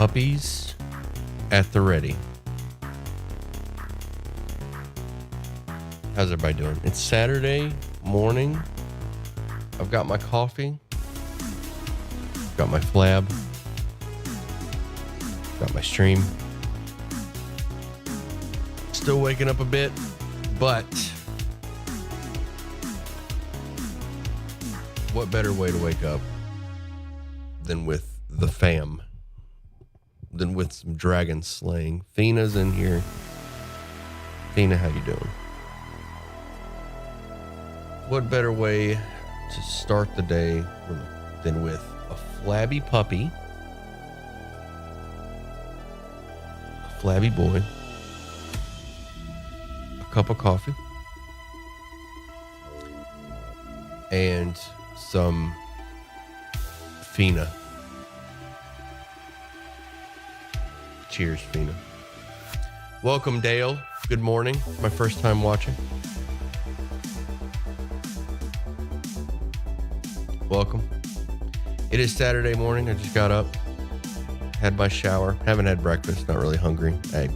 puppies at the ready. How's everybody doing? It's Saturday morning. I've got my coffee. Got my flab. Got my stream. Still waking up a bit, but what better way to wake up than with the fam? Than with some dragon slaying. Fina's in here. Fina, how you doing? What better way to start the day than with a flabby puppy, a flabby boy, a cup of coffee, and some Fina. Cheers, Fina. Welcome, Dale. Good morning. My first time watching. Welcome. It is Saturday morning. I just got up, had my shower, haven't had breakfast, not really hungry. I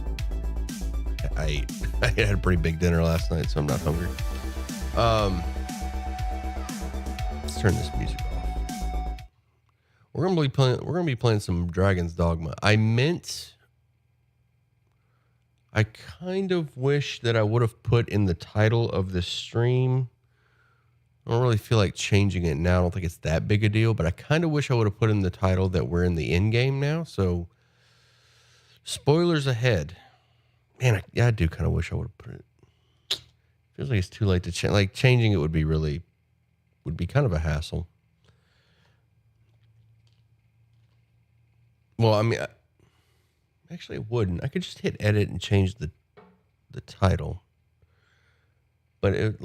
ate. I had a pretty big dinner last night, so I'm not hungry. Let's turn this music off. We're gonna be playing some Dragon's Dogma. I kind of wish that I would have put in the title of this stream. I don't really feel like changing it now. I don't think it's that big a deal, but I kind of wish I would have put in the title that we're in the end game now. So, spoilers ahead. Man, I do kind of wish I would have put it. Feels like it's too late to change. Like changing it would be kind of a hassle. Well, I mean, actually, it wouldn't. I could just hit edit and change the title, but it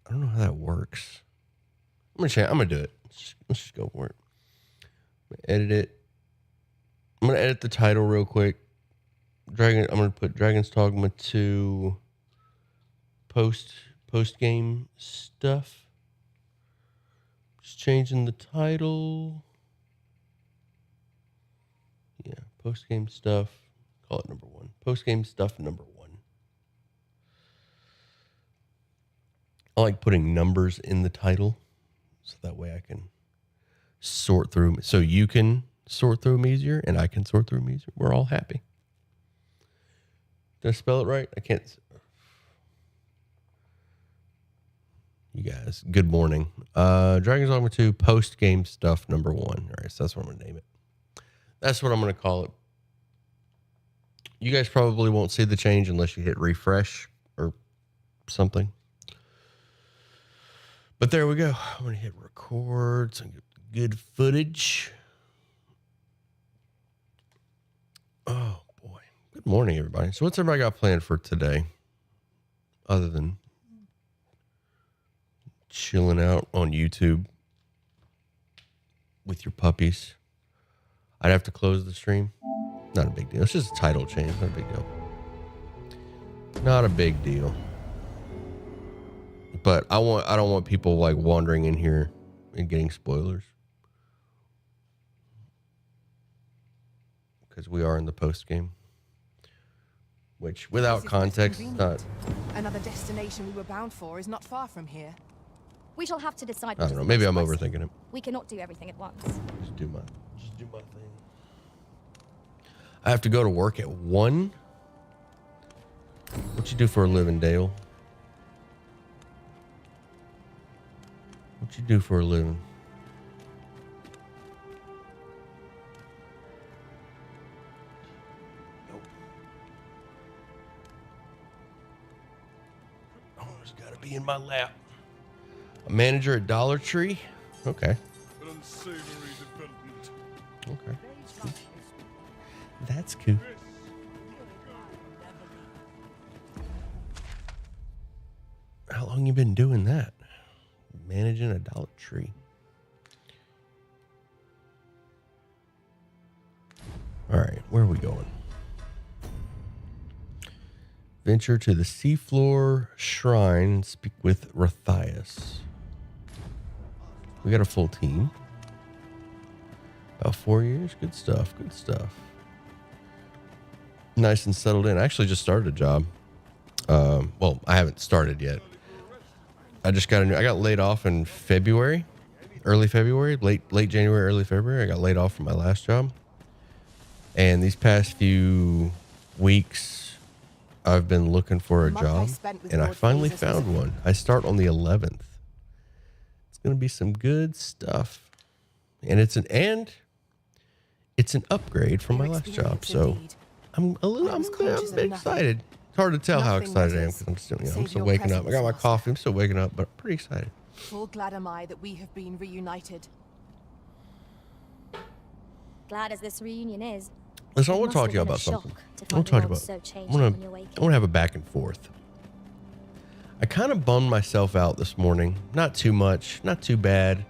I don't know how that works. I'm gonna do it. Let's just go for it. Edit it. I'm gonna edit the title real quick. I'm gonna put Dragon's Dogma 2 post game stuff. Just changing the title. Yeah, post game stuff. Call it number 1. Post game stuff number 1. I like putting numbers in the title, so that way I can sort through. So you can sort through them easier, and I can sort through them easier. We're all happy. Did I spell it right? I can't. You guys, good morning. Dragon's Dogma 2 post game stuff number 1. All right, so that's what I'm gonna name it. That's what I'm gonna call it. You guys probably won't see the change unless you hit refresh or something. But there we go. I'm going to hit record, some good footage. Oh, boy. Good morning, everybody. So what's everybody got planned for today? Other than chilling out on YouTube with your puppies. I'd have to close the stream. Not a big deal. It's just a title change. Not a big deal. Not a big deal. But I don't want people like wandering in here and getting spoilers. Because we are in the post game. Which without context is not. Another destination we were bound for is not far from here. We shall have to decide. I don't know. Maybe I'm overthinking it. We cannot do everything at once. Just do my thing. I have to go to work at 1. What you do for a living, Dale? What you do for a living? Nope. Oh, it's got to be in my lap. A manager at Dollar Tree? Okay. An unsavory development. Okay. That's cool. How long you been doing that? Managing a Dollar Tree. All right, where are we going? Venture to the seafloor shrine and speak with Rathias. We got a full team. About 4 years. Good stuff. Good stuff. Nice and settled in. I actually just started a job. Well, I haven't started yet. I got laid off in February, early February, late January, early February. I got laid off from my last job. And these past few weeks, I've been looking for a job, and I finally found one. I start on the 11th. It's going to be some good stuff. And it's an upgrade from my last job. So I'm excited. It's hard to tell how excited I am because I'm still waking up. I got my coffee. I'm still waking up, but I'm pretty excited. Full glad am I that we have been reunited. Glad as this reunion is. Listen, I want to talk to you about something. I want to have a back and forth. I kind of bummed myself out this morning. Not too much, not too bad.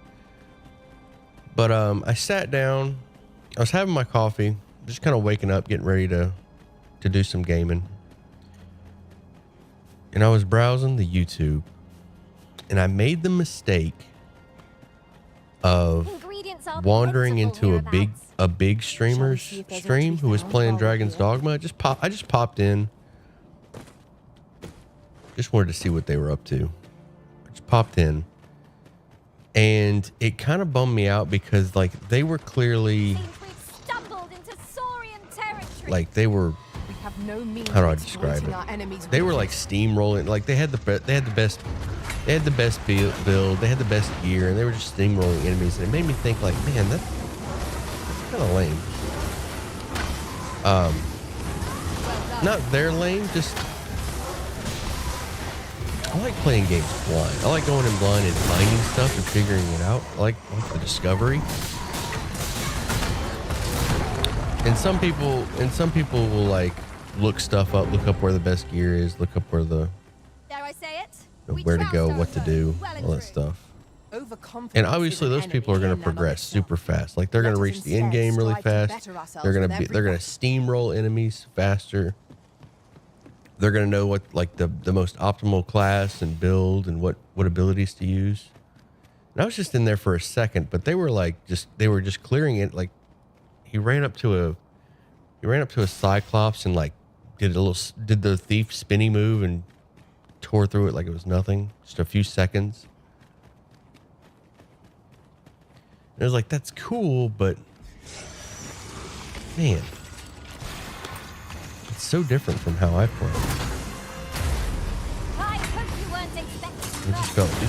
But I sat down. I was having my coffee, just kind of waking up, getting ready to do some gaming. And I was browsing the YouTube, and I made the mistake of wandering into a big streamer's stream who was playing Dragon's Dogma. I just popped in. Just wanted to see what they were up to. I just popped in. And it kind of bummed me out because like they were clearly like they were, how do I describe it? They were like steamrolling. Like they had the best build. They had the best gear, and they were just steamrolling enemies. And it made me think, like, man, that's kind of lame. Not their lame, just I like playing games blind. I like going in blind and finding stuff and figuring it out. I like the discovery. And some people will like look stuff up, look up where the best gear is, look up where Dare I say it? Where to go, what to do, all that stuff. And obviously those people are going to progress super fast. Like they're going to reach the end game really fast. They're going to steamroll enemies faster. They're going to know what like the most optimal class and build and what abilities to use. And I was just in there for a second, but they were just clearing it. Like he ran up to a Cyclops and like did the thief spinny move and tore through it like it was nothing. Just a few seconds. And I was like, that's cool, but man, it's so different from how I play. I hope you weren't expecting It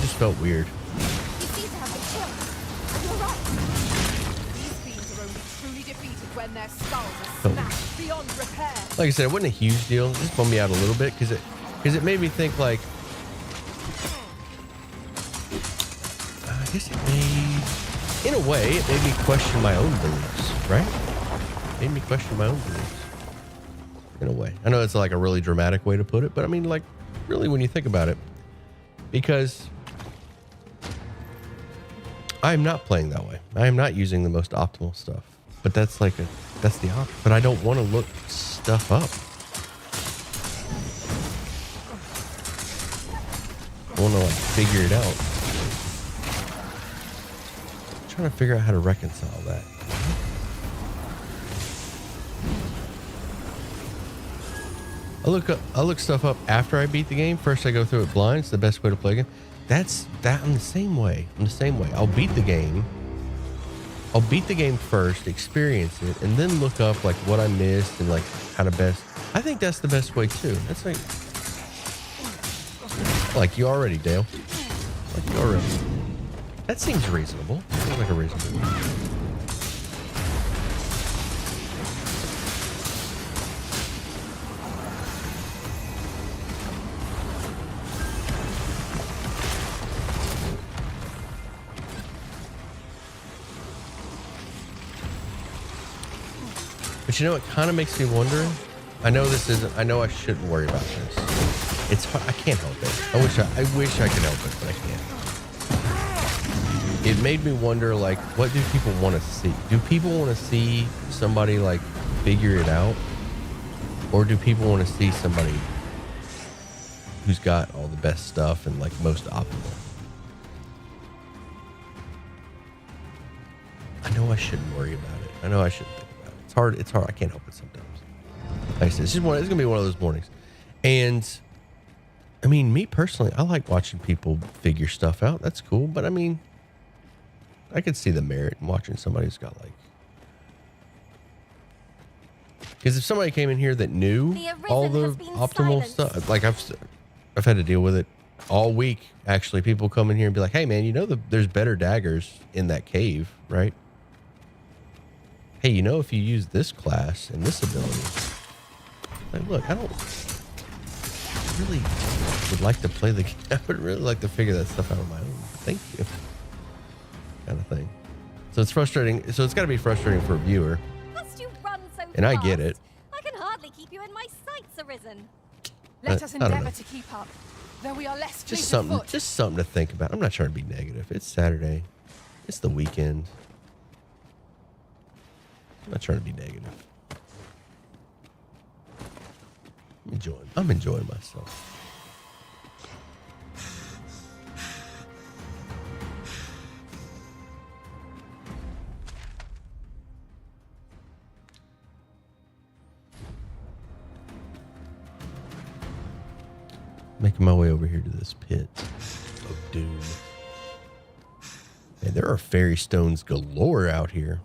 just felt weird. You seem to have been killed. You're right. These fiends are only truly defeated when their skulls are smashed beyond repair. Like I said, it wasn't a huge deal. It just bummed me out a little bit because it made me think like, I guess in a way, it made me question my own beliefs, right? It made me question my own beliefs. In a way. I know it's like a really dramatic way to put it, but I mean, like, really when you think about it, because I am not playing that way. I am not using the most optimal stuff, but that's the option. But I don't want to look stuff up. I want to like figure it out. I'm trying to figure out how to reconcile that. I look stuff up after I beat the game. First I go through it blind. It's the best way to play a game. I'm the same way. I'll beat the game. I'll beat the game first, experience it, and then look up like what I missed and like how to best. I think that's the best way too. That's like you already, Dale. Like you already. That seems reasonable. Seems like a reasonable one. But you know, it kind of makes me wonder. I know I shouldn't worry about this. It's hard. I can't help it. I wish I could help it, but I can't. It made me wonder, like, what do people want to see? Do people want to see somebody like figure it out, or do people want to see somebody who's got all the best stuff and like most optimal? I know I shouldn't worry about it. I know I shouldn't think about it. It's hard. It's hard. I can't help it sometimes. Like I said, it's going to be one of those mornings. And I mean, me personally, I like watching people figure stuff out. That's cool. But I mean, I could see the merit in watching somebody who's got like, because if somebody came in here that knew all the optimal stuff, like I've had to deal with it all week. Actually, people come in here and be like, "Hey, man, you know there's better daggers in that cave, right? Hey, you know if you use this class and this ability, like, look, I really would like to play the game. I would really like to figure that stuff out on my own. Thank you, kind of thing. So it's frustrating. So it's got to be frustrating for a viewer." And I get it. I can hardly keep you in my sights, Arisen. Let us endeavor to keep up, though we are less fleet of foot. Just something to think about. I'm not trying to be negative. It's Saturday. It's the weekend. I'm not trying to be negative. I'm enjoying myself. Making my way over here to this pit of doom. And there are fairy stones galore out here.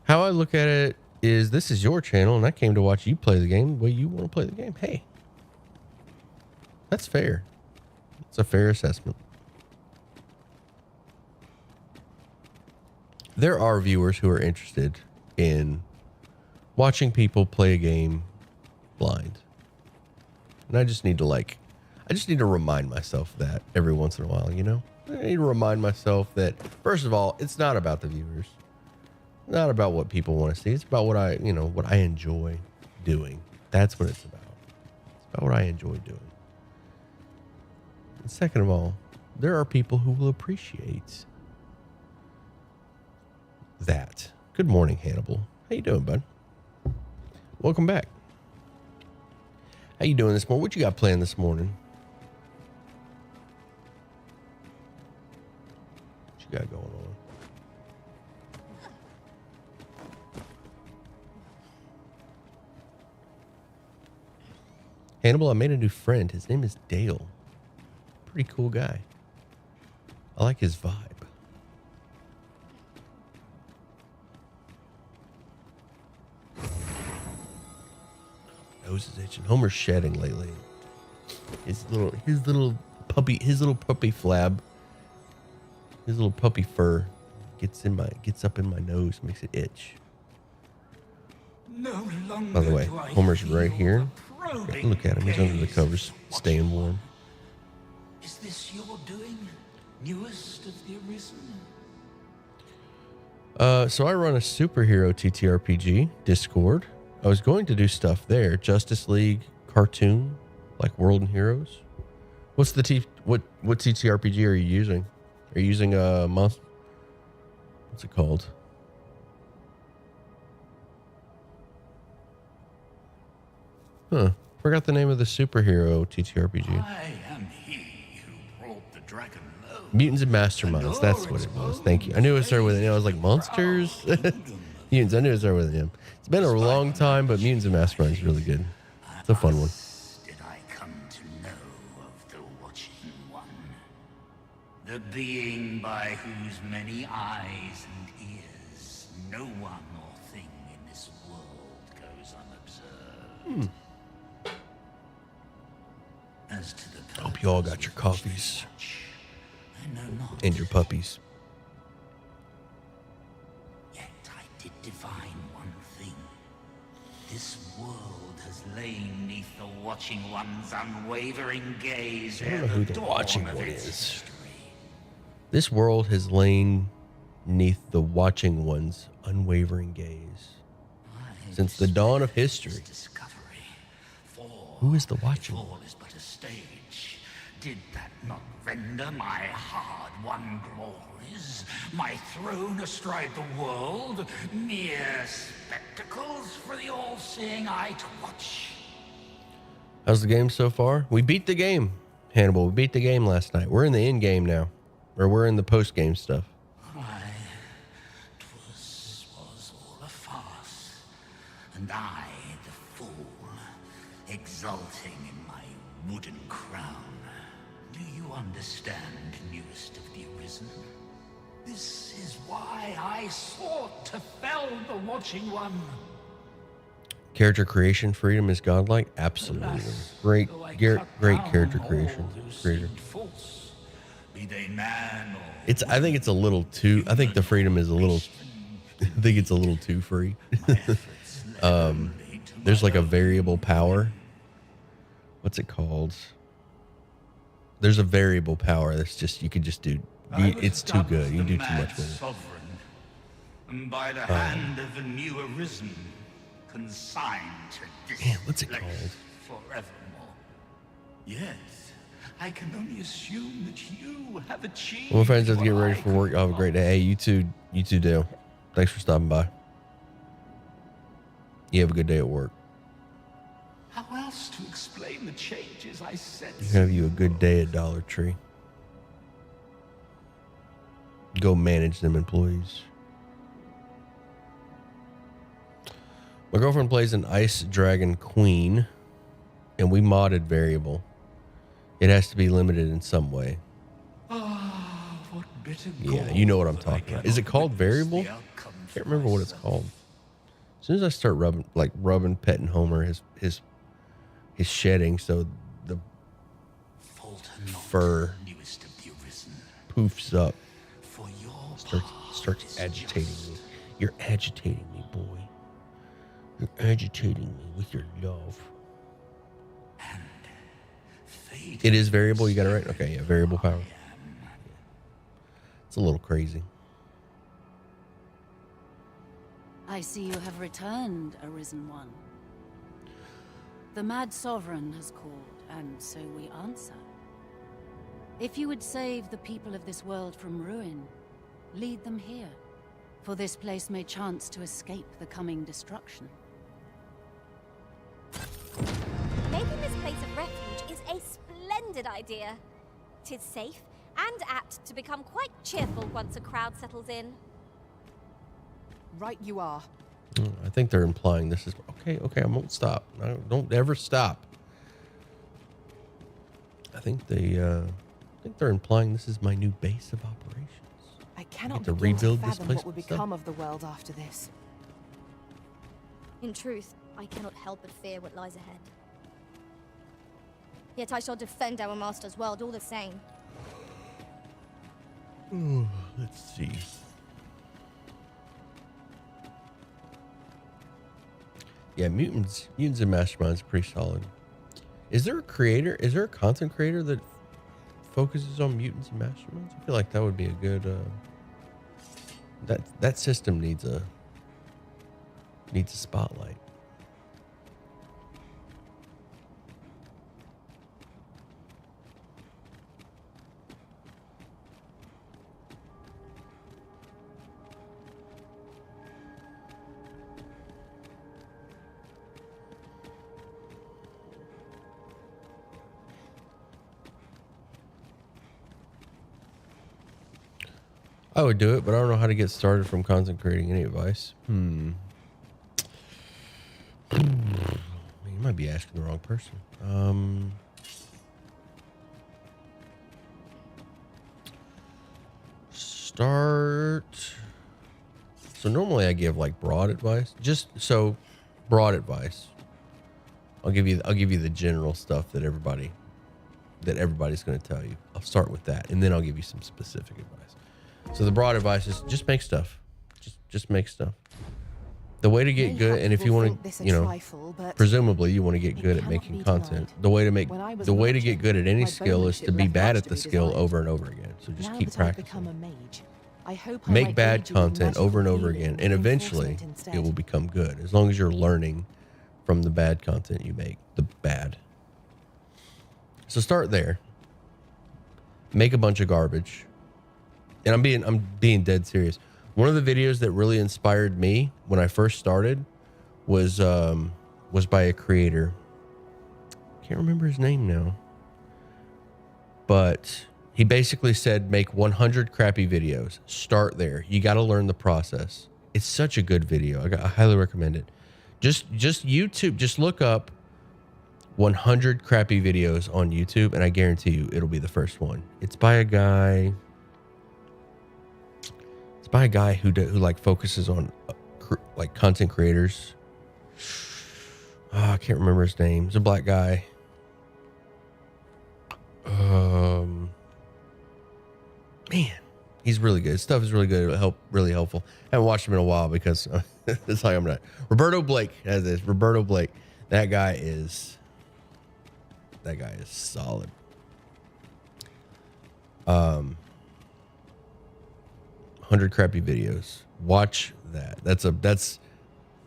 How I look at it is this is your channel and I came to watch you play the game the way you want to play the game. Hey, that's fair. It's a fair assessment. There are viewers who are interested in watching people play a game blind. And I just need to remind myself that every once in a while, you know? I need to remind myself that, first of all, it's not about the viewers. Not about what people want to see. It's about what I enjoy doing. That's what it's about. It's about what I enjoy doing. And second of all, there are people who will appreciate that. Good morning, Hannibal. How you doing, bud? Welcome back. How you doing this morning? What you got planned this morning? What you got going on? Hannibal, I made a new friend. His name is Dale. Pretty cool guy. I like his vibe. Nose is itching. Homer's shedding lately. His little puppy flab, his little puppy fur gets up in my nose, makes it itch. No longer By the way, Homer's right here. Look at him. He's under the covers, staying warm. Is this your doing? Newest of the Arisen? So I run a superhero TTRPG Discord. I was going to do stuff there. Justice League cartoon, like World and Heroes. What's the what TTRPG are you using? Are you using what's it called? Huh. Forgot the name of the superhero TTRPG. I am he who brought the dragon low. Mutants and Masterminds. That's what it was. Thank you. I knew it started with an M. I was like, Monsters? Mutants. I knew it started with an M. It's been a long time, but Mutants and Masterminds is really good. It's a fun one. Did I come to know of the Watching One? The being by whose many eyes and ears no one or thing in this world goes unobserved. As to the Hope you all got your coffees I know not. and your puppies. Yet I did divine one thing. This world has lain neath the Watching One's unwavering gaze. I don't know who the Watching One is. This world has lain neath the Watching One's unwavering gaze since the dawn of history. Who is the Watching One? Is but a stage. Did that not render my hard-won glories, my throne astride the world, mere spectacles for the all-seeing eye to watch? How's the game so far? We beat the game, Hannibal. We beat the game last night. We're in the end game now. Or we're in the post-game stuff. I wooden crown. Do you understand, newest of the Arisen? This is why I sought to fell the Watching One. Character creation freedom is godlike. Absolutely, great, great character creation. Creator. Be they man or It's. I think it's a little too. I think the freedom is a little. I think it's a little too free. There's like a variable power. What's it called? There's a variable power that's just you can just do. It's too good. You can do too much with it. Sovereign, and by the hand of a new Arisen, consigned to this Man, what's it place called? forevermore. Yes, I can only assume that you have achieved. Well, my friends have to get what ready I for work. could Have a great day. Hey, you too, Dale. Thanks for stopping by. You have a good day at work. How else to explain the changes I sense? Have you a good day at Dollar Tree. Go manage them employees. My girlfriend plays an Ice Dragon Queen, and we modded variable. It has to be limited in some way. What bitter Yeah, you know what I'm talking about. Is it called variable? I can't remember what it's called. As soon as I start rubbing, petting Homer, his shedding, so the fur poofs up, starts agitating me. You're agitating me, boy. You're agitating me with your love. It is variable. You got it right. Okay, yeah, variable power. It's a little crazy. I see you have returned, Arisen One. The Mad Sovereign has called, and so we answer. If you would save the people of this world from ruin, lead them here, for this place may chance to escape the coming destruction. Making this place of refuge is a splendid idea. 'Tis safe and apt to become quite cheerful once a crowd settles in. Right you are. I think they're implying this is okay. I won't stop. Don't ever stop. I think they're implying this is my new base of operations. I cannot to begin rebuild to this fathom place what would with become of the world after this. In truth, I cannot help but fear what lies ahead. Yet I shall defend our master's world all the same. Ooh, let's see. Yeah, mutants and masterminds are pretty solid. Is there a creator? Is there a content creator that focuses on mutants and masterminds? I feel like that would be a good. That system needs a spotlight. I would do it, but I don't know how to get started from content creating. Any advice? You might be asking the wrong person. Start. So normally I give like broad advice. Broad advice. I'll give you the general stuff that everybody's going to tell you. I'll start with that, and then I'll give you some specific advice. So the broad advice is just make stuff. Just make stuff. The way to get good, and if you want to, presumably you want to get good at making content. The way to get good at any skill is to be bad at the skill over and over again. So just keep practicing. Make bad content over and over again, and eventually it will become good. As long as you're learning from the bad content you make, the bad. So start there. Make a bunch of garbage. And I'm being dead serious. One of the videos that really inspired me when I first started was by a creator. Can't remember his name now. But he basically said make 100 crappy videos. Start there. You got to learn the process. It's such a good video. I highly recommend it. Just YouTube, just look up 100 crappy videos on YouTube, and I guarantee you it'll be the first one. It's by a guy. It's by a guy who like focuses on like content creators. Oh, I can't remember his name. He's a black guy. Man, he's really good. His stuff is really good. It'll really helpful. I haven't watched him in a while because it's like I'm not. Roberto Blake has this. Roberto Blake. That guy is solid. 100 crappy videos. Watch that.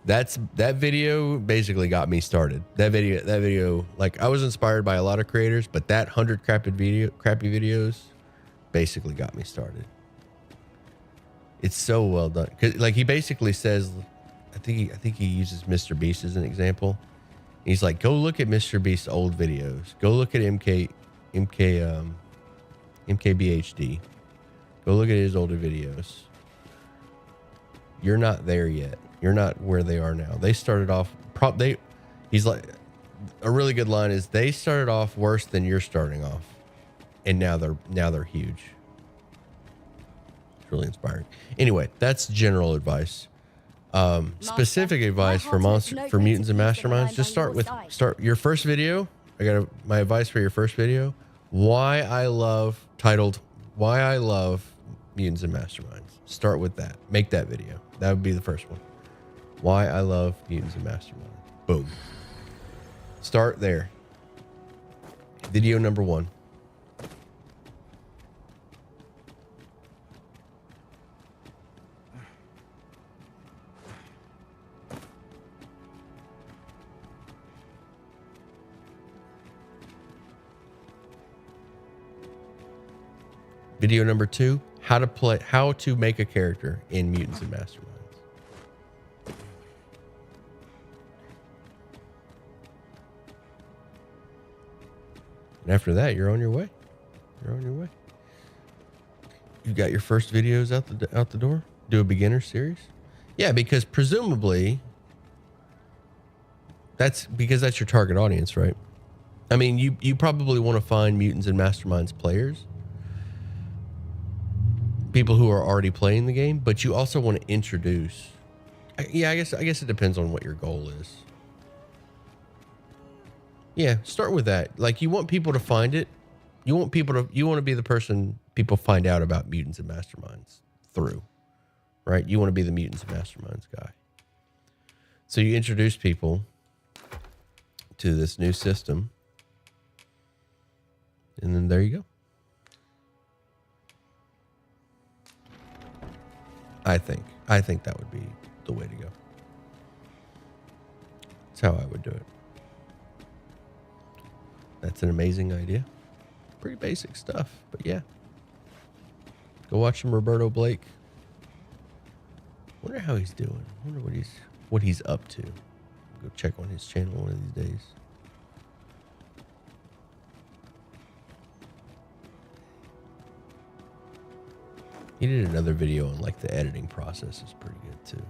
That video basically got me started. That video, like, I was inspired by a lot of creators, but that 100 crappy videos basically got me started. It's so well done. 'Cause, like, he basically says, I think he uses Mr. Beast as an example. He's like, go look at Mr. Beast's old videos. Go look at MKBHD. Go look at his older videos. You're not there yet. You're not where they are now. They started off he's like, a really good line is, they started off worse than you're starting off, and now they're huge. It's really inspiring. Anyway, that's general advice. Specific advice for mutants and masterminds. Just start your first video. My advice for your first video. Titled Why I Love Mutants and Masterminds. Start with that. Make that video. That would be the first one. Why I Love Mutants and Masterminds. Boom. Start there. Video number 1. Video number 2, how to make a character in Mutants and Masterminds. And after that, you're on your way. You got your first videos out the door. Do a beginner series. Yeah, because presumably that's your target audience, right? I mean, you probably want to find Mutants and Masterminds players. People who are already playing the game, but you also want to introduce. Yeah, I guess it depends on what your goal is. Yeah, start with that. Like, you want people to find it. You want to be the person people find out about Mutants and Masterminds through, right? You want to be the Mutants and Masterminds guy. So you introduce people to this new system, and then there you go. I think that would be the way to go. That's how I would do it. That's an amazing idea. Pretty basic stuff, but yeah. Go watch some Roberto Blake. Wonder how he's doing. Wonder what he's up to. Go check on his channel one of these days. He did another video on, like, the editing process is pretty good too.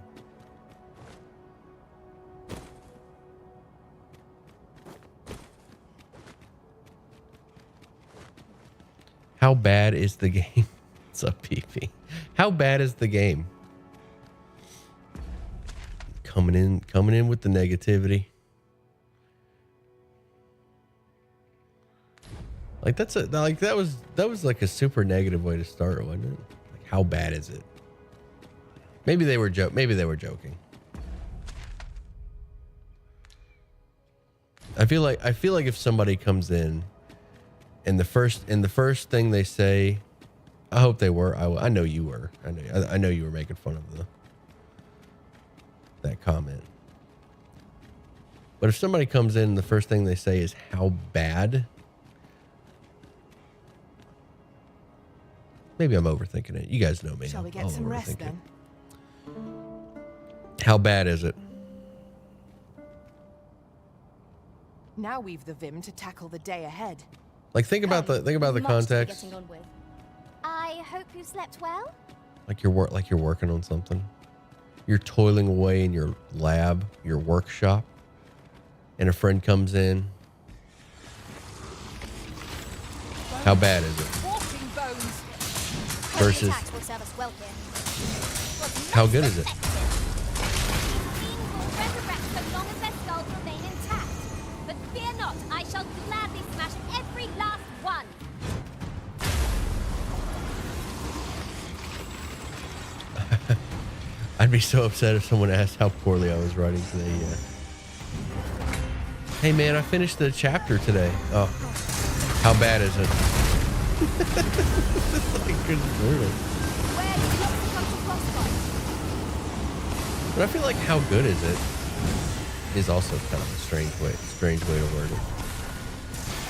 How bad is the game? What's up, PP? How bad is the game? Coming in with the negativity. Like, that was like a super negative way to start, wasn't it? Like, how bad is it? Maybe they were joking. I feel like if somebody comes in and the first thing they say, I hope they were. I know you were. I know you were making fun of that comment. But if somebody comes in and the first thing they say is how bad, maybe I'm overthinking it. You guys know me. Shall we get some rest then? How bad is it? Now we've the vim to tackle the day ahead. Like, think about the context. I hope you slept well. Like you're working on something. You're toiling away in your lab, your workshop, and a friend comes in How bad is it? Walking bones. Versus Attacks will serve us well here. Was how most good is it? effective. These beings will resurrect so long as their skulls remain intact. But fear not, I shall gladly smash every last one. I'd be so upset if someone asked how poorly I was writing today. Hey man, I finished the chapter today. Oh, how bad is it? Like, good lord. Where did you come to frostbite? But I feel like how good is it is also kind of a strange way to word it.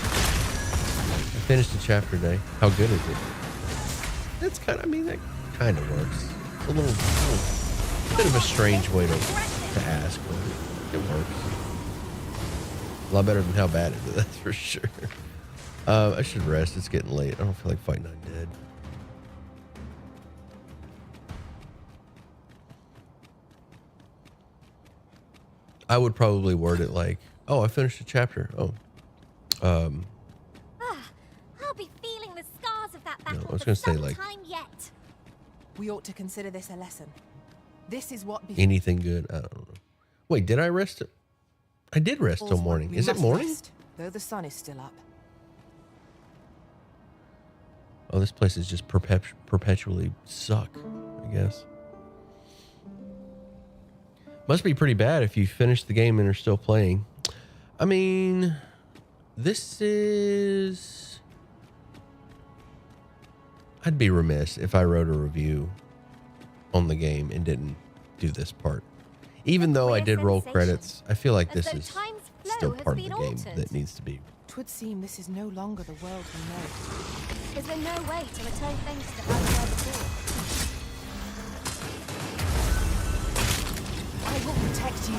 I finished the chapter today. How good is it? That's kind of, I mean, that kind of works. It's a little bit of a strange way to ask, but it works. A lot better than how bad is it, that's for sure. I should rest. It's getting late. I don't feel like fighting undead. I would probably word it like, "Oh, I finished a chapter." Oh, I'll be feeling the scars of that battle I was for gonna say, some like- time yet. We ought to consider this a lesson. This is what anything good? I don't know. Wait, did I rest? I did rest till morning. Is it morning? Though the sun is still up. Oh, this place is just perpetually suck, I guess. Must be pretty bad if you finish the game and are still playing. I mean, this is... I'd be remiss if I wrote a review on the game and didn't do this part. Even though I did roll credits, I feel like As this though is time's flow still has part of the been game altered. that needs to be... Twould seem this is no longer the world we know. Is there no way to return things to how they were before? I will protect you.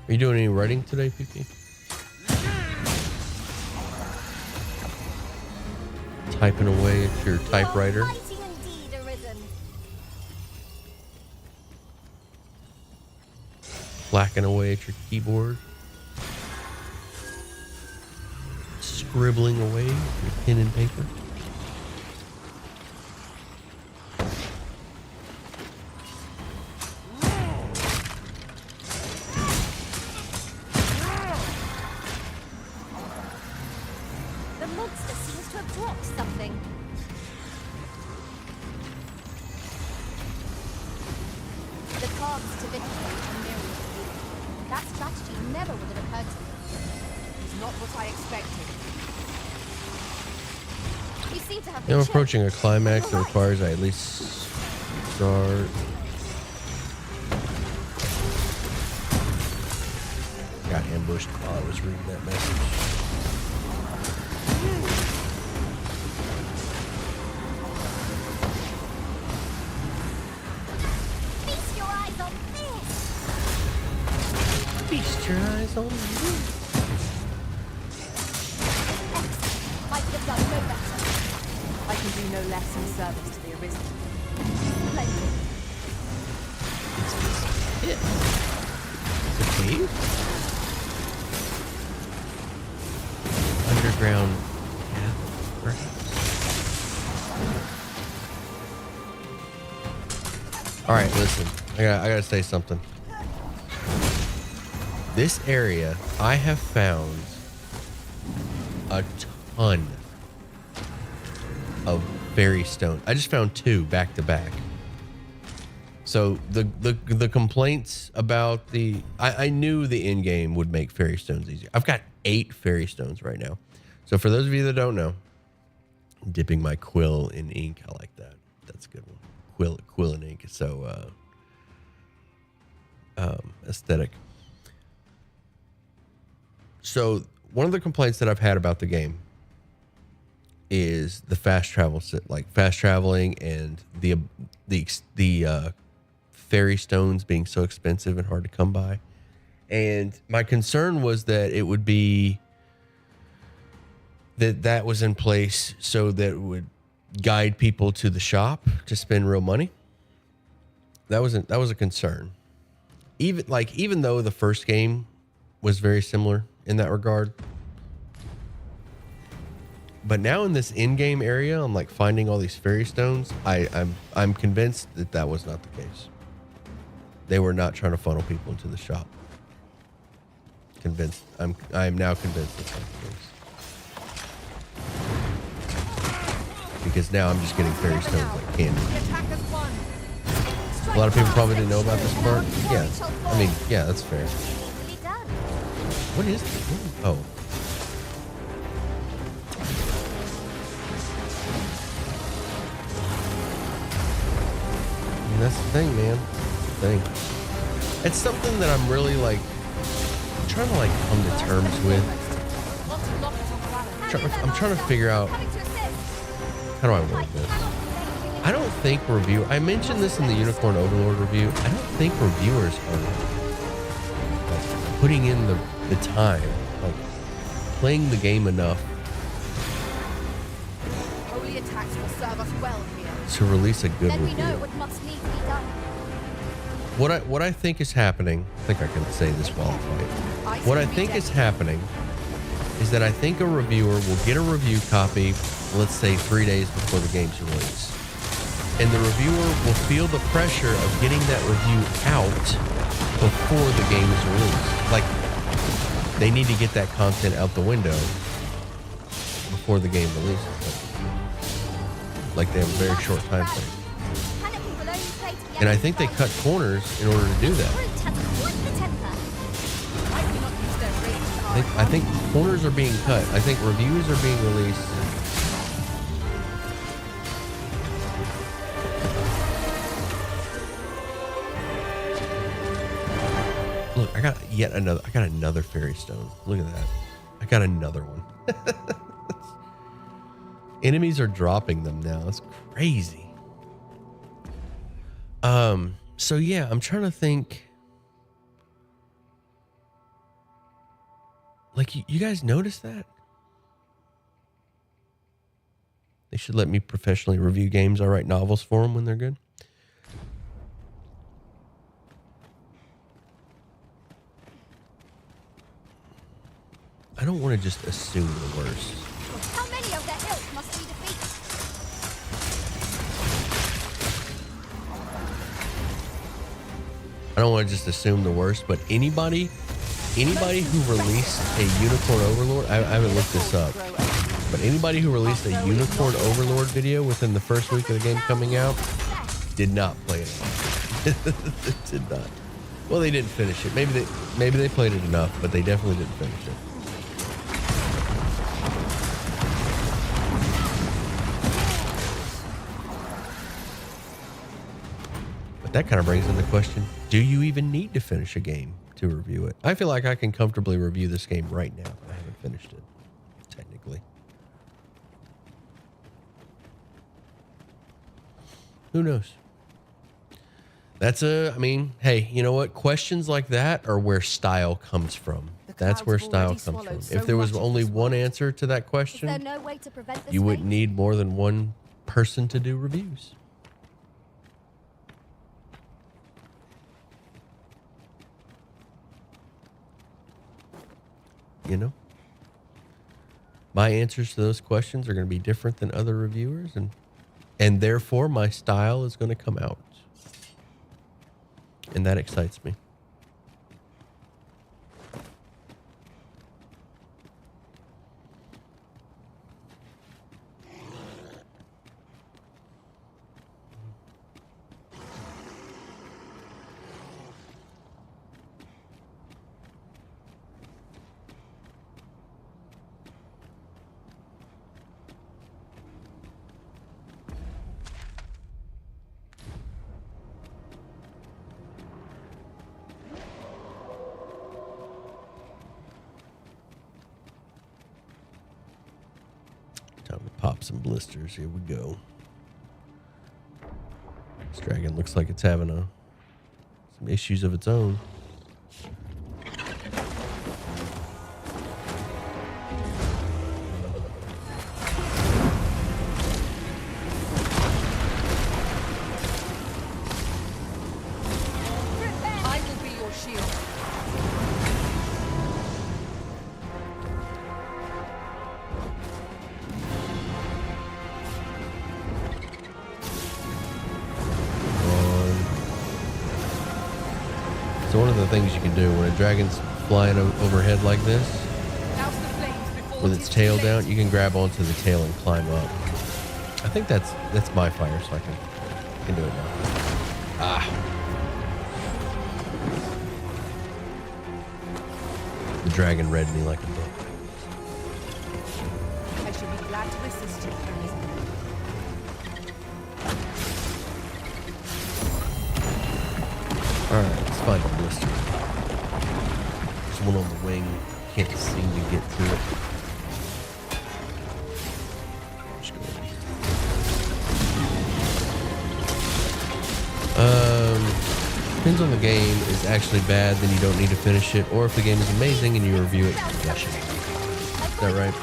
Are you doing any writing today, PP? Typing away at your typewriter? You're mighty indeed, Arisen. Flacking away at your keyboard? Scribbling away with your pen and paper? The monster seems to have dropped something. The paths to victory are myriad. That strategy never would have occurred to me. It's not what I expected. You seem to have I'm been approaching a climax that requires I at least start. Got ambushed while I was reading that message. Feast your eyes on this! Feast your eyes on me. I could have done no better. I can do no less in service to the Arisen. Splendid. It. The cave? Underground path, perhaps? Alright, listen. I gotta say something. This area, I have found a ton of fairy stone. I just found 2 back to back. So the complaints about the I knew the end game would make fairy stones easier. I've got 8 fairy stones right now. So for those of you that don't know, I'm dipping my quill in ink. I like that. That's a good one. Quill in ink is so aesthetic. So one of the complaints that I've had about the game is the fast traveling and the fairy stones being so expensive and hard to come by. And my concern was that it would be that was in place so that it would guide people to the shop to spend real money. That was a concern. Even though the first game was very similar in that regard. But now in this in-game area, I'm like finding all these fairy stones. I'm convinced that was not the case. They were not trying to funnel people into the shop. Convinced. I am now convinced that's not the case. Because now I'm just getting fairy stones like candy. A lot of people probably didn't know about this part. Yeah, I mean, yeah, that's fair. What is this? Oh. I mean, that's the thing, man. That's the thing. It's something that I'm really like trying to like come to terms with. I'm trying to figure out how do I word this. I don't think I mentioned this in the Unicorn Overlord review. I don't think reviewers are like putting in the time, like playing the game enough Holy attacks will serve us well here. to release a good Then we review. know what must need to be done. What I think is happening, I think I can say this while I fight. What I think is happening is that I think a reviewer will get a review copy, let's say 3 days before the game's release. And the reviewer will feel the pressure of getting that review out before the game is released. Like, they need to get that content out the window before the game releases. Like, they have a very short time frame. And I think they cut corners in order to do that. I think corners are being cut. I think reviews are being released. Look, I got another fairy stone. Look at that. I got another one. Enemies are dropping them now. That's crazy. So yeah, I'm trying to think. Like, you guys notice that? They should let me professionally review games. I write novels for them when they're good. I don't want to just assume the worst. How many of their ilk must we defeat? I don't want to just assume the worst, but anybody who released a Unicorn Overlord, I haven't looked this up, but anybody who released a Unicorn Overlord video within the first week of the game coming out did not play it. Did not. Well, they didn't finish it. Maybe they played it enough, but they definitely didn't finish it. But that kind of brings in the question, do you even need to finish a game to review it? I feel like I can comfortably review this game right now. I haven't finished it, technically. Who knows? I mean, hey, you know what? Questions like that are where style comes from. That's where style comes from. If there was only one answer to that Is question, there no way to prevent this you wouldn't fate? need more than one person to do reviews. You know, my answers to those questions are going to be different than other reviewers, and therefore my style is going to come out, and that excites me. Time to pop some blisters. Here we go. This dragon looks like it's having some issues of its own. one of the things you can do when a dragon's flying overhead like this, Douse the flames before with it its is tail too down, late. you can grab onto the tail and climb up. I think that's my fire, so I can do it now. Ah. The dragon read me like a book. I should be glad to assist you, Arisen. Alright, let's find a blister. There's one on the wing. Can't seem to get to it. Just go over here. Depends on the game. Is actually bad, then you don't need to finish it. Or if the game is amazing and you review it, rush it. Is that right?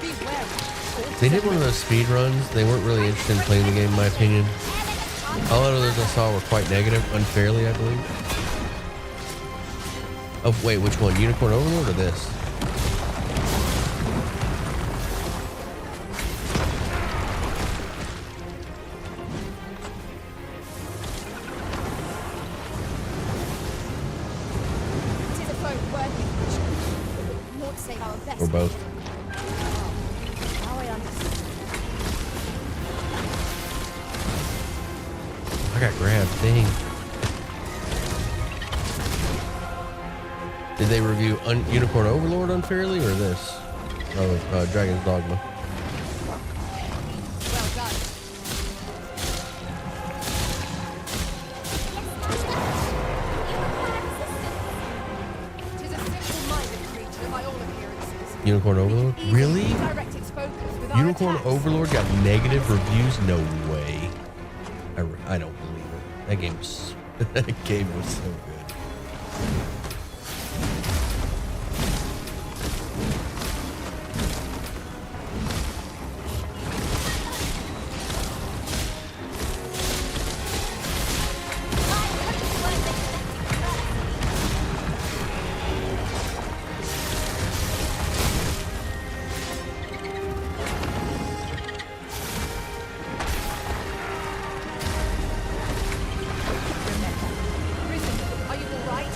Be wary. They did one of those speed runs. They weren't really interested in playing the game, in my opinion. All of those I saw were quite negative, unfairly, I believe. Oh, wait, which one? Unicorn Overlord or this? It is a foe worthy of mission. Not to say our best. Or both? Now I understand. I got grabbed, dang. Did they review Unicorn Overlord unfairly or this? Oh, Dragon's Dogma. Well done. It is a simple-minded creature by all appearances. Unicorn Overlord? Easy to Really? direct its focus with our Unicorn attacks. Overlord got negative reviews? No way. I don't believe it. That game was, that game was so good. Risen, are you all right?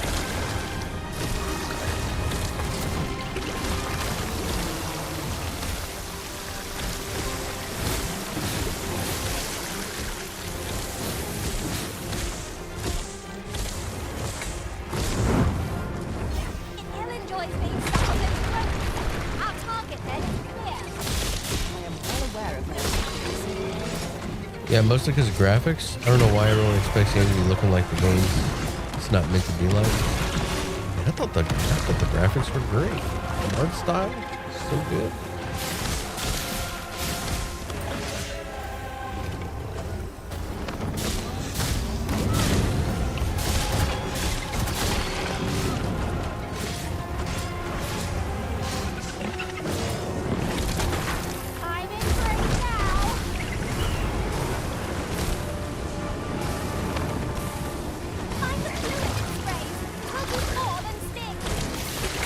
It enjoys being stuck on its throat. Our target then is clear. I am well aware of this. Yeah, mostly because of graphics. I don't know why everyone expects the game to be looking like the game it's not meant to be like. Man, I thought the graphics were great. The art style, so good. I'm in for it now. Find the fluid sprays. Will do more than sting.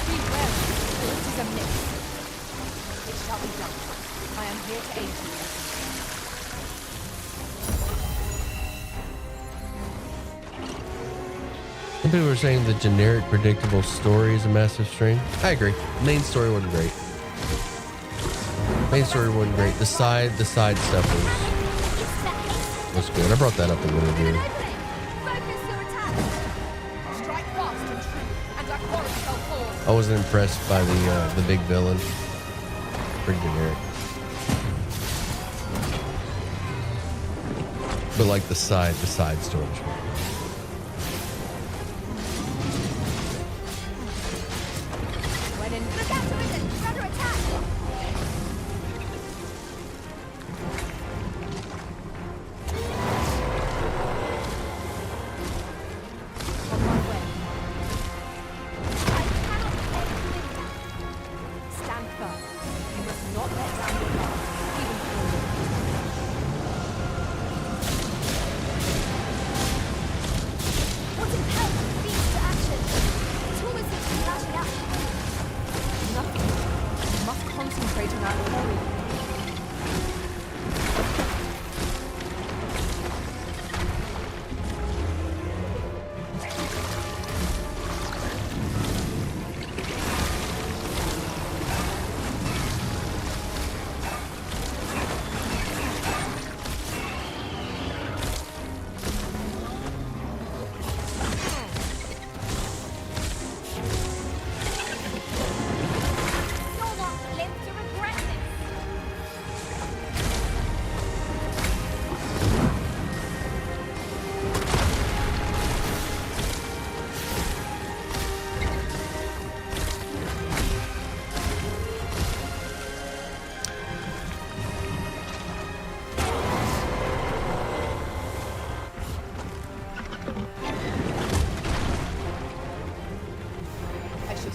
Be wary, for it is a myth. It shall be done. I am here to aid you. Some people are saying the generic, predictable story is a massive strain. I agree. Main story wasn't great. Main story wasn't great. The side stuff was good. I brought that up in the review. Focus your attack. Strike fast and true, and our quarry shall fall. I wasn't impressed by the big villain. Pretty generic. But like the side stories. When in Look out, Risen. You're under attack. on my way. I cannot let you win now. Stand firm. You must not let down your guard, even for a moment. What impels the beast to action? It's almost as if lashing out. Nothing. We must concentrate on our quarry.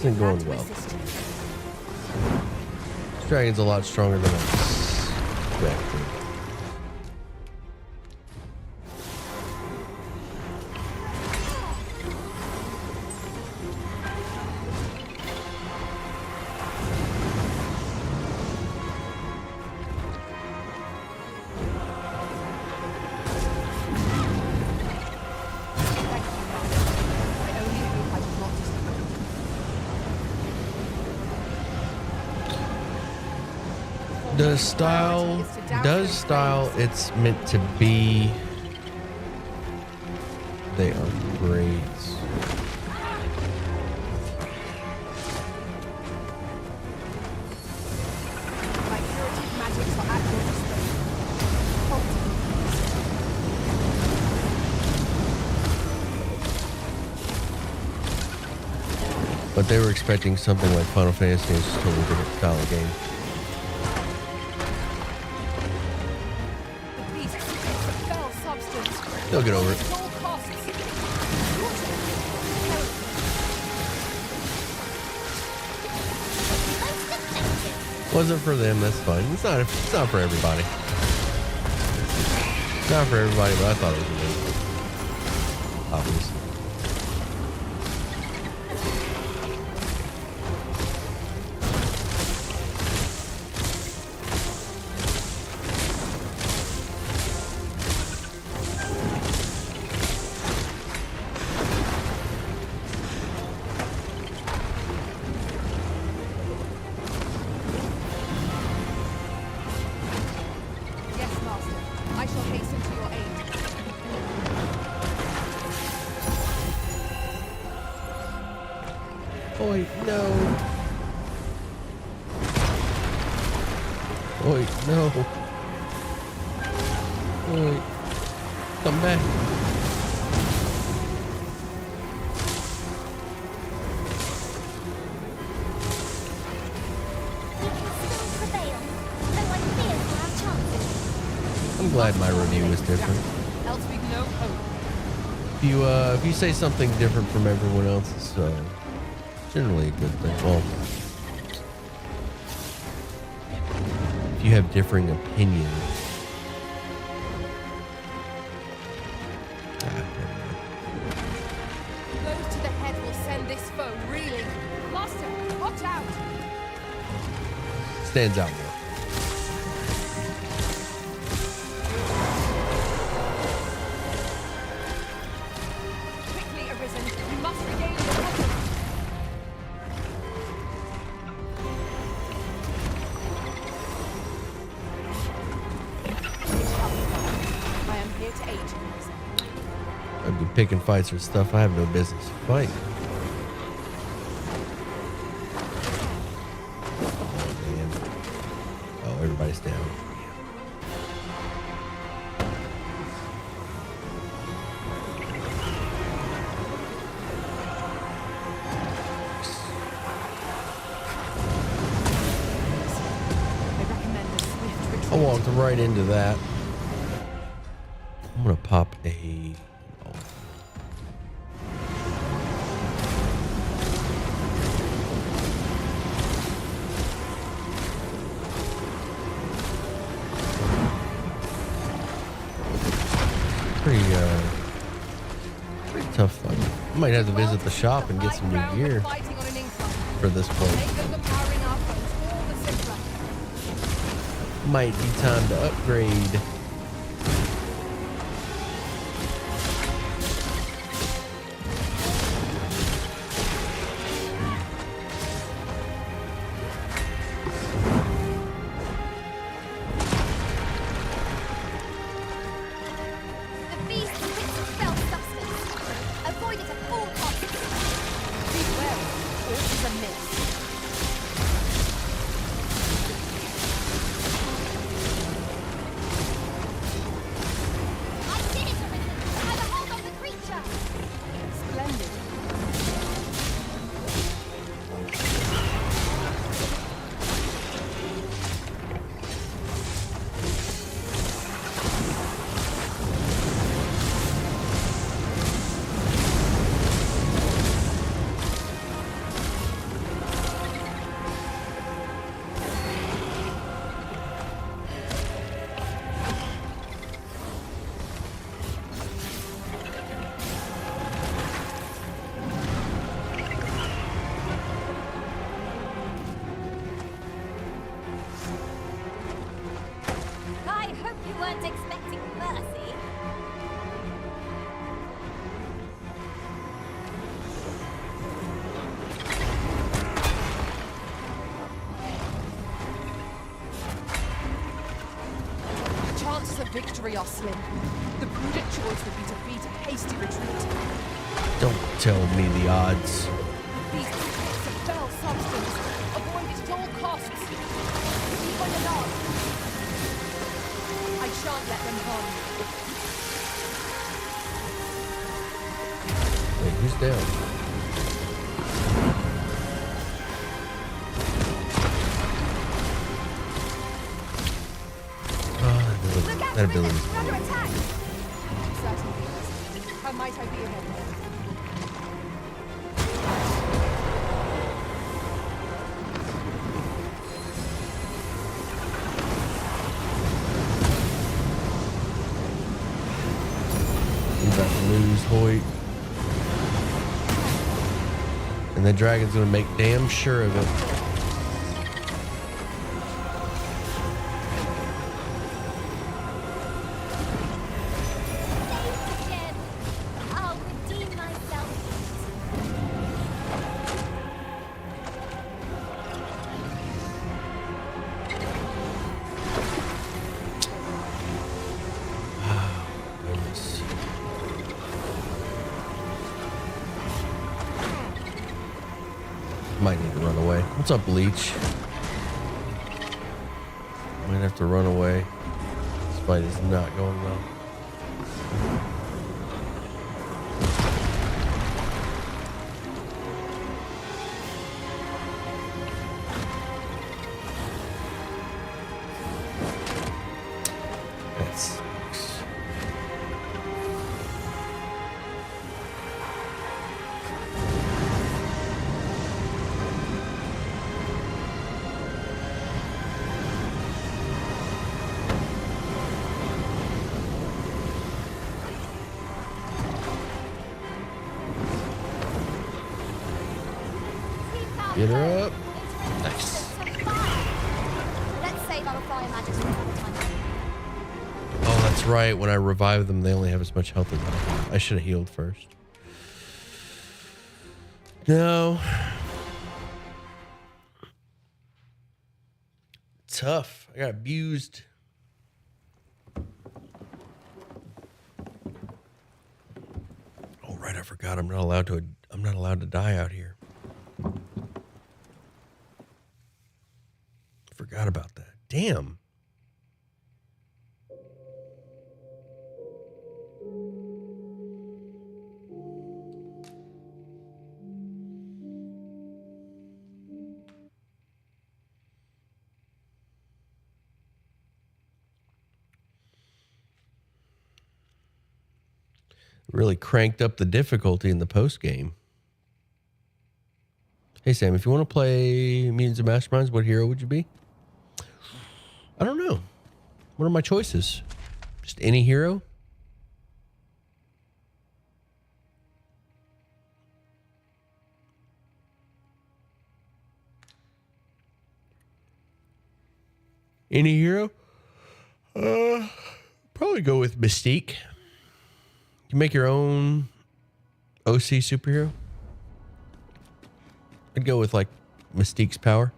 isn't going well. This dragon's a lot stronger than I expected. Does style it's meant to be. They are great. But they were expecting something like Final Fantasy, and it's just a totally different style of game. They'll get over it. Wasn't for them, that's fine. It's not for everybody. It's not for everybody, but I thought it was amazing. Obviously. Wait, no. Wait, no. Wait. Come back. I'm glad my review is different. If you say something different from everyone else, it's generally a good thing. Well, if you have differing opinions. Blows to the head will send this foe reeling. Master, watch out! Stands out more. Quickly, Arisen, you must regain your weapon. I am here to aid you. I'd be picking fights with stuff I have no business fighting. Oh, man. Oh, everybody's down. I recommend a swift retreat. I walked right into that. I'm gonna pop a. Oh. Pretty tough fight. I might have to visit the shop and get some new gear Fighting on an incline. for this point. Make them empowering our foes all the simpler. Might be time to upgrade. The beast pits of fell substance. Avoid it at all costs. Be wary, all is amiss. I did it, Arisen. I have a hold on the creature. Splendid. weren't expecting mercy. The chances of victory are slim. The prudent choice would be to beat a hasty retreat. Don't tell me the odds. These creatures of foul substance. Avoid it at all costs. Keep on the log. I shan't let them harm you. Wait, who's down? Oh, that ability. We're under attack. Certainly. How might I be of help? We're about to lose Hoyt. And the dragon's gonna make damn sure of it. Saved again. I'll redeem myself. Goodness. Might need to run away. What's up, Bleach? Might have to run away. This fight is not going well. That sucks. Get her up. Nice. Let's save our fire magic for another time. Oh, that's right. When I revive them, they only have as much health as I should have healed first. No. Tough. I got abused. Oh, right. I forgot. I'm not allowed to die out here. Forgot about that. Damn. Really cranked up the difficulty in the post game. Hey Sam, if you want to play Mutants and Masterminds, what hero would you be? I don't know. What are my choices? Just any hero? Any hero? Probably go with Mystique. You make your own OC superhero. I'd go with like Mystique's power.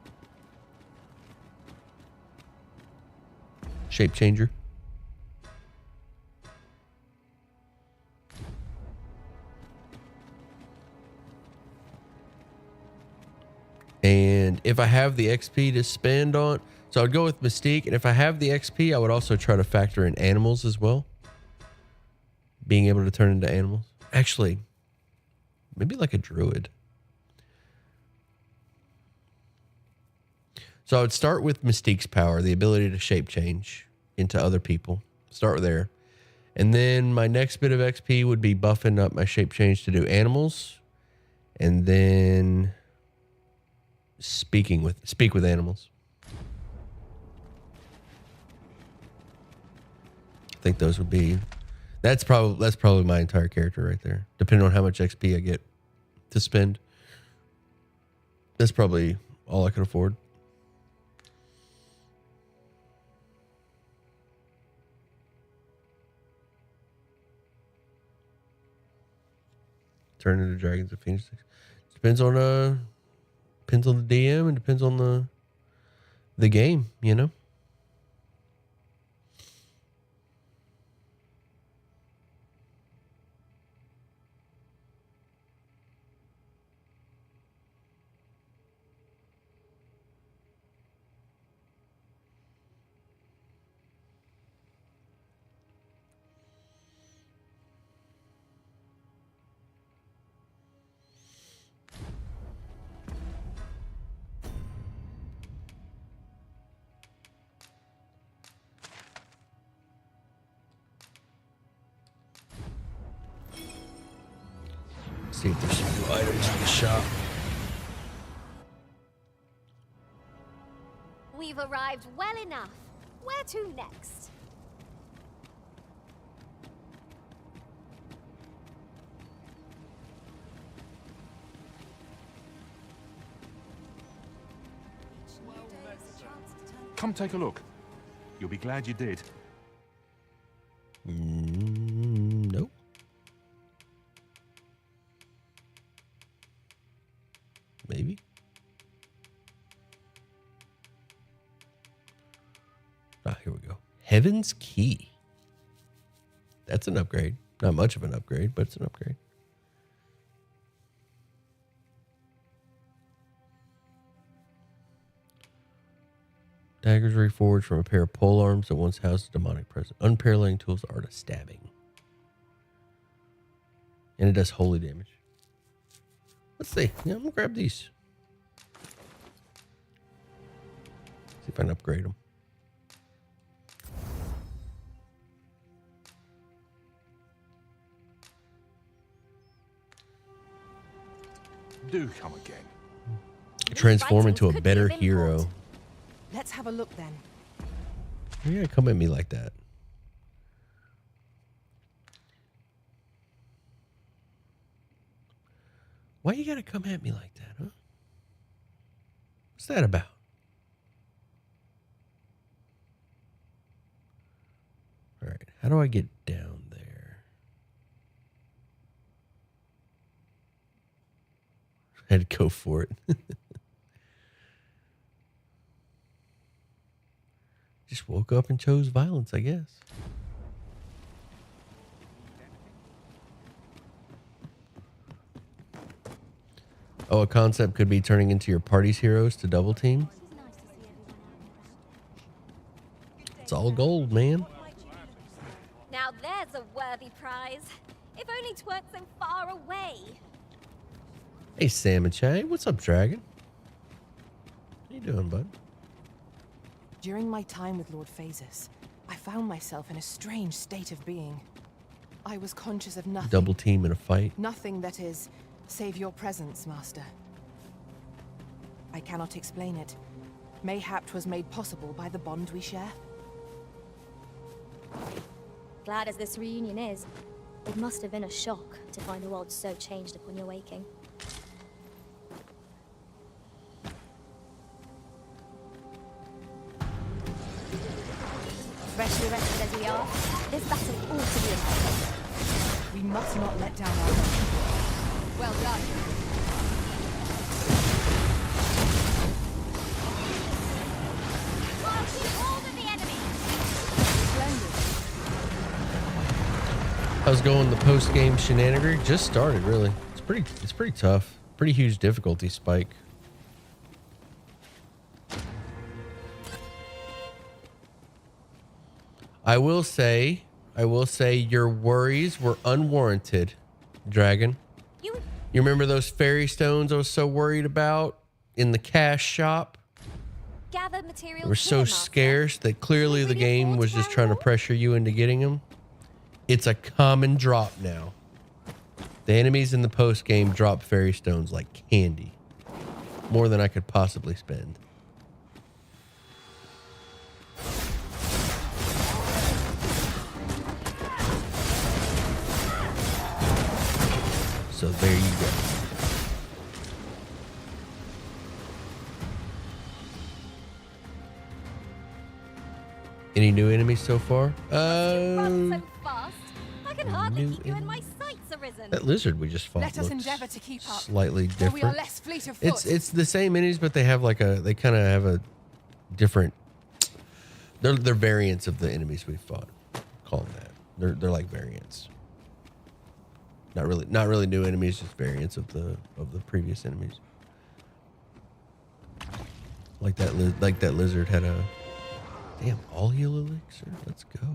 Shape changer. And if I have the XP to spend on, so I'd go with Mystique. And if I have the XP, I would also try to factor in animals as well. Being able to turn into animals. Actually, maybe like a druid. So I would start with Mystique's power, the ability to shape change into other people. Start there. And then my next bit of XP would be buffing up my shape change to do animals. And then speak with animals. I think those would be that's probably my entire character right there. Depending on how much XP I get to spend. That's probably all I can afford. turn into dragons of Phoenix. Depends on the DM and depends on the game, you know. See if there's some new items in the shop. We've arrived well enough. Where to next? Come take a look. You'll be glad you did. Nope. Maybe. Ah, here we go. Heaven's Key. That's an upgrade. Not much of an upgrade, but it's an upgrade. Daggers reforged from a pair of pole arms that once housed a demonic presence. Unparalleling tools, the art of stabbing. And it does holy damage. Let's see. Yeah, I'm going to grab these. See if I can upgrade them. Do come again. Transform writings into a could be better of import. hero. Let's have a look then. You gotta come at me like that. Why you gotta come at me like that, huh? What's that about? All right, how do I get down there? I had to go for it. Just woke up and chose violence, I guess. Oh, a concept could be turning into your party's heroes to double team. It's all gold, man. Now there's a worthy prize. If only 'tweren't so far away. Hey, Sam and Chang. What's up, Dragon? How you doing, bud? During my time with Lord Phases, I found myself in a strange state of being. I was conscious of nothing. Double team in a fight. Nothing, that is, save your presence, Master. I cannot explain it. Mayhap 'twas made possible by the bond we share. Glad as this reunion is, it must have been a shock to find the world so changed upon your waking. Freshly rested as we are, this battle ought to be impressive. We must not let down our men. Well done. Marching hold of the enemy. Splendid. How's going the post-game shenanigery? Just started, really. It's pretty tough. Pretty huge difficulty spike. I will say your worries were unwarranted, Dragon. You remember those fairy stones I was so worried about in the cash shop? gather materials. They were so scarce that clearly the game was just trying to pressure you into getting them. It's a common drop now. The enemies in the post game drop fairy stones like candy. More than I could possibly spend. So there you go. Any new enemies so far? Run so fast. I can hardly new keep you in my enemies. sights, Arisen. prison. That lizard we just fought Let us looks endeavor to keep up, slightly for we are different. less fleet of foot. It's the same enemies, but they have like they kind of have a different. They're variants of the enemies we fought. Call them that. They're like variants. Not really new enemies, just variants of the previous enemies. Like that lizard had a damn all heal elixir. Let's go.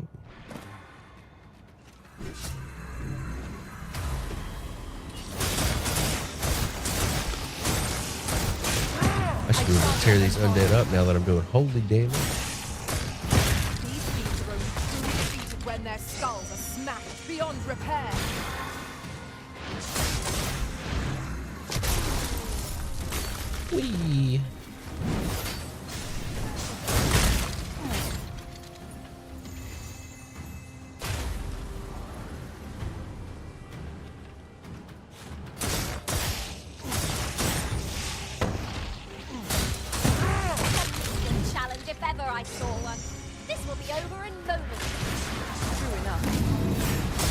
I should be able to tear these undead up now that I'm doing holy damage. These beasts are only truly defeated when their skulls are smashed beyond repair. Whee! Challenge if ever I saw one. This will be over in moments. True enough.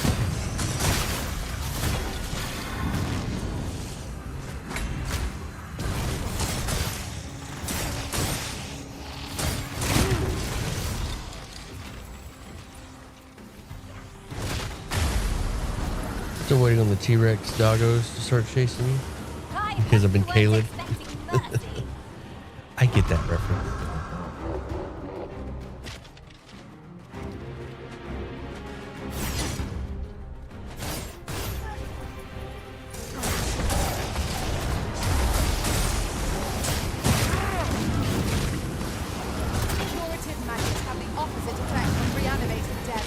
Still waiting on the T-Rex doggos to start chasing me. I Because I've been bet you weren't Caleb. expecting mercy. I get that reference. Curative magic have the opposite effect on reanimating dead.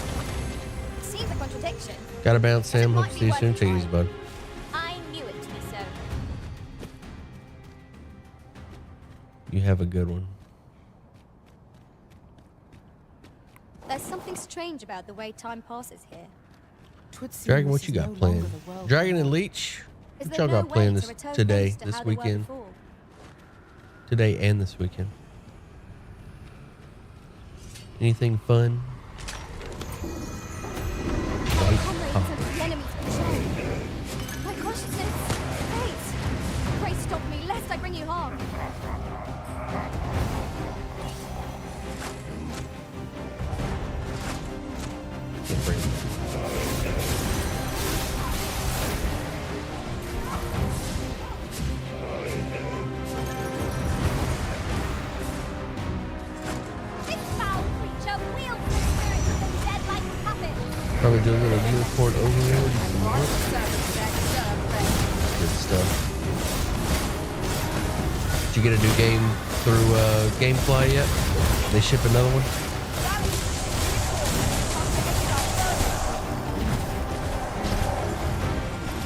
Seems a contradiction. Gotta bounce, Sam. It Hope might to be see you worth soon. Take it easy, trying. bud. I knew it to be so. You have a good one. There's something strange about the way time passes here. Twould seem Dragon, this what you is got no playing? longer the world Dragon we and know. Leech? Is What there y'all no got playing way this to return today, things to this how they were weekend? before? Today and this weekend. Anything fun? My comrades under the enemy's control. My consciousness fades. Pray stop me, lest I bring you harm. Can't bring it. This foul creature wields the spirits of the dead like puppets. Probably do a little unicorn overload. Right servants there to serve them. Good stuff. Did you get a new game through Gamefly yet? They ship another one?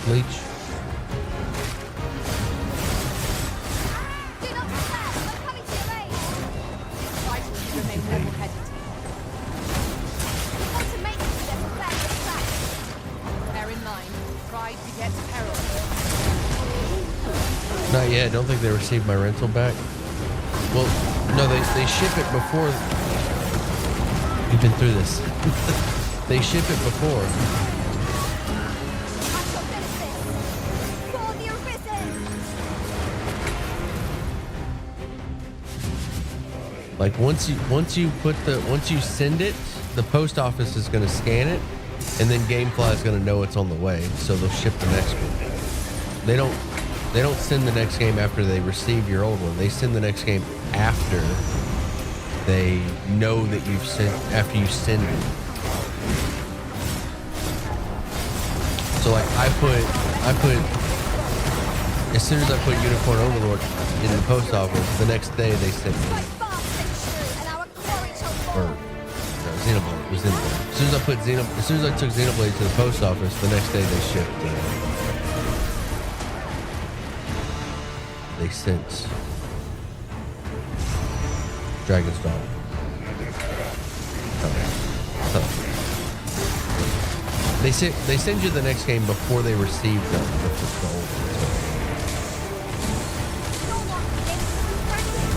Leech? Do not despair, I'm coming to your aid. Fight till you remain level-headed. We want to make it to this fair with track. Bear in mind, pride begets peril. Not yet. I don't think they received my rental back. Well, no, they ship it before. You've been through this. They ship it before. I shall finish this. For the arisen. Like once you send it, the post office is going to scan it, and then Gamefly is going to know it's on the way, so they'll ship the next one. They don't send the next game after they receive your old one. They send the next game after they know that you've sent, after you send it. So like I put as soon as I put Unicorn Overlord in the post office, the next day they sent me. Strike fast and true, and our quarry shall Or fall. no, Xenoblade. It was Xenoblade. As soon as I took Xenoblade to the post office, the next day they shipped. They sent Dragon's Daughter. They send you the next game before they receive the old one. You're not in practice.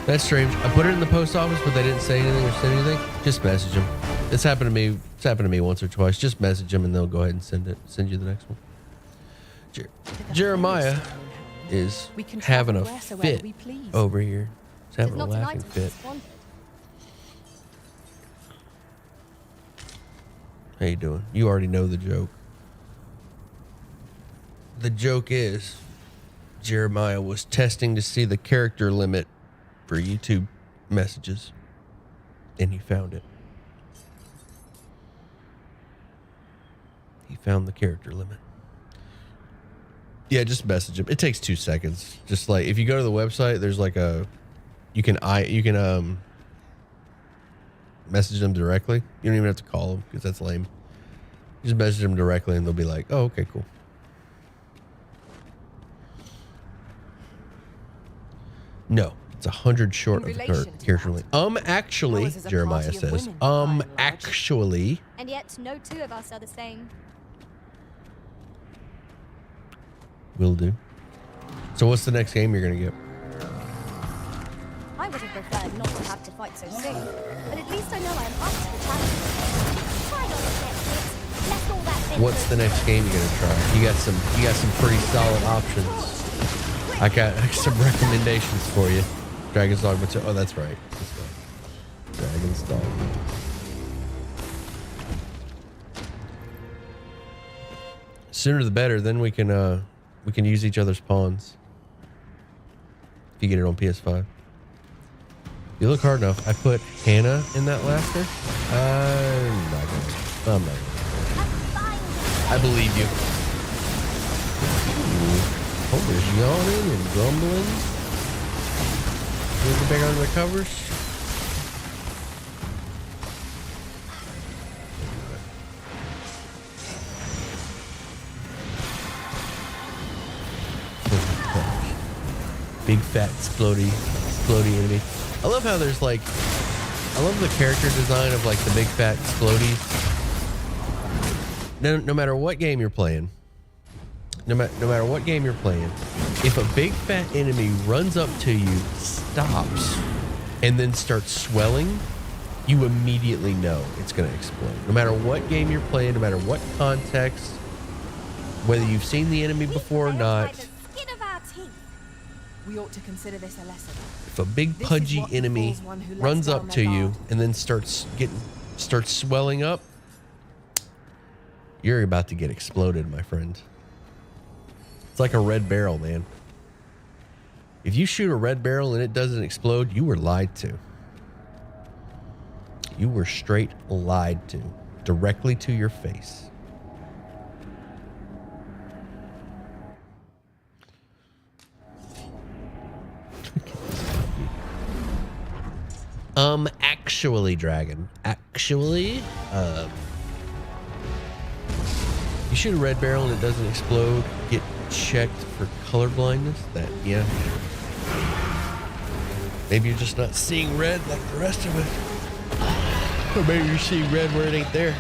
That's strange. I put it in the post office, but they didn't say anything or say anything. Just message them. It's happened to me. It's happened to me once or twice. Just message them, and they'll go ahead and send you the next one. Jeremiah is having a fit over here. He's having a laughing fit. How you doing? You already know the joke. The joke is Jeremiah was testing to see the character limit for YouTube messages, and he found it. He found the character limit. Yeah, just message him. It takes 2 seconds. Just like if you go to the website, there's like a you can message them directly. You don't even have to call them because that's lame. Just message them directly, and they'll be like, "Oh, okay, cool." No, it's 100 short of the character limit. Actually, Jeremiah says, actually. And yet, no two of us are the same. Will do. So what's the next game you're going to get? I would have preferred not to have to fight so soon, but at least I know I'm up to the challenge. Try not to get hit. Left all that What's the next game you're going to try? You got some pretty solid options. I got some recommendations for you. Dragon's Dogma 2. Oh, that's right. Dragon's Dogma. Sooner the better. Then we can use each other's pawns. If you get it on PS5. You look hard enough. I put Hannah in that laughter. I'm not gonna. I believe you. Oh, there's yawning and grumbling. Get back under the covers. Big fat explodey enemy. I love how there's like, I love the character design of like the big fat explodies. No matter what game you're playing, no matter what game you're playing, if a big fat enemy runs up to you, stops, and then starts swelling, you immediately know it's going to explode. No matter what game you're playing, no matter what context, whether you've seen the enemy before or not, we ought to consider this a lesson. If a big pudgy enemy runs up to you and then starts swelling up, you're about to get exploded, my friend. It's like a red barrel, man. If you shoot a red barrel and it doesn't explode, you were lied to. You were straight lied to, directly to your face. Actually, Dragon. Actually, you shoot a red barrel and it doesn't explode, get checked for color blindness. Yeah. Maybe you're just not seeing red like the rest of it. Or maybe you're seeing red where it ain't there.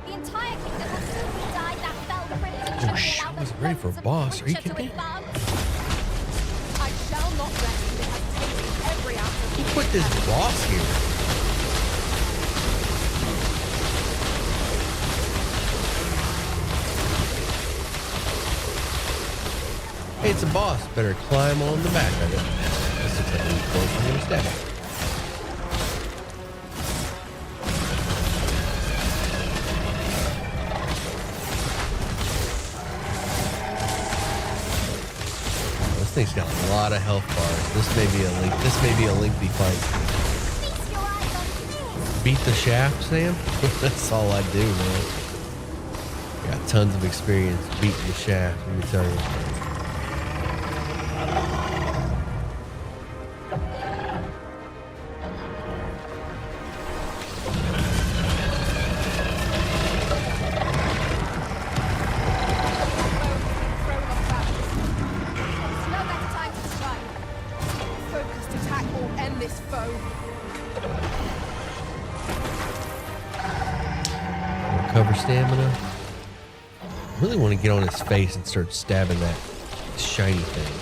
The entire kingdom will soon die. That fell crimson. Oh shit, I wasn't ready for a boss. Are you kidding me? I shall not rest until it has tasted every ounce of Who put this boss here? Hey, it's a boss. Better climb on the back of it. This looks like a weak point. I'm gonna stab it. This thing's got a lot of health bars. This may be a lengthy fight. Beat the shaft, Sam? That's all I do, man. Got tons of experience beating the shaft, let me tell you. Recover stamina. I really want to get on his face and start stabbing that shiny thing.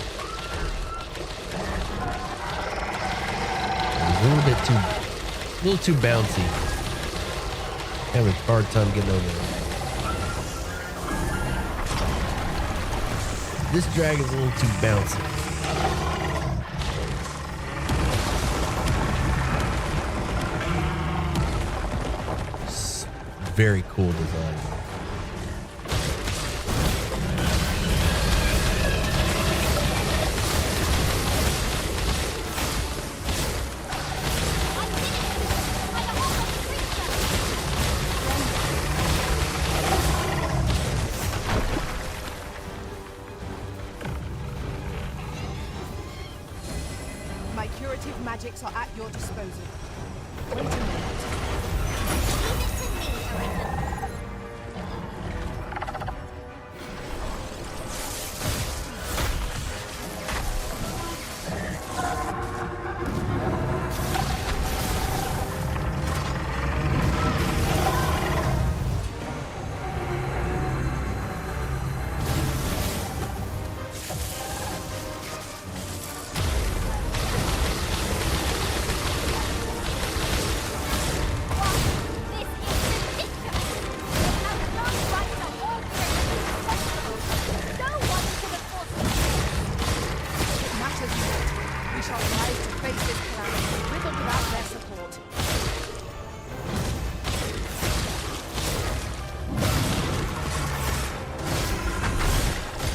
It's a little too bouncy. Having a hard time getting over it. This dragon's a little too bouncy. Very cool design. My curative magics are at your disposal. Wait a minute.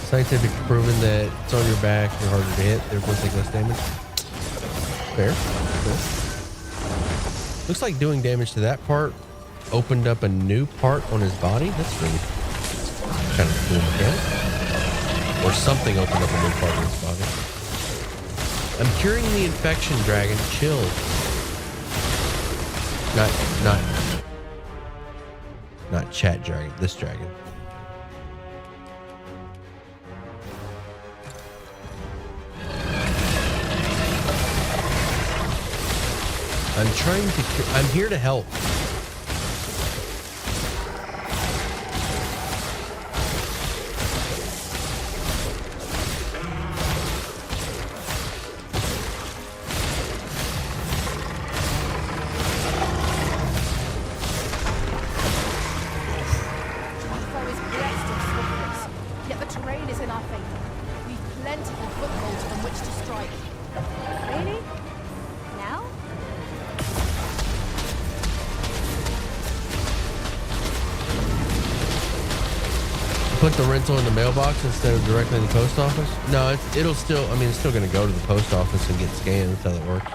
Scientific proven that it's on your back, you're harder to hit, therefore take less damage. Fair. Cool. Looks like doing damage to that part opened up a new part on his body. That's really kind of cool mechanic. Or something opened up a new part on his body. I'm curing the infection, dragon. Chill. Not chat dragon. This dragon. I'm here to help. Yet the terrain is in our favor. We've plenty of footholds from which to strike. Really? Now? Put the rental in the mailbox instead of directly in the post office? No, it'll still, I mean, it's still going to go to the post office and get scanned. That's how that works.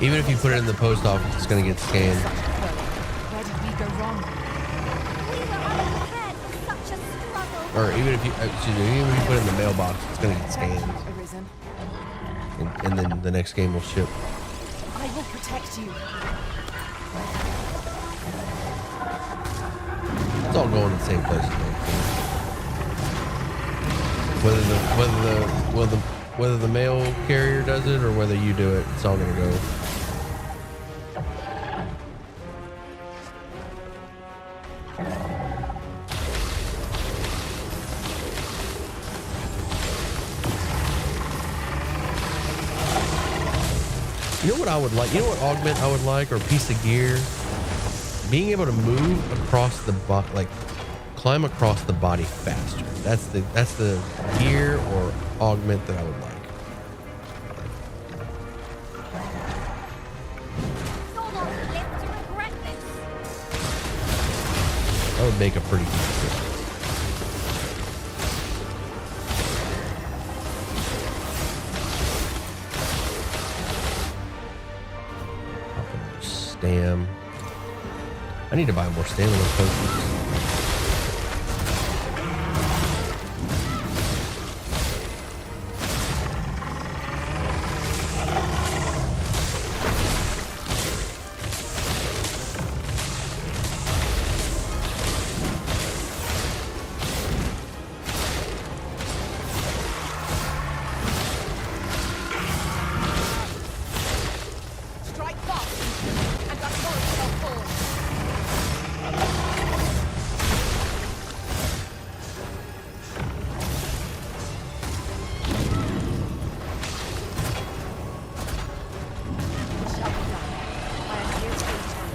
Even if you put it in the post office, it's going to get scanned. Where did we go wrong? We were unprepared for such a struggle. Or even if you, even if you put it in the mailbox, it's going to get scanned. Arisen. And then the next game will ship. I will protect you. It's all going to the same place. Whether the mail carrier does it or whether you do it, it's all going to go. You know what I would like? You know what augment I would like, or piece of gear? Being able to move across the body, like climb across the body faster. That's the gear or augment that I would like. That would make a pretty good difference. Stam. I need to buy more stamina potions.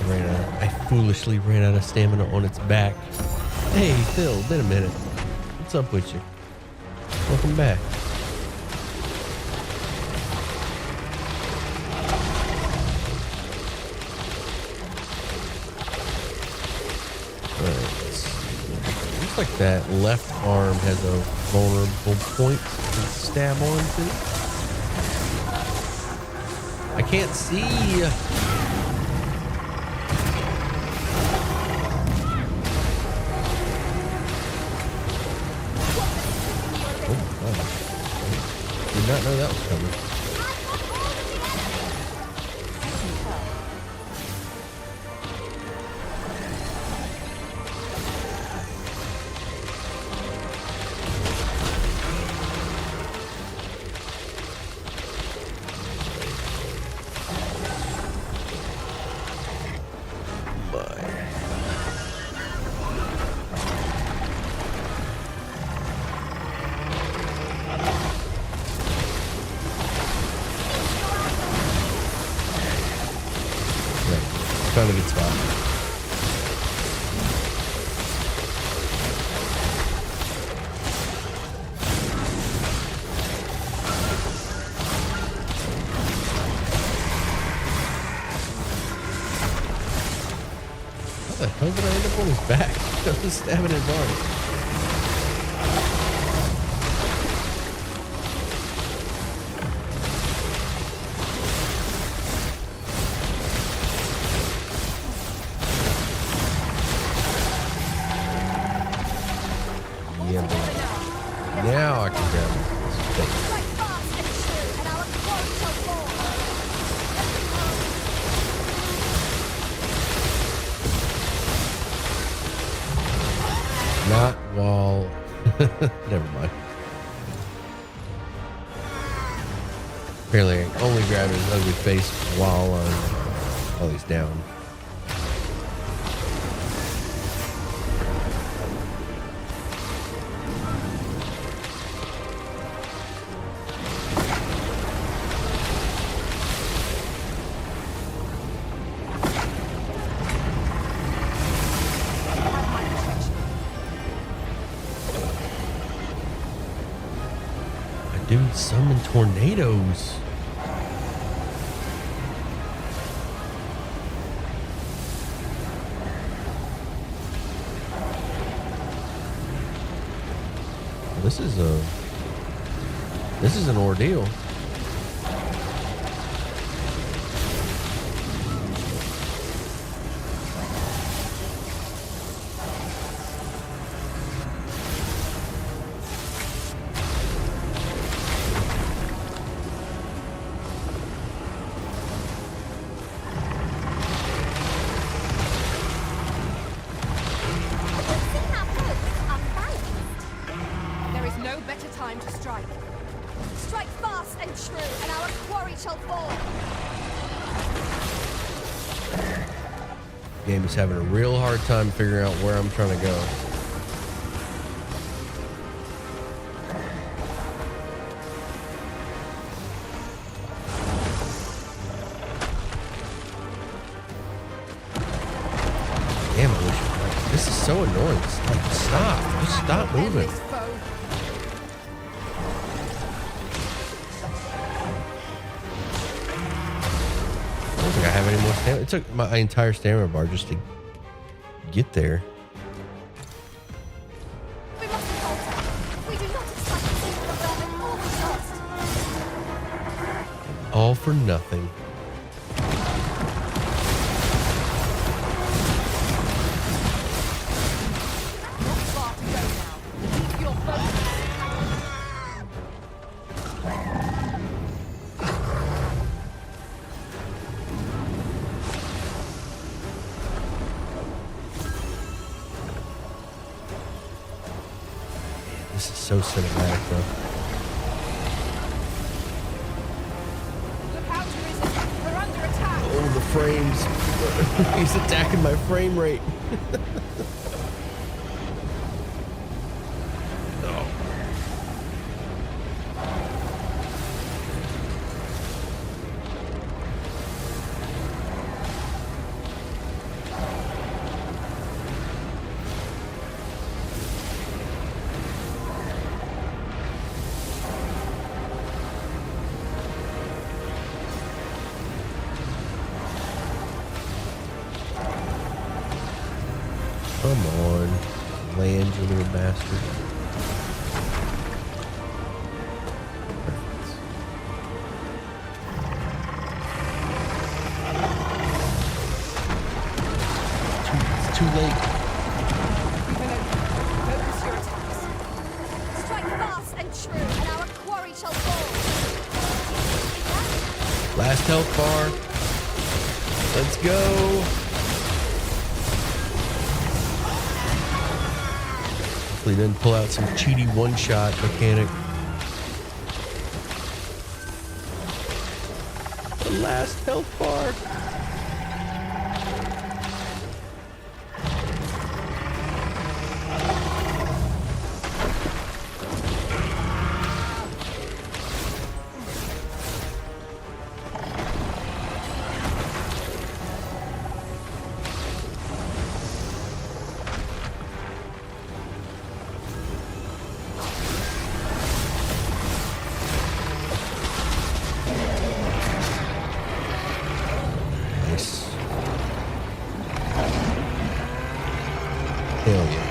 I foolishly ran out of stamina on its back. Hey, Phil, been a minute. What's up with you? Welcome back. Alright, let's see. Looks like that left arm has a vulnerable point to stab onto. I can't see. Did not know that was coming. Found a good spot. How the hell did I end up on his back? I was stabbing his arm. Now I can grab his face. Not while... Never mind. Apparently I can only grab his ugly face while he's down. Dude, summon tornadoes. This is an ordeal. Game is having a real hard time figuring out where I'm trying to go. Damn, I wish this is so annoying. Stop. Just stop moving. I don't think I have any more stamina. It took my entire stamina bar just to get there. We must falter. We do not expect to see the Dogma always lost. All for nothing. Not far to go now. Keep your focus. This is so cinematic, though. Look out, Risen. We're under attack. Oh, the frames. He's attacking my frame rate. Oh. Come on. Land, you little bastard. Perfect. It's too late. Focus your attacks. Strike fast and true, and our quarry shall fall. Last health bar. Let's go. Hopefully then pull out some cheaty one-shot mechanic. The last health bar.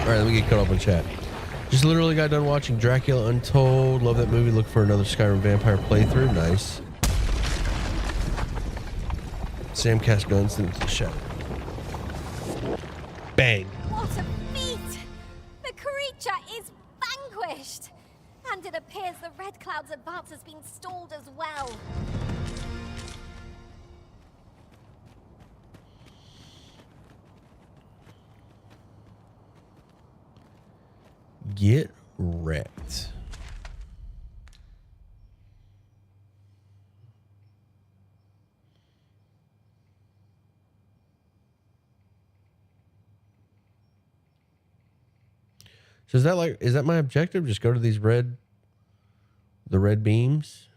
Alright, let me get caught up on chat. Just literally got done watching Dracula Untold. Love that movie. Look for another Skyrim vampire playthrough. Nice. Sam cast guns into the shadow. Bang. What a feat! The creature is vanquished! And it appears the Red Cloud's advance has been stalled as well. Get wrecked. So is that my objective? Just go to the red beams?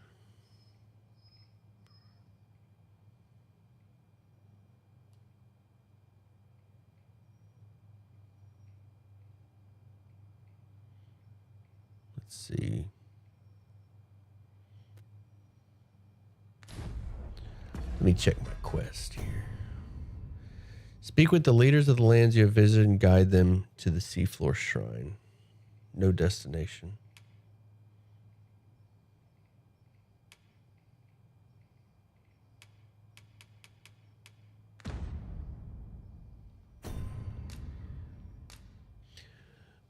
Let's see. Let me check my quest here. Speak with the leaders of the lands you have visited and guide them to the seafloor shrine. No destination.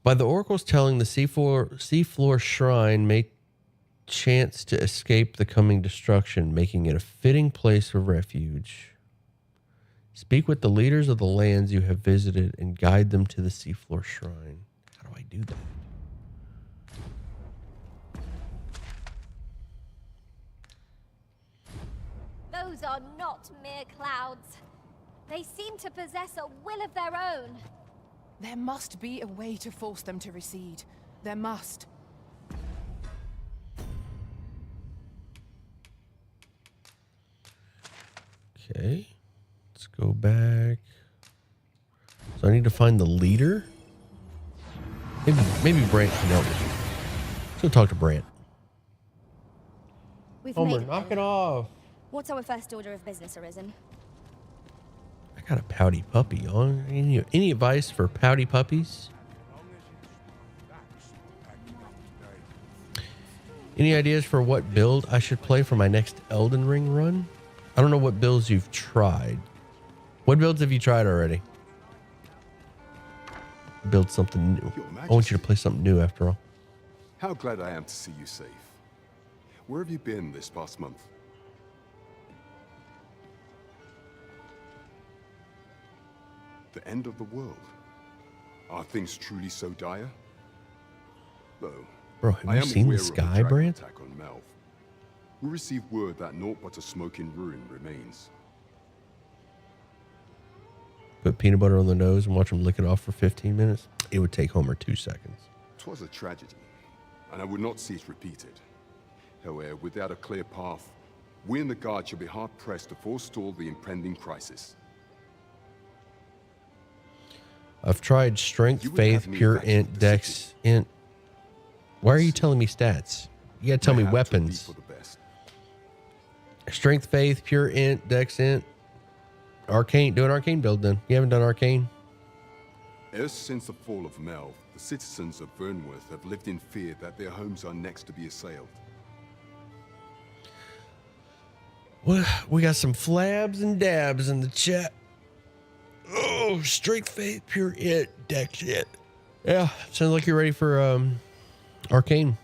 By the oracles telling, the seafloor shrine may chance to escape the coming destruction, making it a fitting place of refuge. Speak with the leaders of the lands you have visited and guide them to the seafloor shrine. How do I do that? Those are not mere clouds. They seem to possess a will of their own. There must be a way to force them to recede. There must. Okay. Let's go back. So I need to find the leader? Maybe Brant can help me. Let's go talk to Brant. We've Homer, made it knock then. it off. What's our first order of business, Arisen? I got a pouty puppy on. Any advice for pouty puppies? Any ideas for what build I should play for my next Elden Ring run? I don't know what builds you've tried. What builds have you tried already? Build something new. I want you to play something new after all. How glad I am to see you safe. Where have you been this past month? The end of the world. Are things truly so dire? Though, Bro, have I you am seen aware the of a sky, dragon Brant? attack on Melv. We received word that naught but a smoking ruin remains. Put peanut butter on the nose and watch him lick it off for 15 minutes. It would take Homer 2 seconds. 'Twas a tragedy, and I would not see it repeated. However, without a clear path, we in the Guard shall be hard-pressed to forestall the impending crisis. I've tried strength, You would faith, have me pure evacuate int, the dex, city. int. Why are you telling me stats? You gotta tell me Mayhaps it would be weapons. for the best. Strength, faith, pure int, dex, int. Arcane. Do an arcane build then. You haven't done arcane? Ever since the fall of Mel, the citizens of Vernworth have lived in fear that their homes are next to be assailed. Well, we got some flabs and dabs in the chat. Oh, straight faith, pure it, deck it. Yeah, sounds like you're ready for Arcane.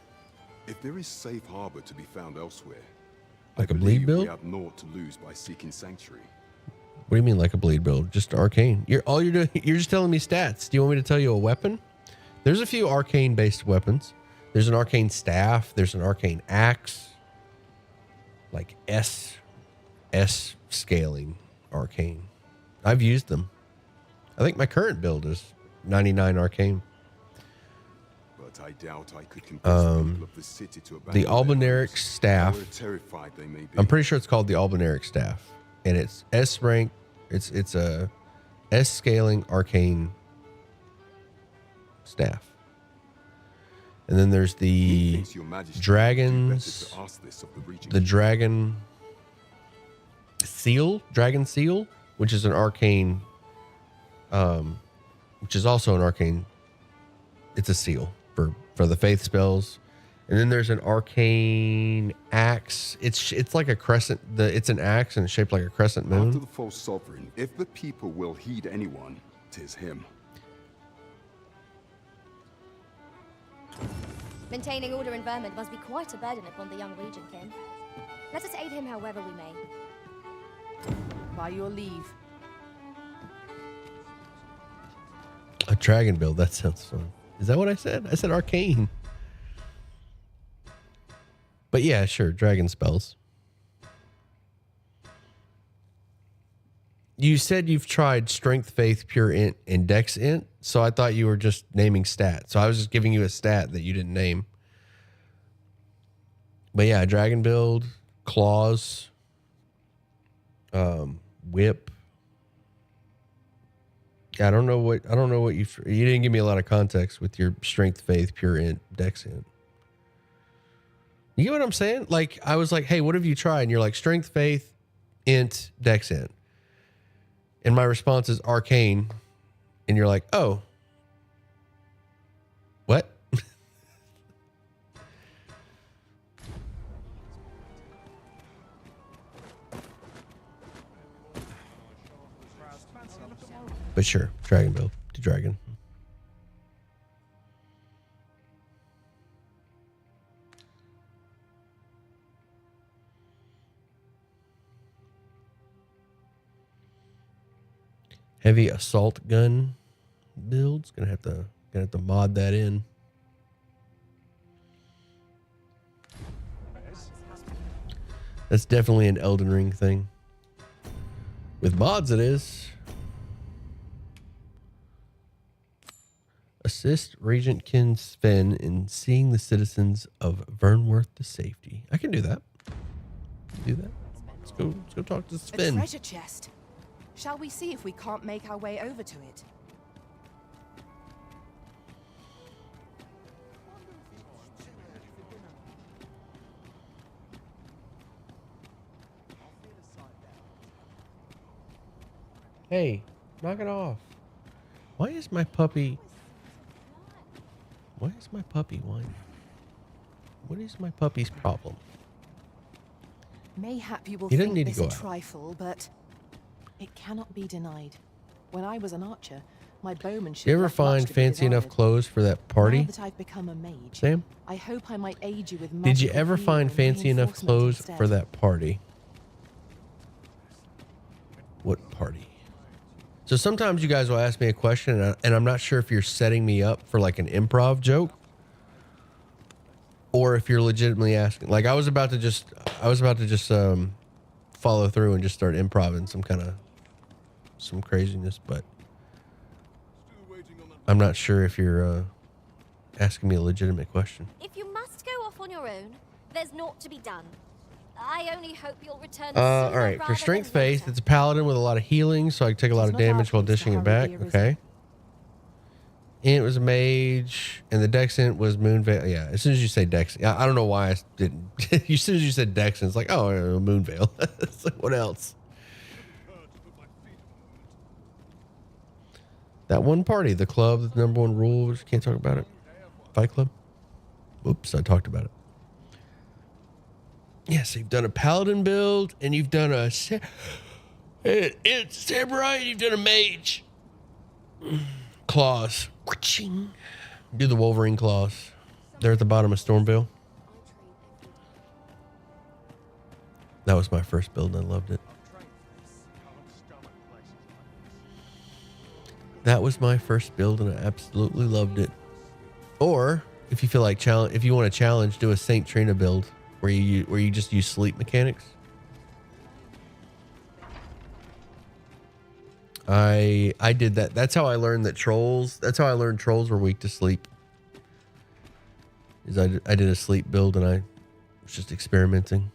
If there is safe harbor to be found elsewhere, Like I a bleed believe build? we have naught to lose by seeking sanctuary. What do you mean like a bleed build? Just Arcane. You're doing. You're just telling me stats. Do you want me to tell you a weapon? There's a few Arcane based weapons. There's an Arcane staff. There's an Arcane axe. Like S scaling Arcane. I've used them. I think my current build is 99 Arcane. But I doubt I could convince the people of the city to abandon The Albinaric their staff. homes, however terrified they may be. I'm pretty sure it's called the Albinaric staff, and it's S rank. It's a S scaling Arcane staff. And then there's the Methinks your Majesty would do dragons. better to ask this of the Regent The King. dragon seal, which is an arcane, which is also an arcane. It's a seal for the faith spells, and then there's an arcane axe. It's like a crescent. It's an axe and it's shaped like a crescent After moon. the false sovereign, if the people will heed anyone, 'tis him. Maintaining order in Vermont must be quite a burden upon the young Regent King. Let us aid him however we may. By your leave. A dragon build. That sounds fun. Is that what I said? I said arcane. But yeah, sure, dragon spells. You said you've tried Strength, Faith, Pure Int, and Dex Int, so I thought you were just naming stats. So I was just giving you a stat that you didn't name. But yeah, dragon build, claws, whip. Yeah, I don't know what you didn't give me a lot of context with your Strength, Faith, Pure Int, Dex Int. You get what I'm saying? Like, I was like, hey, what have you tried? And you're like, Strength, Faith, Int, Dex Int. And my response is Arcane. And you're like, oh. What? But sure, dragon build to dragon. Heavy assault gun builds. Gonna have to mod that in. That's definitely an Elden Ring thing. With mods, it is. Assist Regent Kin Sven in seeing the citizens of Vernworth to safety. I can do that. Do that. Let's go talk to A Sven. treasure chest. Shall we see if we can't make our way over to it? Hey, knock it off. Why is my puppy whining? What is my puppy's problem? Mayhap you will He doesn't think need to this go a out. trifle, but it cannot be denied. When I was an archer, my bowman should You ever have much find to be fancy enough desired. clothes for that party, Now that I've become a mage, Sam? I hope I might aid you with Did you magical ever healing find and fancy enough reinforcement clothes instead. for that party? What party? So sometimes you guys will ask me a question, and I'm not sure if you're setting me up for like an improv joke, or if you're legitimately asking. Like I was about to just follow through and just start improvising some craziness, but I'm not sure if you're asking me a legitimate question. If you must go off on your own, there's naught to be done. I only hope you'll return All sooner right. For rather Strength than Faith, later. it's a paladin with a lot of healing, so I can take a lot It's of not our damage while place to dishing it hurry back. the arisen. Okay. Int was a mage, and the Dex Int was Moonveil. Yeah, as soon as you say Dex, I don't know why I didn't. As soon as you said Dex, it's like, oh, Moonveil. It's like, what else? That one party, the club, the number one rule, just can't talk about it. Fight Club. Oops, I talked about it. Yes, you've done a paladin build, and you've done a it's samurai, and you've done a mage. Claws. Do the Wolverine claws. They're at the bottom of Stormville. That was my first build, and I loved it. That was my first build, and I absolutely loved it. Or if you feel like if you want to challenge, do a Saint Trina build where you just use sleep mechanics. I did that. That's how I learned that trolls. That's how I learned trolls were weak to sleep. Is I did a sleep build, and I was just experimenting.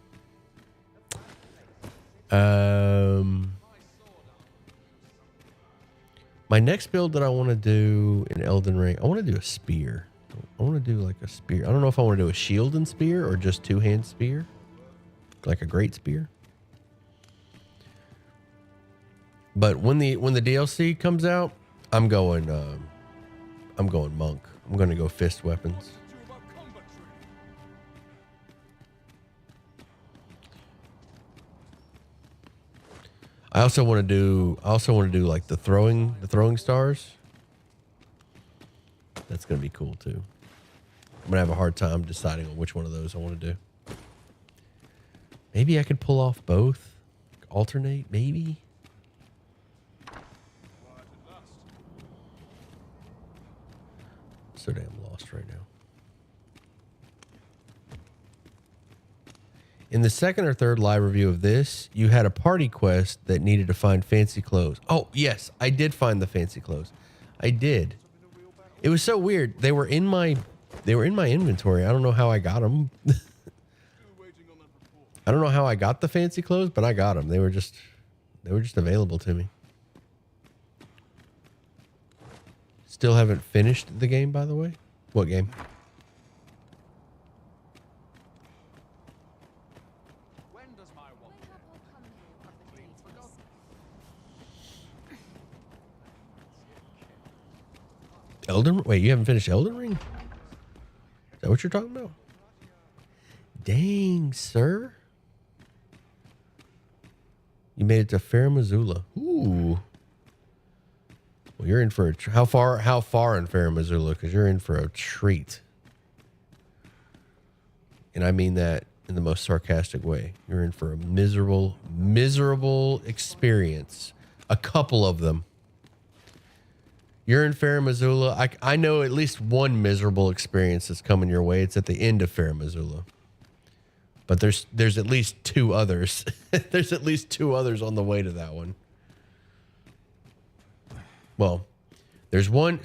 My next build that I want to do in Elden Ring, I want to do a spear. I want to do like a spear. I don't know if I want to do a shield and spear or just two-hand spear, like a great spear. But when the DLC comes out, I'm going monk. I'm going to go fist weapons. I also want to do like the throwing stars. That's going to be cool too. I'm going to have a hard time deciding on which one of those I want to do. Maybe I could pull off both. Alternate, maybe. So damn lost right now. In the second or third live review of this, you had a party quest that needed to find fancy clothes. Oh, yes, I did find the fancy clothes. I did. It was so weird. They were in my inventory. I don't know how I got them. I don't know how I got the fancy clothes, but I got them. They were just available to me. Still haven't finished the game, by the way. What game? Wait, you haven't finished Elden Ring? Is that what you're talking about? Dang, sir. You made it to Fair Missoula. Ooh. Well, you're in for a how far in Fair Missoula? Because you're in for a treat. And I mean that in the most sarcastic way. You're in for a miserable experience. A couple of them. You're in Fair Missoula. I know at least one miserable experience that's coming your way. It's at the end of Fair Missoula. But there's at least two others. There's at least two others on the way to that one. Well, there's one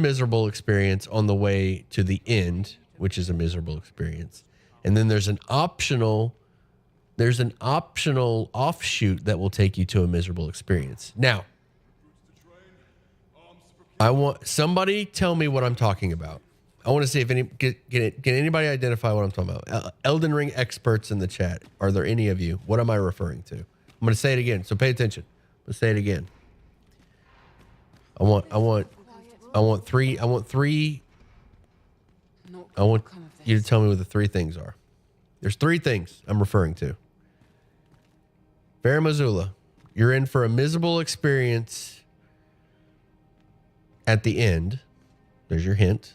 miserable experience on the way to the end, which is a miserable experience. And then there's an optional offshoot that will take you to a miserable experience. Now, I want somebody tell me what I'm talking about. I want to see if can anybody identify what I'm talking about. Elden Ring experts in the chat. Are there any of you? What am I referring to? I'm going to say it again. So pay attention. Let's say it again. I want three I want you to tell me what the three things are. There's three things I'm referring to. Fair Missoula, you're in for a miserable experience at the end. There's your hint.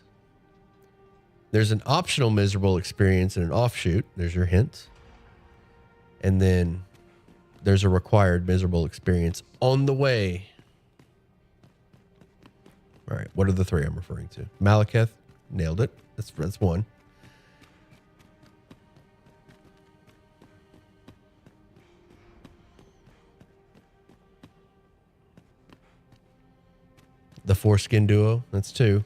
There's an optional miserable experience and an offshoot. There's your hint. And then there's a required miserable experience on the way. All right, what are the three I'm referring to? Malekith, nailed it. That's one. The Foreskin Duo, that's two.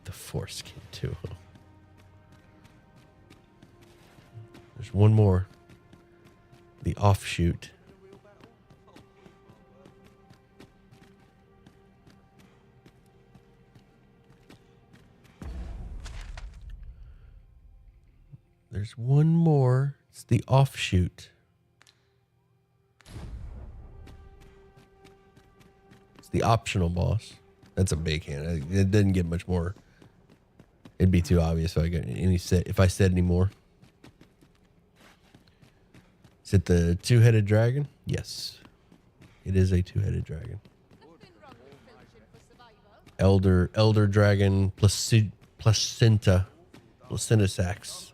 The Foreskin Duo. There's one more. The offshoot. There's one more. It's the offshoot. It's the optional boss. That's a big hint. It didn't get much more. It'd be too obvious if I got any set. If I said any more. Is it the two-headed dragon? Yes, it is a two-headed dragon. Elder dragon placenta sacs.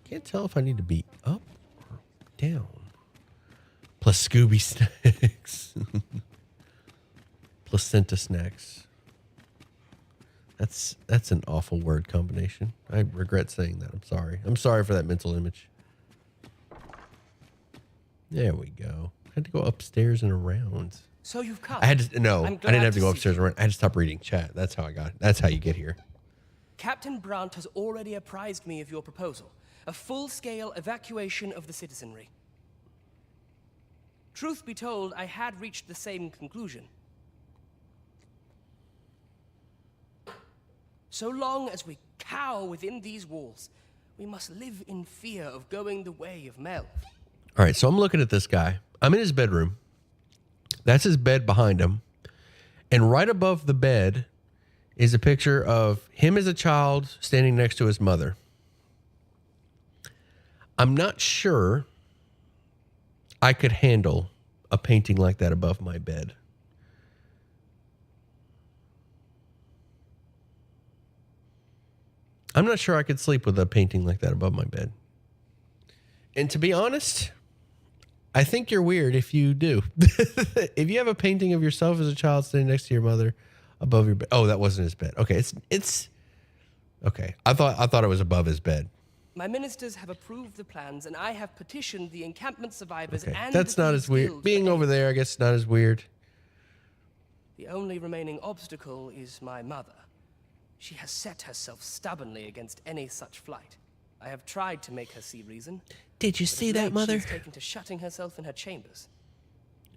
Can't tell if I need to be up or down. Plus Scooby snacks. Placenta snacks. That's an awful word combination. I regret saying that. I'm sorry. I'm sorry for that mental image. There we go. I had to go upstairs and around. So you've come. I didn't have to go upstairs and around. I had to stop reading chat. That's how I got it. That's how you get here. Captain Brandt has already apprised me of your proposal. A full-scale evacuation of the citizenry. Truth be told, I had reached the same conclusion. So long as we cower within these walls, we must live in fear of going the way of Mel. All right, so I'm looking at this guy. I'm in his bedroom. That's his bed behind him. And right above the bed is a picture of him as a child standing next to his mother. I'm not sure I could handle a painting like that above my bed. I'm not sure I could sleep with a painting like that above my bed. And to be honest, I think you're weird if you do. If you have a painting of yourself as a child standing next to your mother above your bed. Oh, that wasn't his bed. Okay, it's okay. I thought it was above his bed. My ministers have approved the plans, and I have petitioned the encampment survivors Okay, and that's the not Thieves' as weird. Guild Being for over aid. there, I guess, not as weird. The only remaining obstacle is my mother. She has set herself stubbornly against any such flight. I have tried to make her see reason. Did you but see of that, late mother? She's taken to shutting herself in her chambers.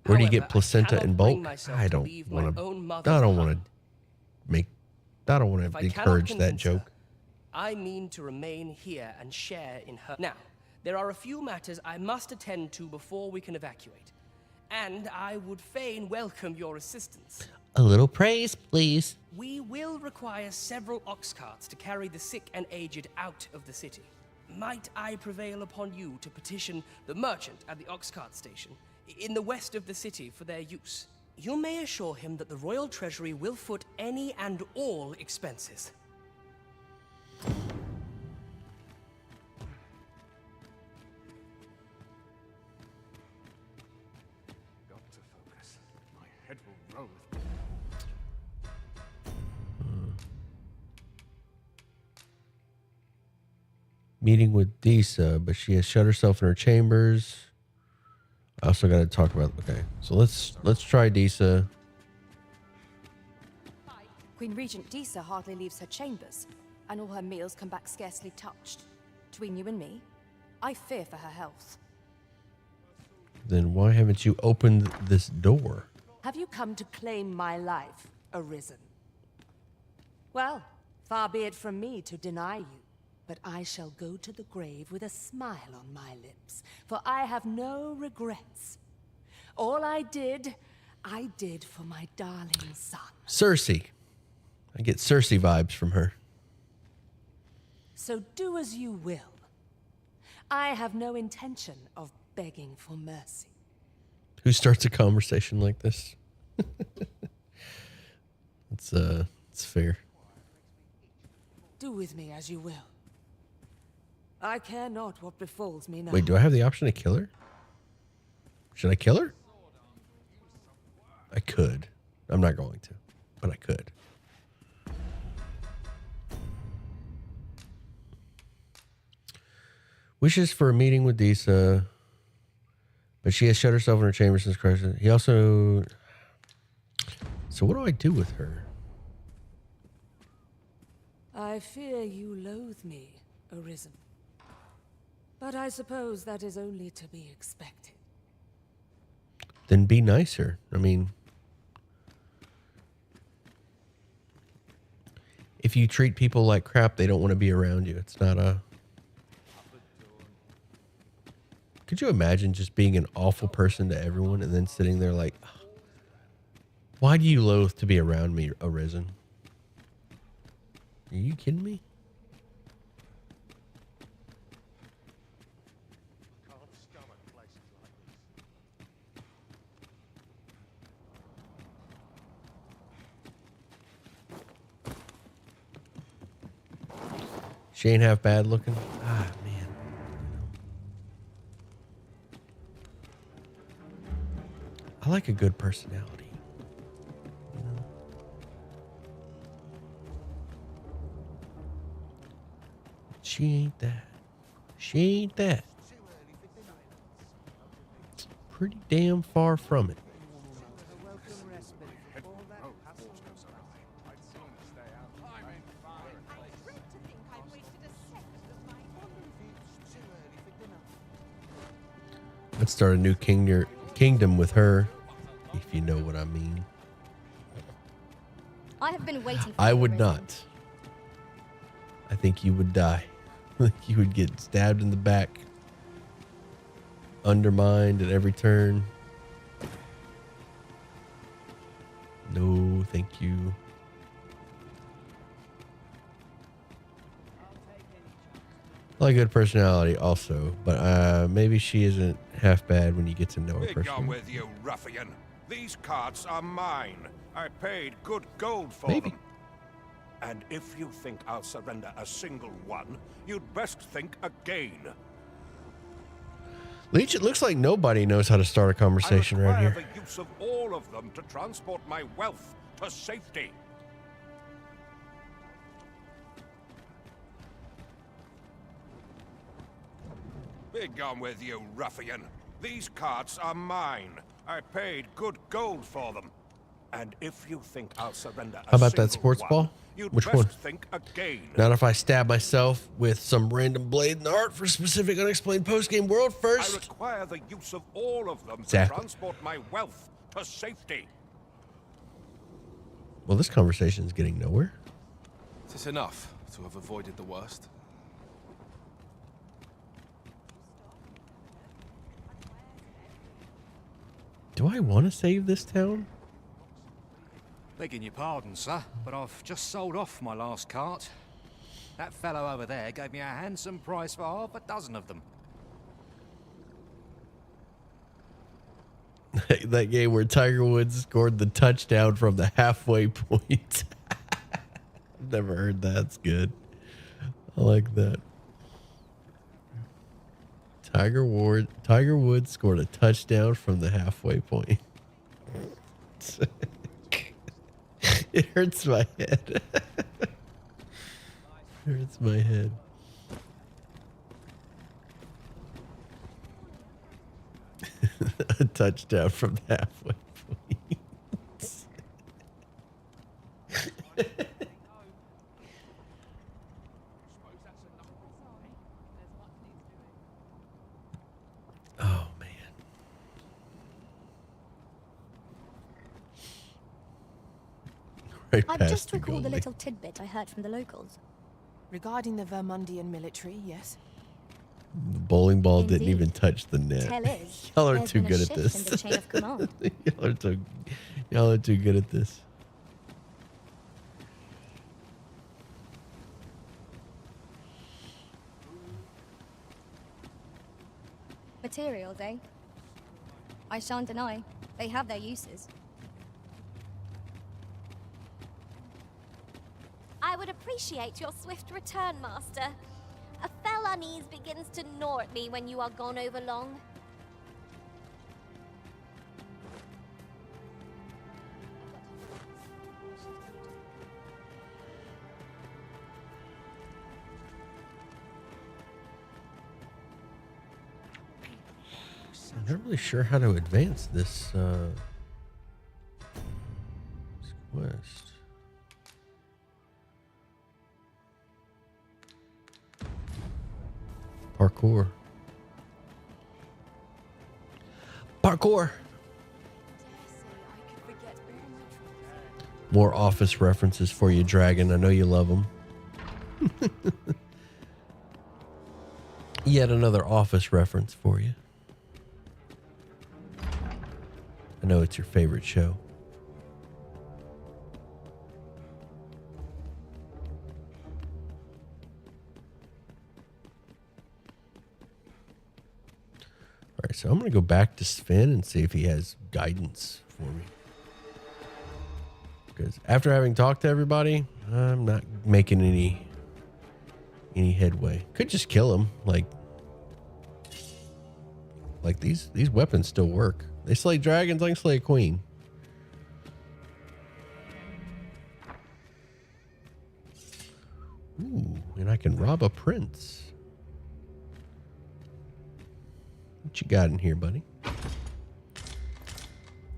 Where do you However, get placenta I in cannot bring bulk? myself I to don't leave my want own to. mother I don't want behind. to make. I don't want If to I cannot encourage that convince her, joke. I mean to remain here and share in her. Now, there are a few matters I must attend to before we can evacuate. And I would fain welcome your assistance. A little praise, please. We will require several ox carts to carry the sick and aged out of the city. Might I prevail upon you to petition the merchant at the ox cart station in the west of the city for their use? You may assure him that the royal treasury will foot any and all expenses. Got to focus. My head will roll with Meeting with Disa, but she has shut herself in her chambers. I also got to talk about. Okay, so let's try Disa. Queen Regent Disa hardly leaves her chambers, and all her meals come back scarcely touched. Between you and me, I fear for her health. Then why haven't you opened this door? Have you come to claim my life, Arisen? Well, far be it from me to deny you, but I shall go to the grave with a smile on my lips, for I have no regrets. All I did for my darling son. Cersei. I get Cersei vibes from her. So do as you will. I have no intention of begging for mercy. Who starts a conversation like this? It's fair. Do with me as you will. I care not what befalls me now. Wait, do I have the option to kill her? Should I kill her? I could. I'm not going to, but I could. Wishes for a meeting with Disa, but she has shut herself in her chamber since crisis. He also... So what do I do with her? I fear you loathe me, Arisen. But I suppose that is only to be expected. Then be nicer. I mean... if you treat people like crap, they don't want to be around you. It's not a... Could you imagine just being an awful person to everyone and then sitting there like, why do you loathe to be around me, Arisen? Are you kidding me? She ain't half bad looking. Ah, man. I like a good personality. You know? She ain't that. She ain't that. Pretty damn far from it. Let's start a new kingdom with her, if you know what I mean. I have been waiting for I you, would Arisen. not. I think you would die. You would get stabbed in the back, undermined at every turn. No, thank you. I like good personality also, but maybe she isn't half bad when you get to know her Be gone personally. with you, ruffian. These carts are mine. I paid good gold for Maybe. them. And if you think I'll surrender a single one, you'd best think again. Leech, it looks like nobody knows how to start a conversation I around require here. the use of all of them to transport my wealth to safety. Be gone with you, ruffian. These carts are mine. I paid good gold for them. And if you think I'll surrender a How about that single sports one, ball? you'd Which best one? think again. Not if I stab myself with some random blade in the heart for specific unexplained post-game world I first. require the use of all of them Zap. to transport my wealth to safety. Well, this conversation is getting nowhere. Is this enough to have avoided the worst? Do I want to save this town? Begging your pardon, sir, but I've just sold off my last cart. That fellow over there gave me a handsome price for half a dozen of them. That game where Tiger Woods scored the touchdown from the halfway point. I've never heard that. It's good. I like that. Tiger Woods scored a touchdown from the halfway point. It hurts my head. It hurts my head. A touchdown from the halfway point. Oh, man. Right I've past just the recalled a goalie. little tidbit I heard from the locals. Regarding the Vermundian military, yes. The bowling ball didn't Indeed. even touch the net. Tell is, Y'all are there's too been a good at shift this. in the chain of command. Y'all are too good at this. Materials, eh? I shan't deny, they have their uses. I would appreciate your swift return, Master. A fell unease begins to gnaw at me when you are gone over long. I'm not really sure how to advance this quest. Parkour. More Office references for you, Dragon. I know you love them. Yet another Office reference for you. I know it's your favorite show. All right, so I'm going to go back to Sven and see if he has guidance for me. Because after having talked to everybody, I'm not making any headway. Could just kill him. Like these weapons still work. They slay dragons, I can slay a queen. Ooh, and I can rob a prince. What you got in here, buddy?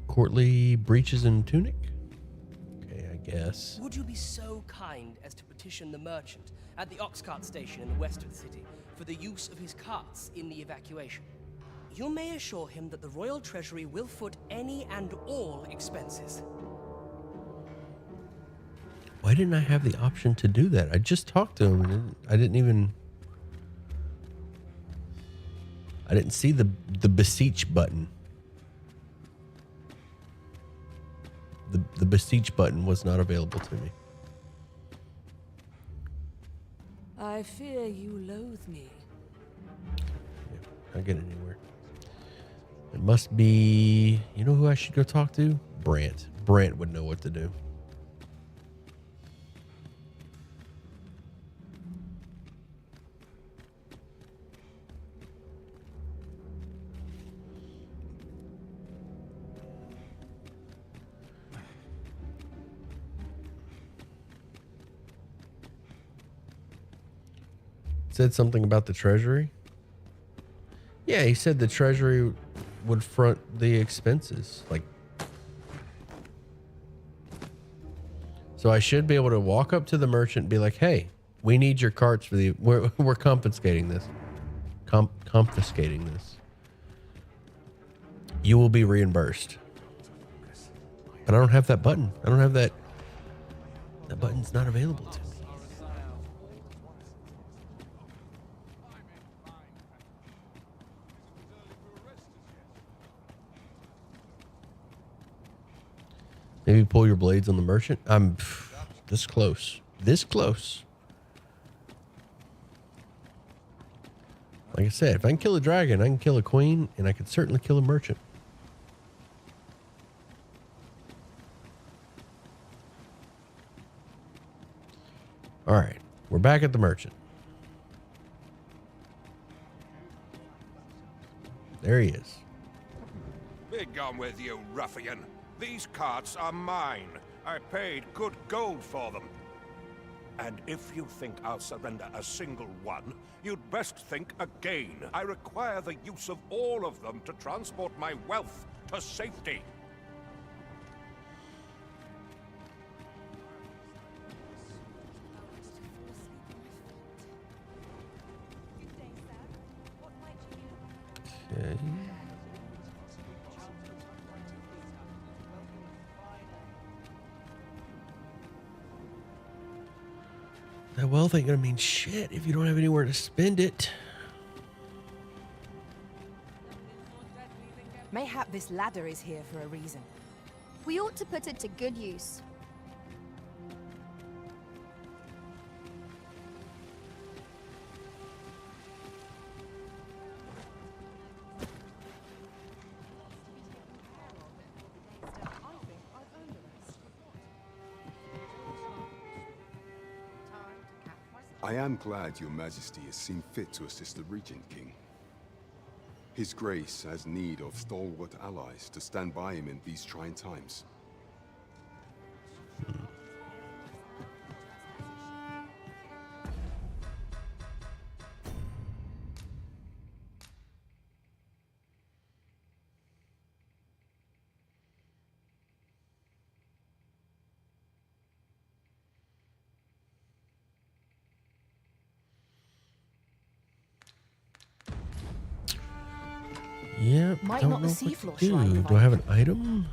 Courtly breeches and tunic? Okay, I guess. Would you be so kind as to petition the merchant at the Oxcart station in the west of the city for the use of his carts in the evacuation? You may assure him that the Royal Treasury will foot any and all expenses. Why didn't I have the option to do that? I just talked to him and I didn't see the beseech button. The beseech button was not available to me. I fear you loathe me. Yeah, not getting anywhere. It must be... You know who I should go talk to? Brant. Brant would know what to do. Said something about the treasury. Yeah, he said the treasury would front the expenses. Like, so I should be able to walk up to the merchant and be like, "Hey, we need your carts for the. We're confiscating this. Confiscating this. You will be reimbursed." But I don't have that button. I don't have that. That button's not available to me. Maybe pull your blades on the merchant. I'm this close. This close. Like I said, if I can kill a dragon, I can kill a queen, and I can certainly kill a merchant. All right, we're back at the merchant. There he is. Be gone with you, ruffian. These carts are mine. I paid good gold for them. And if you think I'll surrender a single one, you'd best think again. I require the use of all of them to transport my wealth to safety. Okay. That wealth ain't gonna mean shit if you don't have anywhere to spend it. Mayhap this ladder is here for a reason. We ought to put it to good use. I am glad your majesty has seen fit to assist the regent, king. His grace has need of stalwart allies to stand by him in these trying times. Yeah, Might don't not the know seafloor what to shrine do. provide Do I have an item?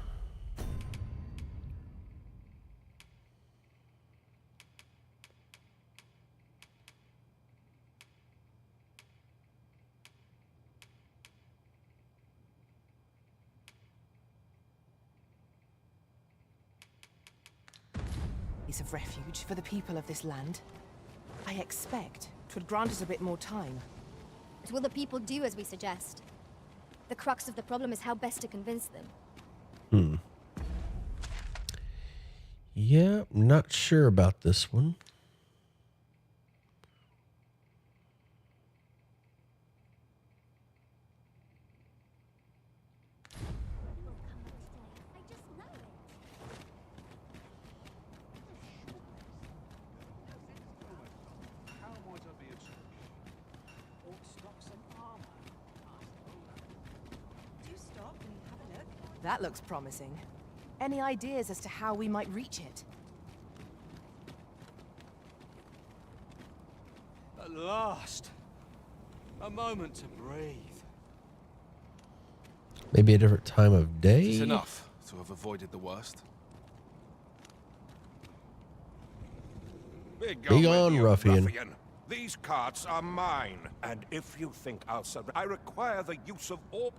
place of refuge for the people of this land. I expect 'twould grant us a bit more time. But will the people do as we suggest? The crux of the problem is how best to convince them. Yeah, I'm not sure about this one. That looks promising. Any ideas as to how we might reach it? At last! A moment to breathe. Maybe a different time of day? It's enough to have avoided the worst. Be Be gone, with you, ruffian. These carts are mine, and if you think I'll surrender, I require the use of all...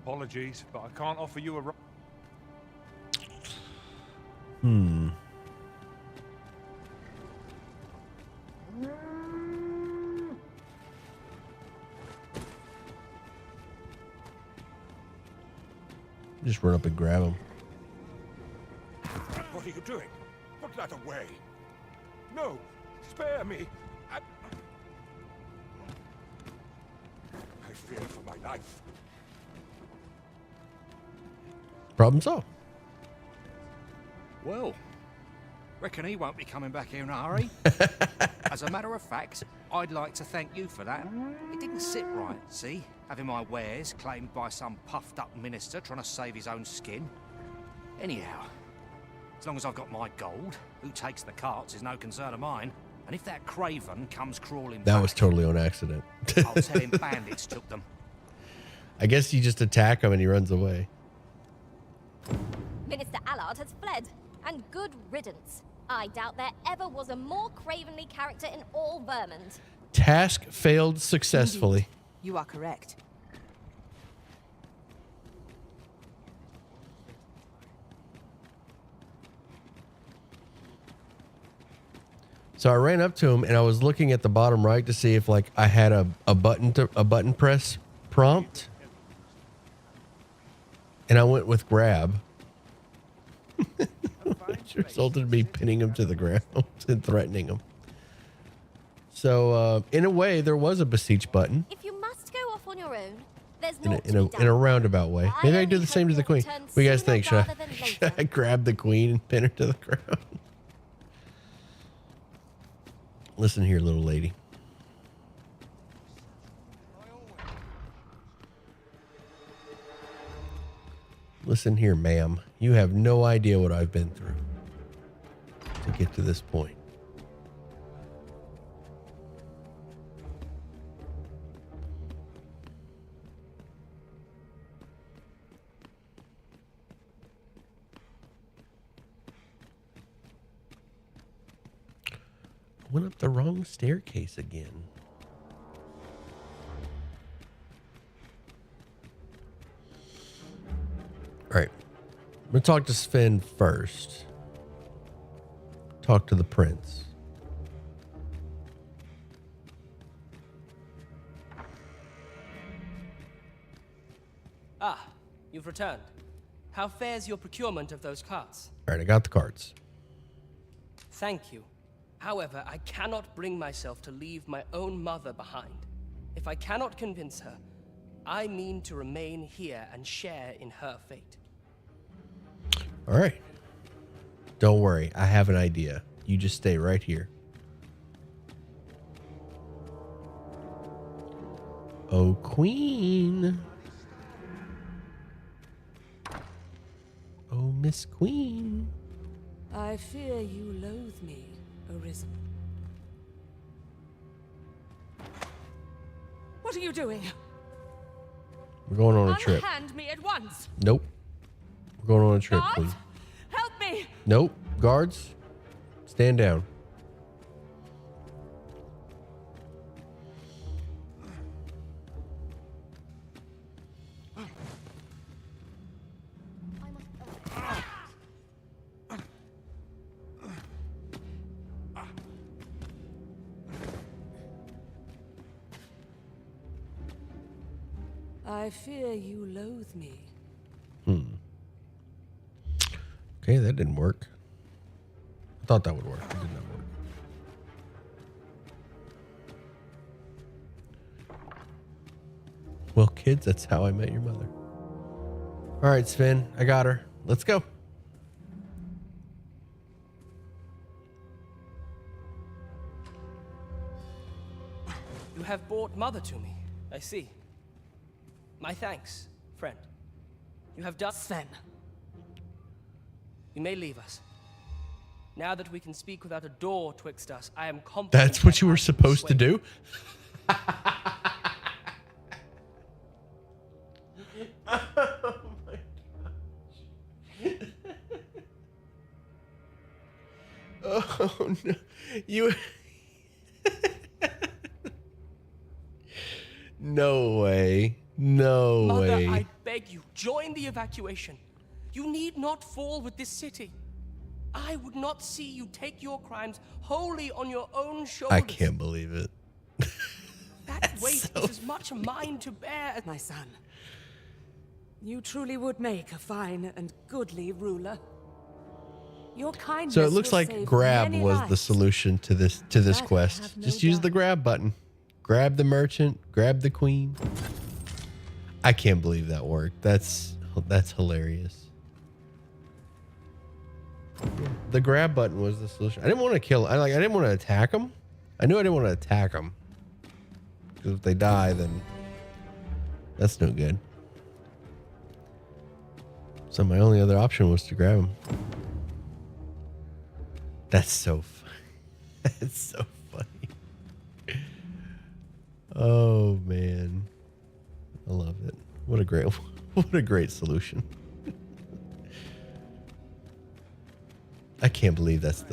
Apologies, but I can't offer you a... Just run up and grab him. What are you doing? Put that away. No, spare me. I fear for my life. Problem solved. Well, reckon he won't be coming back here in a hurry. As a matter of fact, I'd like to thank you for that. It didn't sit right, see? Having my wares claimed by some puffed-up minister trying to save his own skin. Anyhow, as long as I've got my gold, who takes the carts is no concern of mine. And if that craven comes crawling That back, was totally on accident. I'll tell him bandits took them. I guess you just attack him and he runs away. Minister Allard has fled, and good riddance. I doubt there ever was a more cravenly character in all Vermont. Task failed successfully. Indeed. You are correct. So I ran up to him and I was looking at the bottom right to see if like I had a button press prompt. And I went with grab. Which resulted in me pinning him to the ground and threatening him. So in a way there was a beseech button. If you must go off on your own, there's In a roundabout way. Maybe I do the same to the queen. What do you guys think? Should I grab the queen and pin her to the ground? Listen here, little lady. Listen here, ma'am. You have no idea what I've been through to get to this point. Went up the wrong staircase again. All right. I'm going to talk to Sven first. Talk to the prince. Ah, you've returned. How fares your procurement of those carts? All right, I got the cards. Thank you. However, I cannot bring myself to leave my own mother behind. If I cannot convince her, I mean to remain here and share in her fate. All right. Don't worry. I have an idea. You just stay right here. Oh, queen. Oh, Miss Queen. I fear you loathe me, Arisen. What are you doing? We're going on a trip. Unhand me at once. Nope. We're going on a trip, Guards, please. help me! Nope. Guards, stand down. I fear you loathe me. Okay, that didn't work. I thought that would work. It did not work. Well, kids, that's how I met your mother. All right, Sven, I got her. Let's go. You have brought Mother to me. I see. My thanks, friend. You have done... Sven. You may leave us. Now that we can speak without a door twixt us, I am confident... That's what you were supposed to do? Oh my gosh. Oh no. You... No way. No Mother, way. I beg you, join the evacuation. You need not fall with this city. I would not see you take your crimes wholly on your own shoulders. I can't believe it. That weight is as much mine to bear as... My son, you truly would make a fine and goodly ruler. Your kindness So it looks will like save grab many was the lives. solution to this That I quest. have no Just use the doubt. grab button. Grab the merchant, grab the queen. I can't believe that worked. That's hilarious. The grab button was the solution. I didn't want to kill. I didn't want to attack them. I knew I didn't want to attack them. Because if they die, then that's no good. So my only other option was to grab them. That's so funny. That's so funny. Oh man, I love it. What a great solution. I can't believe there's.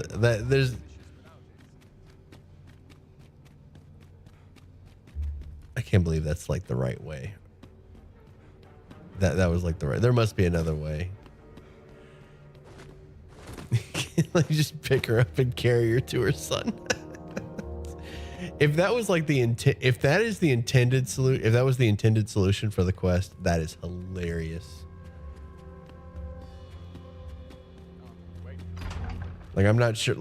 I can't believe that's like the right way. That was like the right. There must be another way. Like just pick her up and carry her to her son. If that was like the intent, if that is the intended solution, if that was the intended solution for the quest, that is hilarious. Like I'm not sure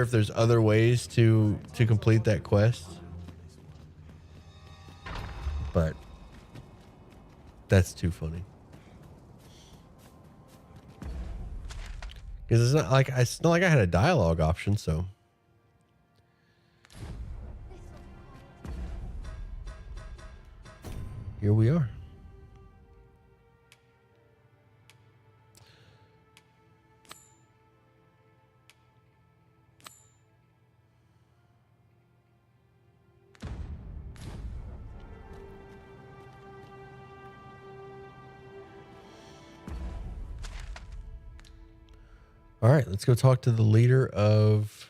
if there's other ways to complete that quest. But that's too funny. Because it's not like I had a dialogue option, so here we are. All right, let's go talk to the leader of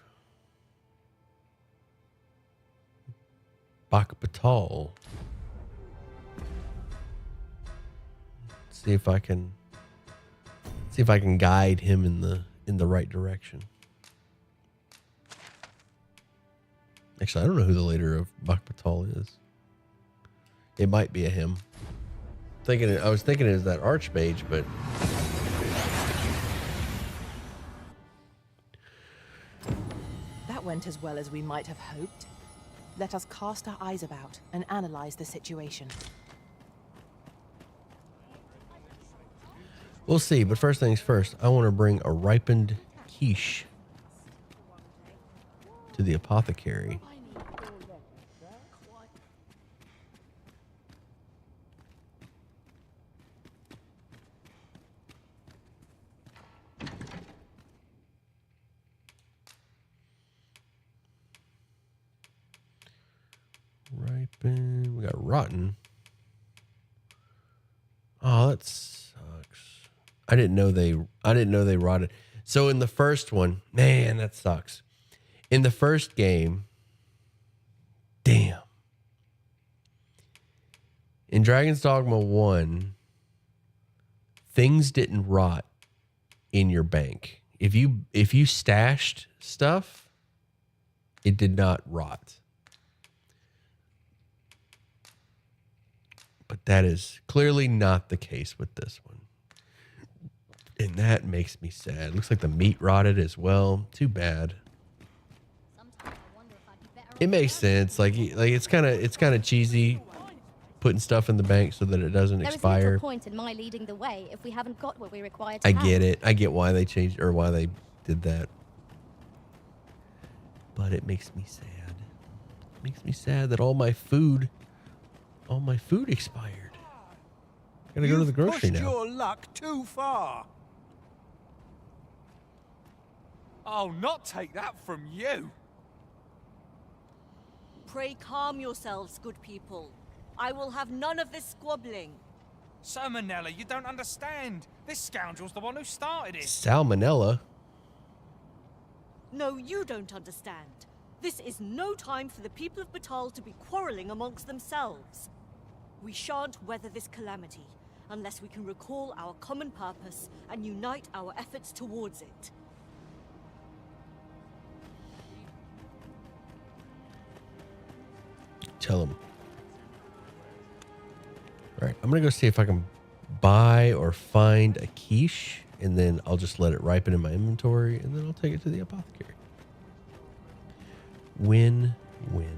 Bakbatal. See if I can guide him in the right direction. Actually, I don't know who the leader of Bakbatal is. It might be a him. I was thinking it was that archmage, but That went as well as we might have hoped. Let us cast our eyes about and analyze the situation. we'll see. But first things first, I want to bring a ripened quiche to the apothecary. Ripen. We got rotten. Oh, that sucks. I didn't know they rotted. So in the first one, man, that sucks. In the first game, damn. In Dragon's Dogma 1, things didn't rot in your bank. If you stashed stuff, it did not rot. That is clearly not the case with this one. And that makes me sad. Looks like the meat rotted as well. Too bad. It makes sense. Like it's kind of cheesy putting stuff in the bank so that it doesn't There is expire. little point in my leading the way if we haven't got what we require to I have. get it. I get why they changed or why they did that. But it makes me sad. It makes me sad that all my food expired. Gotta go to the grocery now. Your luck too far. I'll not take that from you. Pray calm yourselves, good people. I will have none of this squabbling. Salmonella, you don't understand. This scoundrel's the one who started it. Salmonella? No, you don't understand. This is no time for the people of Batal to be quarreling amongst themselves. We shan't weather this calamity unless we can recall our common purpose and unite our efforts towards it. Tell him. All right, I'm gonna go see if I can buy or find a quiche, and then I'll just let it ripen in my inventory, and then I'll take it to the apothecary. Win-win.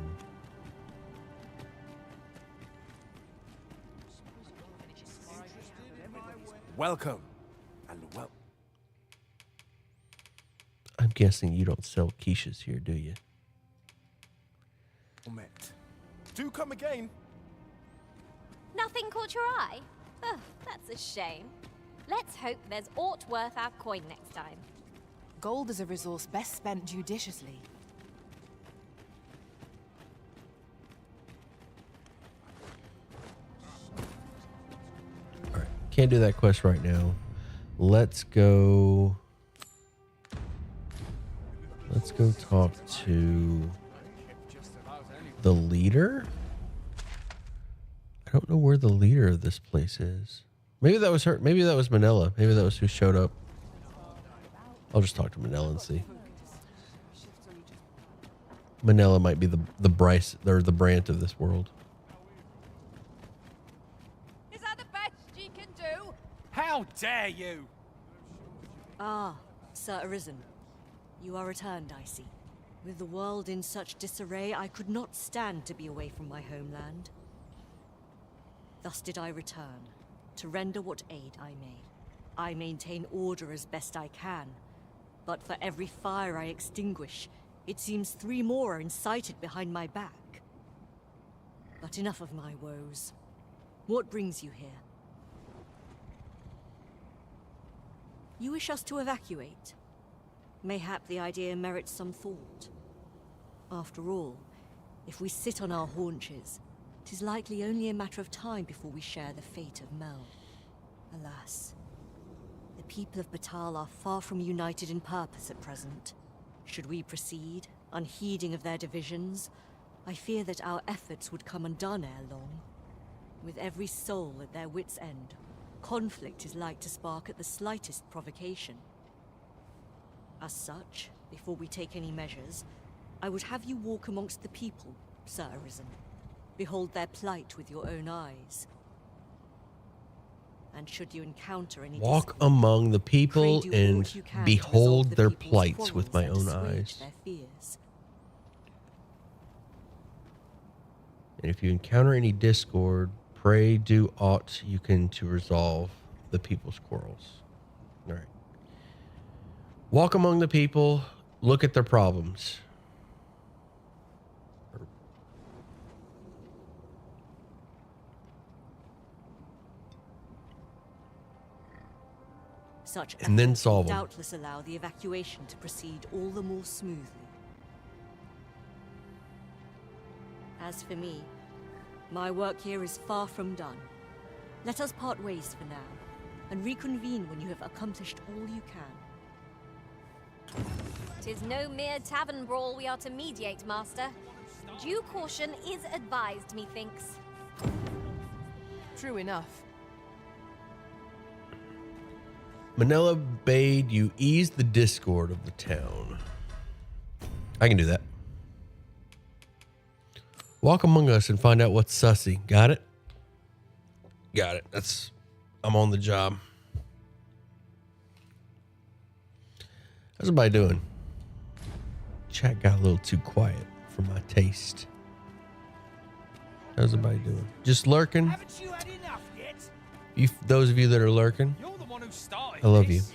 Welcome. And well. I'm guessing you don't sell quiches here, do you? Met. Do come again. Nothing caught your eye? Oh, that's a shame. Let's hope there's aught worth our coin next time. Gold is a resource best spent judiciously. All right, can't do that quest right now. Let's go talk to the leader. I don't know where the leader of this place is. Maybe that was her. Maybe that was Manila. Maybe that was who showed up. I'll just talk to Manila and see. Manila might be the Bryce or the Brant of this world. Is that the best you can do? How dare you? Ah, Sir Arisen. You are returned, I see. With the world in such disarray, I could not stand to be away from my homeland. Thus did I return, to render what aid I may. I maintain order as best I can, but for every fire I extinguish, it seems 3 more are incited behind my back. But enough of my woes. What brings you here? You wish us to evacuate? Mayhap the idea merits some thought. After all, if we sit on our haunches, 'tis likely only a matter of time before we share the fate of Mel. Alas, the people of Batal are far from united in purpose at present. Should we proceed, unheeding of their divisions, I fear that our efforts would come undone ere long. With every soul at their wits' end, conflict is like to spark at the slightest provocation. As such, before we take any measures, I would have you walk amongst the people, Sir Arisen. Behold their plight with your own eyes. And should you encounter any Walk discord, among the people pray do and what you can to behold resolve the their people's plights with my quarrels own and assuage eyes. their fears. And if you encounter any discord, pray do aught you can to resolve the people's quarrels. All right. Walk among the people, look at their problems. Such And then efforts solve will 'em. doubtless allow the evacuation to proceed all the more smoothly. As for me, my work here is far from done. Let us part ways for now, and reconvene when you have accomplished all you can. 'Tis no mere tavern brawl we are to mediate, Master. Due caution is advised, methinks. True enough. Manila bade you ease the discord of the town. I can do that. Walk among us and find out what's sussy. Got it? Got it. I'm on the job. How's everybody doing? Chat got a little too quiet for my taste. How's everybody doing? Just lurking? Haven't you had enough yet? Those of you that are lurking, You're the one who started I love you. this.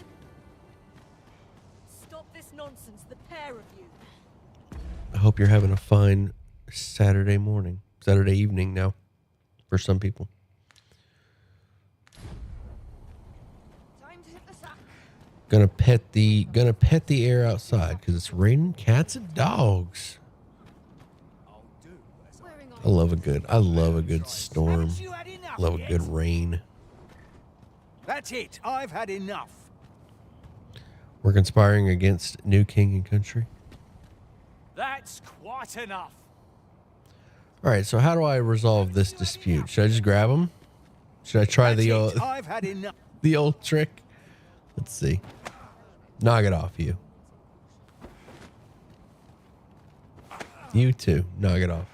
Stop this nonsense, the pair of you. I hope you're having a fine Saturday morning. Saturday evening now for some people. Time to hit the sack. Gonna pet the air outside because it's raining cats and dogs. I love a good storm. Love a good rain. That's it. I've had enough. We're conspiring against new king and country. That's quite enough. All right, so how do I resolve this dispute? Should I just grab him? Should I try the old I've had enough. the old trick? Let's see. Knock it off, you. You too. Knock it off.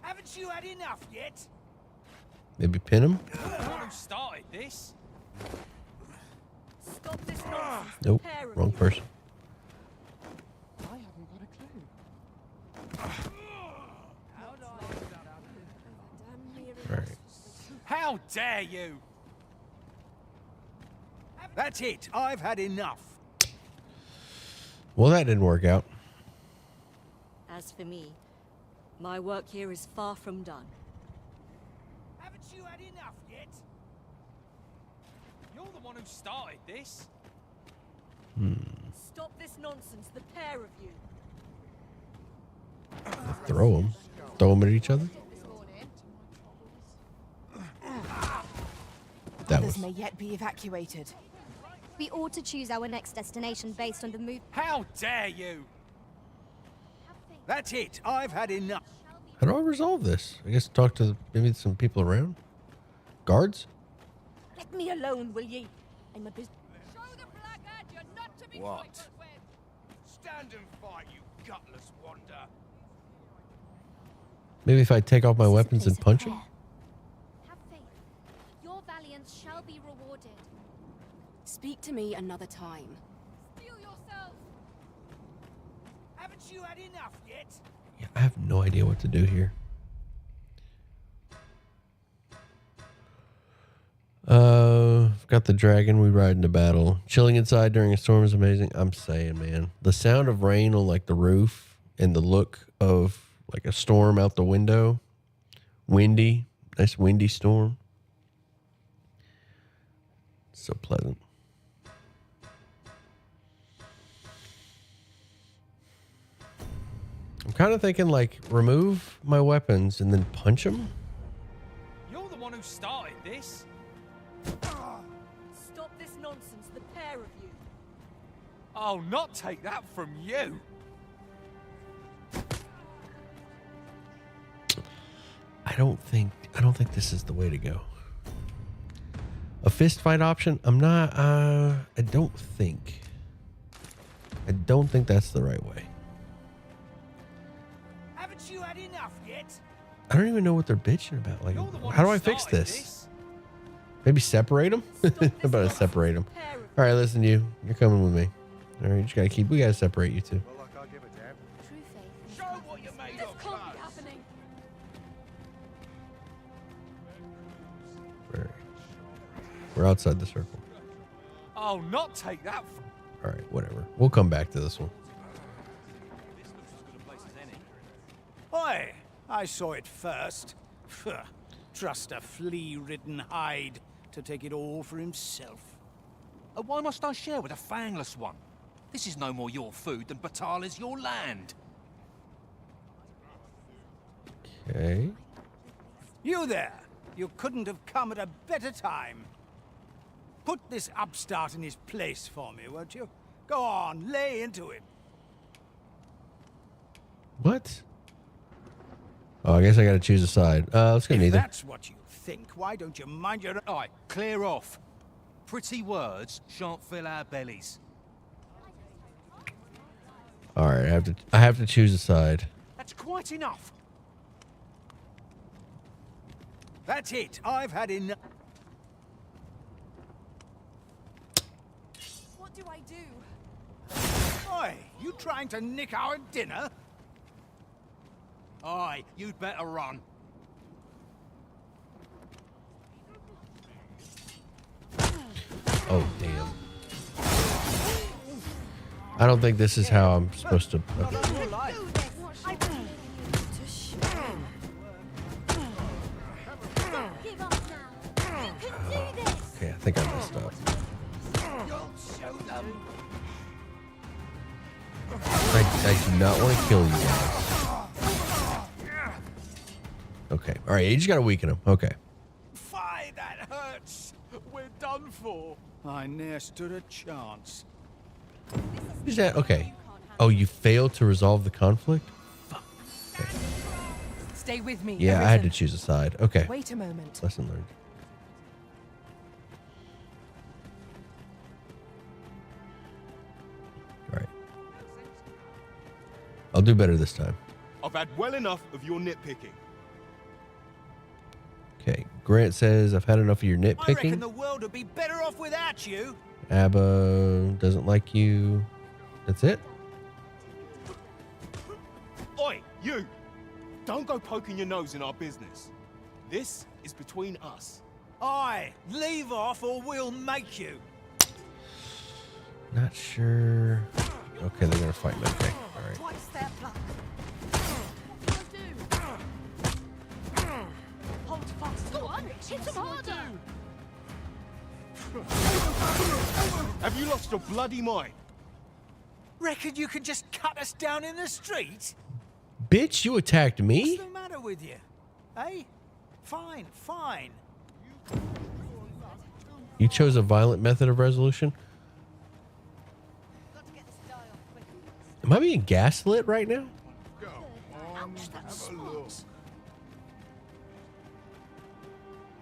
Haven't you had enough yet? Maybe pin him? You're the one who started this. Stop this nonsense. Nope. Wrong person. I haven't got a clue. All right. How dare you? That's it. I've had enough. Well, that didn't work out. As for me, my work here is far from done. Haven't you had enough yet? You're the one who started this. Stop this nonsense, the pair of you. Throw them. Throw them at each other. That Others was. may yet be evacuated. We ought to choose our next destination based on the move. How dare you? That's it. I've had enough. How do I resolve this? I guess talk to maybe some people around. Guards. Let me alone, will ye? I'm a business. What? Stand and fight, you gutless wander. Maybe if I take off my weapons and punch them. Have faith. Your valiance shall be rewarded. Speak to me another time. Steel yourself. Haven't you had enough yet? Yeah, I have no idea what to do here. Got the dragon. We ride into battle. Chilling inside during a storm is amazing. I'm saying, man, the sound of rain on like the roof and the look of like a storm out the window. Windy, nice windy storm. So pleasant. I'm kind of thinking like remove my weapons and then punch them. You're the one who started this. Stop this nonsense, the pair of you. I'll not take that from you. I don't think this is the way to go. A fist fight option? I don't think that's the right way. Haven't you had enough yet? I don't even know what they're bitching about. Like, how do I fix this? Maybe separate them? How about I separate them? All right, listen, you're coming with me. All right, we gotta separate you two. True faith. Show what you're made of. Can't be happening. All right. We're outside the circle. I'll not take that from... All right, whatever. We'll come back to this one. Oi! I saw it first. Phew. Trust a flea-ridden hide to take it all for himself. Why must I share with a fangless one? This is no more your food than Batal is your land. Okay. You there! You couldn't have come at a better time. Put this upstart in his place for me, won't you? Go on, lay into him. What? Oh, I guess I gotta choose a side. Let's go If neither. that's what you think, why don't you mind your... All right, clear off. Pretty words shan't fill our bellies. All right, I have to choose a side. That's quite enough. That's it. I've had enough. do I do? Oi, you trying to nick our dinner? Oi, you'd better run. Oh, damn. I don't think this is how I'm supposed to... Okay. Okay, I think I messed up. I do not want to kill you guys. Okay. All right, you just got to weaken him. Okay. Fie, that hurts. We're done for. I ne'er stood a chance. Is that okay? Oh, you failed to resolve the conflict? Fuck. Okay. Stay with me. Yeah, I had to choose a side. Okay. Wait a moment. Lesson learned. All right. I'll do better this time. I've had well enough of your nitpicking. Okay. Grant says, I've had enough of your I reckon nitpicking. the world would be better off without you. Abba doesn't like you. That's it? Oi, you! Don't go poking your nose in our business. This is between us. Aye, leave off or we'll make you. Not sure. Okay, they're gonna fight me. Okay. All right. Twice their pluck. Hold fast. Go on, hit him harder. Have you lost your bloody mind? Reckon you can just cut us down in the street? Bitch, you attacked me? What's the matter with you? Eh? Fine, fine. You chose a violent method of resolution? Am I being gaslit right now?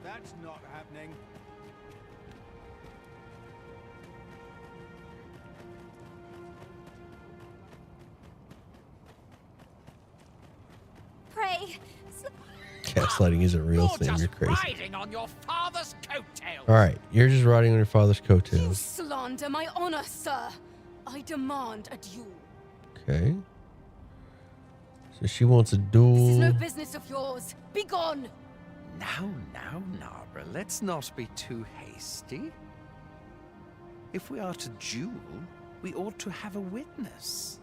That's not happening. Pray, Gaslighting isn't real, Sam. You're crazy. Riding on your father's coattails. All right, you're just riding on your father's coattails. Slander my honor, sir. I demand a duel. Okay. So she wants a duel. This is no business of yours. Be gone. Now, Narborough, let's not be too hasty. If we are to duel, we ought to have a witness.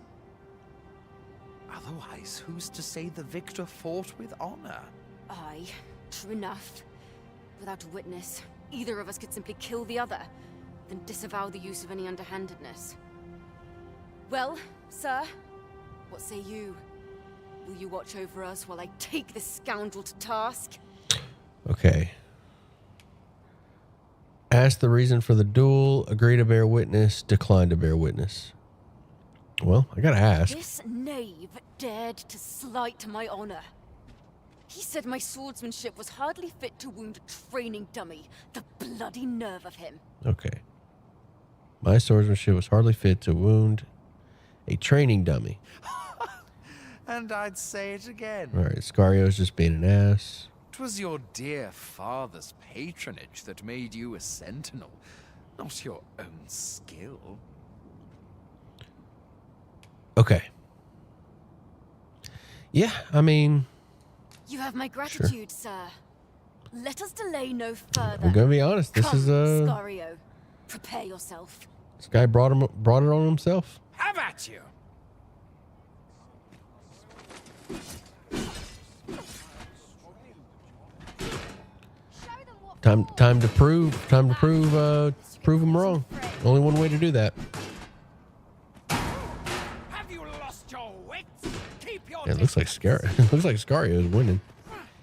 Otherwise, who's to say the victor fought with honor? Aye, true enough. Without a witness, either of us could simply kill the other, then disavow the use of any underhandedness. Well, sir, what say you? Will you watch over us while I take this scoundrel to task? Okay. Ask the reason for the duel, agree to bear witness, decline to bear witness. Well, I gotta ask. This knave dared to slight my honor. He said my swordsmanship was hardly fit to wound a training dummy. The bloody nerve of him. Okay. My swordsmanship was hardly fit to wound a training dummy. And I'd say it again. All right, Scario's just being an ass. 'Twas your dear father's patronage that made you a sentinel, not your own skill. Okay. Yeah, I mean... You have my gratitude, sir. Let us delay no further. I'm gonna be honest, this Come, is Scario. Prepare yourself. This guy brought it on himself. Have at you. Time to prove him wrong. Only one way to do that. Have you lost your wits? Keep your Yeah, it looks like Scario is winning.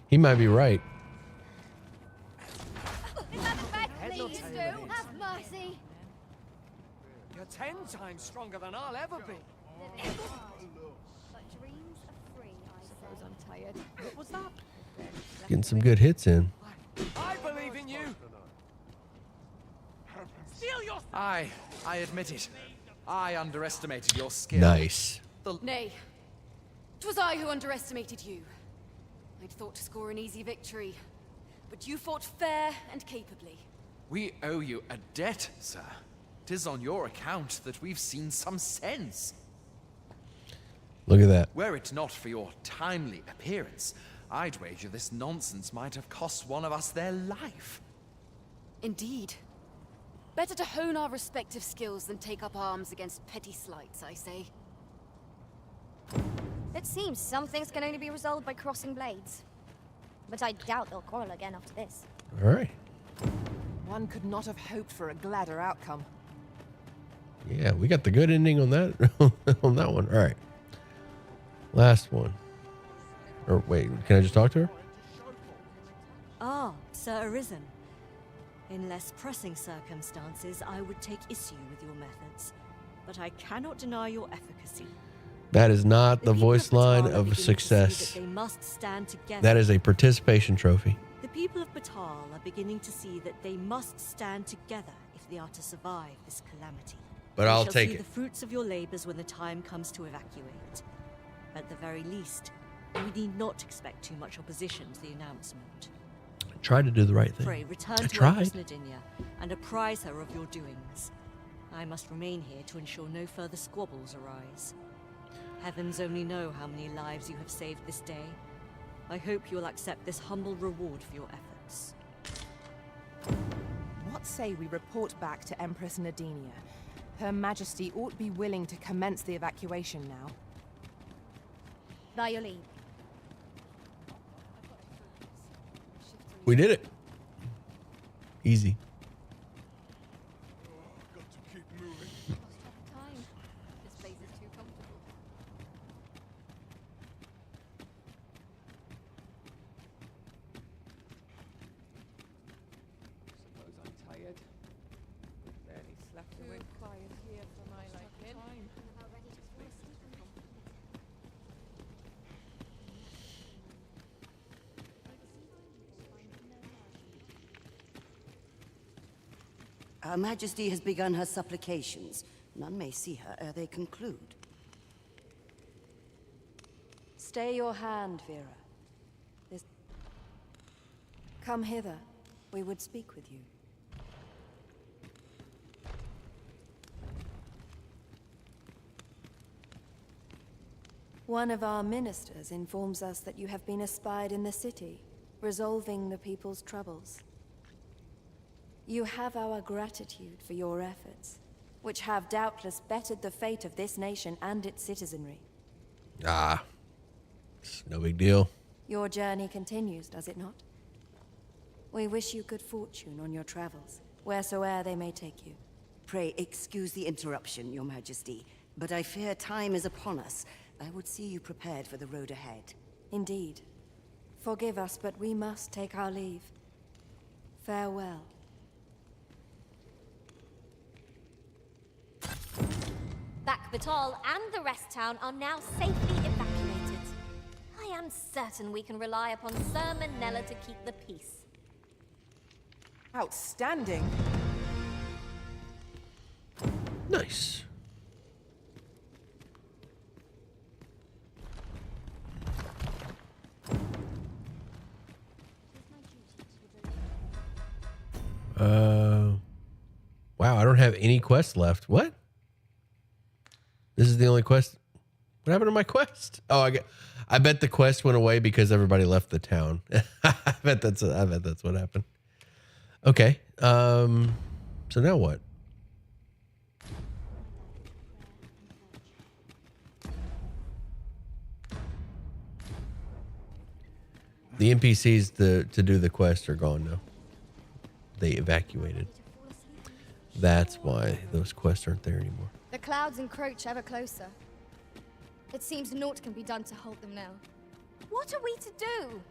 He might be right. Please do. Have mercy. You're 10 times stronger than I'll ever be. But dreams are free, I suppose. I'm tired. What was that? Getting some good hits in. I believe in you. Steal your... I admit it. I underestimated your skill. Nice. Nay. 'Twas I who underestimated you. I'd thought to score an easy victory, but you fought fair and capably. We owe you a debt, sir. 'Tis on your account that we've seen some sense. Look at that. Were it not for your timely appearance, I'd wager this nonsense might have cost one of us their life. Indeed. Better to hone our respective skills than take up arms against petty slights, I say. It seems some things can only be resolved by crossing blades. But I doubt they'll quarrel again after this. All right. One could not have hoped for a gladder outcome. Yeah, we got the good ending on that on that one. All right. Last one. Or wait, can I just talk to her? Ah, Sir Arisen. In less pressing circumstances, I would take issue with your methods, but I cannot deny your efficacy. That is not the people voice line Batal are of beginning to see success. that they must stand together. That is a participation trophy. The people of Batal are beginning to see that they must stand together if they are to survive this calamity. But We I'll shall take see it. the fruits of your labors when the time comes to evacuate. At the very least, we need not expect too much opposition to the announcement. I tried to do the right thing. Pray, return I to tried. Empress Nadinia and apprise her of your doings. I must remain here to ensure no further squabbles arise. Heavens only know how many lives you have saved this day. I hope you will accept this humble reward for your efforts. What say we report back to Empress Nadinia? Her Majesty ought be willing to commence the evacuation now. By your leave. We did it. Easy. Time. This place is too comfortable. Suppose I'm tired. Barely slept a wink. Quiet here for my liking. Her Majesty has begun her supplications. None may see her ere they conclude. Stay your hand, Vera. Come hither. We would speak with you. One of our ministers informs us that you have been espied in the city, resolving the people's troubles. You have our gratitude for your efforts, which have doubtless bettered the fate of this nation and its citizenry. Ah, it's no big deal. Your journey continues, does it not? We wish you good fortune on your travels, wheresoe'er they may take you. Pray excuse the interruption, Your Majesty, but I fear time is upon us. I would see you prepared for the road ahead. Indeed. Forgive us, but we must take our leave. Farewell. Back Batal and the rest town are now safely evacuated. I am certain we can rely upon Sir Manella to keep the peace. Outstanding. Nice. Wow, I don't have any quests left. What? This is the only quest. What happened to my quest? Oh, I bet the quest went away because everybody left the town. I bet that's what happened. Okay. So now what? The NPCs to do the quest are gone now. They evacuated. That's why those quests aren't there anymore. The clouds encroach ever closer. It seems naught can be done to halt them now. What are we to do?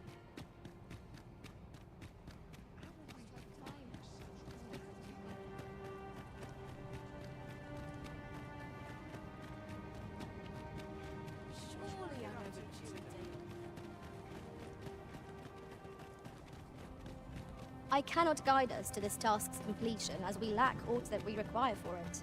I cannot guide us to this task's completion, as we lack aught that we require for it.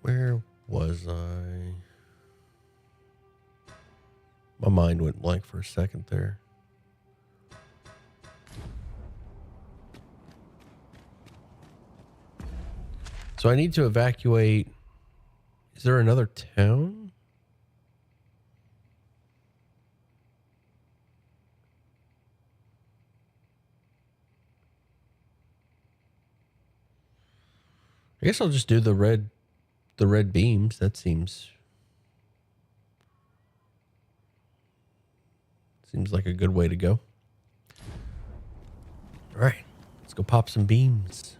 Where was I? My mind went blank for a second there. So I need to evacuate. Is there another town? I guess I'll just do the red beams. That seems like a good way to go. All right, let's go pop some beams.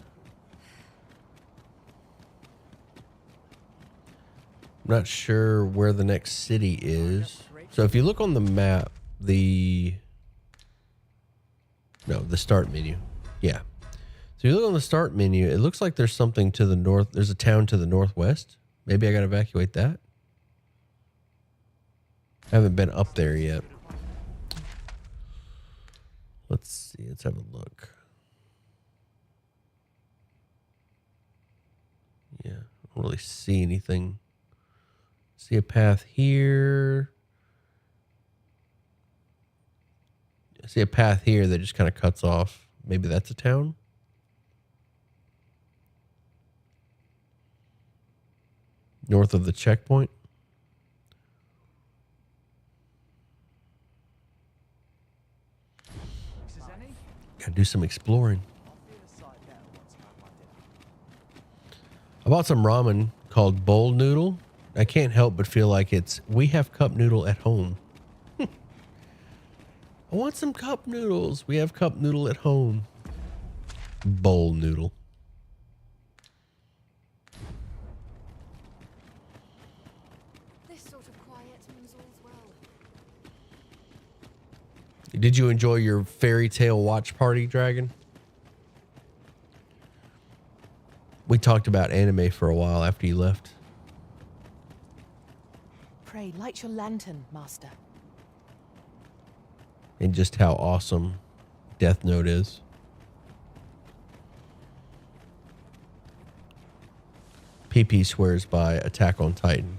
I'm not sure where the next city is. So if you look on the map, the start menu. Yeah. So you look on the start menu, it looks like there's something to the north. There's a town to the northwest. Maybe I got to evacuate that. I haven't been up there yet. Let's see. Let's have a look. Yeah, I don't really see anything. See a path here. I see a path here that just kind of cuts off. Maybe that's a town. North of the checkpoint. Gotta do some exploring. I bought some ramen called bowl noodle. I can't help but feel like it's we have cup noodle at home. I want some cup noodles. We have cup noodle at home. Bowl noodle. This sort of quiet means all's well. Did you enjoy your fairy tale watch party, Dragon? We talked about anime for a while after you left. Pray, light your lantern, Master. And just how awesome Death Note is. PP swears by Attack on Titan.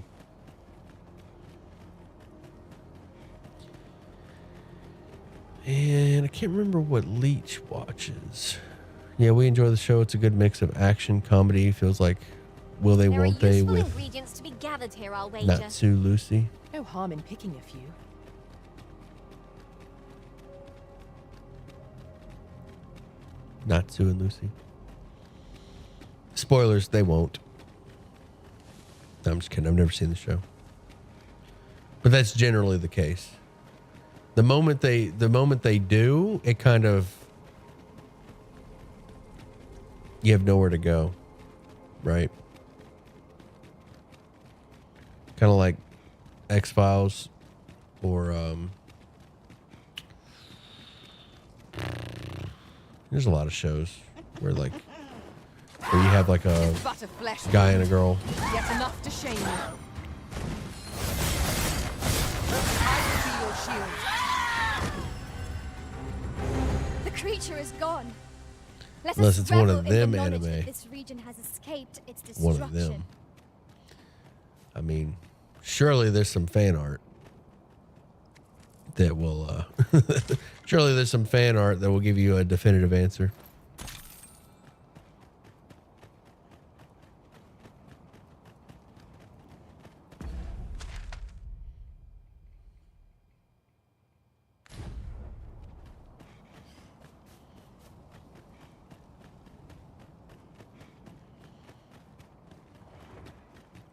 And I can't remember what Leech watches. Yeah, we enjoy the show. It's a good mix of action, comedy. Feels like Will They, Won't They with ingredients to be gathered here, I'll wager. Natsu Lucy. No harm in picking a few. Natsu and Lucy. Spoilers, they won't. No, I'm just kidding. I've never seen the show. But that's generally the case. The moment they do, it kind of, you have nowhere to go, right? Kind of like X-Files or there's a lot of shows where you have like a guy and a girl. Yet enough to shame you. I will be your shield. The creature is gone. Let Unless us it's one of revel in the them knowledge anime. that this region has escaped its One destruction. of them. I mean, surely there's some fan art that will surely there's some fan art that will give you a definitive answer.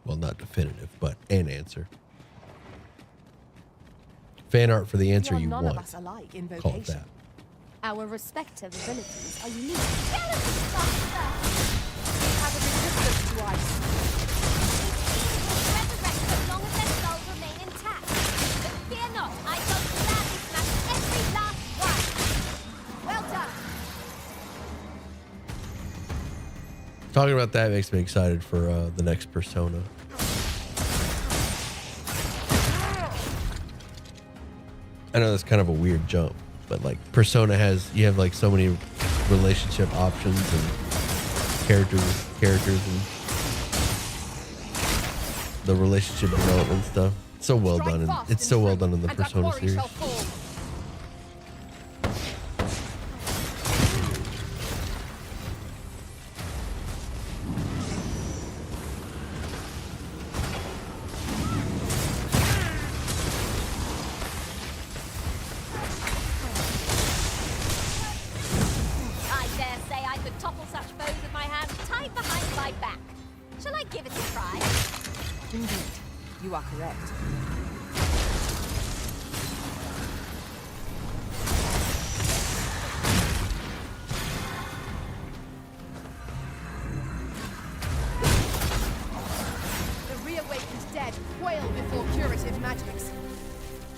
Well, not definitive, but an answer. Fan art for the answer you none want. of us alike in Call it vocation. that. Our respective abilities are unique. Have a resistance to ice. Resurrect as long as their skulls remain intact. But fear not, I shall gladly smash every last one. Well done. Talking about that makes me excited for the next Persona. I know that's kind of a weird jump, but like Persona you have like so many relationship options and characters and the relationship development stuff. It's so well done. It's so well done in the Persona series. I dare say I could topple such foes with my hands tied behind my back. Shall I give it a try? Indeed, you are correct. The reawakened dead quail before curative magics.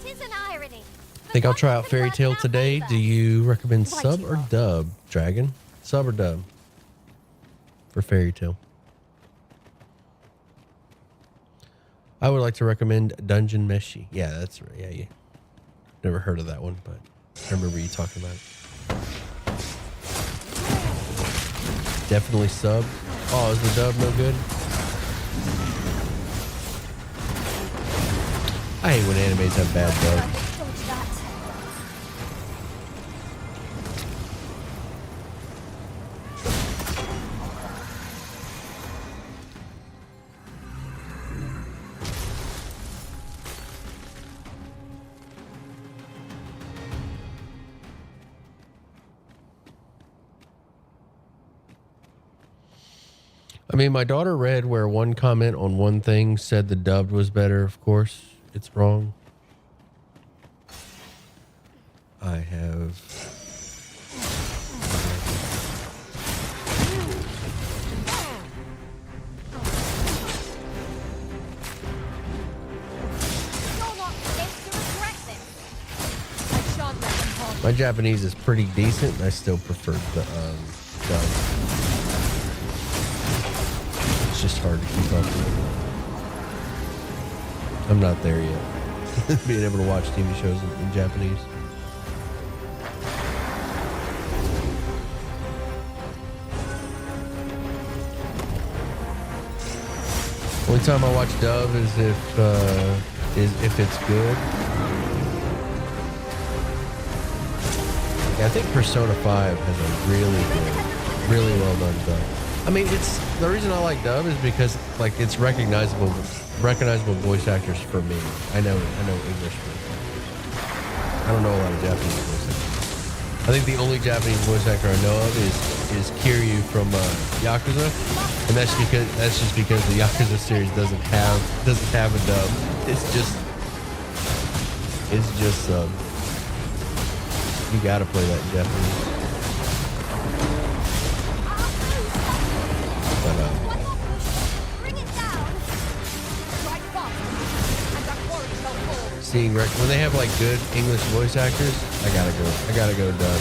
'Tis an irony. I think I'll try out Fairy Tale today. Do you recommend sub or dub, Dragon? Sub or dub for Fairy Tale? I would like to recommend Dungeon Meshi. Yeah, that's right. Yeah, you never heard of that one, but I remember you talking about it. Definitely sub. Oh, is the dub no good? I hate when animes have bad dubs. I mean, my daughter read where one comment on one thing said the dubbed was better. Of course, it's wrong. I have... My Japanese is pretty decent, and I still prefer the dub. It's just hard to keep up with. I'm not there yet. Being able to watch TV shows in Japanese. Only time I watch dub is if it's good. Yeah, I think Persona 5 has a really good, really well done dub. I mean, it's the reason I like dub is because like it's recognizable voice actors for me. I know English voice actors. I don't know a lot of Japanese voice actors. I think the only Japanese voice actor I know of is Kiryu from Yakuza, and that's just because the Yakuza series doesn't have a dub. It's just you gotta play that in Japanese. But seeing when they have like good English voice actors, I gotta go dub.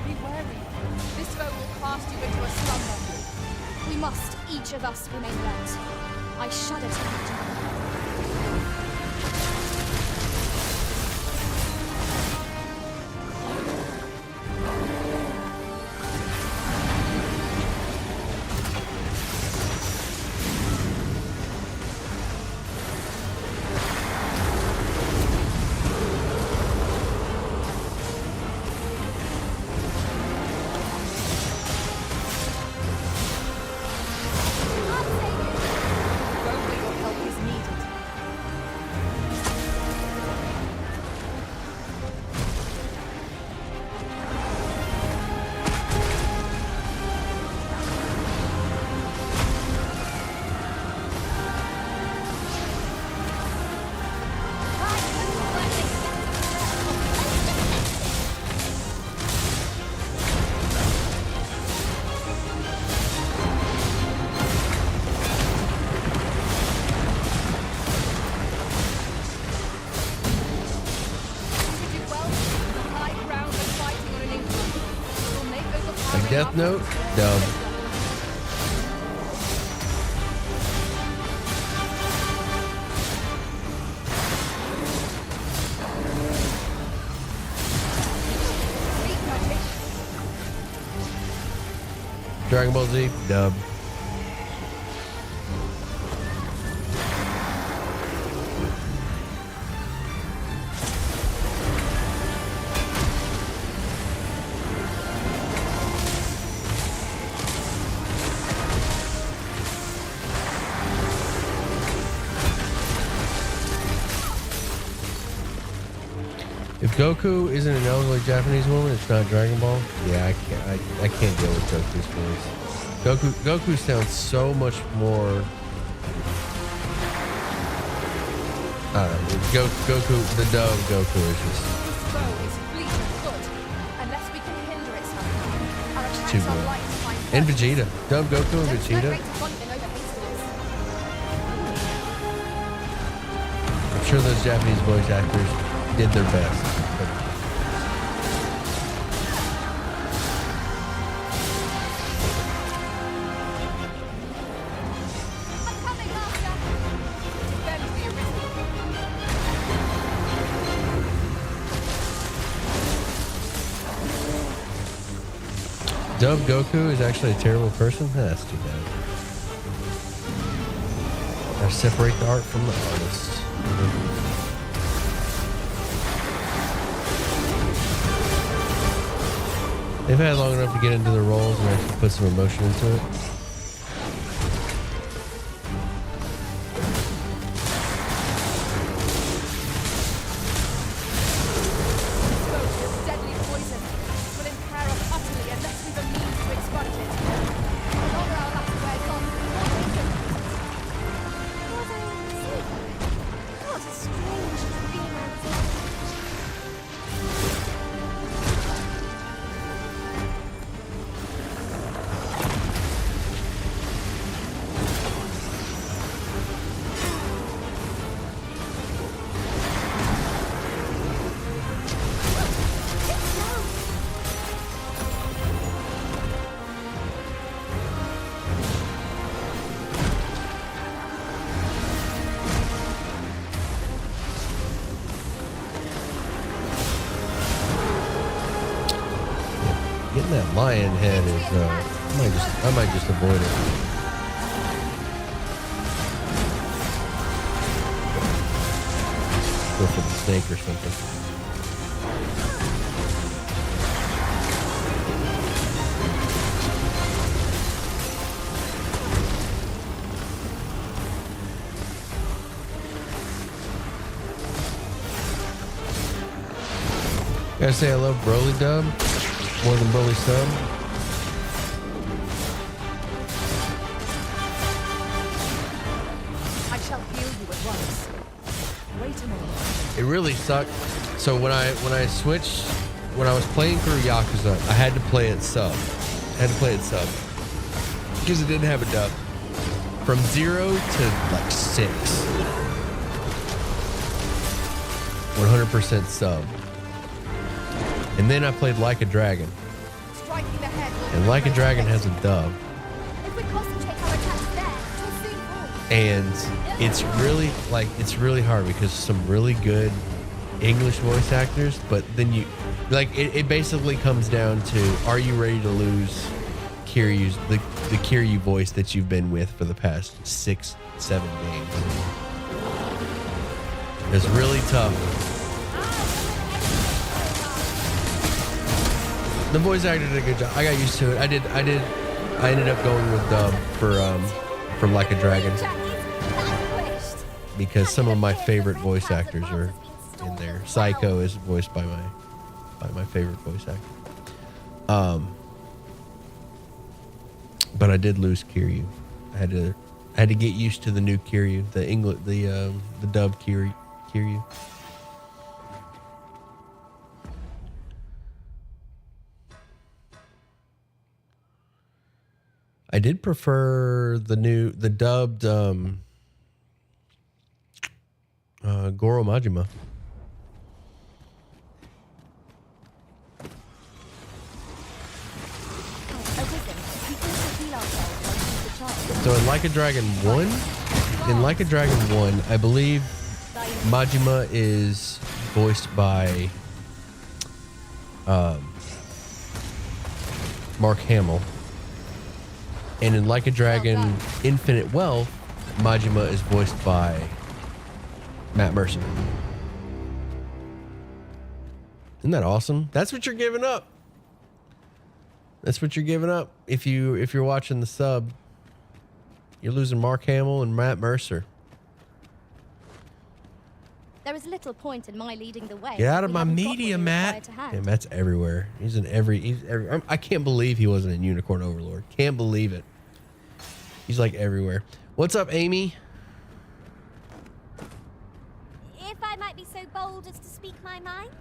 Be wary. This road will cast you into a slumber. We must, each of us, remain alert. I shudder to imagine. Like Death Note, dub. Dragon Ball Z, dub. If Goku isn't an elderly Japanese woman, it's not Dragon Ball. Yeah, I can't deal with Goku's voice. Goku sounds so much more. I don't know. Goku, the dub Goku is just. This foe is fleet of foot. Unless we can hinder it somehow, our attacks Too are good. light to find And first. Vegeta. Dub Goku and Don't Vegeta. celebrate Bunting over hastiness. I'm sure those Japanese voice actors did their best. But Dub Goku is actually a terrible person? That's too bad. Gotta separate the art from the artist. They've had long enough to get into their roles and actually put some emotion into it. Deadly poison will impair us utterly unless we've a means to expunge it. The longer our latter wears on, the more danger. What a strange dream. Getting that lion head is, I might just avoid it. Go for the snake or something. Gotta say I love Broly dub more than Broly sub. I shall heal you at once. Wait a moment. It really sucked. So when I switched, when I was playing through Yakuza, I had to play it sub. Because it didn't have a dub. From 0 to like 6. 100% sub. And then I played Like a Dragon. Striking the head will And Like a Dragon has a dub. If we concentrate our attacks there, we'll soon fall. And it's really hard because some really good English voice actors, but then it basically comes down to, are you ready to lose Kiryu's the Kiryu voice that you've been with for the past 6-7 games? It's really tough. The voice actor did a good job. I got used to it. I ended up going with dub for Like a Dragon because some of my favorite voice actors are in there. Psycho is voiced by my favorite voice actor. But I did lose Kiryu. I had to get used to the new Kiryu, the dub Kiryu. I did prefer the dubbed Goro Majima. So in Like a Dragon 1, I believe Majima is voiced by Mark Hamill. And in Like a Dragon Infinite Wealth, Majima is voiced by Matt Mercer. Isn't that awesome? That's what you're giving up. That's what you're giving up. If you're watching the sub, you're losing Mark Hamill and Matt Mercer. There is little point in my leading the way. Get out of We my haven't got media, what we require Matt. to hand. Yeah, Matt's everywhere. He's every. I can't believe he wasn't in Unicorn Overlord. Can't believe it. He's like everywhere. What's up, Amy? If I might be so bold as to speak my mind.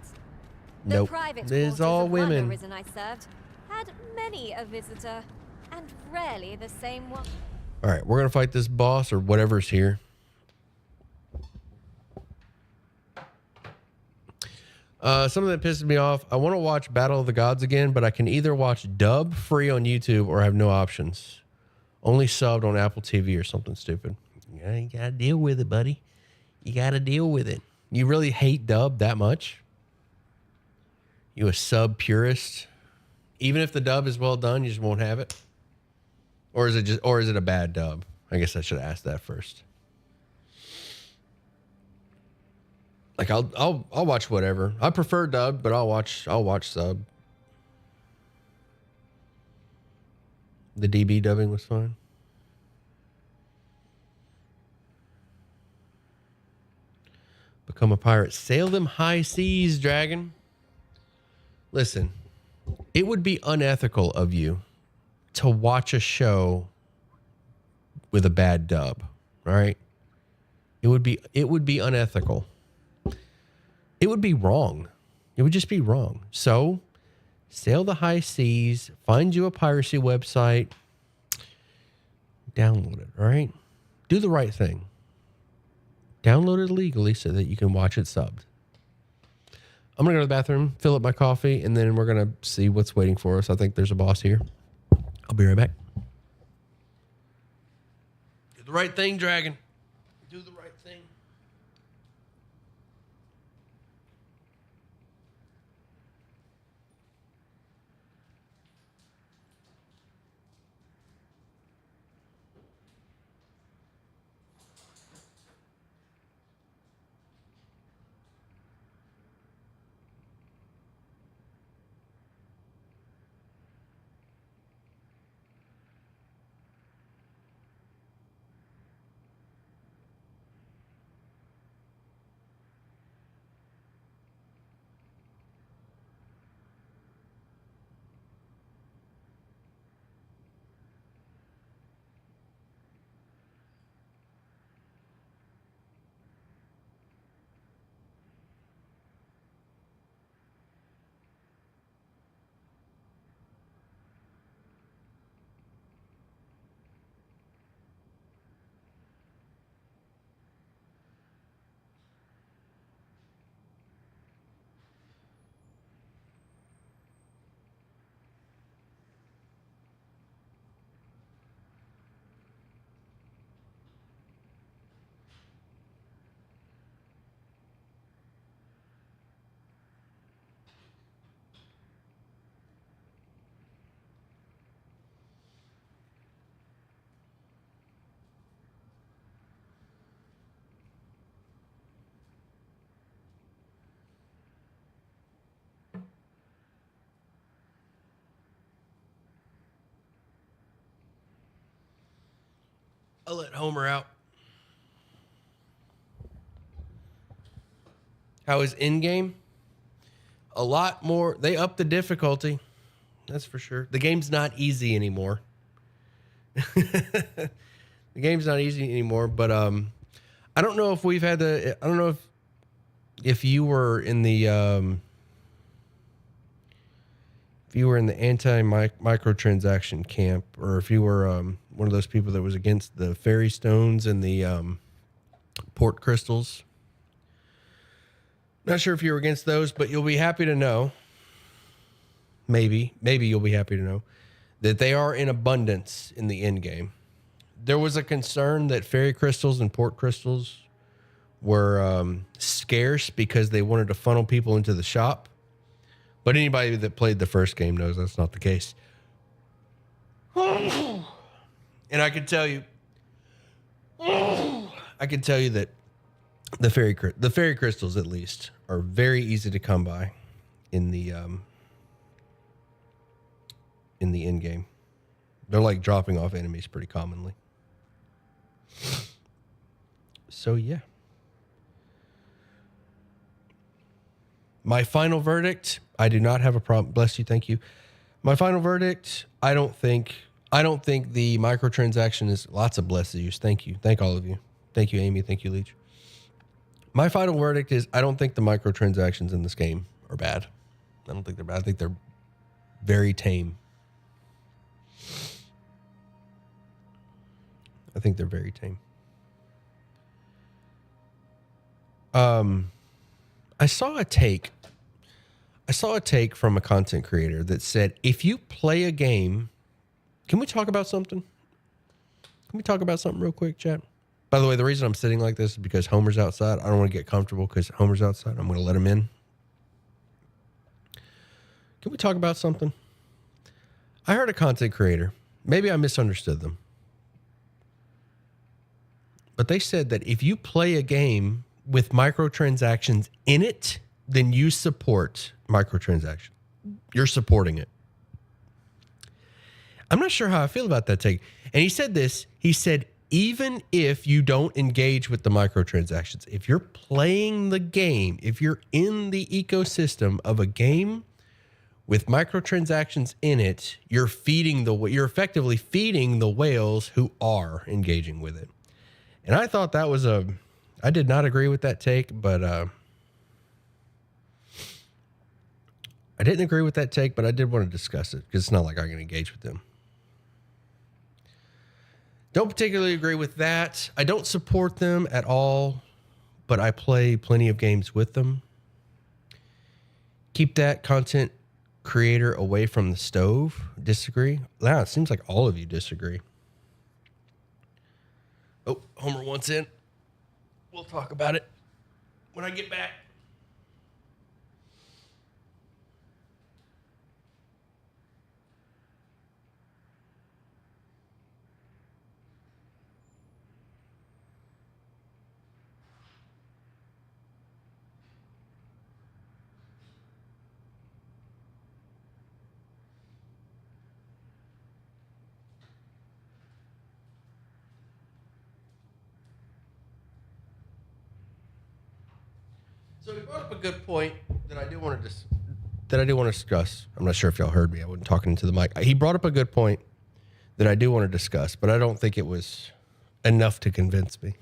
Nope. The private It's quarters all of one women. Arisen I served had many a visitor, and rarely the same one. All right, we're gonna fight this boss or whatever's here. Something that pisses me off. I want to watch Battle of the Gods again, but I can either watch dub free on YouTube or have no options. Only subbed on Apple TV or something stupid. Yeah, you gotta deal with it, buddy. You gotta deal with it. You really hate dub that much? You a sub purist? Even if the dub is well done, you just won't have it? Or is it a bad dub? I guess I should ask that first. Like I'll watch whatever. I prefer dub, but I'll watch sub. The DB dubbing was fine. Become a pirate. Sail them high seas, dragon. Listen, it would be unethical of you to watch a show with a bad dub, all right? It would be unethical. It would be wrong. It would just be wrong. So, sail the high seas, find you a piracy website, download it, all right? Do the right thing. Download it legally so that you can watch it subbed. I'm going to go to the bathroom, fill up my coffee, and then we're going to see what's waiting for us. I think there's a boss here. I'll be right back. Do the right thing, dragon. Do the right thing. I'll let Homer out. How is in-game? A lot more. They upped the difficulty. That's for sure. The game's not easy anymore. The game's not easy anymore, but I don't know if we've had the. I don't know if you were in the anti-microtransaction camp, or if you were one of those people that was against the fairy stones and the port crystals. Not sure if you were against those, but you'll be happy to know. Maybe you'll be happy to know that they are in abundance in the end game. There was a concern that fairy crystals and port crystals were scarce because they wanted to funnel people into the shop. But anybody that played the first game knows that's not the case. And I can tell you that the fairy crystals, at least, are very easy to come by in the end game. They're like dropping off enemies pretty commonly. So yeah. My final verdict, I do not have a problem. Bless you, thank you. My final verdict, I don't think the microtransaction is lots of blessings. Thank you. Thank all of you. Thank you, Amy. Thank you, Leech. My final verdict is I don't think the microtransactions in this game are bad. I don't think they're bad. I think they're very tame. I think they're very tame. I saw a take from a content creator that said, if you play a game, can we talk about something? Can we talk about something real quick, chat? By the way, the reason I'm sitting like this is because Homer's outside. I don't want to get comfortable because Homer's outside. I'm going to let him in. Can we talk about something? I heard a content creator. Maybe I misunderstood them. But they said that if you play a game with microtransactions in it, then you support microtransactions. You're supporting it. I'm not sure how I feel about that take. And he said this. He said, even if you don't engage with the microtransactions, if you're playing the game, if you're in the ecosystem of a game with microtransactions in it, you're effectively feeding the whales who are engaging with it. And I thought that was I did not agree with that take, but I didn't agree with that take, but I did want to discuss it because it's not like I can engage with them. Don't particularly agree with that. I don't support them at all, but I play plenty of games with them. Keep that content creator away from the stove. Disagree? Wow, it seems like all of you disagree. Oh, Homer wants in. We'll talk about it when I get back. So he brought up a good point that I do want to discuss. I'm not sure if y'all heard me. I wasn't talking into the mic. He brought up a good point that I do want to discuss, but I don't think it was enough to convince me.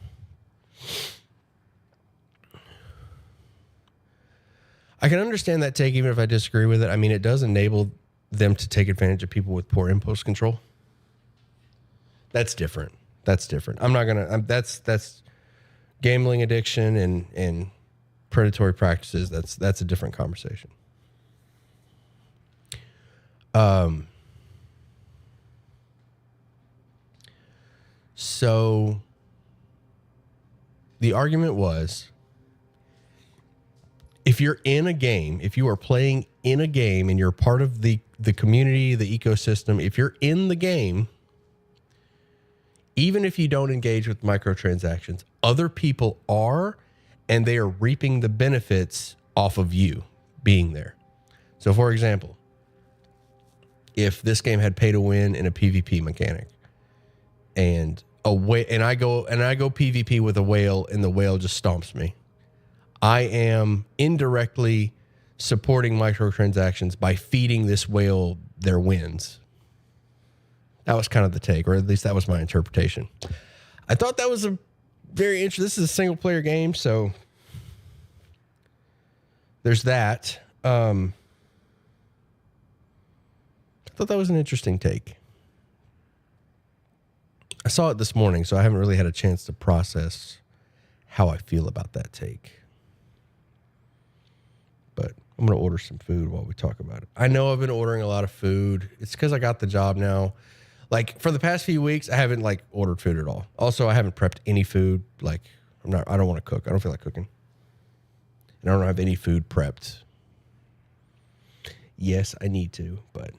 I can understand that take even if I disagree with it. I mean, it does enable them to take advantage of people with poor impulse control. That's different. I'm not going to, that's gambling addiction and predatory practices. That's a different conversation. So the argument was, if you're in a game, if you are playing in a game and you're part of the community, the ecosystem, if you're in the game, even if you don't engage with microtransactions, other people are, and they are reaping the benefits off of you being there. So for example, if this game had pay to win in a PvP mechanic and I go PvP with a whale and the whale just stomps me, I am indirectly supporting microtransactions by feeding this whale their wins. That was kind of the take, or at least that was my interpretation. I thought that was a very interesting. This is a single player game, so there's that. I thought that was an interesting take. I saw it this morning, so I haven't really had a chance to process how I feel about that take. But I'm going to order some food while we talk about it. I know I've been ordering a lot of food. It's because I got the job now. Like for the past few weeks, I haven't like ordered food at all. Also, I haven't prepped any food. Like I don't want to cook. I don't feel like cooking. And I don't have any food prepped. Yes, I need to, but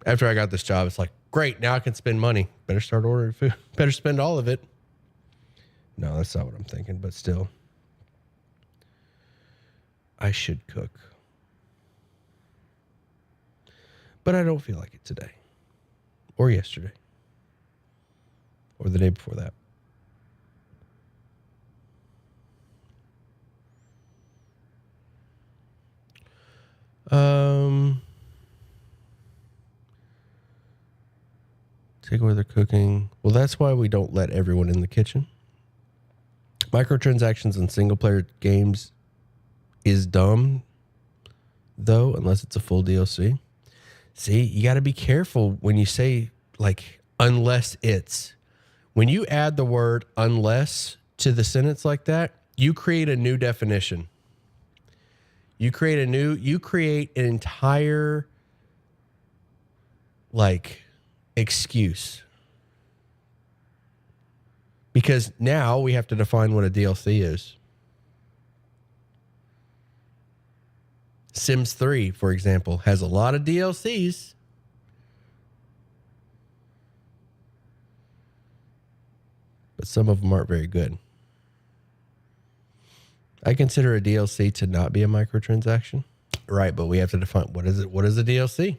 after I got this job, it's like, great, now I can spend money. Better start ordering food. Better spend all of it. No, that's not what I'm thinking, but still. I should cook. But I don't feel like it today. Or yesterday. Or the day before that. Take away their cooking. Well, that's why we don't let everyone in the kitchen. Microtransactions in single-player games is dumb, though, unless it's a full DLC. See, you got to be careful when you say, like, unless it's. When you add the word unless to the sentence like that, you create a new definition. You create an entire, like, excuse. Because now we have to define what a DLC is. Sims 3, for example, has a lot of DLCs. But some of them aren't very good. I consider a DLC to not be a microtransaction. Right, but we have to define what is it? What is a DLC?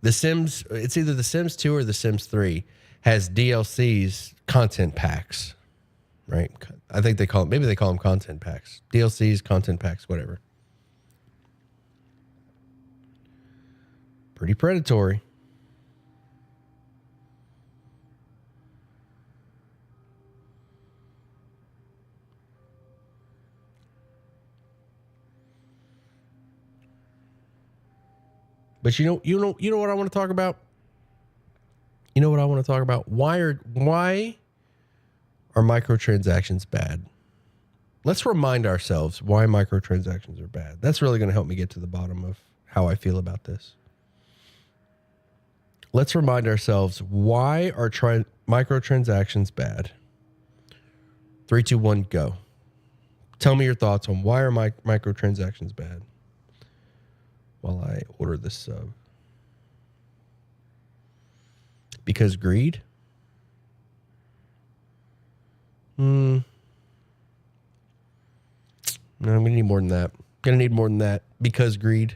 The Sims, it's either The Sims 2 or The Sims 3 has DLCs, content packs, right? I think maybe they call them content packs. DLCs, content packs, whatever. Pretty predatory. But you know what I want to talk about? You know what I want to talk about? Why are microtransactions bad? Let's remind ourselves why microtransactions are bad. That's really going to help me get to the bottom of how I feel about this. Let's remind ourselves, why are microtransactions bad? 3, 2, 1, go. Tell me your thoughts on why are microtransactions bad while I order this sub. Because greed? No, I'm going to need more than that. Going to need more than that. Because greed.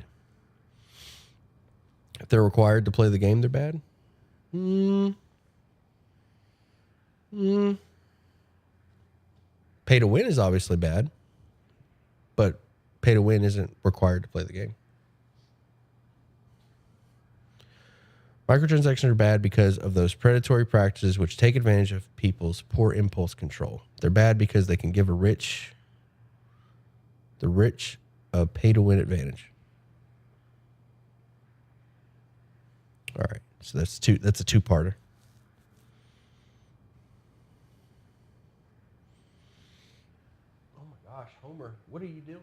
If they're required to play the game, they're bad. Pay to win is obviously bad. But pay to win isn't required to play the game. Microtransactions are bad because of those predatory practices which take advantage of people's poor impulse control. They're bad because they can give the rich a pay-to-win advantage. All right, so that's a two-parter. Oh my gosh, Homer, what are you doing?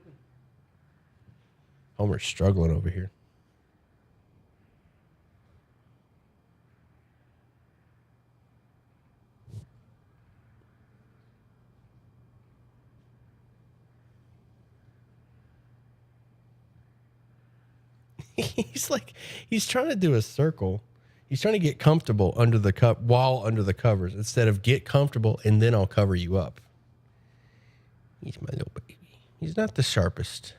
Homer's struggling over here. He's trying to do a circle. He's trying to get comfortable under the under the covers instead of get comfortable and then I'll cover you up. He's my little baby. He's not the sharpest.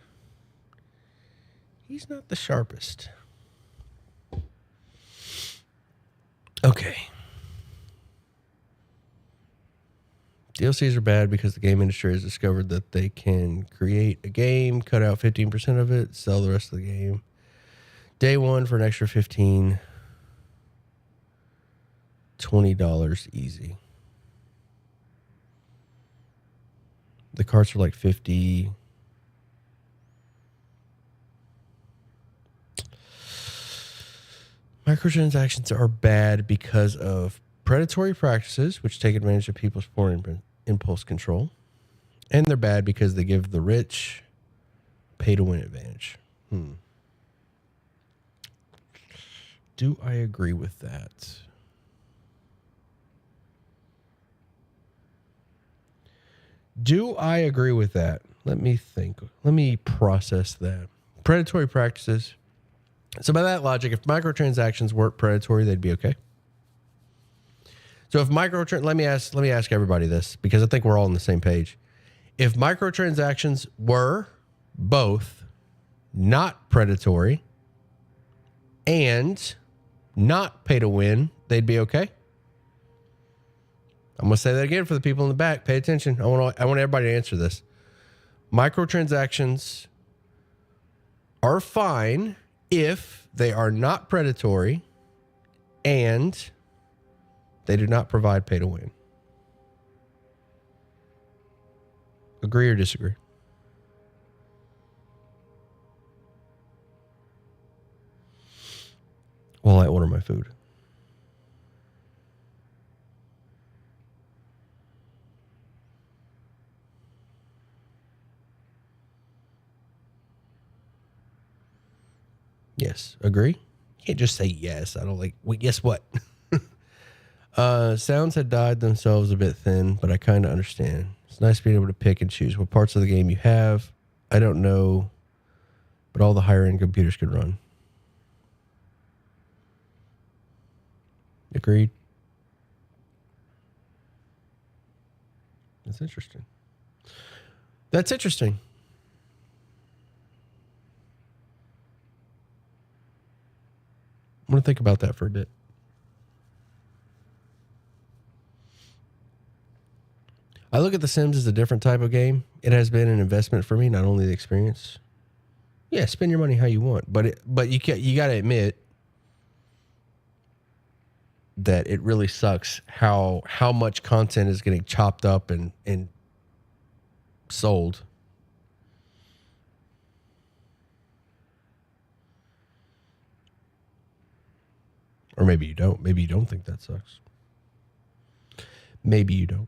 Okay. DLCs are bad because the game industry has discovered that they can create a game, cut out 15% of it, sell the rest of the game. Day one for an extra $15, $20 easy. The carts are like $50. Microtransactions are bad because of predatory practices, which take advantage of people's poor impulse control. And they're bad because they give the rich pay-to-win advantage. Do I agree with that? Do I agree with that? Let me think. Let me process that. Predatory practices. So by that logic, if microtransactions weren't predatory, they'd be okay. So if let me ask everybody this, because I think we're all on the same page. If microtransactions were both not predatory and not pay to win, they'd be okay. I'm going to say that again for the people in the back. Pay attention. I want everybody to answer this. Microtransactions are fine if they are not predatory and they do not provide pay to win. Agree or disagree? While I order my food. Yes. Agree? You can't just say yes. I don't like, well, guess what? Sounds had died themselves a bit thin, but I kind of understand. It's nice being able to pick and choose what parts of the game you have. I don't know, but all the higher end computers could run. Agreed. That's interesting. That's interesting. I'm going to think about that for a bit. I look at The Sims as a different type of game. It has been an investment for me, not only the experience. Yeah, spend your money how you want, but you got to admit that it really sucks how much content is getting chopped up and sold. Or maybe you don't. Maybe you don't think that sucks. Maybe you don't.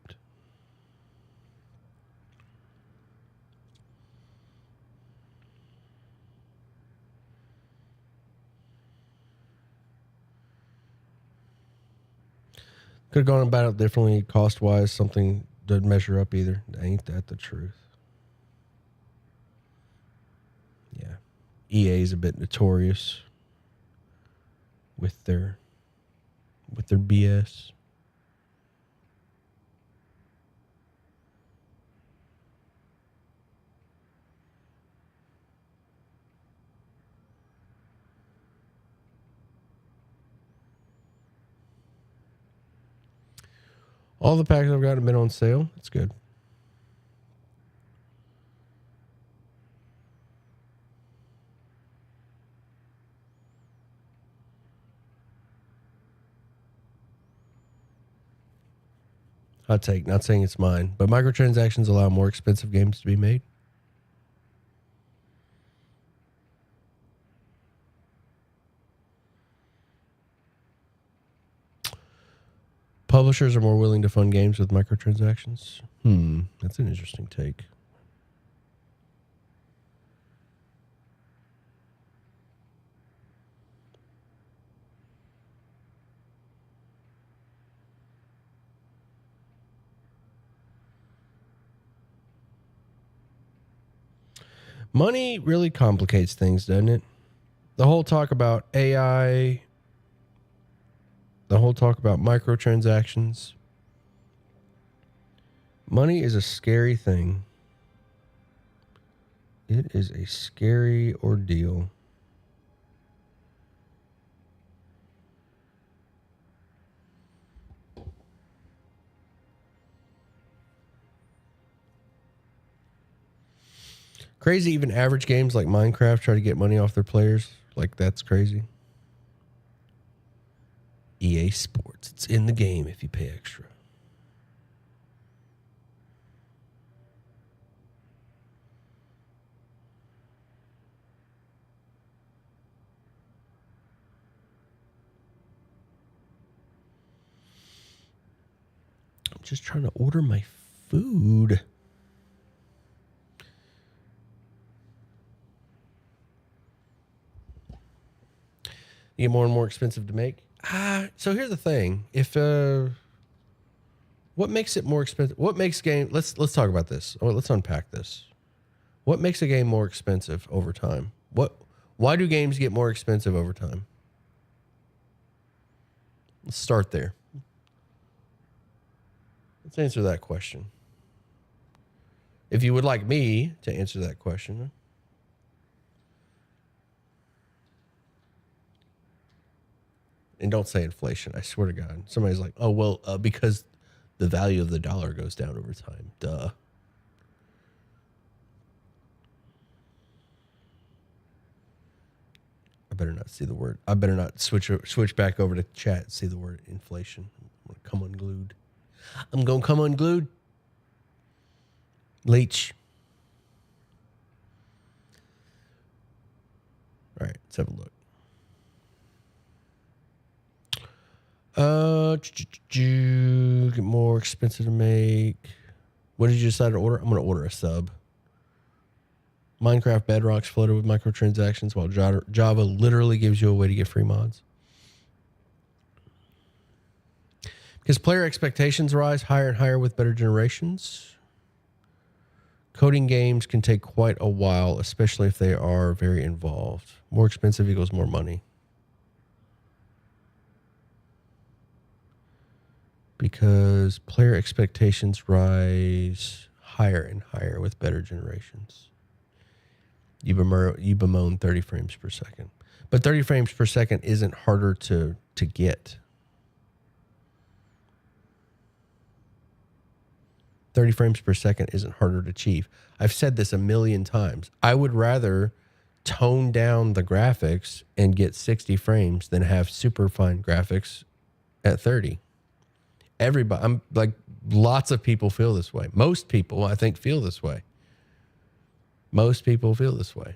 Could have gone about it differently cost-wise. Something doesn't measure up either. Ain't that the truth? Yeah. EA is a bit notorious with their BS. All the packs I've got have been on sale. It's good. Hot take. Not saying it's mine, but microtransactions allow more expensive games to be made. Publishers are more willing to fund games with microtransactions. That's an interesting take. Money really complicates things, doesn't it? The whole talk about AI, the whole talk about microtransactions. Money is a scary thing. It is a scary ordeal. Crazy, even average games like Minecraft try to get money off their players. Like, that's crazy. EA Sports. It's in the game if you pay extra. I'm just trying to order my food. Get more and more expensive to make. So here's the thing. If What makes it more expensive? What makes game? Let's talk about this. Or let's unpack this. What makes a game more expensive over time? Why do games get more expensive over time? Let's start there. Let's answer that question. If you would like me to answer that question. And don't say inflation. I swear to God. Somebody's like, oh, well, because the value of the dollar goes down over time. Duh. I better not see the word. I better not switch back over to chat and see the word inflation. I'm going to come unglued. I'm going to come unglued. Leech. All right, let's have a look. Get more expensive to make. What did you decide to order? I'm going to order a sub. Minecraft Bedrock's flooded with microtransactions, while Java literally gives you a way to get free mods. Because player expectations rise higher and higher with better generations. Coding games can take quite a while, especially if they are very involved. More expensive equals more money. Because player expectations rise higher and higher with better generations. You bemoan 30 frames per second. But 30 frames per second isn't harder to get. 30 frames per second isn't harder to achieve. I've said this a million times. I would rather tone down the graphics and get 60 frames than have super fine graphics at 30. Everybody, I'm like, lots of people feel this way. Most people, I think, feel this way. Most people feel this way.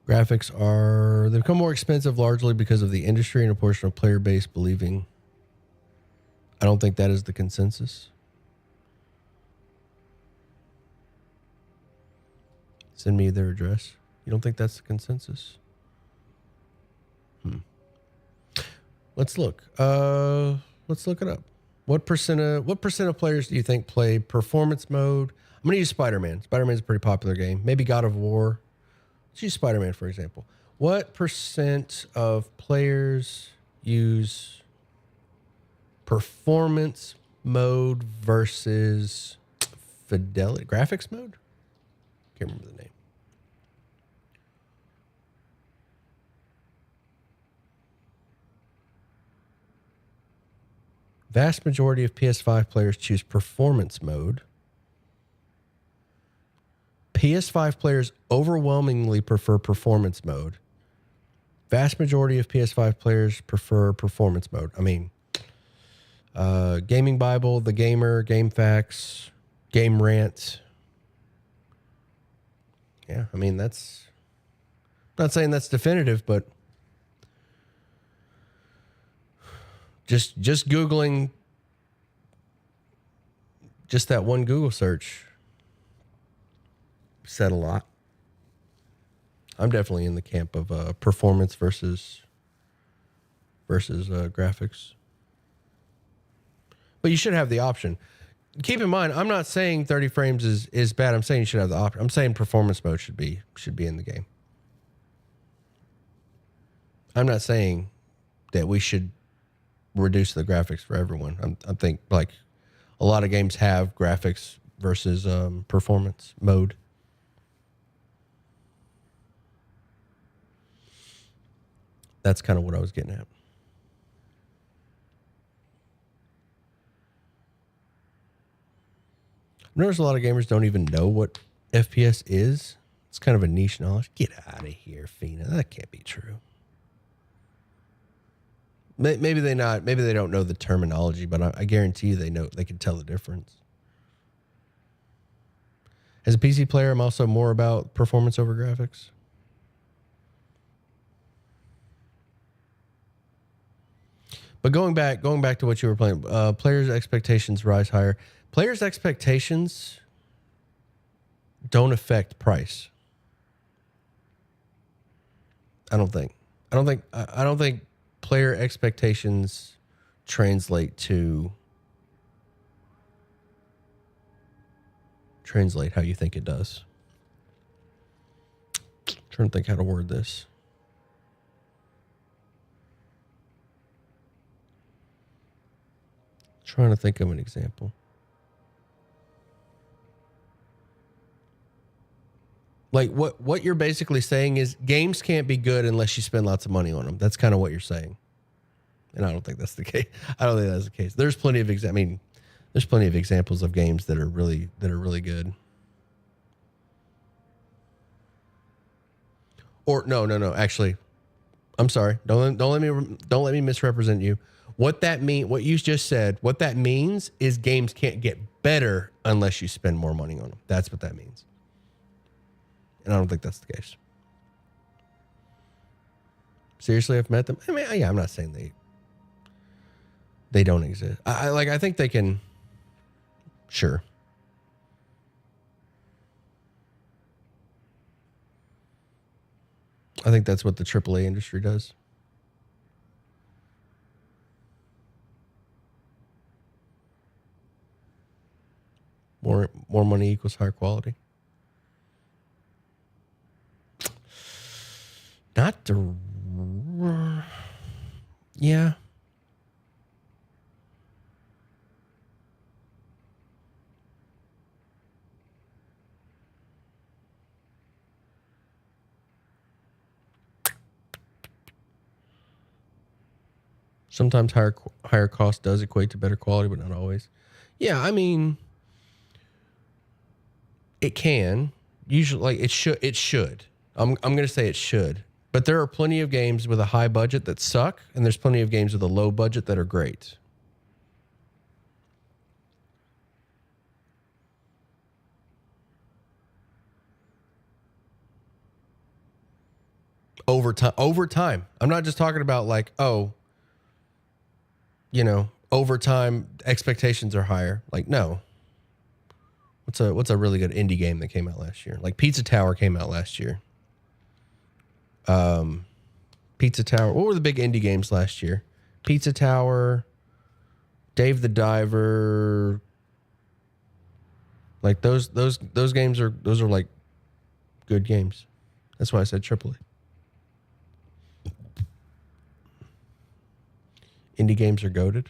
They've become more expensive largely because of the industry and a portion of player base believing. I don't think that is the consensus. Send me their address. You don't think that's the consensus? Let's look. Let's look it up. What percent of players do you think play performance mode? I'm going to use Spider-Man. Spider-Man's a pretty popular game. Maybe God of War. Let's use Spider-Man, for example. What percent of players use performance mode versus fidelity? Graphics mode? Can't remember the name. Vast majority of PS5 players choose performance mode. PS5 players overwhelmingly prefer performance mode. Vast majority of PS5 players prefer performance mode. I mean, Gaming Bible, The Gamer, GameFAQs, Game Rant. Yeah, I mean, that's... I'm not saying that's definitive, but just Googling just that one Google search said a lot. I'm definitely in the camp of performance versus graphics. But you should have the option. Keep in mind, I'm not saying 30 frames is bad. I'm saying you should have the option. I'm saying performance mode should be in the game. I'm not saying that we should reduce the graphics for everyone. I think like a lot of games have graphics versus performance mode. That's kind of what I was getting at. I've noticed a lot of gamers don't even know what FPS is. It's kind of a niche knowledge. Get out of here, Fina. That can't be true. Maybe they don't know the terminology, but I guarantee you they can tell the difference. As a PC player, I'm also more about performance over graphics. But going back to what you were playing, players' expectations rise higher. Players' expectations don't affect price. I don't think player expectations translate how you think it does. Trying to think how to word this. Trying to think of an example. Like what you're basically saying is games can't be good unless you spend lots of money on them. That's kind of what you're saying. And I don't think that's the case. I don't think that's the case. There's plenty of there's plenty of examples of games that are really good. Or no. Actually, I'm sorry. Don't let me misrepresent you. What you just said, what that means is games can't get better unless you spend more money on them. That's what that means. And I don't think that's the case. Seriously, I've met them. I mean, yeah, I'm not saying they don't exist. I think they can. Sure. I think that's what the AAA industry does. More money equals higher quality. Not the... Yeah. Sometimes higher cost does equate to better quality, but not always. Yeah, I mean, it can. Usually, like, it should. I'm going to say it should. But there are plenty of games with a high budget that suck, and there's plenty of games with a low budget that are great. Over time. I'm not just talking about like, over time expectations are higher. Like, no. What's a really good indie game that came out last year? Like Pizza Tower came out last year. Pizza Tower. What were the big indie games last year? Pizza Tower, Dave the Diver. Like those games are like good games. That's why I said AAA. Indie games are goated.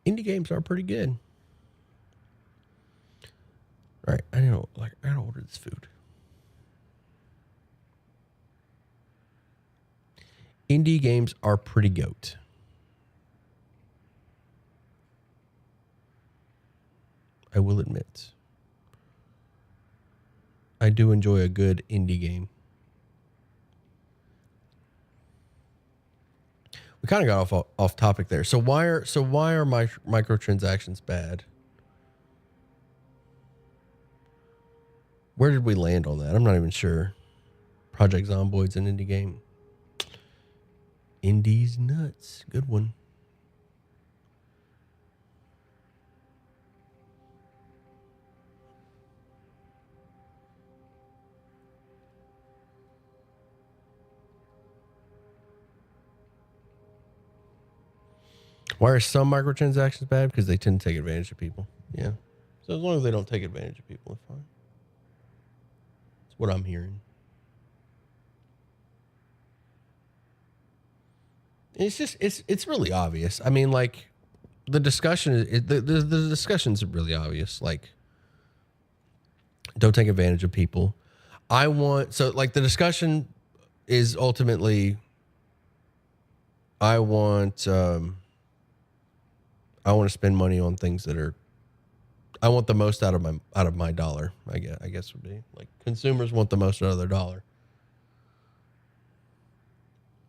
Indie games are pretty good. All right, I gotta order this food. Indie games are pretty goat. I will admit. I do enjoy a good indie game. We kind of got off topic there. So why are microtransactions bad? Where did we land on that? I'm not even sure. Project Zomboid's an indie game. Indie's nuts. Good one. Why are some microtransactions bad? Because they tend to take advantage of people. Yeah. So as long as they don't take advantage of people, it's fine. That's what I'm hearing. It's just it's really obvious. I mean, like the discussion the discussion's really obvious. Like, don't take advantage of people. The discussion is ultimately I want to spend money on things that are. I want the most out of my dollar. I guess would be like consumers want the most out of their dollar,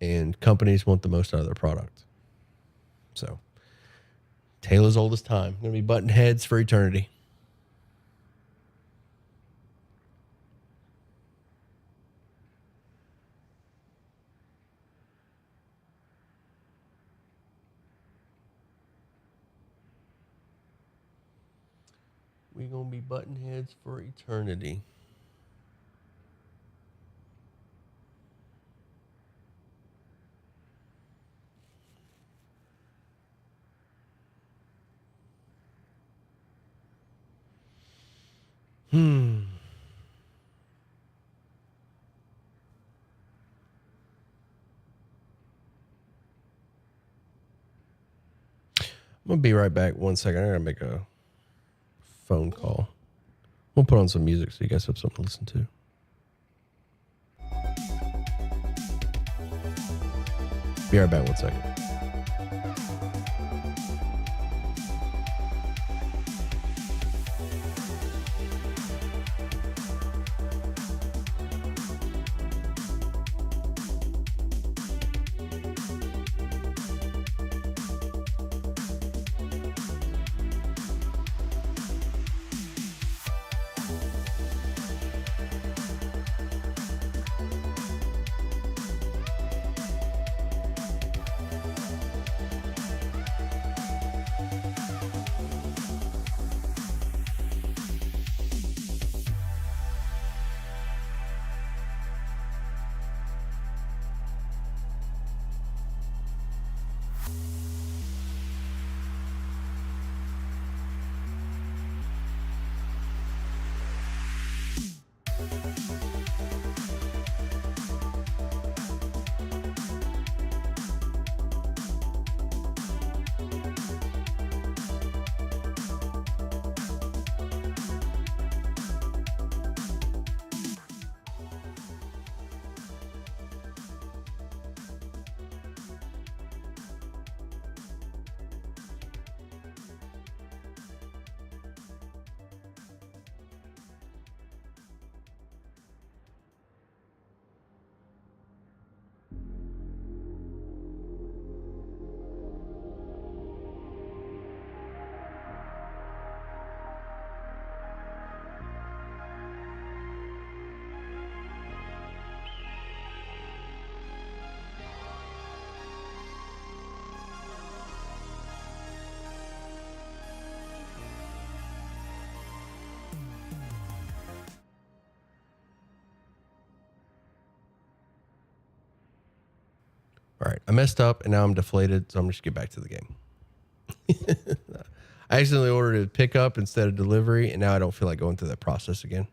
and companies want the most out of their product. So, Tale as old as time. Gonna be button heads for eternity. We gonna be button heads for eternity. I'm gonna be right back. 1 second. I gotta make a phone call. We'll put on some music so you guys have something to listen to. Be right back. 1 second. All right, I messed up and now I'm deflated, so I'm just gonna get back to the game. I accidentally ordered a pickup instead of delivery, and now I don't feel like going through that process again.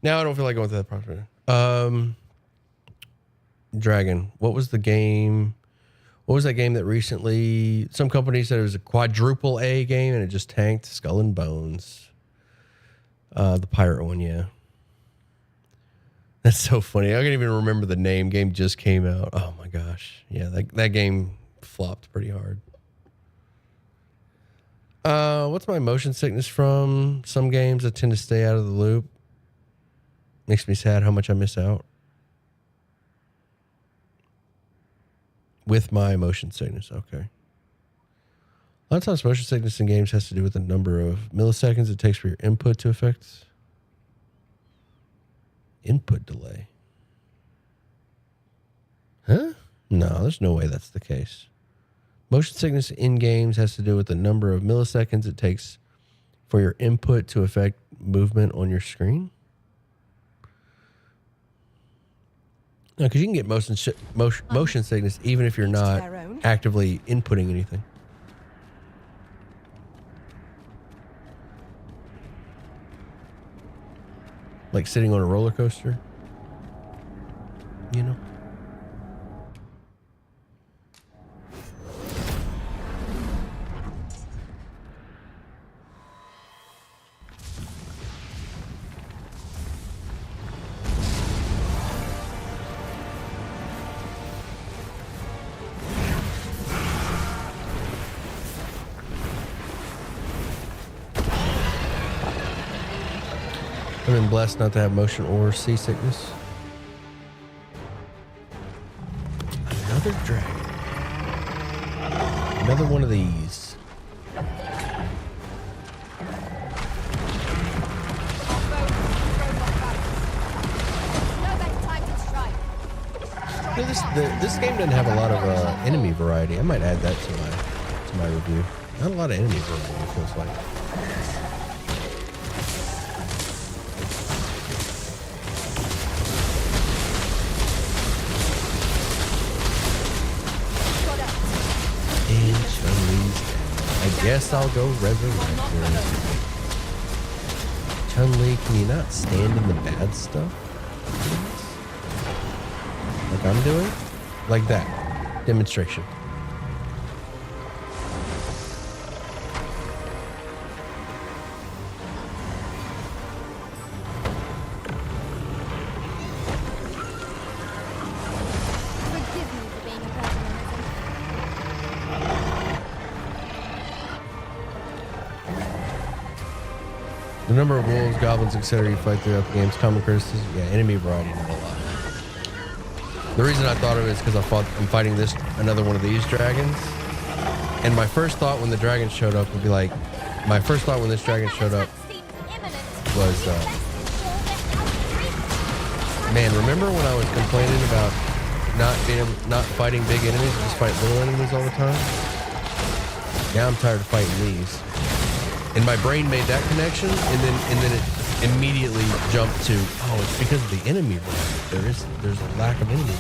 Now I don't feel like going through that process. Dragon, what was the game? What was that game that recently some company said it was a quadruple A game and it just tanked? Skull and Bones. The pirate one, yeah. That's so funny. I can't even remember the name. Game just came out. Oh my gosh. Yeah, that game flopped pretty hard. What's my motion sickness from? Some games I tend to stay out of the loop. Makes me sad how much I miss out. With my motion sickness, okay. A lot of times motion sickness in games has to do with the number of milliseconds it takes for your input to affect. Input delay. Huh? No, there's no way that's the case. Motion sickness in games has to do with the number of milliseconds it takes for your input to affect movement on your screen. No, because you can get motion sickness even if you're not actively inputting anything. Like sitting on a roller coaster, you know? I've been blessed not to have motion or seasickness. Another dragon. Another one of these. You know, this game doesn't have a lot of enemy variety. I might add that to my review. Not a lot of enemy variety, it feels like. I guess I'll go resurrect. Chun-Li, can you not stand in the bad stuff? Like I'm doing? Like that. Demonstration. The number of wolves, goblins, etc. you fight throughout the game's common criticism. Yeah, enemy variety not a lot. The reason I thought of it is because I'm fighting another one of these dragons. And my first thought when the dragon showed up would be like, my first thought when this dragon showed up was, man, remember when I was complaining about not fighting big enemies, just fight little enemies all the time? Now I'm tired of fighting these. And my brain made that connection, and then it immediately jumped to, oh, it's because of the enemy. There's a lack of enemies.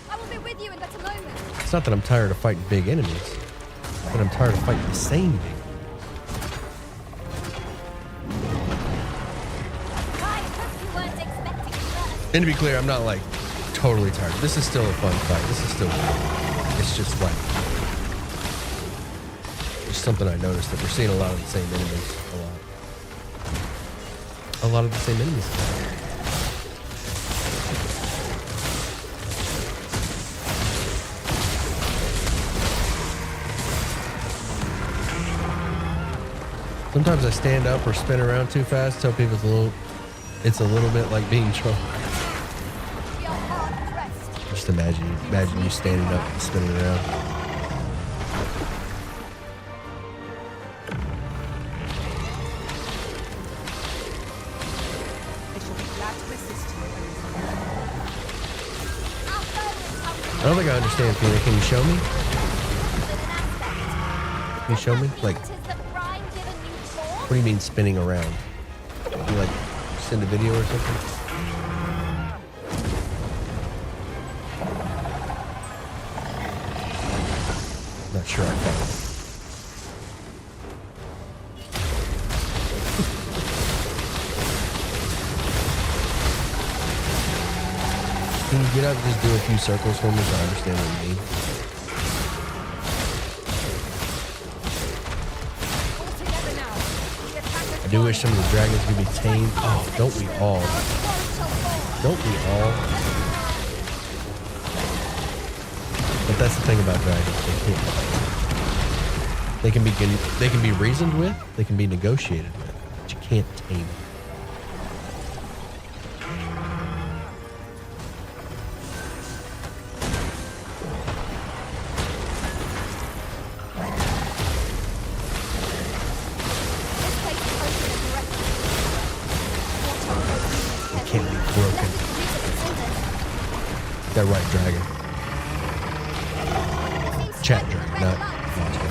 I will be with you in but a moment. It's not that I'm tired of fighting big enemies, but I'm tired of fighting the same big enemies. And to be clear, I'm not like totally tired. This is still a fun fight. This is still good. It's just like it's something I noticed that we're seeing a lot of the same enemies a lot of the same enemies. Sometimes I stand up or spin around too fast, tell people it's a little bit like being drunk. Just imagine you standing up and spinning around. I don't think I understand, Peter. Can you show me? Can you show me? Like, what do you mean spinning around? You like send a video or something? Not sure I follow. Can you get up and just do a few circles for me so I understand what you mean? I do wish some of the dragons could be tamed. Oh, don't we all? Don't we all? But that's the thing about dragons. They can be reasoned with, they can be negotiated with, but you can't tame them. That right dragon. Chat dragon, not monster.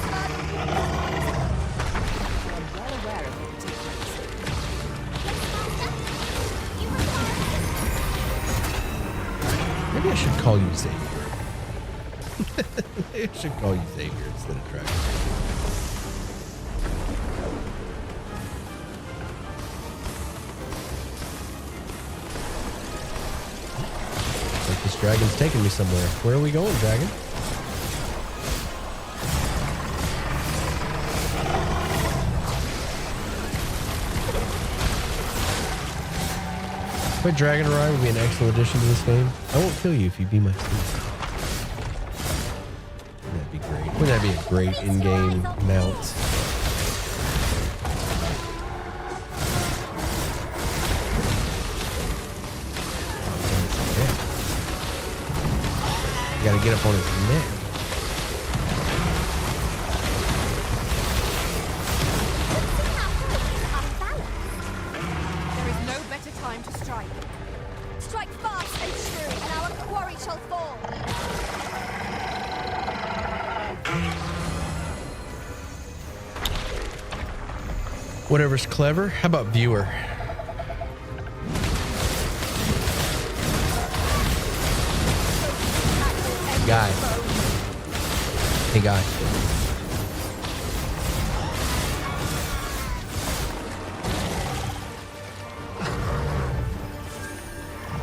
Maybe I should call you Xavier. Maybe I should call you Xavier instead of dragon. This dragon's taking me somewhere. Where are we going, dragon? My dragon ride would be an excellent addition to this game. I won't kill you if you be my team. Wouldn't that be great? Wouldn't that be a great in-game mount? gotta get up on his neck. There is no better time to strike. Strike fast and true, and our quarry shall fall. Whatever's clever. How about viewer? Guy. Hey, guy.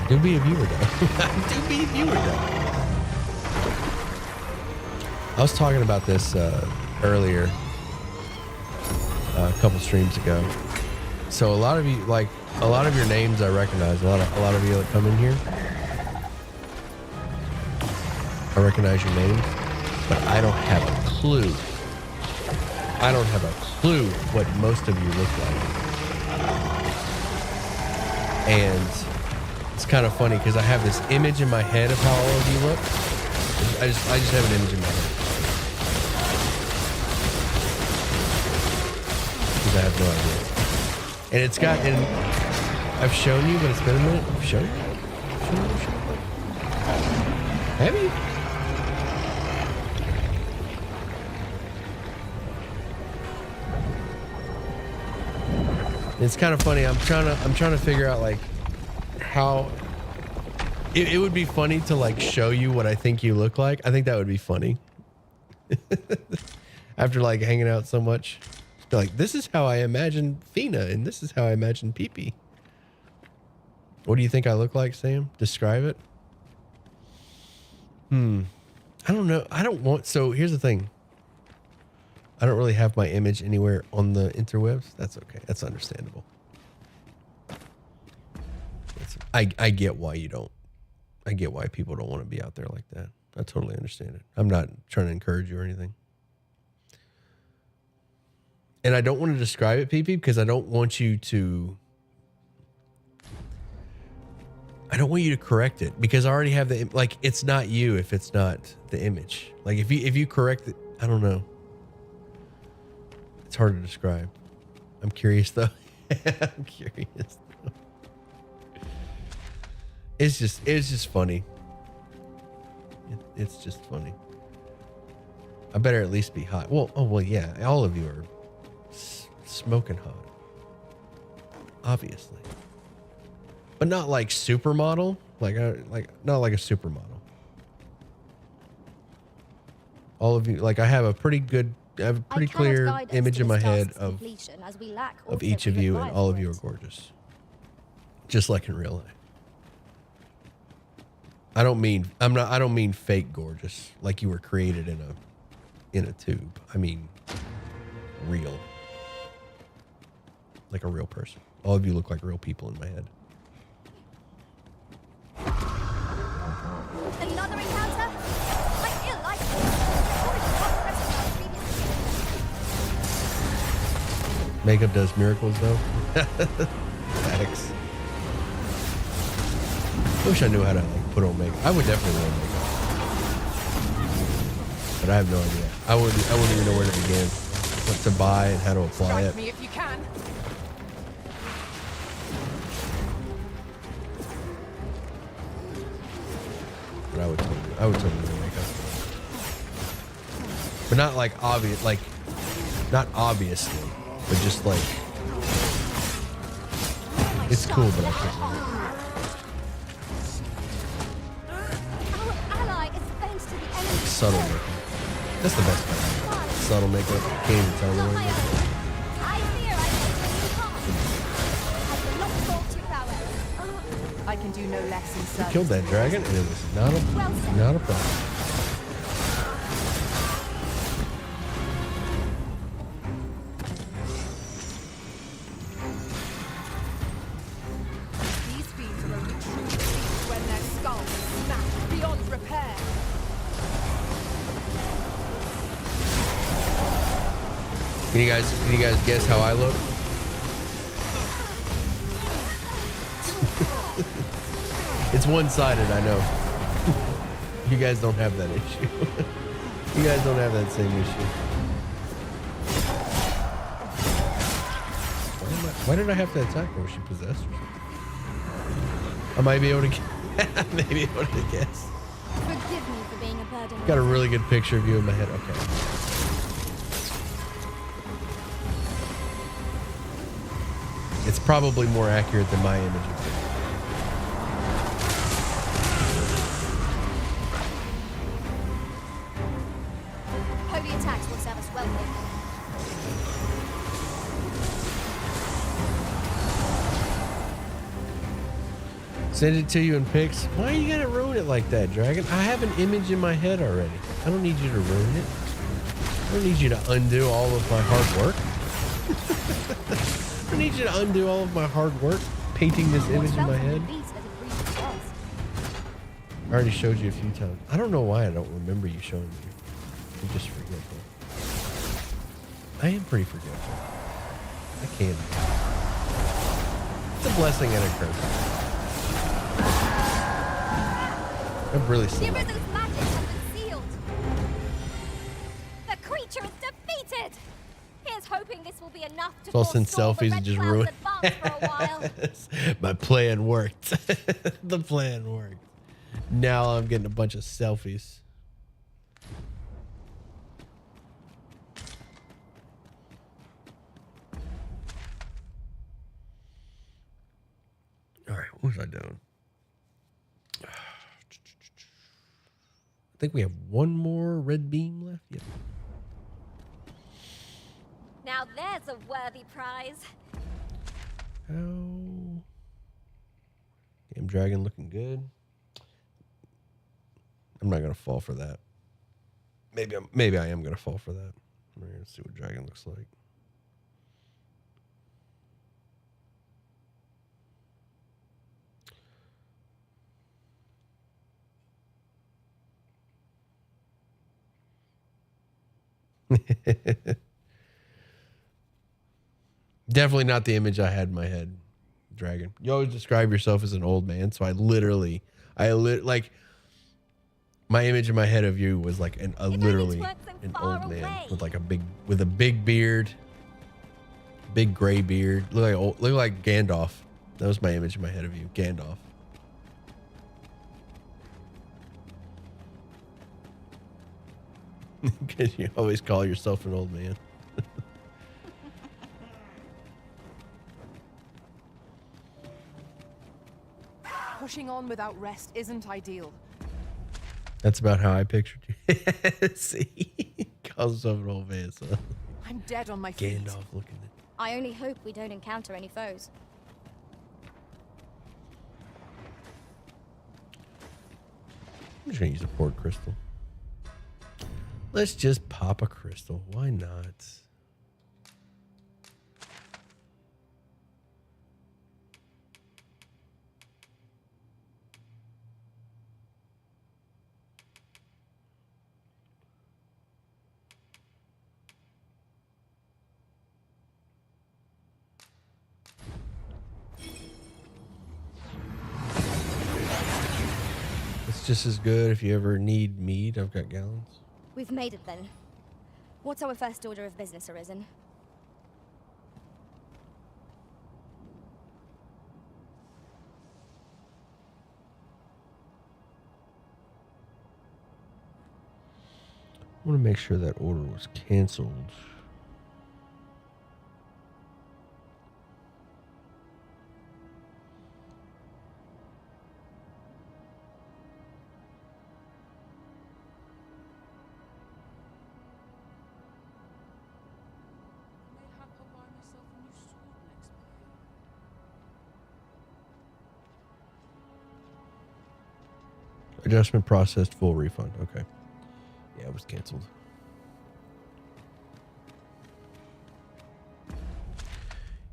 Do be a viewer, though. Do be a viewer, though. I was talking about this earlier, a couple streams ago. So a lot of you, like, a lot of your names I recognize. A lot of you that come in here, I recognize your names, but I don't have a clue. I don't have a clue what most of you look like. And it's kind of funny because I have this image in my head of how all of you look. I just have an image in my head. Because I have no idea. And it's got, and I've shown you, but it's been a minute. I've shown you? Have you? It's kind of funny. I'm trying to figure out like how it would be funny to like show you what I think you look like. I think that would be funny. After like hanging out so much, just be like, this is how I imagine Fina, and this is how I imagine Pee-Pee. What do you think I look like, Sam? Describe it. I don't know. I don't want. So here's the thing. I don't really have my image anywhere on the interwebs. That's okay. That's understandable. I get why you don't. I get why people don't want to be out there like that. I totally understand it. I'm not trying to encourage you or anything. And I don't want to describe it, PP, because I don't want you to. I don't want you to correct it because I already have the, like, it's not you if it's not the image. Like if you correct it, I don't know. It's hard to describe. I'm curious though. I'm curious though. It's just funny. It's just funny. I better at least be hot. Well, yeah. All of you are smoking hot. Obviously. But not like supermodel. Like not like a supermodel. All of you, like I have a pretty clear image in my head of each of you, and all of you are gorgeous. Just like in real life. I don't mean fake gorgeous, like you were created in a tube. I mean real. Like a real person. All of you look like real people in my head. Another encounter? I feel like Makeup does miracles though. Addicts. I wish I knew how to like put on makeup. I would definitely wear makeup. But I have no idea. I wouldn't even know where to begin. What to buy and how to apply it. Me if you can. But I would totally wear makeup. But not like obvious, like not obviously, but just like it's cool, but I can't wear it. Like subtle makeup. That's the best part. Subtle makeup. Can't even tell me what it is. I can do no less in We service. killed that dragon, and it was not a problem. These fiends are only true beasts when their skulls snap beyond repair. Can you guys guess how I look? It's one-sided, I know. You guys don't have that issue. You guys don't have that same issue. Why did I have to attack her? Was she possessed or something? I might be able to maybe able to guess. Forgive me for being a burden. Got a really good picture of you in my head. Okay. It's probably more accurate than my image of you. Holy attacks will serve us well here. Send it to you in pics. Why you gotta ruin it like that, Dragon? I have an image in my head already. I don't need you to ruin it. I don't need you to undo all of my hard work. I don't need you to undo all of my hard work painting this image in my head. I already showed you a few times. I don't know why I don't remember you showing me. I'm just forgetful. I am pretty forgetful. I can be. It's a blessing and a curse. I'm really sorry. The Arisen's magic has been sealed. The creature is defeated. Here's hoping this will be enough to I'll send forestall the selfies Red and just Cloud's ruin advance for a while. My plan worked. The plan worked. Now I'm getting a bunch of selfies. All right, what was I doing? I think we have one more red beam left. Yep. Now there's a worthy prize. Game Dragon looking good. I'm not gonna fall for that. Maybe I am gonna fall for that. We're gonna see what Dragon looks like. Definitely not the image I had in my head, Dragon. You always describe yourself as an old man, so I like my image in my head of you was like literally an old man with like a big beard, big gray beard, look like Gandalf. That was my image in my head of you, Gandalf. Because you always call yourself an old man. Pushing on without rest isn't ideal. That's about how I pictured you. See? Calls himself an old man, so. I'm dead on my feet. Gandalf looking at. I only hope we don't encounter any foes. I'm just gonna use a port crystal. Let's just pop a crystal. Why not? It's just as good if you ever need mead. I've got gallons. We've made it then. What's our first order of business, Arisen? I want to make sure that order was canceled. Adjustment processed, full refund. Okay. Yeah, it was canceled.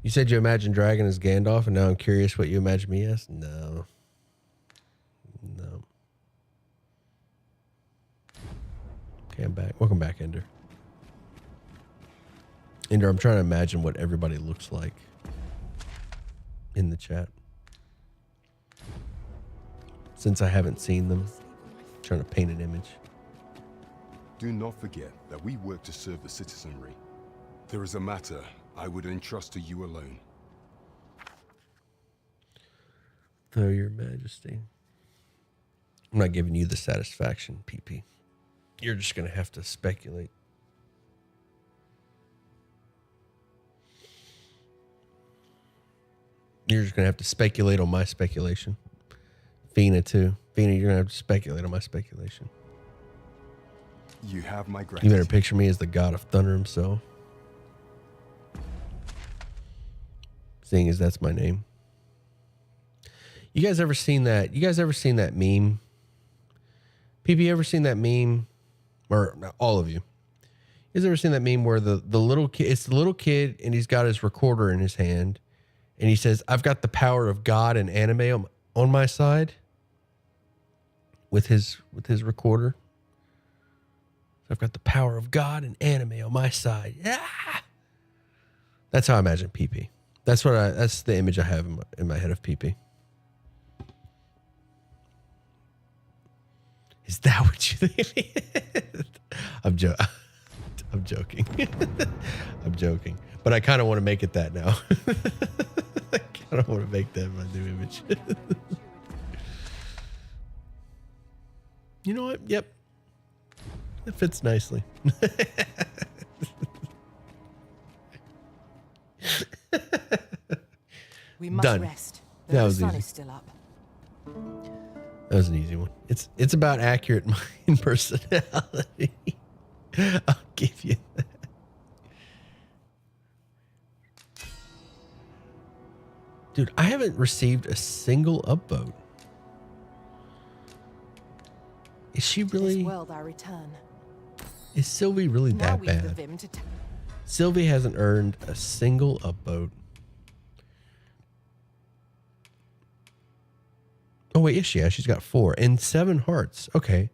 You said you imagine Dragon as Gandalf, and now I'm curious what you imagine me as? No. No. Okay, I'm back. Welcome back, Ender. Ender, I'm trying to imagine what everybody looks like in the chat, since I haven't seen them. trying to paint an image. Do not forget that we work to serve the citizenry. There is a matter I would entrust to you alone. Oh, Your Majesty. I'm not giving you the satisfaction, PP. You're just going to have to speculate. You're just going to have to speculate on my speculation. Fina, too. Fina, you're going to have to speculate on my speculation. You have my You gratitude. better picture me as the god of thunder himself. Seeing as that's my name. You guys ever seen that? You guys ever seen that meme? PP, ever seen that meme? Or all of you. You guys ever seen that meme where the little kid, it's the little kid and he's got his recorder in his hand and he says, I've got the power of God and anime on my side with his recorder. I've got the power of God and anime on my side. Yeah. That's how I imagine PP. That's the image I have in my head of PP. Is that what you think? I'm joking. I'm joking. But I kind of want to make it that now. I kind of want to make that my new image. You know what? Yep. It fits nicely. We must Done. rest. That The was sun easy. is still up. That was an easy one. It's about accurate mind personality. I'll give you that. Dude, I haven't received a single upvote. Is she really? This world I return. Is Sylvie really Now that we've the bad? vim to Sylvie hasn't earned a single upvote. Oh wait, is she? Yeah, she's got 4 and 7 hearts. Okay,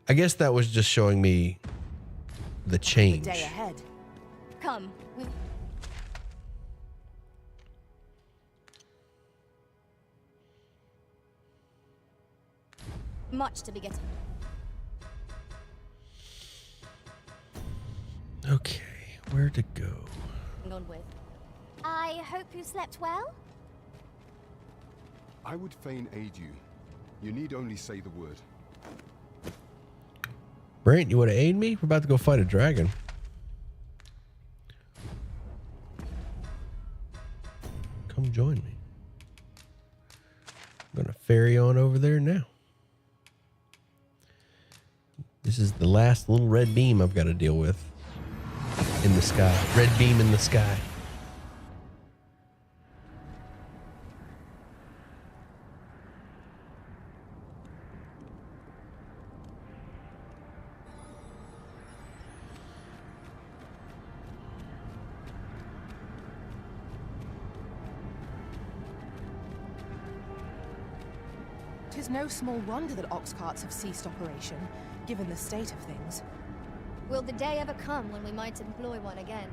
I guess that was just showing me the change. day ahead. Come. Much to be getting. Okay, where to go? On with. I hope you slept well. I would fain aid you. You need only say the word. Brent, you want to aid me? We're about to go fight a dragon. Come join me. I'm going to ferry on over there now. This is the last little red beam I've got to deal with in the sky. Red beam in the sky. Tis no small wonder that ox carts have ceased operation, given the state of things. Will the day ever come when we might employ one again?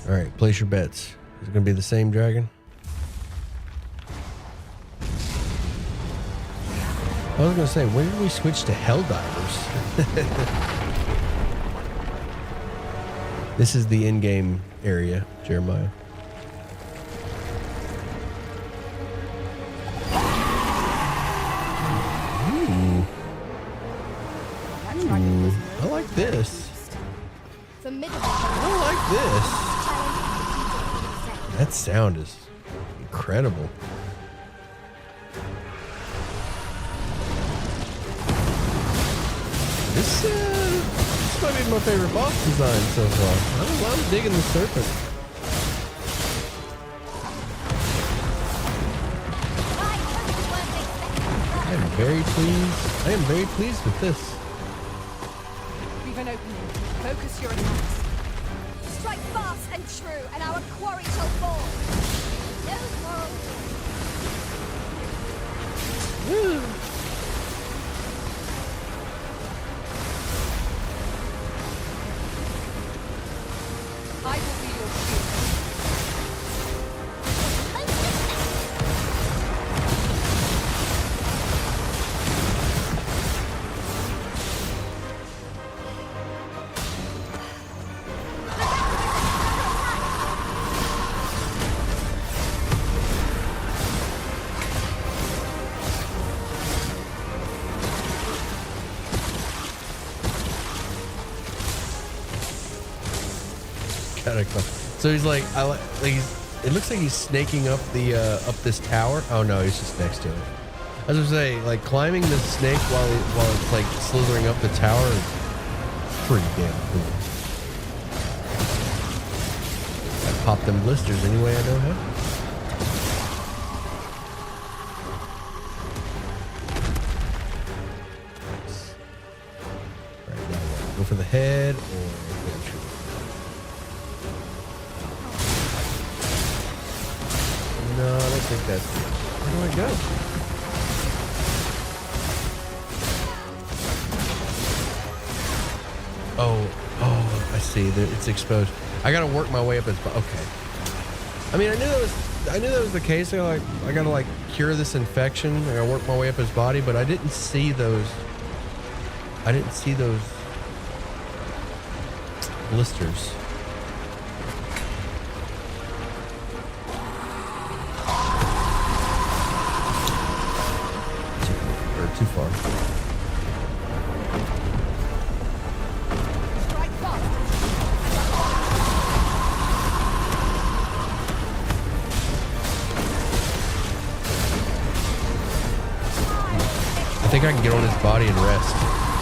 All right, place your bets. Is it going to be the same dragon? I was going to say, when did we switch to Helldivers? This is the in-game area, Jeremiah. Ooh. Ooh, I like this. I like this. That sound is incredible. This might be my favorite boss design so far. I'm digging the serpent. I am very pleased with this. We've an opening. Focus your attacks. Strike fast and true, and our quarry shall fall. Those morals. Woo. I will be your shield. So he's like, it looks like he's snaking up the up this tower. Oh no, he's just next to it. I was gonna say, like climbing the snake while it's like slithering up the tower is pretty damn cool. I pop them blisters any way I know how. Right now, go for the head or eventually. No, I don't think that's it. Where do I go? Oh, I see. It's exposed. I gotta work my way up. Okay. I mean, I knew that was the case. I gotta like cure this infection. I gotta work my way up his body, but I didn't see those. I didn't see those blisters. Too far. I think I can get on his body and rest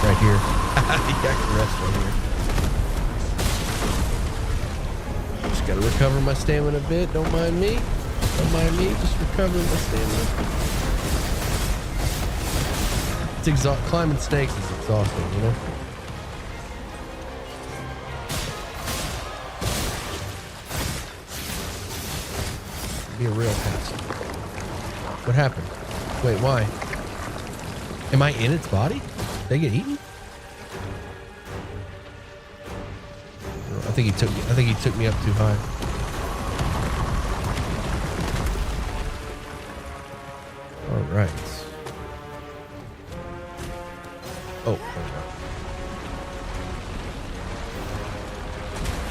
right here. Yeah, I can rest right here. Just gotta recover my stamina a bit. Don't mind me. Don't mind me. Just recovering my stamina. Climbing snakes is exhausting, you know? Be a real pest. What happened? Wait, why? Am I in its body? They get eaten? I think he took me up too high. All right. Oh.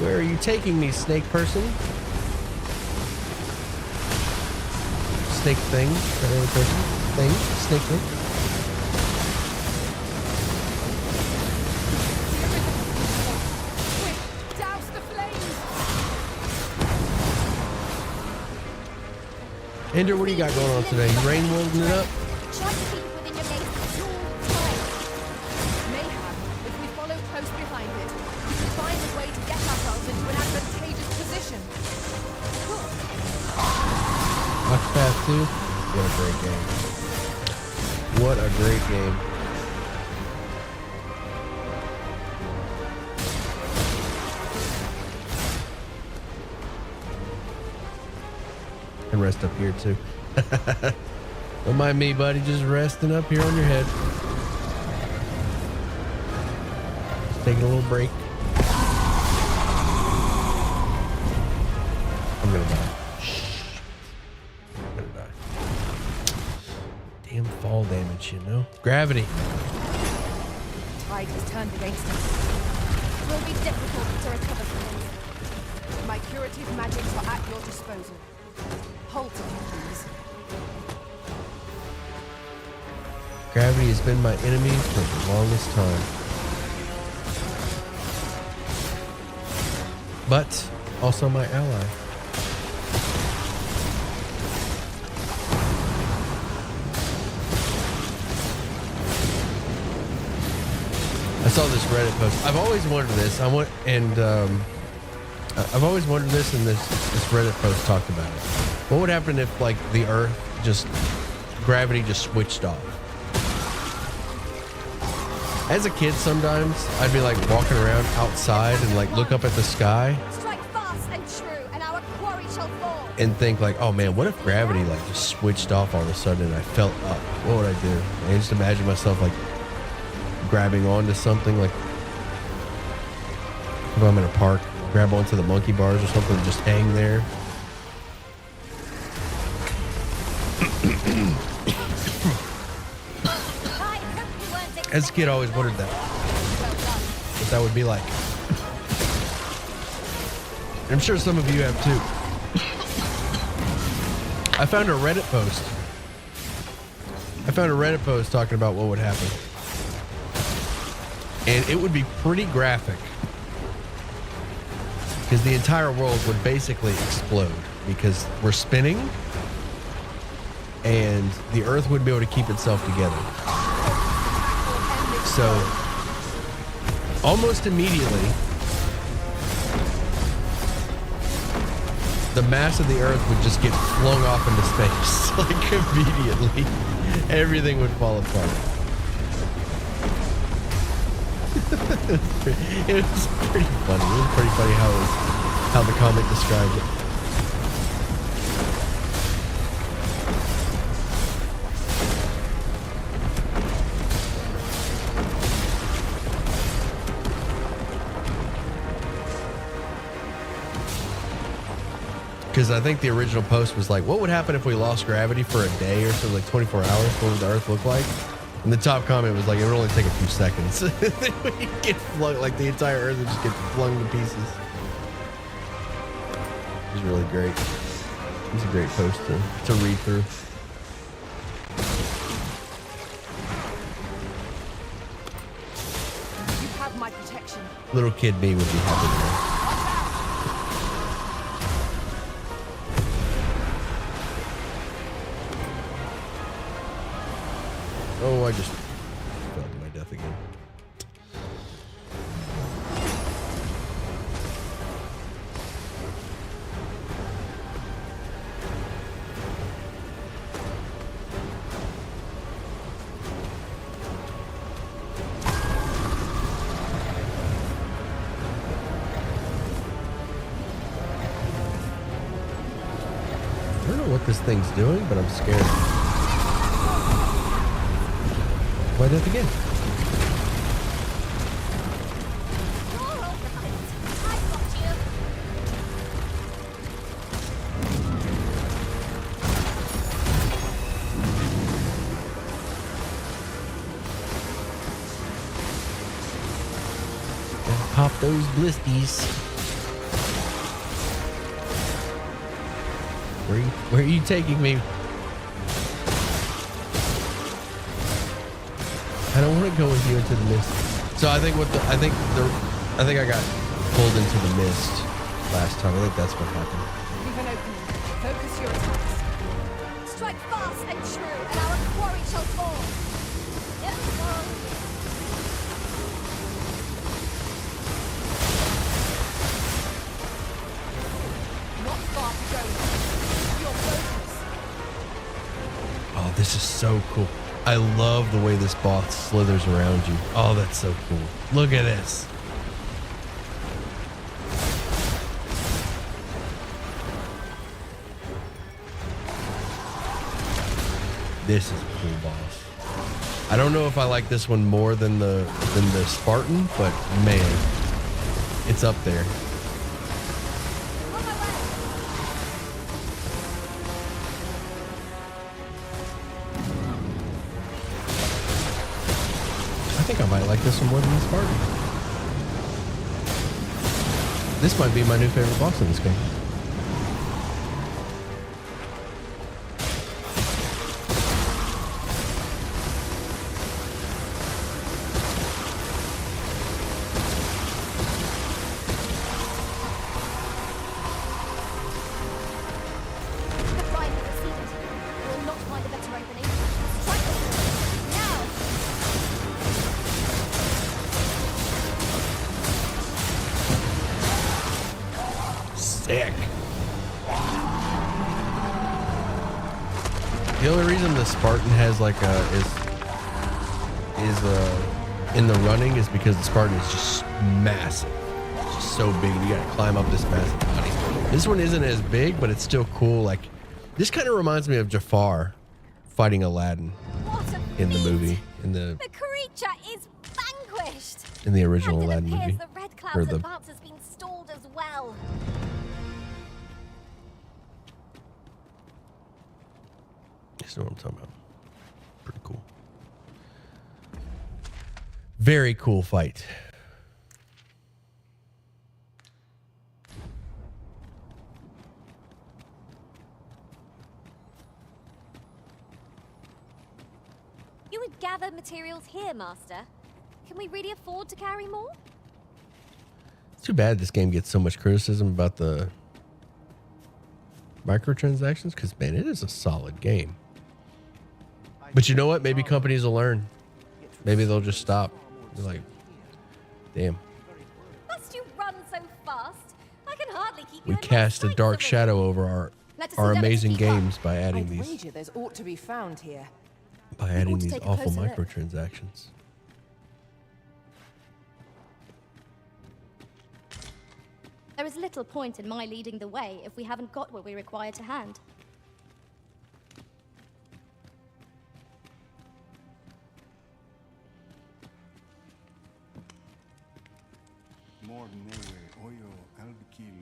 Where are you taking me, snake person? Snake thing? Person? Thing? Snake thing? Quick, douse the flames! Ender, what do you got going on today? You rain wielding it up? Try to keep it within your base at all times. Mayhap, if we follow close behind it, we can find a way to get ourselves into an advantageous position. Octopath 2? What a great game. What a great game. And rest up here too. Don't mind me, buddy. Just resting up here on your head. Just taking a little break. I'm gonna die. I'm gonna die. Damn fall damage, you know? Gravity. Tide has turned against us. It will be difficult to recover from this. My curative magics are at your disposal. Halt, if you please. Gravity has been my enemy for the longest time. But also my ally. I saw this Reddit post. I've always wondered this. I've always wondered this, and this Reddit post talked about it. What would happen if, like, the Earth gravity just switched off? As a kid, sometimes I'd be like walking around outside and like look up at the sky. Strike fast and true, and our quarry shall fall. And think like, oh man, what if gravity like just switched off all of a sudden and I felt up? What would I do? I just imagine myself like grabbing onto something, like if I'm in a park, grab onto the monkey bars or something and just hang there. As a kid, I always wondered that. What that would be like. I'm sure some of you have too. I found a Reddit post talking about what would happen. And it would be pretty graphic. Because the entire world would basically explode because we're spinning and the Earth wouldn't be able to keep itself together. So, almost immediately, the mass of the Earth would just get flung off into space. Like, immediately. Everything would fall apart. It was pretty funny. It was pretty funny how the comic described it. Because I think the original post was like, what would happen if we lost gravity for a day or so, like 24 hours? What would the Earth look like? And the top comment was like, it would only take a few seconds. We'd get flung, like the entire Earth would just get flung to pieces. It was really great. It was a great post to read through. You have my protection. Little kid me would be happy to know. Oh, I just fell to my death again. I don't know what this thing's doing, but I'm scared. My death again. Pop those blisties. Where are you taking me? I don't want to go with you into the mist. So I think I think I got pulled into the mist last time. I think that's what happened. Leave an opening. Focus your attacks. Strike fast and true, and our quarry shall fall. Yes, well. Not far to go. Your focus. Oh, this is so cool. I love the way this boss slithers around you. Oh, that's so cool. Look at this. This is a cool boss. I don't know if I like this one more than the Spartan, but man, it's up there. I think I might like this one more than the Spartan. This might be my new favorite boss in this game. Sick. The only reason the Spartan has like is in the running is because the Spartan is just massive. It's just so big. You gotta climb up this massive body. This one isn't as big, but it's still cool. Like, this kind of reminds me of Jafar fighting Aladdin in the movie. The creature is vanquished. In the original And it Aladdin appears movie. the Red Or Cloud's the advance has been stalled as well. You know what I'm talking about. Pretty cool. Very cool fight. You would gather materials here, Master. Can we really afford to carry more? Too bad this game gets so much criticism about the microtransactions, because, man, it is a solid game. But you know what? Maybe companies will learn. Maybe they'll just stop. They're like, damn. Must you run so fast? I can hardly keep you We in my cast a sights dark a shadow over our amazing games by adding I'd these, wager there's ought to be found here. by We adding ought to these take a awful closer look. microtransactions. There is little point in my leading the way if we haven't got what we require to hand. More newe, oyo, albikil.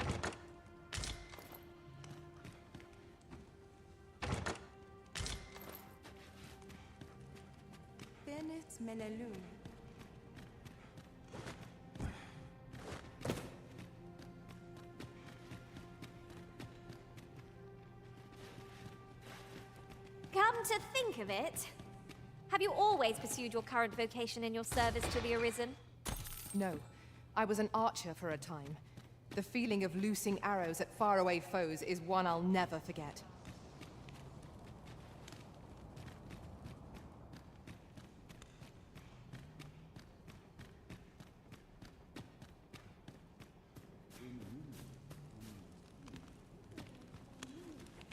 Bennett Menelun. Come to think of it, have you always pursued your current vocation in your service to the Arisen? No, I was an archer for a time. The feeling of loosing arrows at faraway foes is one I'll never forget.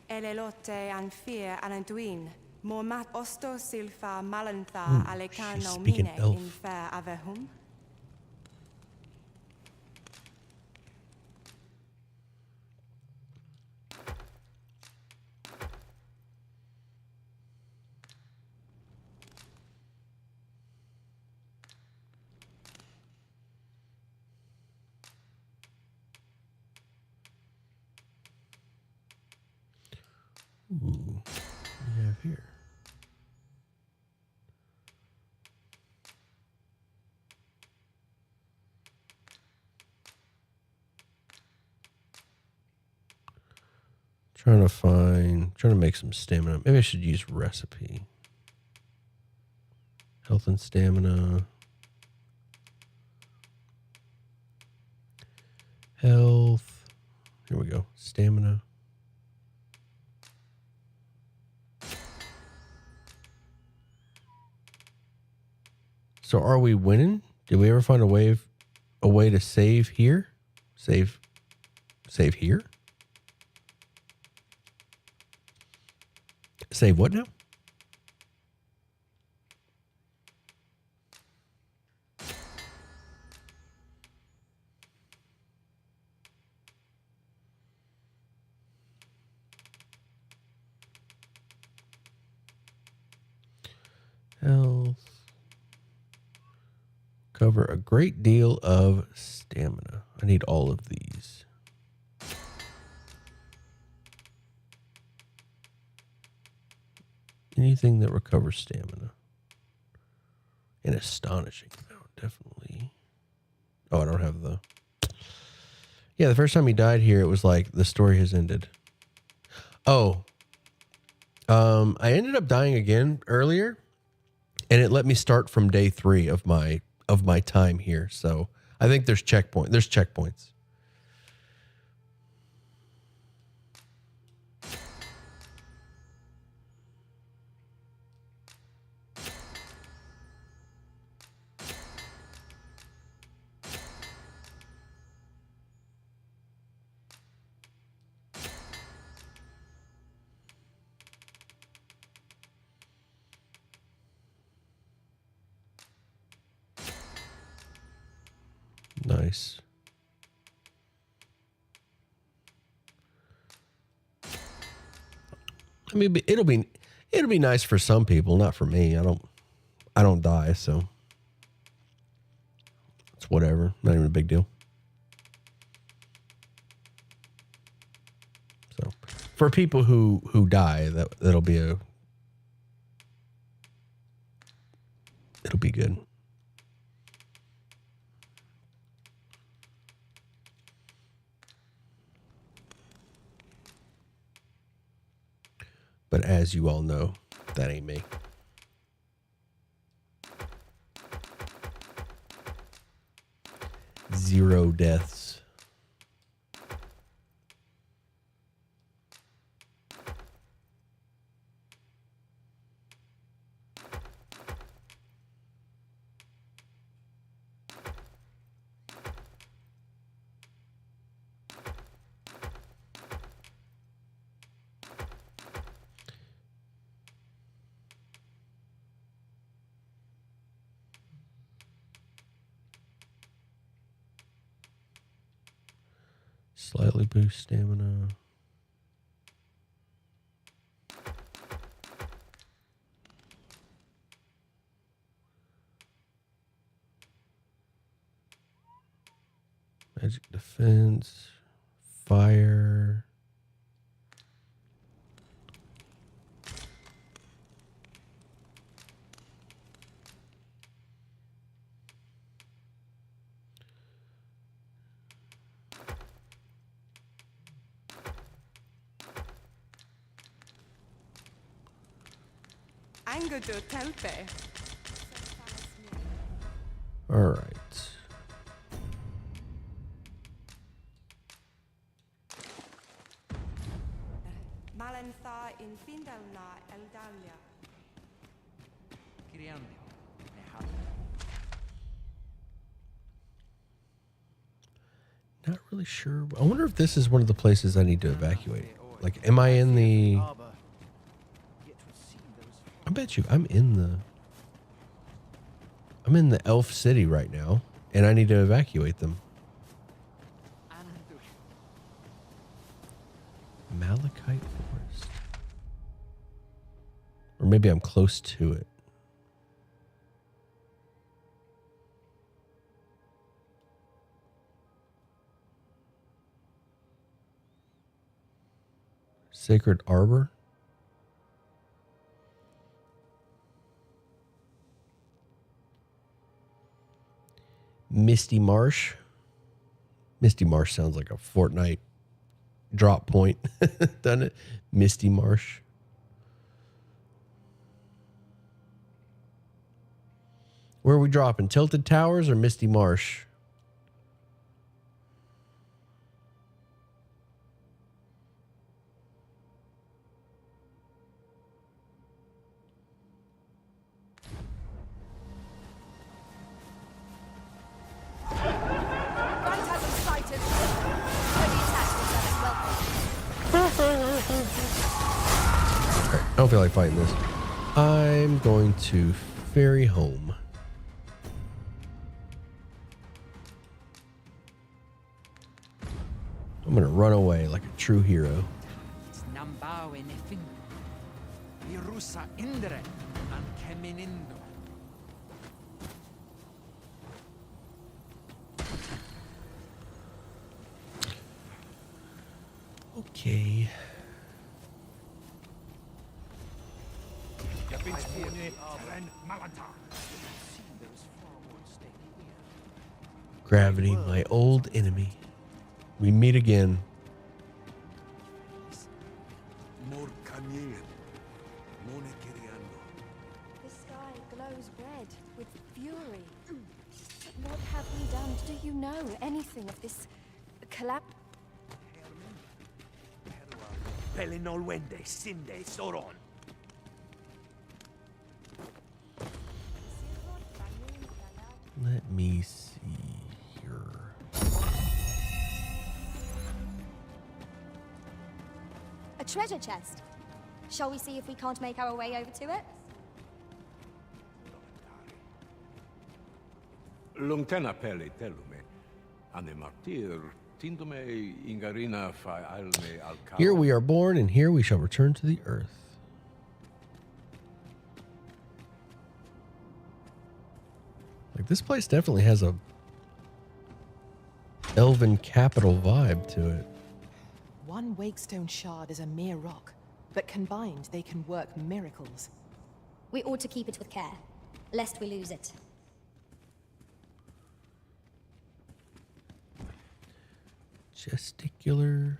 Elelote and fear Alanduin. Mormat osto silfa malantha Ooh, alekan she's no speaking mine elf. in fair avehum. Ooh, what do we have here? Trying to make some stamina. Maybe I should use recipe. Health and stamina. Health. Here we go. Stamina. So are we winning? Did we ever find a way to save here? Save here? Save what now? Health. Cover a great deal of stamina. I need all of these. Anything that recovers stamina. And astonishing amount, definitely. Oh, I don't have the... Yeah, the first time he died here, it was like, the story has ended. Oh. I ended up dying again earlier, and it let me start from day 3 of my time here. So I think there's checkpoints. Nice. I mean, it'll be nice for some people, not for me. I don't die, so it's whatever. Not even a big deal. So, for people who die, it'll be good. But as you all know, that ain't me. 0 deaths. Slightly boost stamina. Magic defense. Fire. Anger to Telpe. All right. Malentha in Findelna Eldalia. Not really sure. I wonder if this is one of the places I need to evacuate. Like, am I in the... I bet you I'm in the elf city right now, and I need to evacuate them. Malachite Forest. Or maybe I'm close to it. Sacred Arbor. Misty Marsh. Misty Marsh sounds like a Fortnite drop point, doesn't it? Misty Marsh. Where are we dropping? Tilted Towers or Misty Marsh? Phantasm sighted. I don't feel like fighting this. I'm going to ferry home. I'm going to run away like a true hero. Okay. Gravity, my old enemy. We meet again. The sky glows red with fury. What have we done? Do you know anything of this collapse? Pelinolwende, Sinde, Soron. Let me see here. A treasure chest. Shall we see if we can't make our way over to it? Lungtena peli telume, ane martir, tindume ingarina fa alme al. Here we are born, and here we shall return to the earth. Like, this place definitely has a elven capital vibe to it. One Wakestone shard is a mere rock, but combined they can work miracles. We ought to keep it with care, lest we lose it. Gesticular.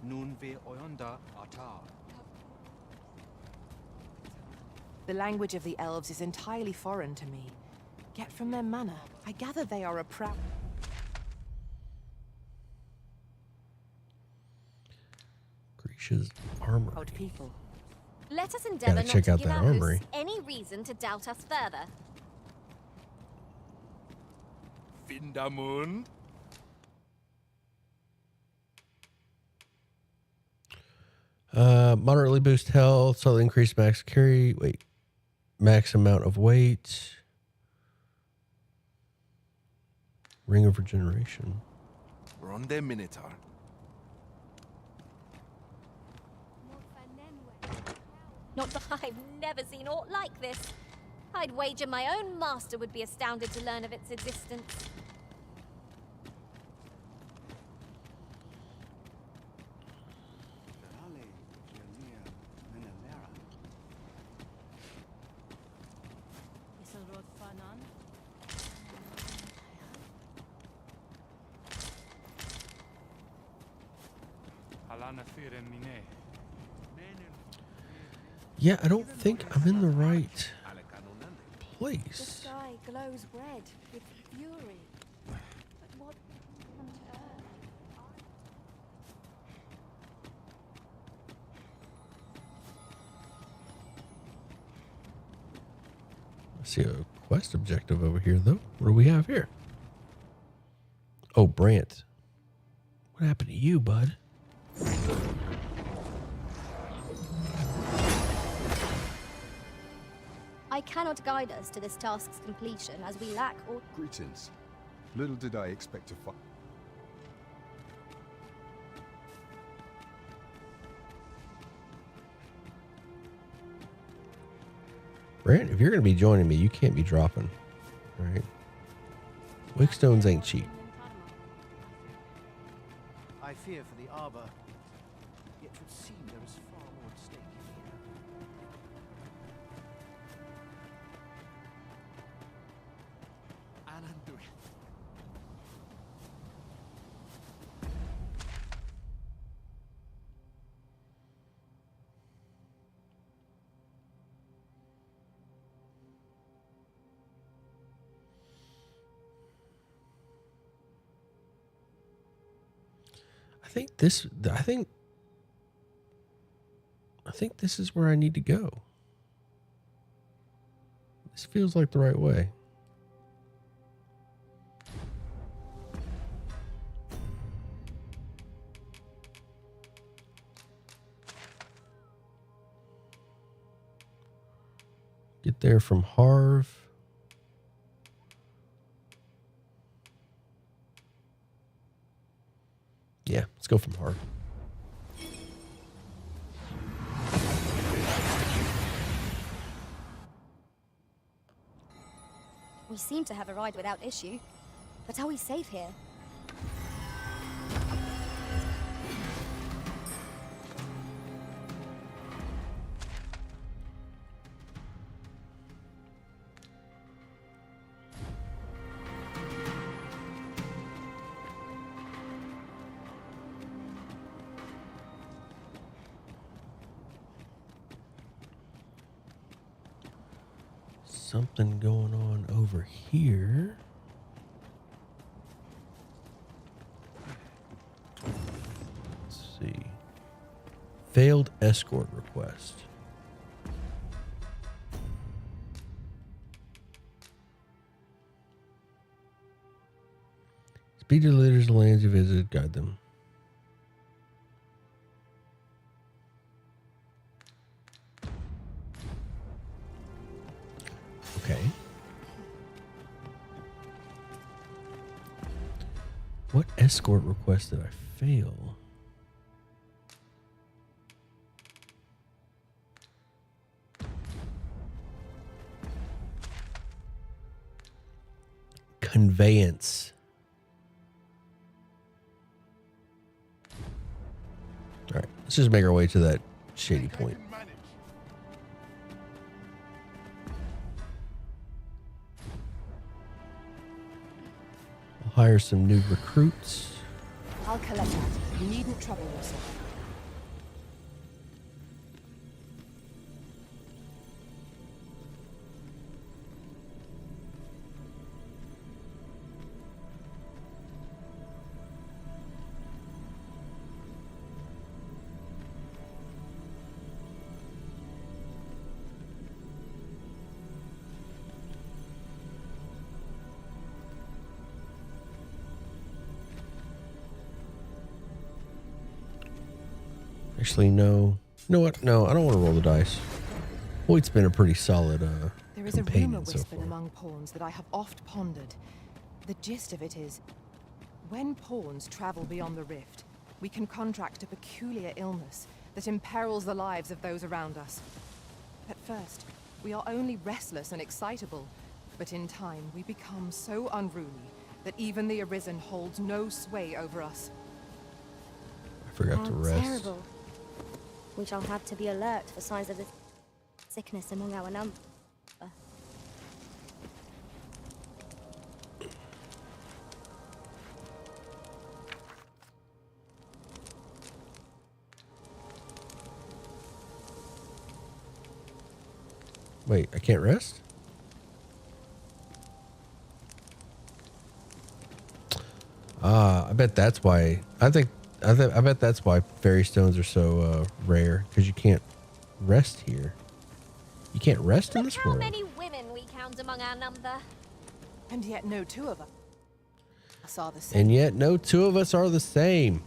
Nun wir oyonda atar. The language of the elves is entirely foreign to me. Yet from their manner, I gather they are a proud... Grisha's armor. Proud people. Let us endeavor not check to out give that our armory. hosts any reason to doubt us further. Findamun. Moderately boost health, slightly increase max carry. Wait, max amount of weight. Ring of Regeneration. Ronde Minotaur. Not that I've never seen aught like this. I'd wager my own master would be astounded to learn of its existence. Yeah, I don't think I'm in the right The place. sky glows red with fury. But what on earth? I see a quest objective over here, though. What do we have here? Oh, Brant. What happened to you, bud? I cannot guide us to this task's completion as we lack all... Greetings. Little did I expect to find... Brant, if you're going to be joining me, you can't be dropping. All right? Wickstones ain't cheap. I fear for the Arbor. Yet it would seem there is far more at stake here. Ananduin. I think this is where I need to go. This feels like the right way. Get there from Harv. Yeah, let's go from Harv. We seem to have arrived without issue. But are we safe here? Something going on over here. Let's see. Failed escort request. Speak to the leaders of the lands you visited, guide them. Okay. What escort request did I fail? Conveyance. All right, let's just make our way to that shady point. I'll hire some new recruits. I'll collect that. You needn't trouble yourself. Actually, no. You know what? No, I don't want to roll the dice. Hoyt's been a pretty solid There is a rumor companion so whispered far. among pawns that I have oft pondered. The gist of it is, when pawns travel beyond the rift, we can contract a peculiar illness that imperils the lives of those around us. At first, we are only restless and excitable, but in time we become so unruly that even the Arisen holds no sway over us. I forgot to rest. Terrible. We shall have to be alert for signs of this sickness among our number. Wait, I can't rest? I bet that's why. I bet that's why fairy stones are so rare, because you can't rest here. You can't rest in this How world. many women we count among our number? And yet no two of us are the same. And yet no two of us are the same.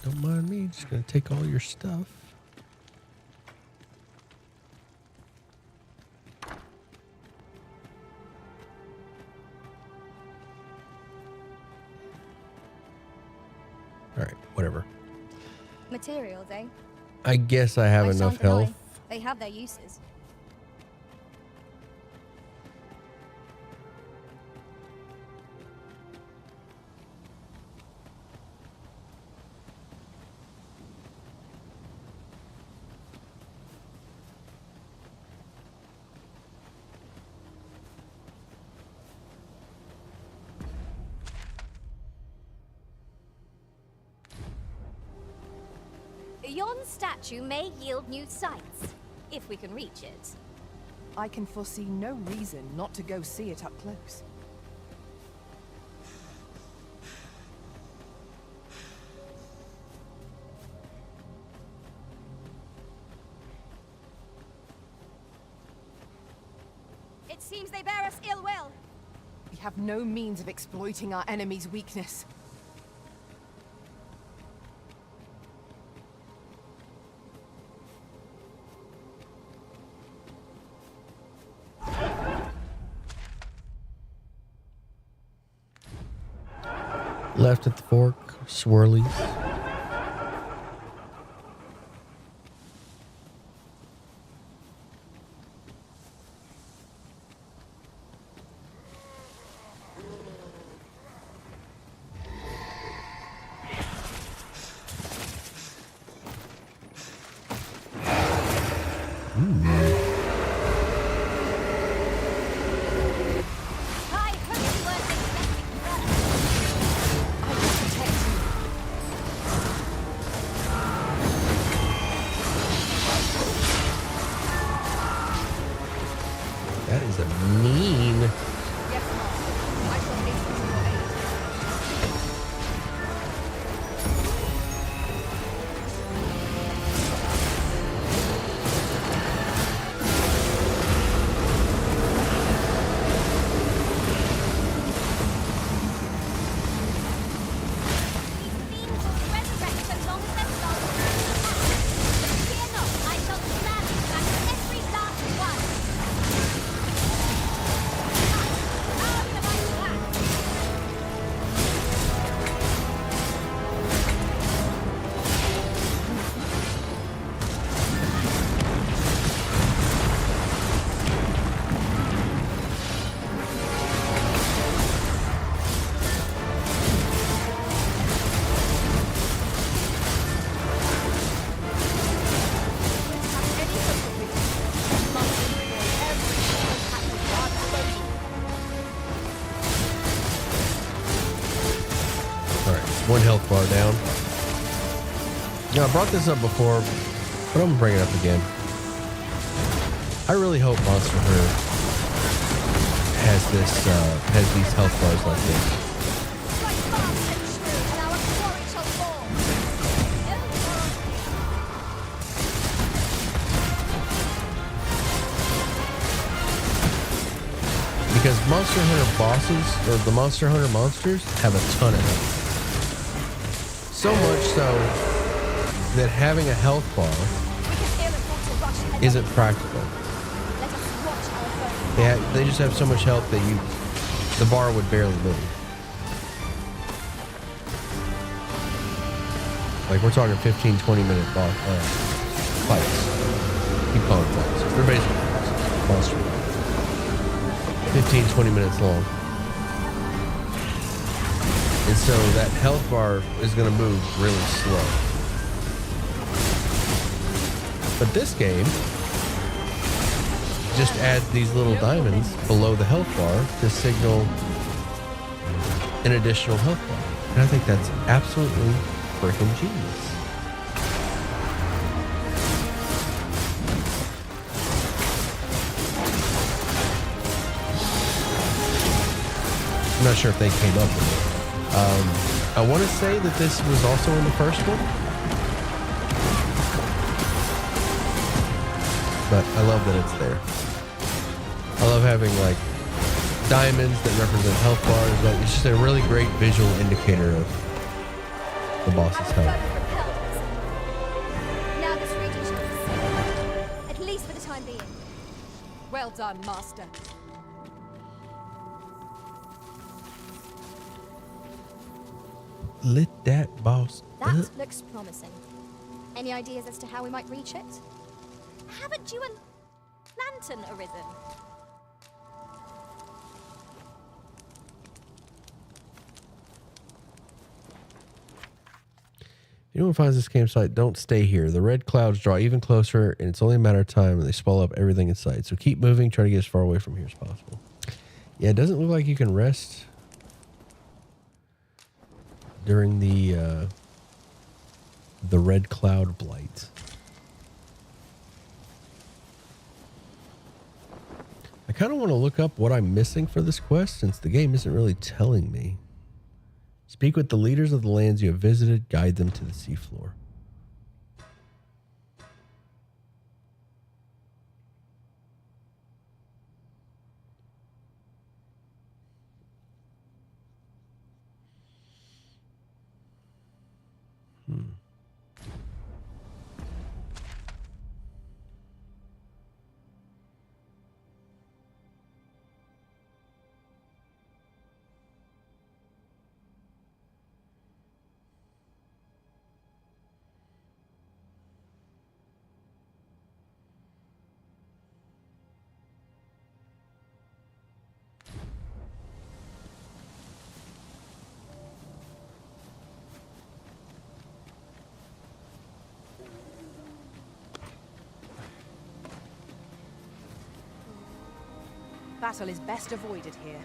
Don't mind me, just gonna take all your stuff. All right, whatever. Materials, eh? I guess I have I enough shan't deny. health. They have their uses. Yon statue may yield new sights, if we can reach it. I can foresee no reason not to go see it up close. It seems they bear us ill will. We have no means of exploiting our enemy's weakness. Left at the fork, swirlies. I hope you weren't expecting That is a mean. Yes, Master. I shall hasten to your aid. resurrect as long as their souls are intact. Fear not, I shall gladly back every last one. How can I do that? All right, one health bar down. Now I brought this up before. But I'm gonna bring it up again. I really hope Monster Hunter has these health bars like this. Because Monster Hunter bosses, or the Monster Hunter monsters, have a ton of health. So much so that having a health bar isn't practical. They just have so much health that the bar would barely move. Like we're talking 15, 20-minute fights. Keep calling them fights. They're basically monsters. 15, 20 minutes long. And so that health bar is going to move really slow. But this game just adds these little diamonds below the health bar to signal an additional health bar. And I think that's absolutely freaking genius. I'm not sure if they came up with it. I want to say that this was also in the first one. But I love that it's there. I love having like diamonds that represent health bars. Like, it's just a really great visual indicator of the boss's health. Now this region should be safe. At least for the time being. Well done, Master. Lit that boss That up. looks promising. Any ideas as to how we might reach it? Haven't you and Lantern arisen? If anyone finds this campsite, don't stay here. The red clouds draw even closer, and it's only a matter of time, and they swallow up everything in sight. So keep moving, try to get as far away from here as possible. Yeah, it doesn't look like you can rest during the red cloud blight. I kind of want to look up what I'm missing for this quest, since the game isn't really telling me. Speak with the leaders of the lands you have visited. Guide them to the seafloor. Battle is best avoided here.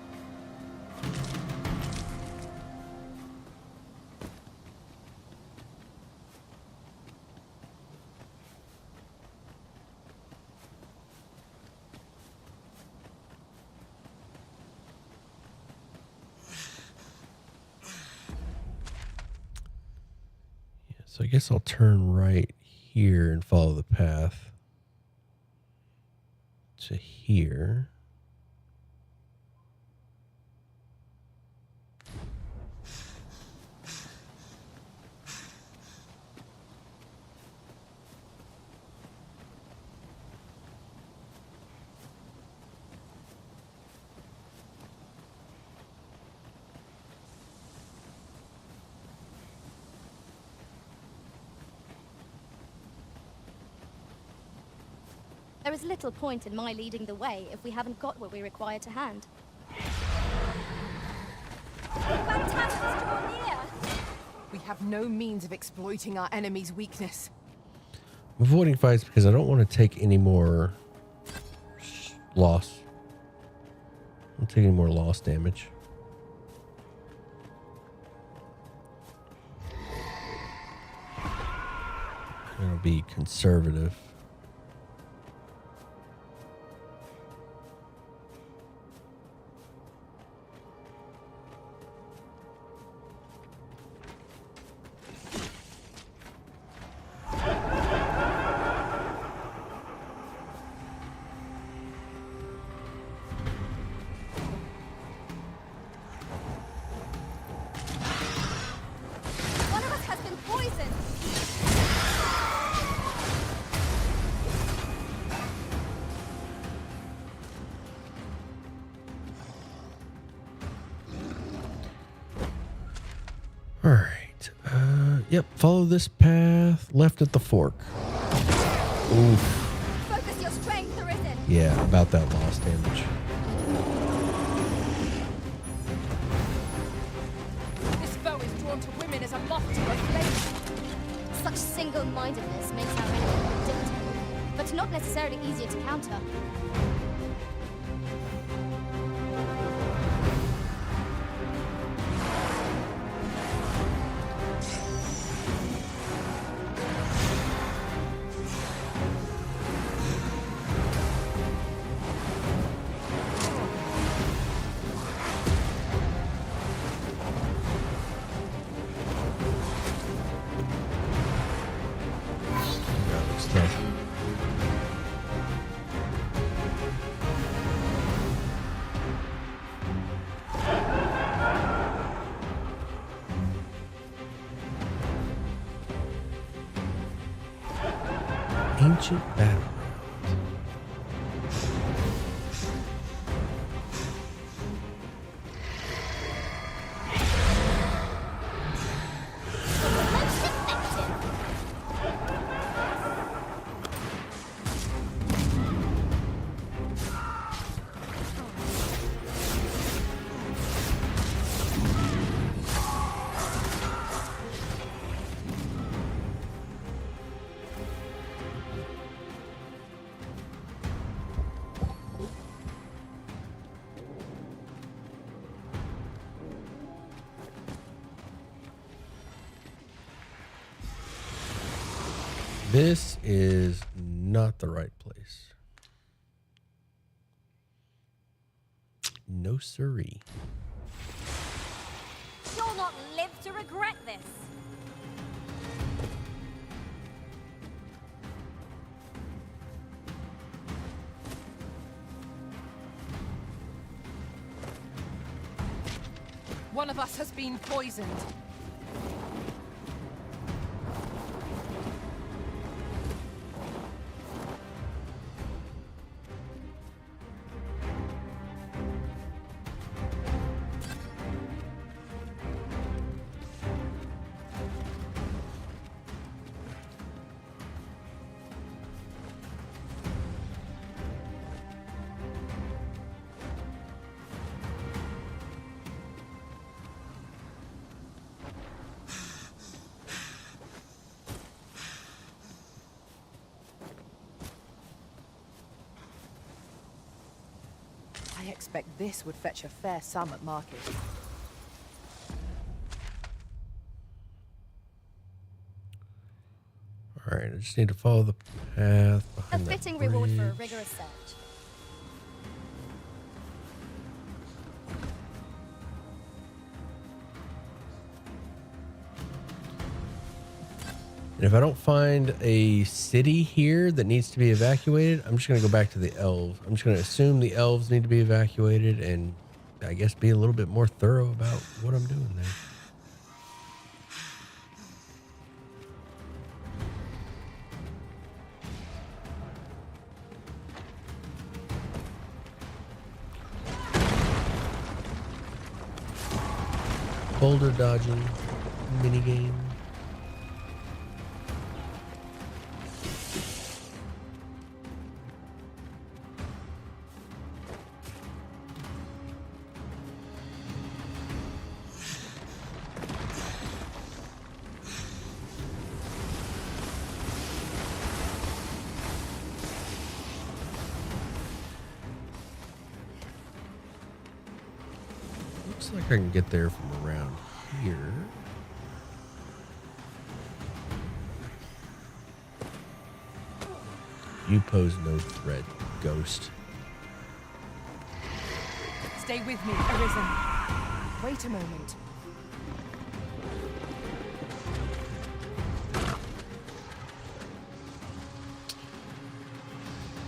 So I guess I'll turn right here and follow the path to here. There is little point in my leading the way if we haven't got what we require to hand. We have no means of exploiting our enemy's weakness. I'm avoiding fights because I don't want to take any more loss. I don't take any more loss damage. It'll be conservative. One of us has been poisoned. All right. Yep. Follow this path left at the fork. Oof. Focus your strength, Arisen. Yeah, about that loss damage. This bow is drawn to women as a moth to a flame. Such single-mindedness makes our enemy predictable, but not necessarily easier to counter. That looks tough. Ancient battle. Most effective. This is not the right place. No siree. You'll not live to regret this. One of us has been poisoned. I expect this would fetch a fair sum at market. All right, I just need to follow the path A behind that fitting reward for a bridge. rigorous search. And if I don't find a city here that needs to be evacuated, I'm just going to go back to the elves. I'm just going to assume the elves need to be evacuated and I guess be a little bit more thorough about what I'm doing there. Boulder dodging minigame. Looks like I can get there from around here. You pose no threat, ghost. Stay with me, Arisen. Wait a moment.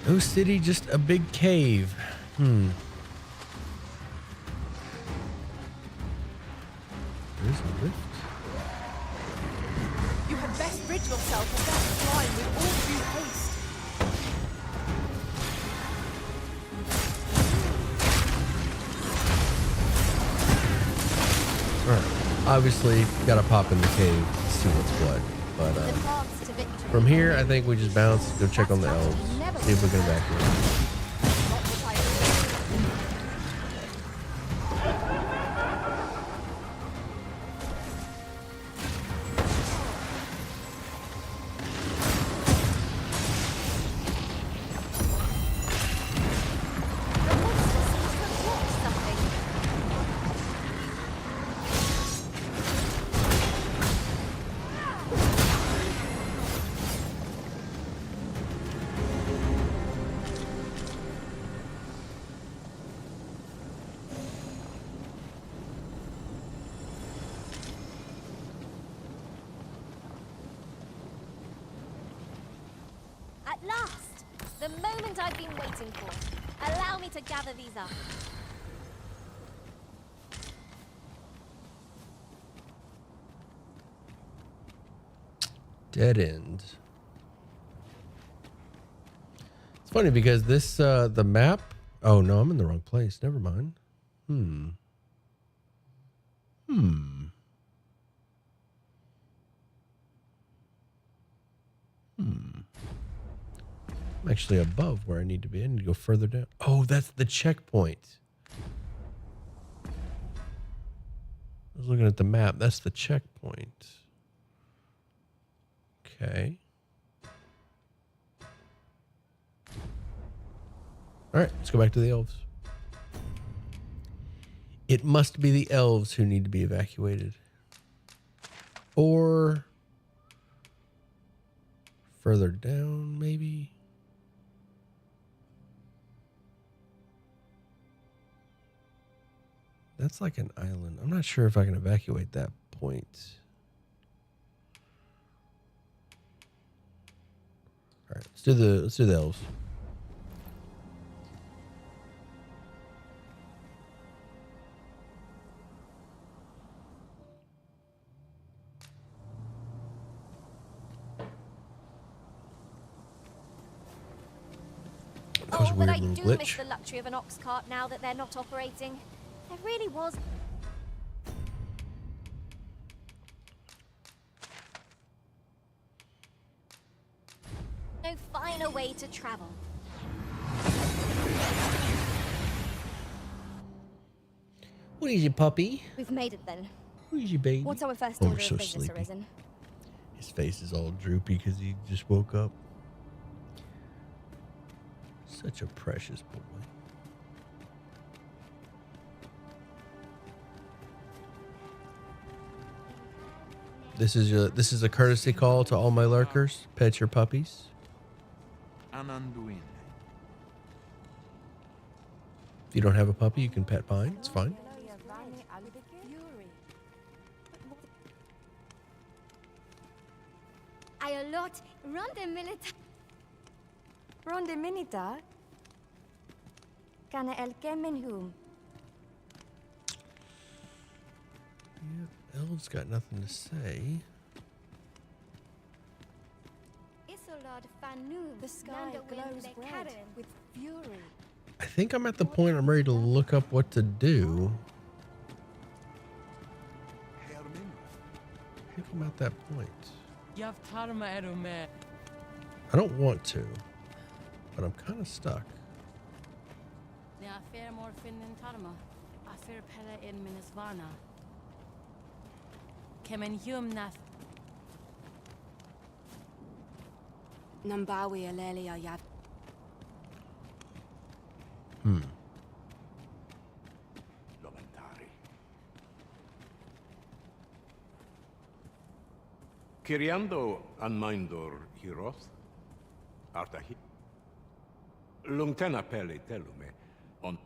No city, just a big cave. There's a rift. You had best rid yourself of that slime with all due haste. Alright. Obviously, gotta pop in the cave to see what's what. But from here, I think we just bounce, go check on the elves, see if we can evacuate. At last! The moment I've been waiting for. Allow me to gather these up. Dead end. It's funny because this, the map... Oh, no, I'm in the wrong place. Never mind. I'm actually above where I need to be. I need to go further down. Oh, that's the checkpoint. I was looking at the map. That's the checkpoint. Okay. All right, let's go back to the elves. It must be the elves who need to be evacuated. Or further down, maybe. That's like an island. I'm not sure if I can evacuate that point. All right, let's do the elves. That was a But weird I little do glitch. miss the luxury of an ox cart now that they're not operating. There really was no finer way to travel. What is your puppy? We've made it then. What is your baby? What's our first Oh, order we're so of business, sleepy. Arisen? His face is all droopy because he just woke up. Such a precious boy. This is a courtesy call to all my lurkers. Pet your puppies. Ananduin. If you don't have a puppy, you can pet mine. It's fine. Ayolot, Ronde Minita. Kana el Kemenhum. Yeah, Elves got nothing to say. The sky glows red with fury. I think I'm at the point I'm ready to look up what to do. I think I'm at that point. I don't want to, but I'm kind of stuck. Nambawi Alelia Yab. Kiriando anmindor hiroth, artahi. Lungtena peli telume. On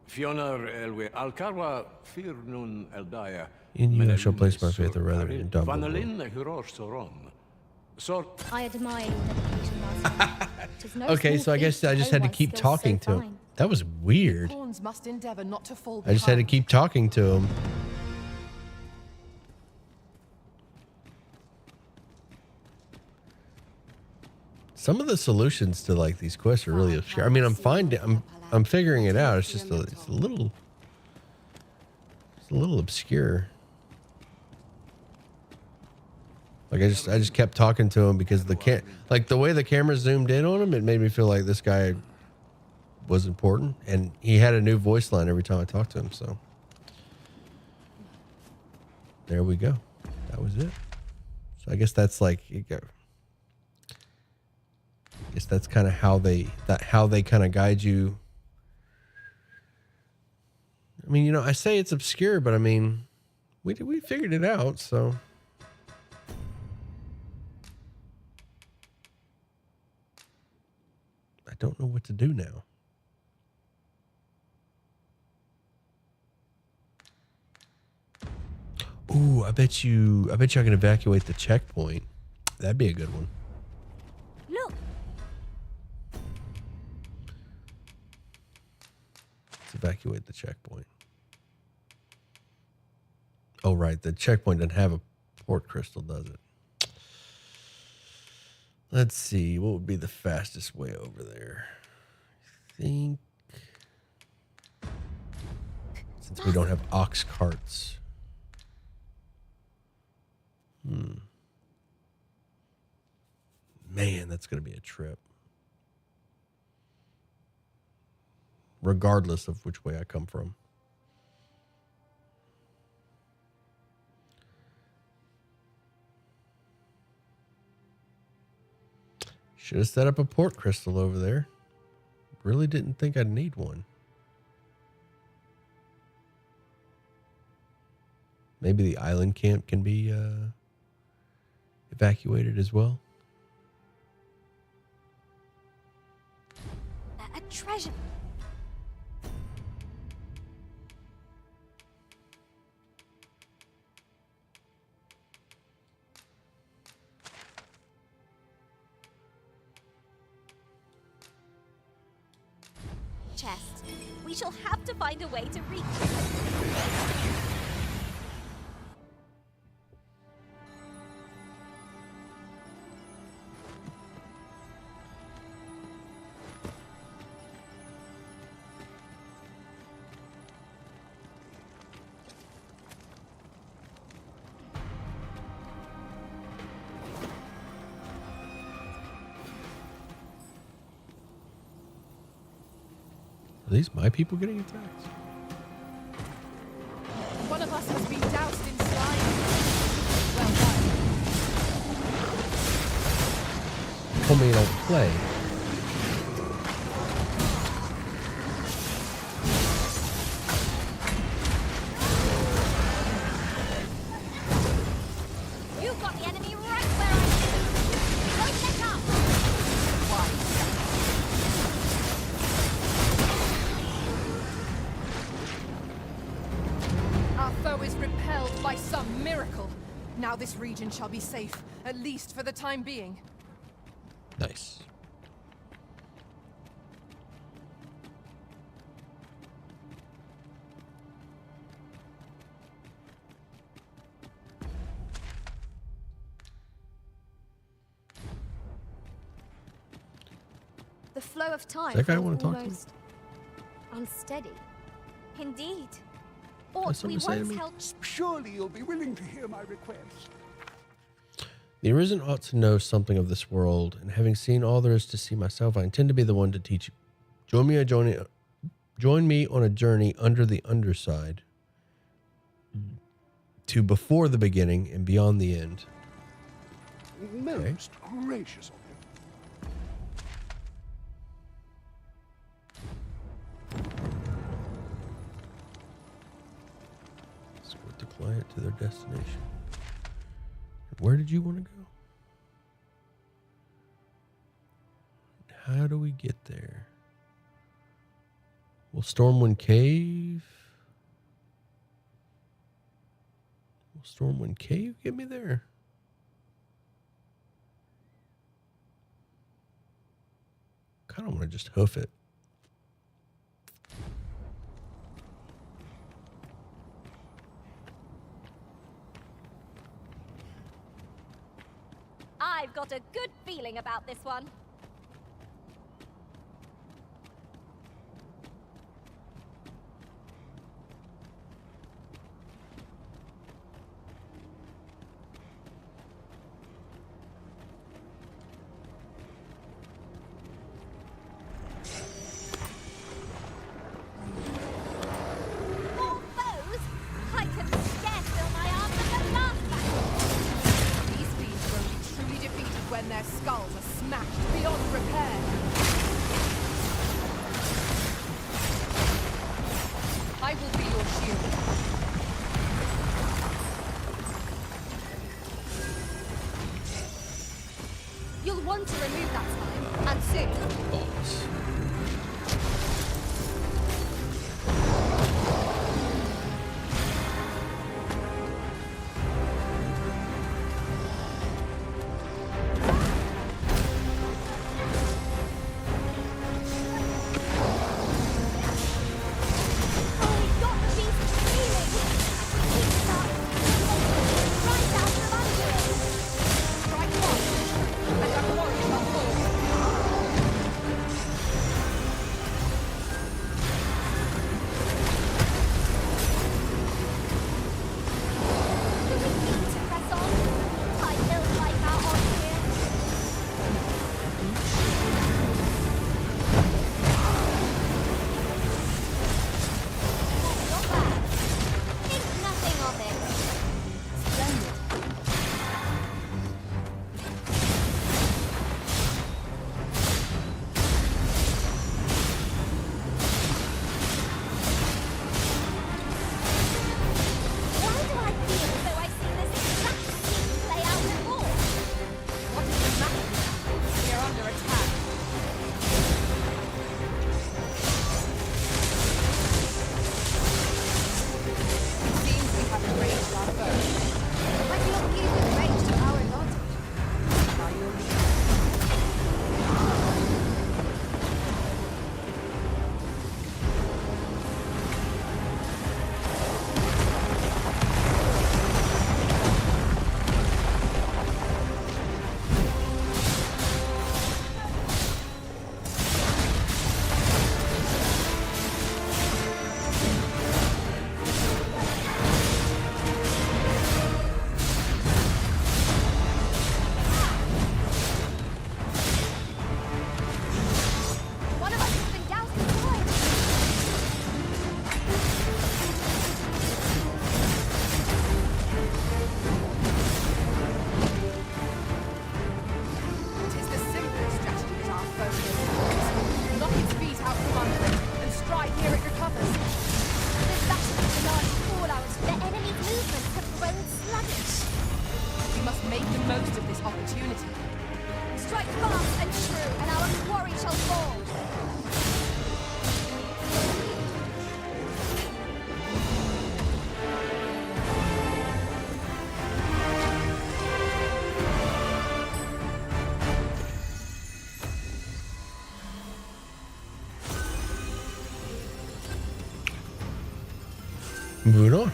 Fiona elwe alcarwa firnun eldaya. In you I shall place my faith, or rather in Dogma. Vanalin huror soron. I admire your dedication, Master. 'Tis no Okay, small so I feat guess I just hone had to one's keep skills talking so to him. fine. That was weird. Pawns must endeavor not to fall I just had to behind. keep talking to him. Some of the solutions to like these quests are really obscure. I mean, I'm figuring it out. It's just it's a little obscure. Like I just kept talking to him because the way the camera zoomed in on him, it made me feel like this guy was important, and he had a new voice line every time I talked to him. So there we go. That was it. So I guess that's like I guess that's kind of how they kind of guide you. I mean, you know, I say it's obscure, but I mean, we figured it out, so. I don't know what to do now. Ooh, I bet you I can evacuate the checkpoint. That'd be a good one. Look. Let's evacuate the checkpoint. Oh, right. The checkpoint doesn't have a port crystal, does it? Let's see. What would be the fastest way over there? I think. Since we don't have ox carts. Man, that's going to be a trip. Regardless of which way I come from. Should have set up a port crystal over there. Really didn't think I'd need one. Maybe the island camp can be evacuated as well. A treasure. Chest. We shall have to find a way to reach it. Are these my people getting attacked? One of us has been doused in slime. Well done. Told me you don't play. You've got the enemy right where I am. Don't let up. Our foe is repelled by some miracle. Now this region shall be safe, at least for the time being. Nice. The flow of time That guy feels wanna talk to me? almost unsteady. Indeed. Has Ought we something to say to once me? held. Surely you'll be willing to hear my request. The Arisen ought to know something of this world, and having seen all there is to see myself, I intend to be the one to teach you. Join me on a journey under the underside to before the beginning and beyond the end. Most gracious of you. Escort the client to their destination. Where did you want to go? how do we get there? Will Stormwind Cave? Will Stormwind Cave get me there? Kind of want to just hoof it. I've got a good feeling about this one. More foes? I can scarce fill my arms with the last battle. These fiends will be truly defeated when their skulls are smashed beyond repair. I will be your shield. You'll want to remove that slime, and soon. Balls. Moving on.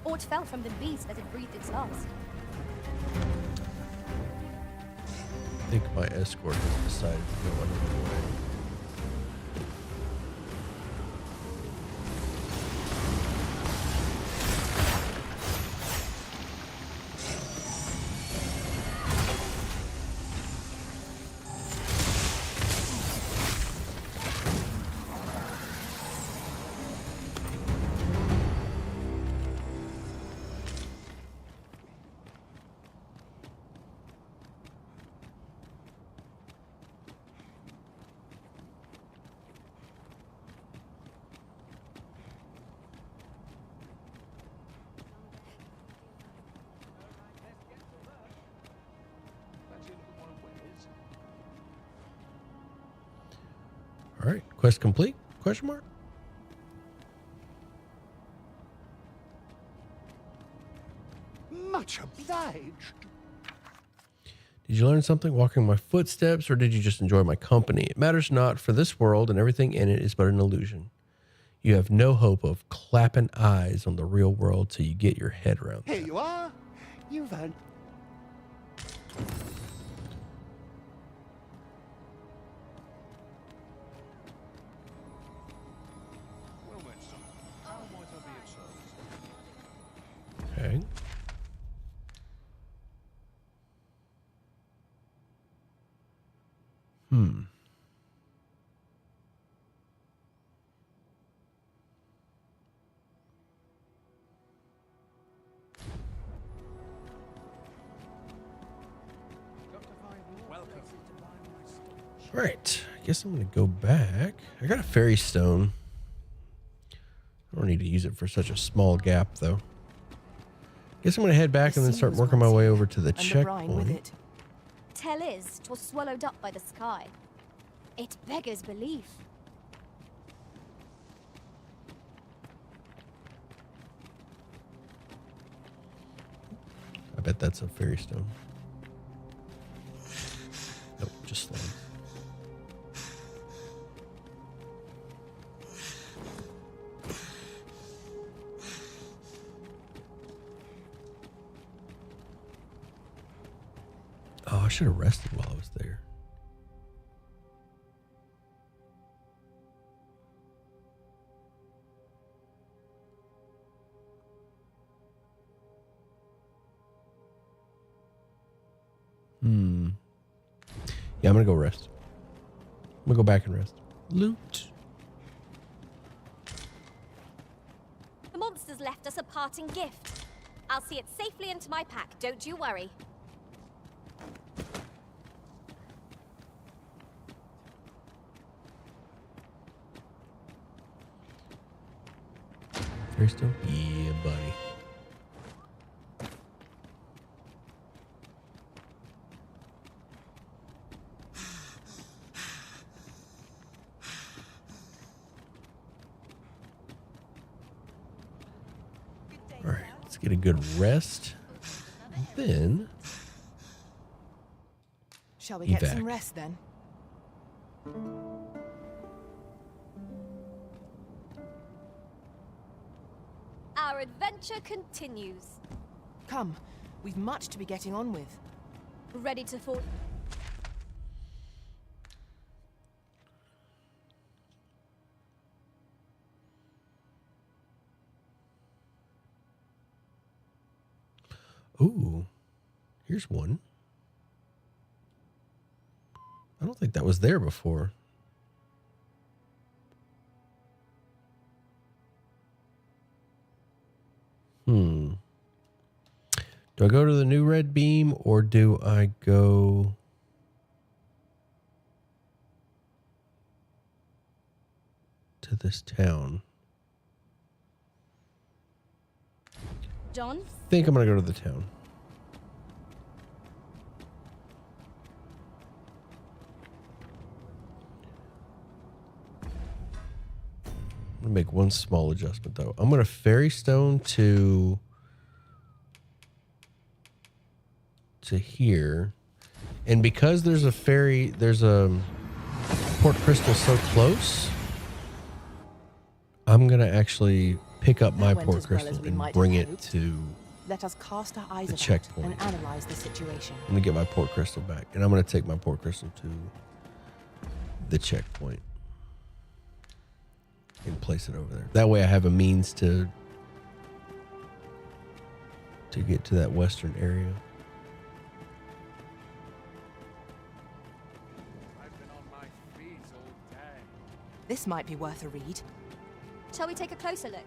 Aught fell from the beast as it breathed its last. think my escort has decided to go another way. All right, quest complete? Question mark. Much obliged. Did you learn something walking my footsteps, or did you just enjoy my company? It matters not, for this world and everything in it is but an illusion. You have no hope of clapping eyes on the real world till you get your head around Here that. you are. You've earned. Well met, son. How might I be of service? Okay. All right, I guess I'm going to go back. I got a fairy stone. I don't need to use it for such a small gap, though. Guess I'm going to head back and then start working my way over to the checkpoint. Tell is 'twas swallowed up by the sky. It beggars belief. I bet that's a fairy stone. Nope, just slime. Oh, I should have rested while I was there. Yeah, I'm going to go rest. I'm going to go back and rest. Loot. The monsters left us a parting gift. I'll see it safely into my pack, don't you worry. Fairy stone? Yeah, buddy. All right, let's get a good rest. Then, shall we get evac. some rest then? Our adventure continues. Come, we've much to be getting on with. Ready to fall. ooh, here's one. I don't think that was there before. Do I go to the new red beam or do I go to this town? John? I think I'm going to go to the town. I'm going to make one small adjustment, though. I'm going to fairy stone to here. And because there's a port crystal so close, I'm going to actually pick up my port crystal and bring it to Let us cast our eyes The about checkpoint. and analyze the situation. I'm gonna get my port crystal back, and I'm gonna take my port crystal to the checkpoint and place it over there. That way, I have a means to get to that western area. This might be worth a read. Shall we take a closer look?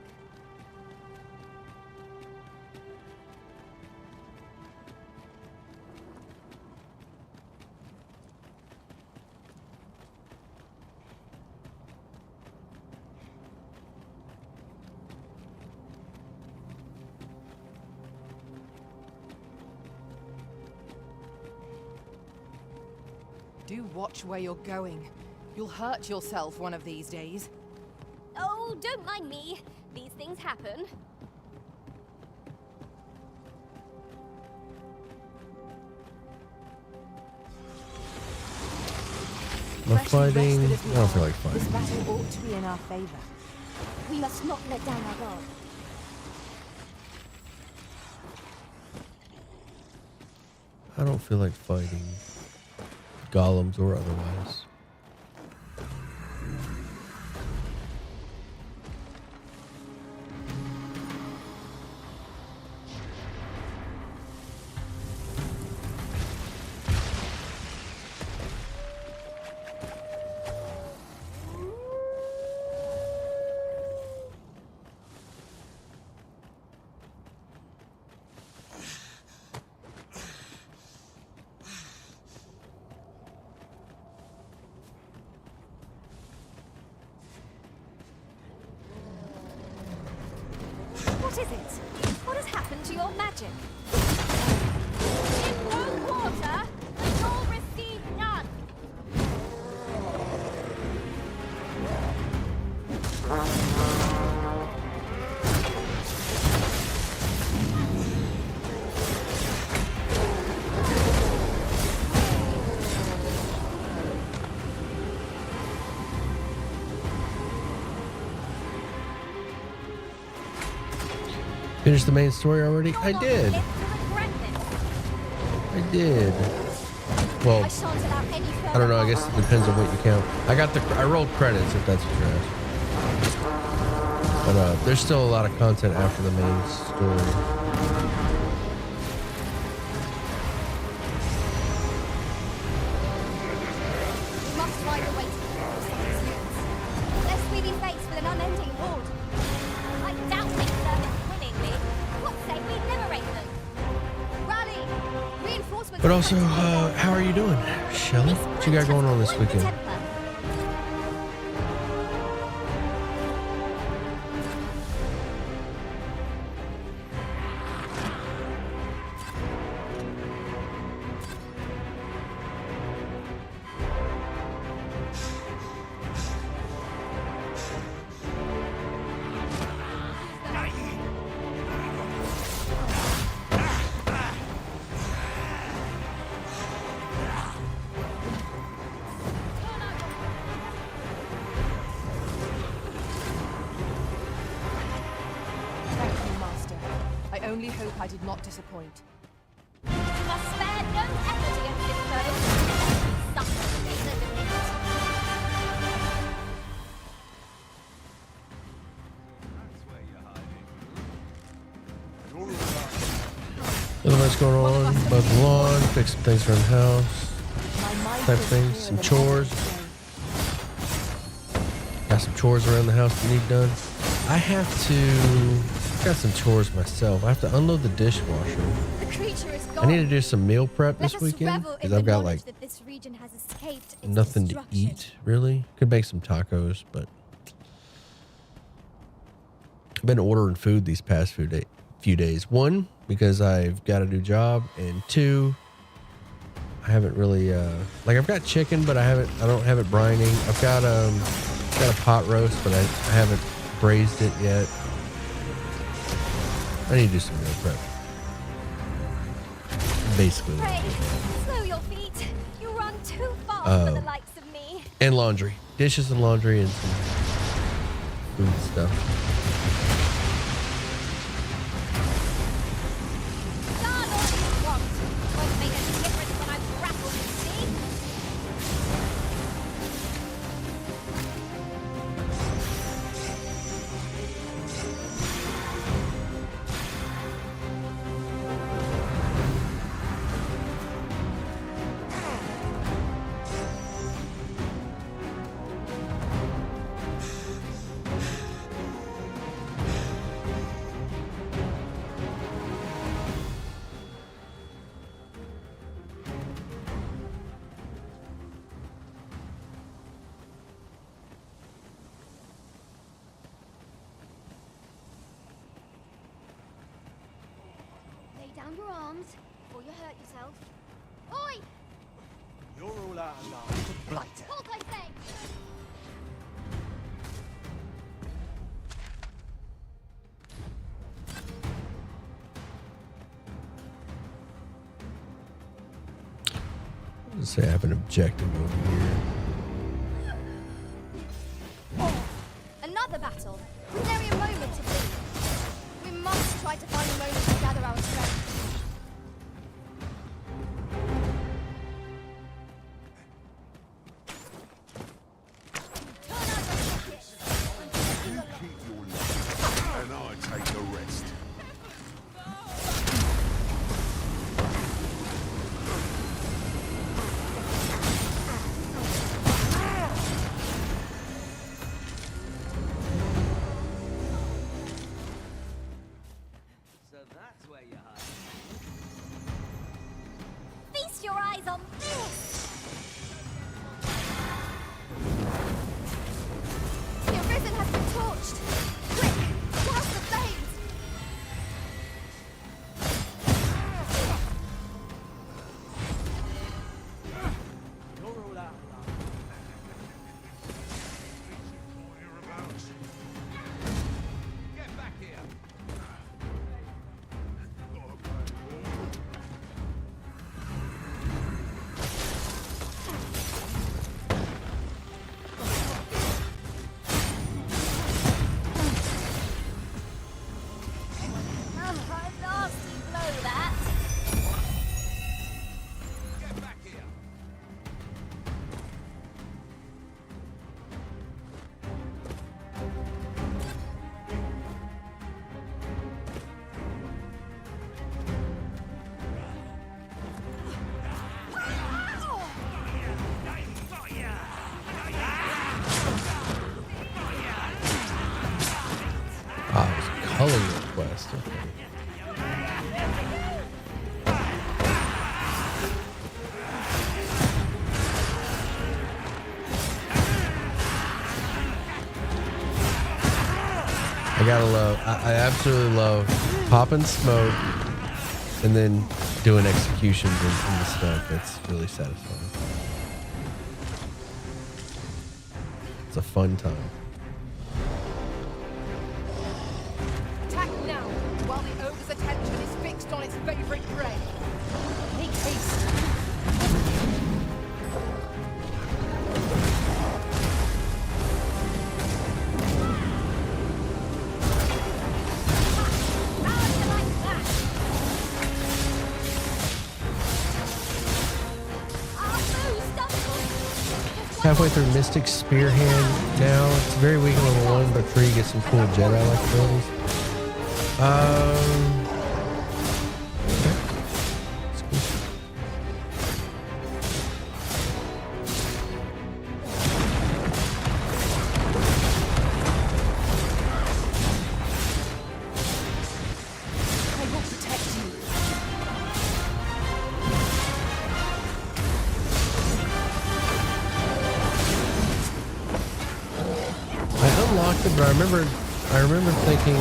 Do watch where you're going. You'll hurt yourself one of these days. Oh, don't mind me. These things happen. Am I fighting? I don't feel like This fighting. battle ought to be in our favor. We must not let down our guard. I don't feel like fighting golems or otherwise. What is it? What has happened to your magic? In no quarter, the soul receive none. Finish the main story already? I did. I did. Well, I don't know. I guess it depends on what you count. I rolled credits if that's what you're asking. But there's still a lot of content after the main story. We must find a way to control Satan's units, lest we be faced with an unending horde. I doubt they serve it willingly. What say we liberate them? Rally! Reinforcements. But also, how are you doing, Shelly? What you got going on this weekend? Thank you, Master. I only hope I did not disappoint. We must spare no effort against this foe. Suffer in the defeat. Nothing much going on. About the lawn, fix some things around the house, type things, some chores. Got some chores around the house that need done. Got some chores myself. I have to unload the dishwasher. The creature is I gone. need to do some meal prep Let this us weekend revel in because the I've got knowledge like that this region has escaped its nothing to destruction. eat really. Could make some tacos, but I've been ordering food these past few days. One, because I've got a new job, and two, I haven't really I've got chicken, but I don't have it brining. I've got a pot roast, but I haven't braised it yet. I need to do some meal prep. Basically. Pray, slow your feet. You run too fast for the likes of me. And laundry. Dishes and laundry and some food stuff. down your arms before you hurt yourself. Oi! You're all out of line to blight. Halt, I say! Let's say I have an objective over here. Another battle. Nary a moment to bleed. We must try to find a moment to gather our strength. And I take the rest. So that's where you hide. Feast your eyes on this! The Arisen has been torched! Quick! Douse the flames! You're all out of line. Get back here! A nasty blow, that! Get back here! Ah, it was a color request. Okay. I gotta love, I absolutely love popping smoke and then doing executions in the stuff. It's really satisfying. It's a fun time. Attack now, while the ogre's attention is fixed on its favorite prey. Make haste. Halfway through Mystic Spear Hand now. It's very weak at level 1, but 3 gets some cool Jedi-like abilities. Okay. That's cool. I will protect you. I unlocked it, but I remember thinking,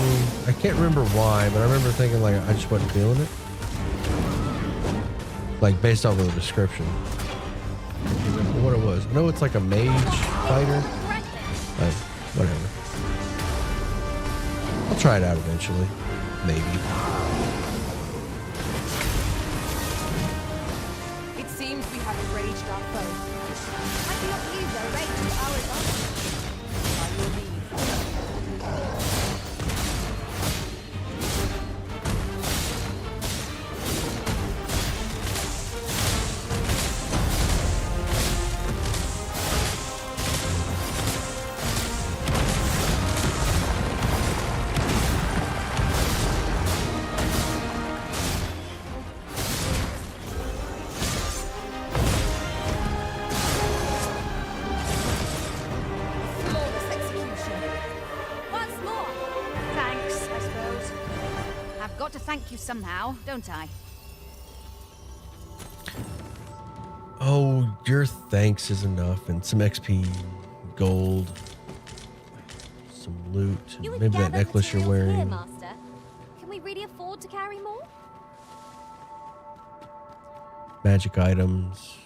I can't remember why, but I remember thinking like I just wasn't feeling it. Like based off of the description. I can't remember what it was. I know it's like a mage fighter. But whatever. I'll try it out eventually. Maybe. It seems we have enraged our foe. I do not use their rage to our advantage. By your leave. Flawless execution. Once more! Thanks, I suppose. I've got to thank you somehow, don't I? Oh, your thanks is enough, and some XP, gold, some loot, You would maybe that gather necklace you're materials wearing. here, Master. Can we really afford to carry more? magic items.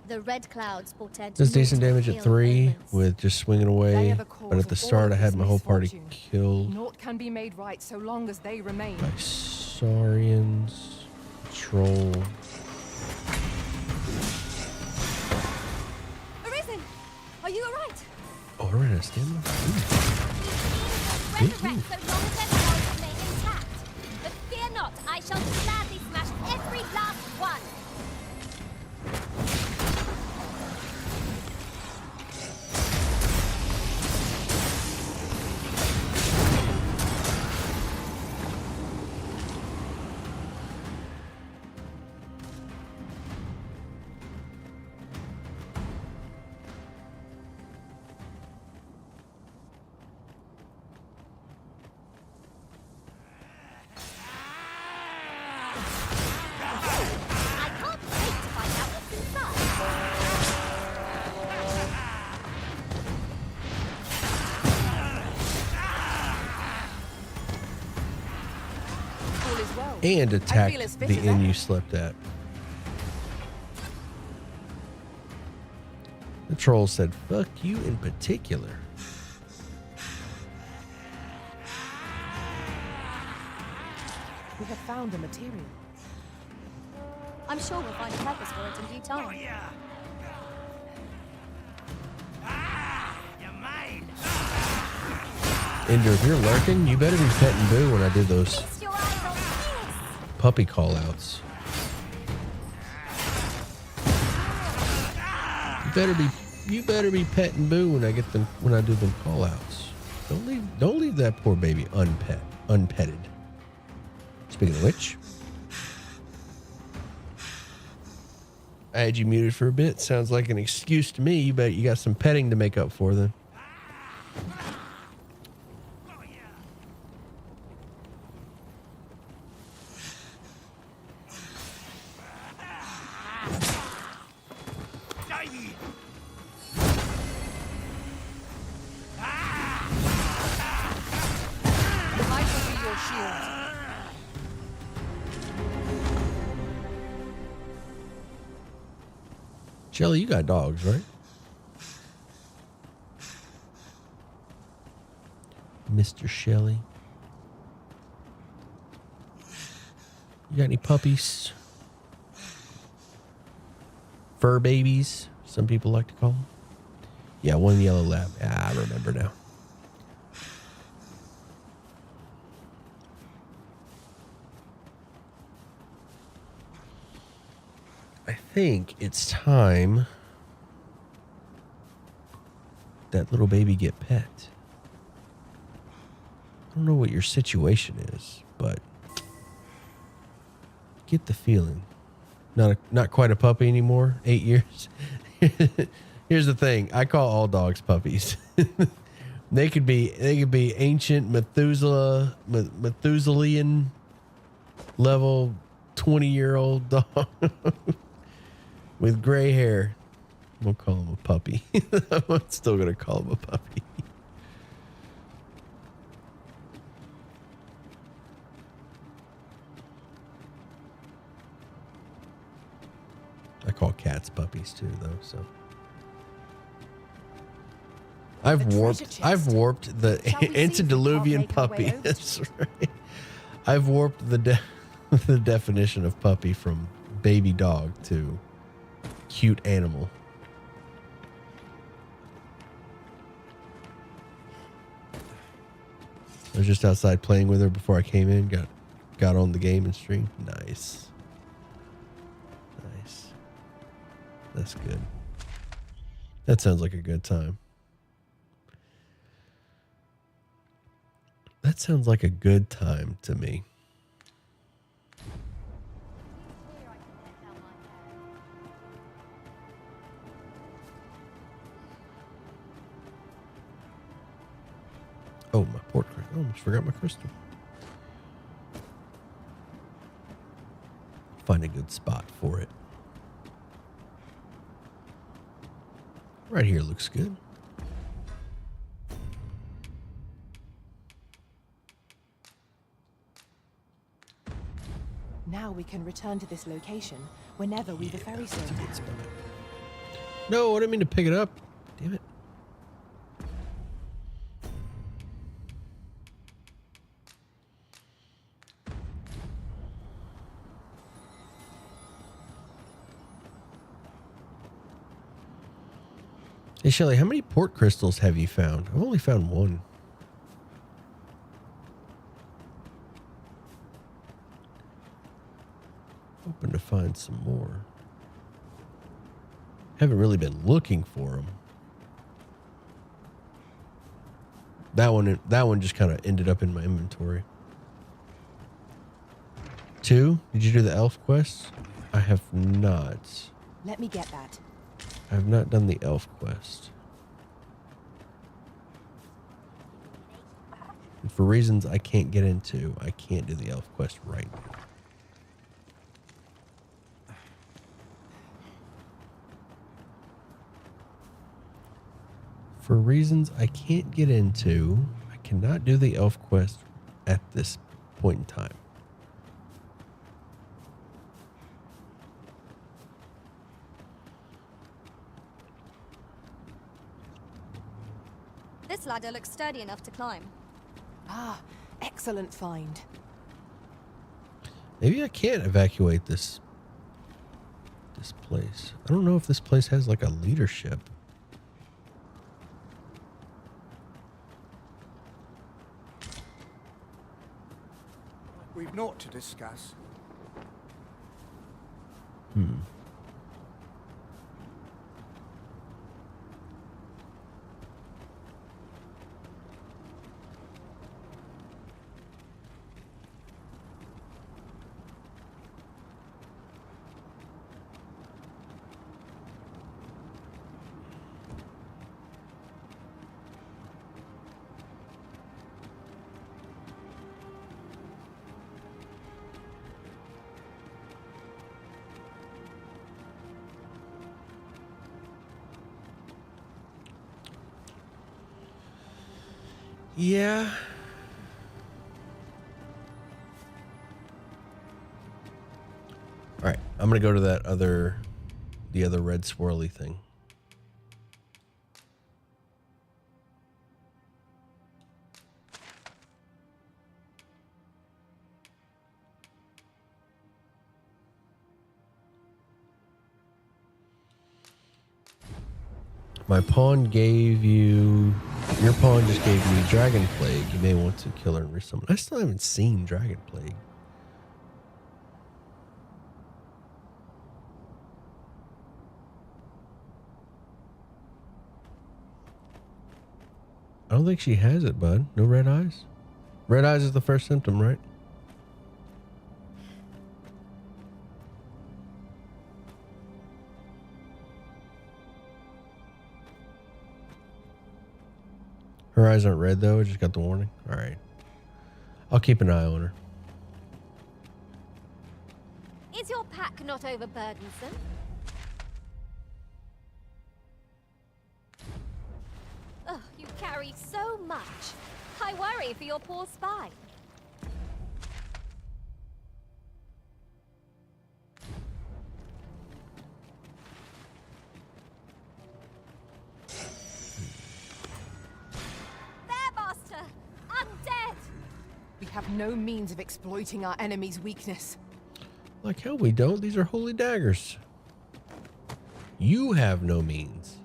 The red clouds portend Does decent naught but damage at ill 3 omens. with just swinging away. But at the start, I had my whole party killed Naught can be made right so long as they remain. by Saurians. Troll. Arisen! Are you alright? Oh, I ran out of stamina. Resurrect so long as their powers remain intact. But fear not, I shall gladly smash every last one. And attack the inn you slept at. The troll said, fuck you in particular. We have found a material. I'm sure we'll find a purpose for it in due time. Ender, if you're lurking, you better be petting Boo when I did those puppy call-outs. You better be petting Boo when I do them call-outs. Don't leave that poor baby unpetted. Speaking of which, I had you muted for a bit. Sounds like an excuse to me. You bet you got some petting to make up for then. Shelly, you got dogs, right? Mr. Shelly. You got any puppies? Fur babies, some people like to call them. Yeah, one yellow lab. Ah, I remember now. I think it's time that little baby get pet. I don't know what your situation is, but get the feeling. Not quite a puppy anymore. 8 years. Here's the thing. I call all dogs puppies. They could be ancient Methuselian level 20-year-old dog with gray hair. We'll call him a puppy. I'm still gonna call him a puppy. I call cats puppies too, though. So I've warped the antediluvian puppy. That's right. I've warped the definition of puppy from baby dog to cute animal. I was just outside playing with her before I came in. Got on the game and streamed. Nice. That's good. That sounds like a good time. That sounds like a good time to me. Oh, my port crystal. I almost forgot my crystal. find a good spot for it. Right here looks good. Now we can return to this location whenever we the ferry slows down. No, I didn't mean to pick it up. Damn it. Hey, Shelly, how many port crystals have you found? I've only found one. Hoping to find some more. Haven't really been looking for them. That one just kind of ended up in my inventory. 2? Did you do the elf quest? I have not. Let me get that. I have not done the elf quest. And for reasons I can't get into, I can't do the elf quest right now. For reasons I can't get into, I cannot do the elf quest at this point in time. This ladder looks sturdy enough to climb. Ah, excellent find. Maybe I can't evacuate this place. I don't know if this place has like a leadership. We've naught to discuss. Yeah. All right, I'm going to go to the other red swirly thing. My pawn gave you... Your pawn just gave me Dragon Plague. You may want to kill her and resummon. I still haven't seen Dragon Plague. I don't think she has it, bud. No red eyes? Red eyes is the first symptom, right? Her eyes aren't red, though. I just got the warning. All right. I'll keep an eye on her. Is your pack not overburdensome? Ugh, you carry so much. I worry for your poor spine. We have no means of exploiting our enemy's weakness. Like hell we don't. These are holy daggers. You have no means.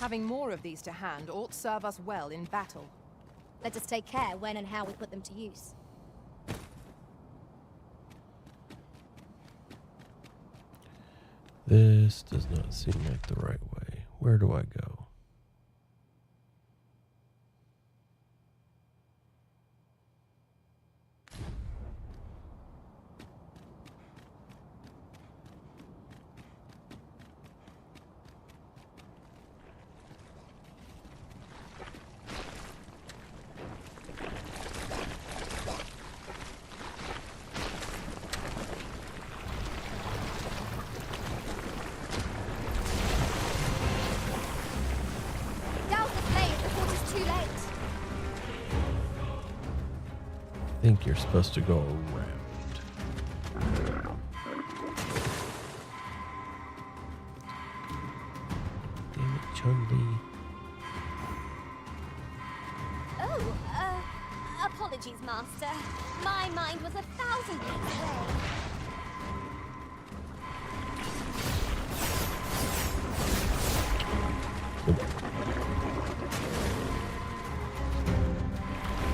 Having more of these to hand ought serve us well in battle. Let us take care when and how we put them to use. This does not seem like the right way. Where do I go? I think you're supposed to go around. Damn it, Chun-Li. Oh, apologies, Master. My mind was 1,000 leagues away.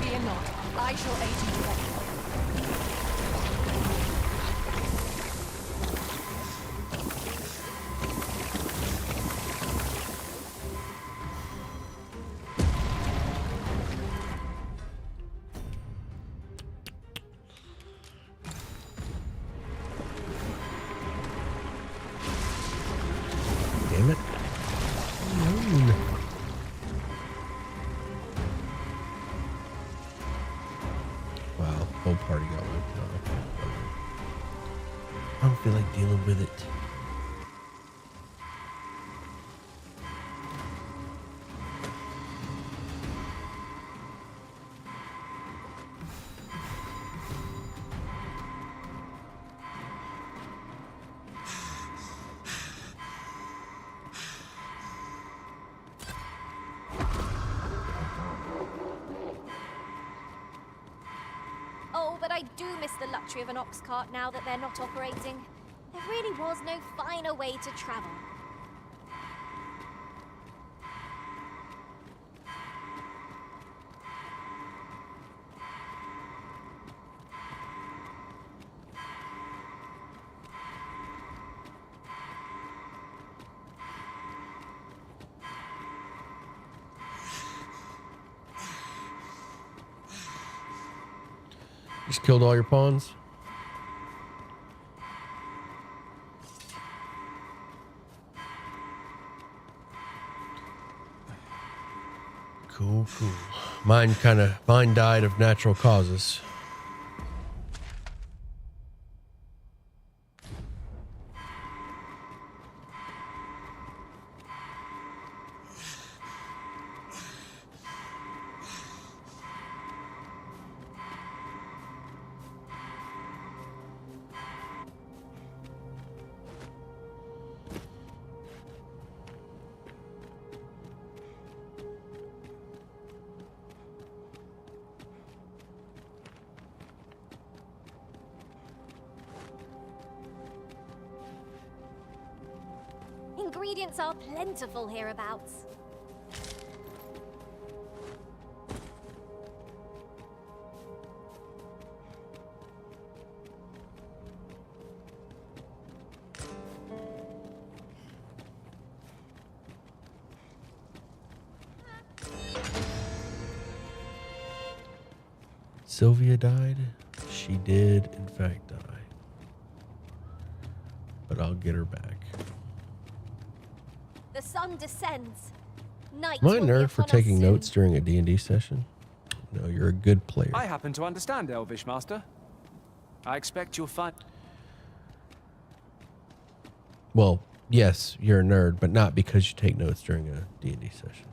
Fear not. I shall aid you directly. Damn it. No. Wow, whole party got wiped out. I don't feel like dealing with it. Oh, but I do miss the luxury of an ox cart now that they're not operating. There really was no finer way to travel. Just killed all your pawns? Cool, cool. Mine died of natural causes. Ingredients are plentiful hereabouts. Sylvia died? She did, in fact, die. But I'll get her back. The sun descends. Night Am I a will be nerd for upon us taking soon. notes during a D&D session? No, you're a good player. I happen to understand Elvish, Master. I expect you'll find... Well, yes, you're a nerd, but not because you take notes during a D&D session.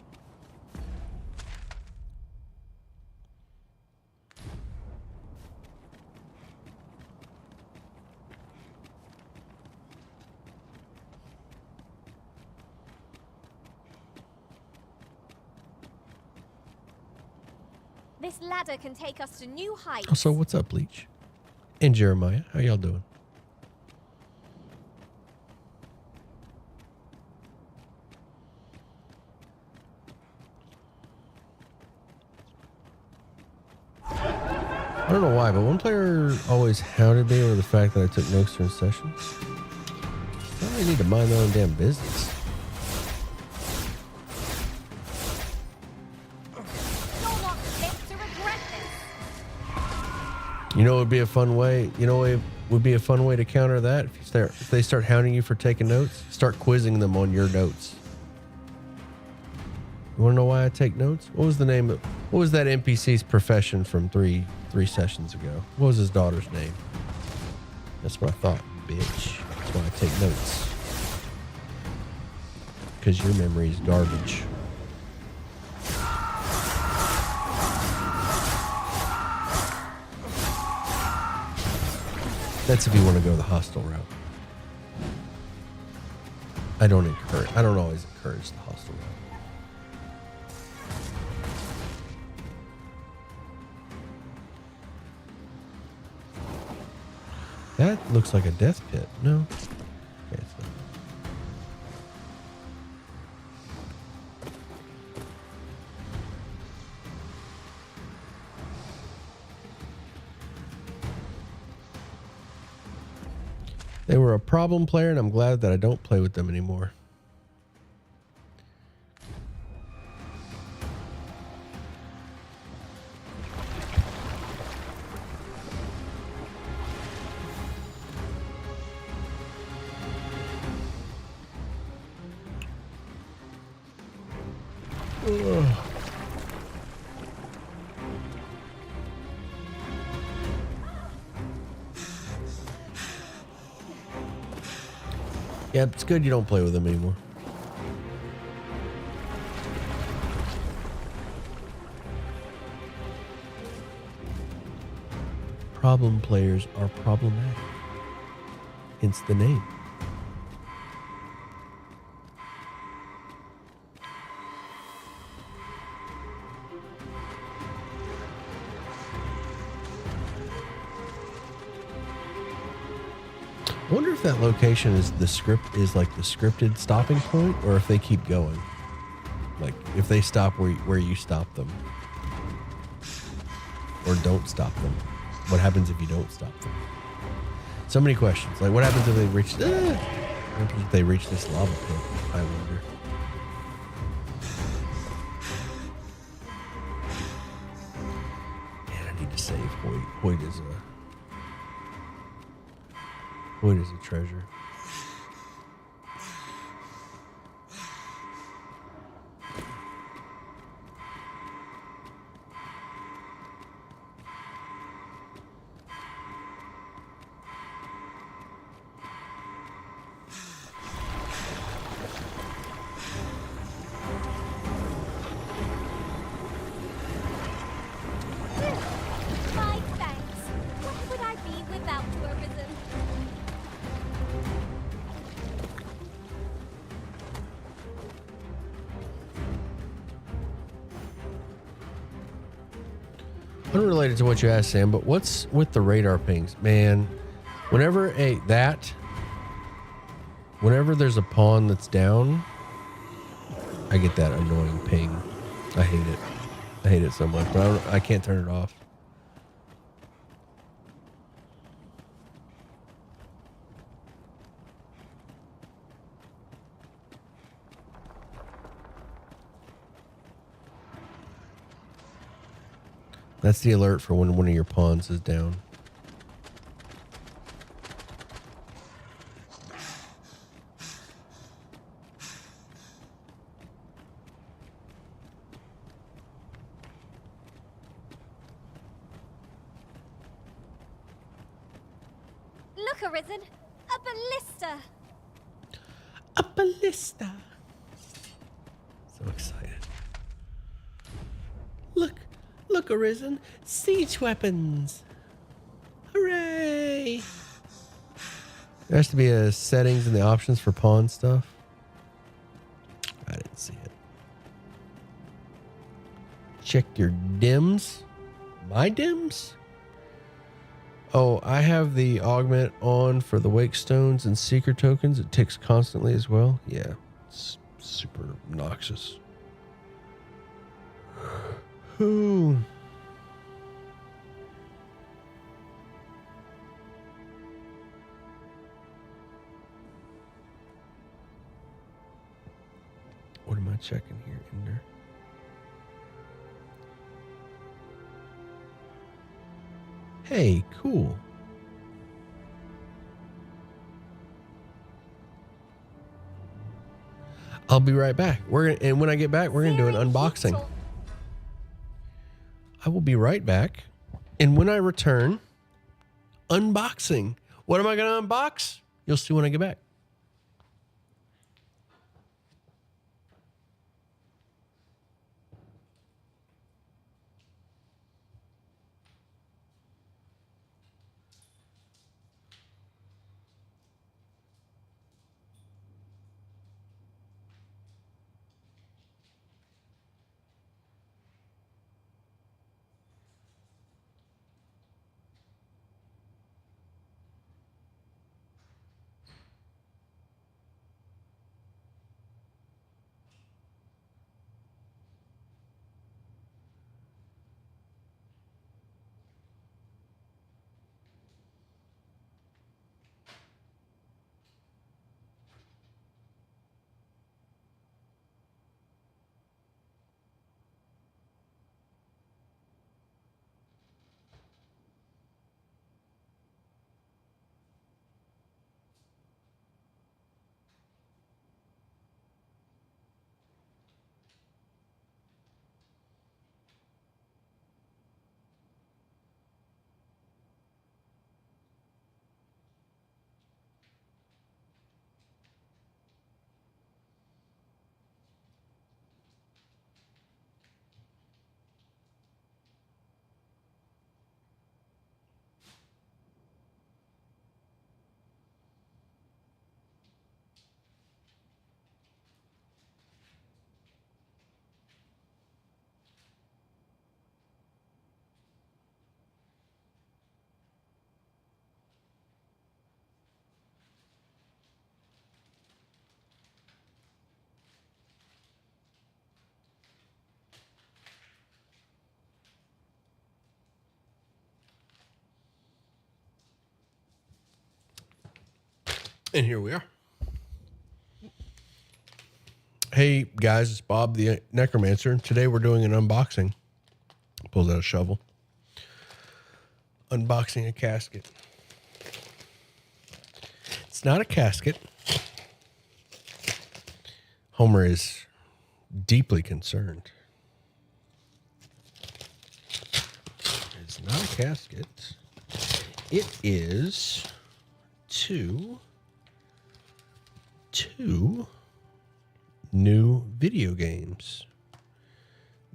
This ladder can take us to new heights. Also, what's up, Bleach? And Jeremiah, how y'all doing? I don't know why, but one player always hounded me over the fact that I took notes during sessions. I really need to mind their own damn business. You know, it would be a fun way. You know, it would be a fun way to counter that. If they start hounding you for taking notes, start quizzing them on your notes. You want to know why I take notes? What was the name of? What was that NPC's profession from three sessions ago? What was his daughter's name? That's what I thought, bitch. That's why I take notes. Because your memory is garbage. That's if you want to go the hostile route. I don't always encourage the hostile route. That looks like a death pit. No? Okay, it's not. They were a problem player, and I'm glad that I don't play with them anymore. Ugh. Yeah, it's good you don't play with them anymore. Problem players are problematic. Hence the name. I wonder if that location is like the scripted stopping point, or if they keep going. Like if they stop where you stop them, or don't stop them. What happens if you don't stop them? So many questions. Like what happens if they reach? What happens if they reach this lava pit? I wonder. Man, I need to save Hoyt. Hoyt is a treasure. My thanks. Where would I be without you, Arisen? Unrelated to what you asked, Sam, but what's with the radar pings? Man, whenever there's a pawn that's down, I get that annoying ping. I hate it. I hate it so much, but I can't turn it off. That's the alert for when one of your pawns is down. Look, Arisen! A ballista! A ballista! So excited. Look, Arisen. Siege weapons. Hooray! There has to be a settings in the options for pawn stuff. I didn't see it. Check your dims. My dims? Oh, I have the augment on for the wake stones and seeker tokens. It ticks constantly as well. Yeah, it's super obnoxious. Ooh. What am I checking here, Ender? Hey, cool. I'll be right back. And when I get back, we're gonna do an unboxing. I will be right back. And when I return, unboxing. What am I gonna unbox? You'll see when I get back. And here we are. Hey guys, it's Bob the Necromancer. Today we're doing an unboxing. Pulls out a shovel. Unboxing a casket. It's not a casket. Homer is deeply concerned. It's not a casket. It is two new video games.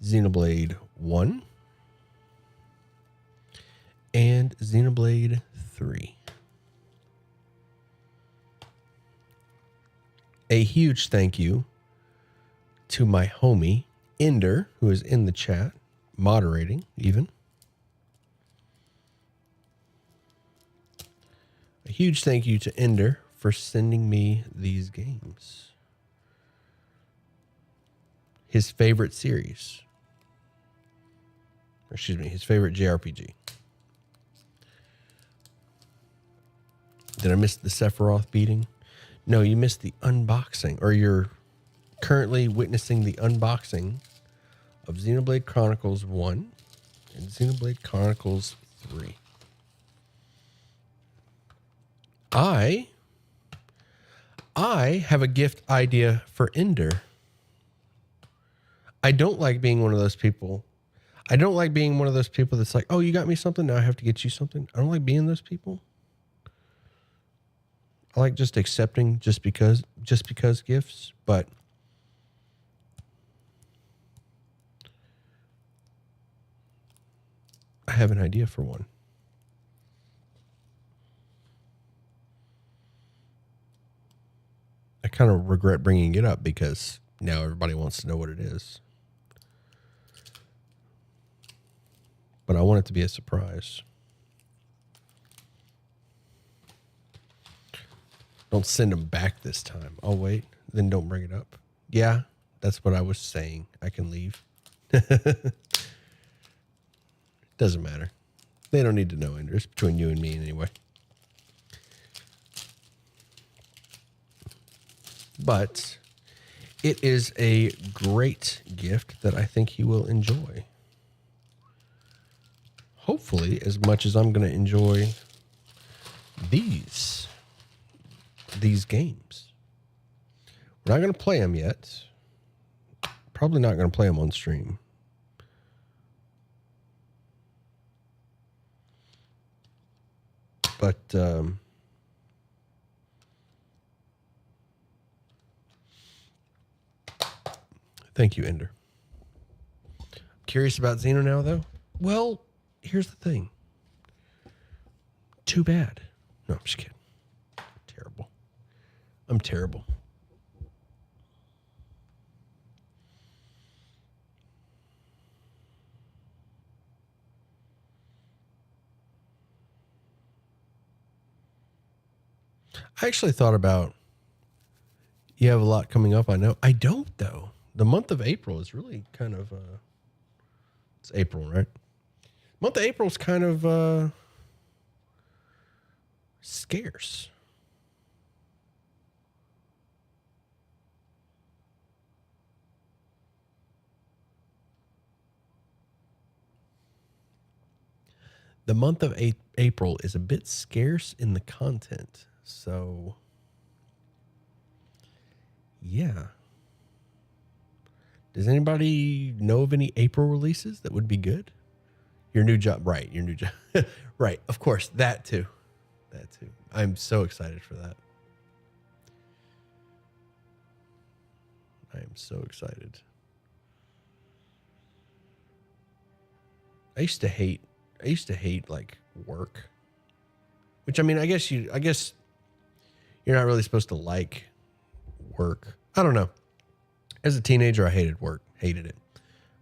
Xenoblade 1 and Xenoblade 3. A huge thank you to my homie, Ender, who is in the chat, moderating even. A huge thank you to Ender for sending me these games. His favorite series. Or excuse me, his favorite JRPG. Did I miss the Sephiroth beating? No, you missed the unboxing, or you're currently witnessing the unboxing of Xenoblade Chronicles 1 and Xenoblade Chronicles 3. I have a gift idea for Ender. I don't like being one of those people. I don't like being one of those people that's like, oh, you got me something, now I have to get you something. I don't like being those people. I like just accepting just because gifts, but I have an idea for one. I kind of regret bringing it up because now everybody wants to know what it is. But I want it to be a surprise. Don't send them back this time. Oh, wait. Then don't bring it up. Yeah, that's what I was saying. I can leave. Doesn't matter. They don't need to know, Ender. It's between you and me anyway. But It is a great gift that I think he will enjoy. Hopefully, as much as I'm going to enjoy these games. We're not going to play them yet. Probably not going to play them on stream. But thank you, Ender. Curious about Xeno now, though? Well, here's the thing. Too bad. No, I'm just kidding. Terrible. I'm terrible. I actually thought about, you have a lot coming up, I know. I don't, though. The month of April is really kind of, it's April, right? Month of April is kind of scarce. The month of April is a bit scarce in the content. So, yeah. Does anybody know of any April releases that would be good? Your new job, right? Your new job, right? Of course, that too. That too. I'm so excited for that. I am so excited. I used to hate like work, which I mean, I guess you're not really supposed to like work. I don't know. As a teenager, I hated work. Hated it.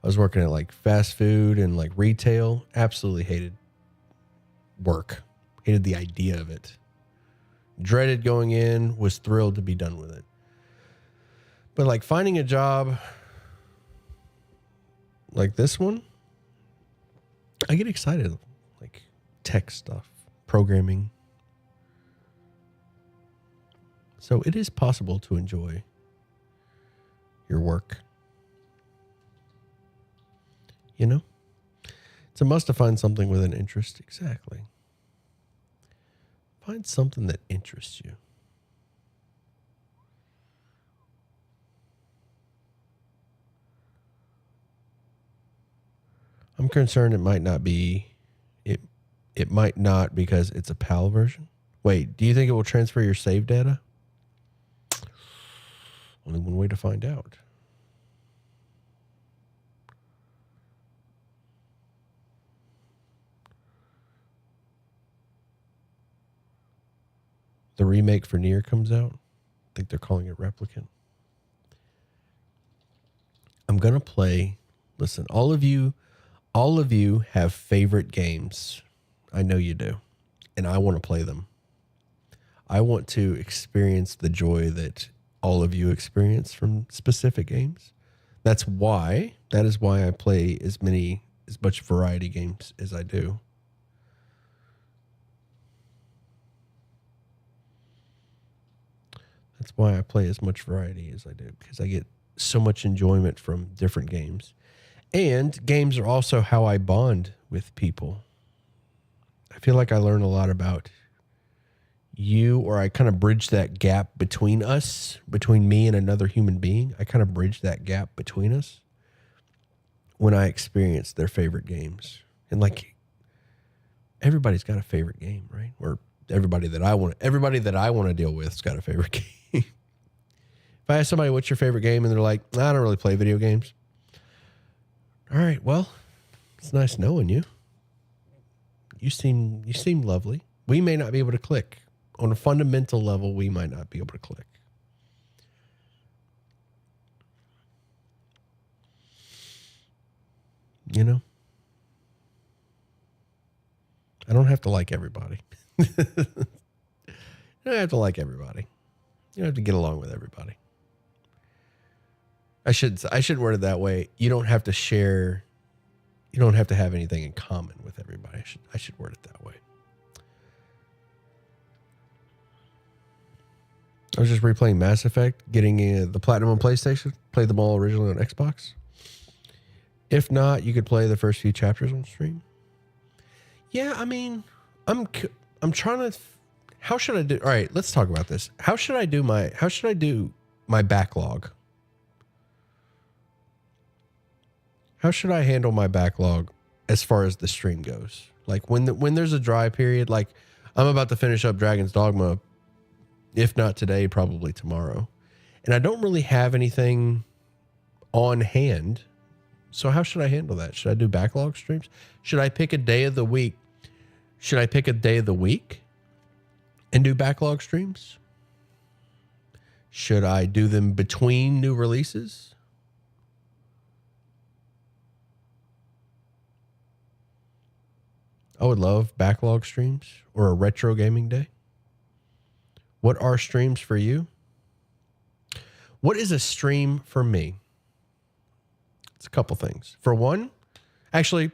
I was working at like fast food and like retail. Absolutely hated work. Hated the idea of it. Dreaded going in. Was thrilled to be done with it. But like finding a job like this one, I get excited. Like tech stuff, programming. So it is possible to enjoy your work. You know? It's a must to find something with an interest. Exactly. Find something that interests you. I'm concerned it might not be, it might not because it's a PAL version. Wait, do you think it will transfer your save data? Only one way to find out. The remake for Nier comes out. I think they're calling it Replicant. I'm going to play. Listen, all of you have favorite games. I know you do. And I want to play them. I want to experience the joy that all of you experience from specific games. That is why I play as much variety games as I do. That's why I play as much variety as I do, because I get so much enjoyment from different games. And games are also how I bond with people. I feel like I learn a lot about you, or I kind of bridge that gap between us, between me and another human being. I kind of bridge that gap between us when I experience their favorite games. And like, everybody's got a favorite game, right? Or everybody that I want to deal with's got a favorite game. If I ask somebody, what's your favorite game? And they're like, I don't really play video games. All right, well, it's nice knowing you. You seem lovely. We may not be able to click. On a fundamental level, we might not be able to click. You know? I don't have to like everybody. You don't have to like everybody. You don't have to get along with everybody. I should word it that way. You don't have to share. You don't have to have anything in common with everybody. I should word it that way. I was just replaying Mass Effect, getting the Platinum on PlayStation, played them all originally on Xbox. If not, you could play the first few chapters on stream. Yeah, I mean, I'm trying to. How should I do? All right, let's talk about this. How should I do my backlog? How should I handle my backlog as far as the stream goes? Like when there's a dry period, like I'm about to finish up Dragon's Dogma, if not today, probably tomorrow. And I don't really have anything on hand. So how should I handle that? Should I do backlog streams? Should I pick a day of the week? Should I pick a day of the week and do backlog streams? Should I do them between new releases? I would love backlog streams or a retro gaming day. What are streams for you? What is a stream for me? It's a couple things. For one, actually,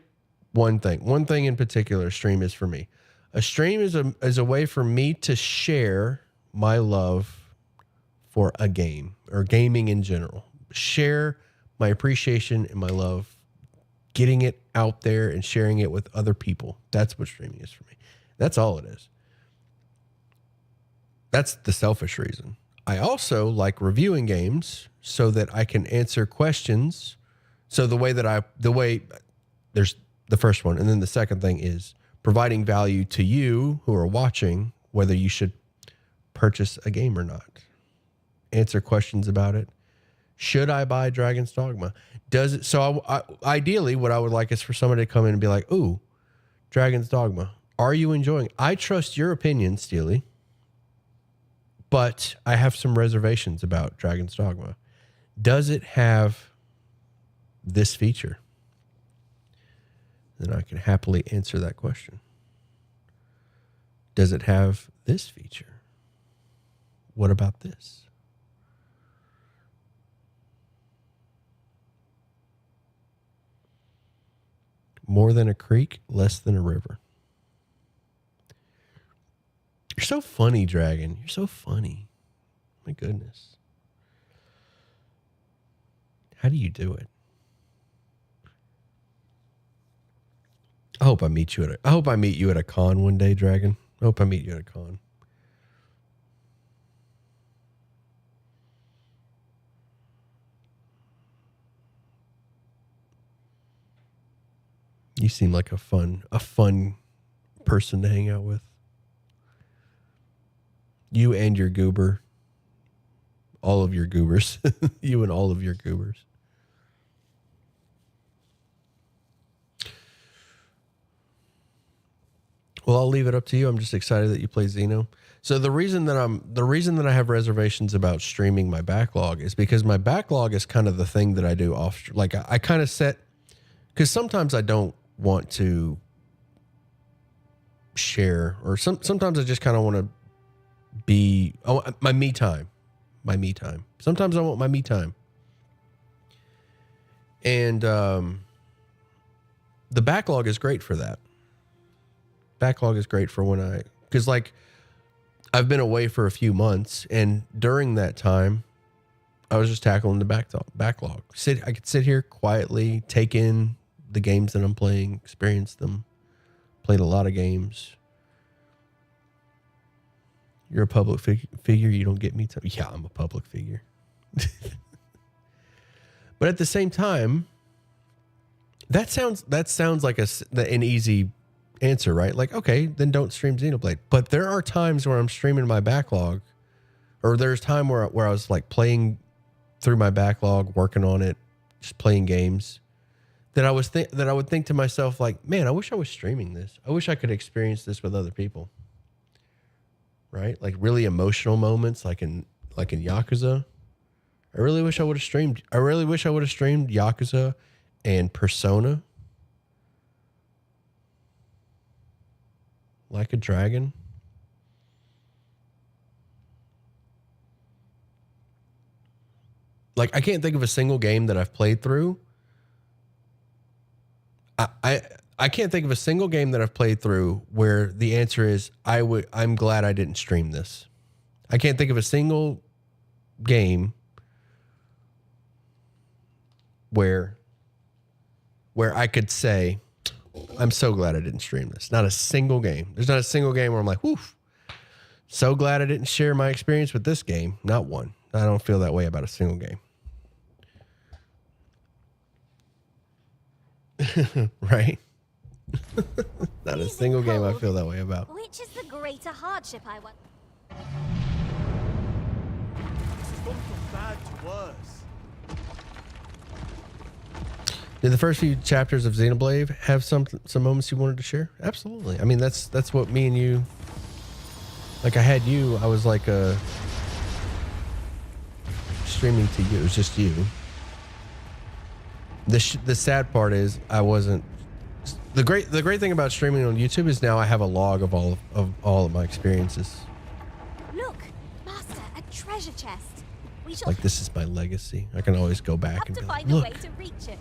one thing in particular, a stream is for me. A stream is a way for me to share my love for a game or gaming in general. Share my appreciation and my love, getting it out there and sharing it with other people. That's what streaming is for me. That's all it is. That's the selfish reason. I also like reviewing games so that I can answer questions. So there's the first one. And then the second thing is providing value to you who are watching, whether you should purchase a game or not. Answer questions about it. Should I buy Dragon's Dogma? Does it? So ideally, what I would like is for somebody to come in and be like, ooh, Dragon's Dogma. Are you enjoying it? I trust your opinion, Steely, but I have some reservations about Dragon's Dogma. Does it have this feature? Then I can happily answer that question. Does it have this feature? What about this? More than a creek, less than a river. You're so funny, Dragon. You're so funny. My goodness. How do you do it? I hope I meet you at a con one day, Dragon. I hope I meet you at a con. You seem like a fun person to hang out with. You and your goober. All of your goobers. You and all of your goobers. Well, I'll leave it up to you. I'm just excited that you play Xeno. So the reason that I have reservations about streaming my backlog is because my backlog is kind of the thing that I do off. Like I kind of set, because sometimes I don't want to share, or sometimes I just kind of want to be my me time. Sometimes I want my me time. And the backlog is great for that. Backlog is great for because like I've been away for a few months, and during that time I was just tackling the backlog. I could sit here quietly, take in the games that I'm playing, experience them. Played a lot of games. You're a public figure. You don't get me to. Yeah, I'm a public figure. But at the same time, that sounds like an easy answer, right? Like, okay, then don't stream Xenoblade. But there are times where I'm streaming my backlog, or there's time where I was like playing through my backlog, working on it, just playing games. That I would think to myself, like, man, I wish I was streaming this. I wish I could experience this with other people. Right? Like really emotional moments, like in Yakuza. I really wish I would have streamed Yakuza and Persona. Like a Dragon. Like I can't think of a single game that I've played through. I can't think of a single game that I've played through where the answer is I'm glad I didn't stream this. I can't think of a single game where I could say, I'm so glad I didn't stream this. Not a single game. There's not a single game where I'm like, whew, so glad I didn't share my experience with this game. Not one. I don't feel that way about a single game. Right? Not a single game I feel that way about. Which is the greater hardship, I want? This has gone from bad to worse. Did the first few chapters of Xenoblade have some moments you wanted to share? Absolutely. I mean, that's what me and you, like I had you, I was like streaming to you. It was just you. The sad part is I wasn't. The great thing about streaming on YouTube is now I have a log of all of my experiences. Look, Master, a treasure chest. We shall Like, this is my legacy. I can always go back and be like, find a look, way to reach it.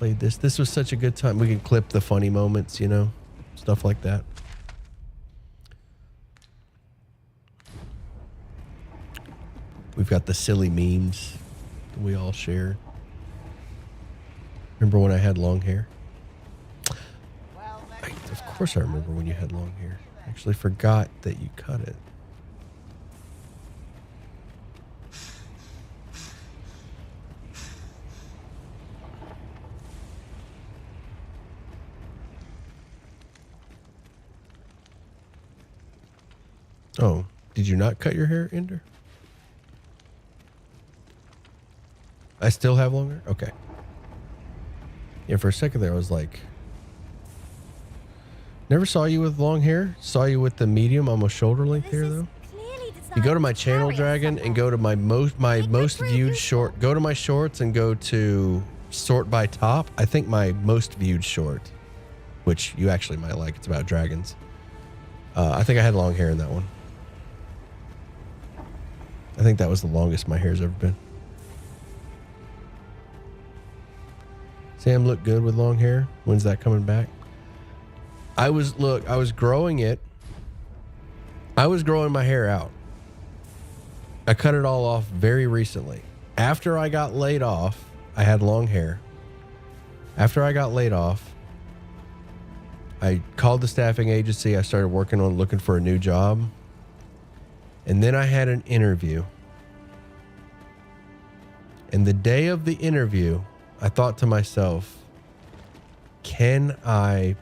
played this. This was such a good time. We can clip the funny moments, you know, stuff like that. We've got the silly memes that we all share. Remember when I had long hair? Of course I remember when you had long hair. I actually forgot that you cut it. Oh, did you not cut your hair, Ender? I still have long hair? Okay. Yeah, for a second there I was like, never saw you with long hair. Saw you with the medium, almost shoulder length hair though. You go to my channel, Dragon, and go to my most viewed short. Go to my shorts and go to sort by top. I think my most viewed short, which you actually might like. It's about dragons. I think I had long hair in that one. I think that was the longest my hair's ever been. Sam looked good with long hair. When's that coming back? I was growing it. I was growing my hair out. I cut it all off very recently. After I got laid off, I had long hair. After I got laid off, I called the staffing agency. I started working on looking for a new job. And then I had an interview. And the day of the interview, I thought to myself, can I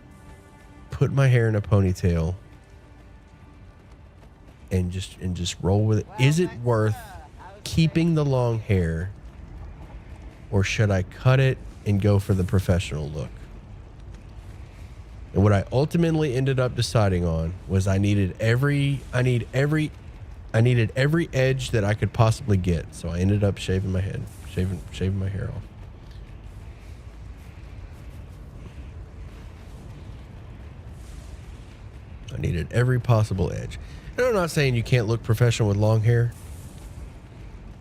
put my hair in a ponytail and just roll with it? Is it worth keeping the long hair, or should I cut it and go for the professional look? And what I ultimately ended up deciding on was I needed every edge that I could possibly get. So I ended up shaving my head, shaving my hair off. I needed every possible edge. And I'm not saying you can't look professional with long hair,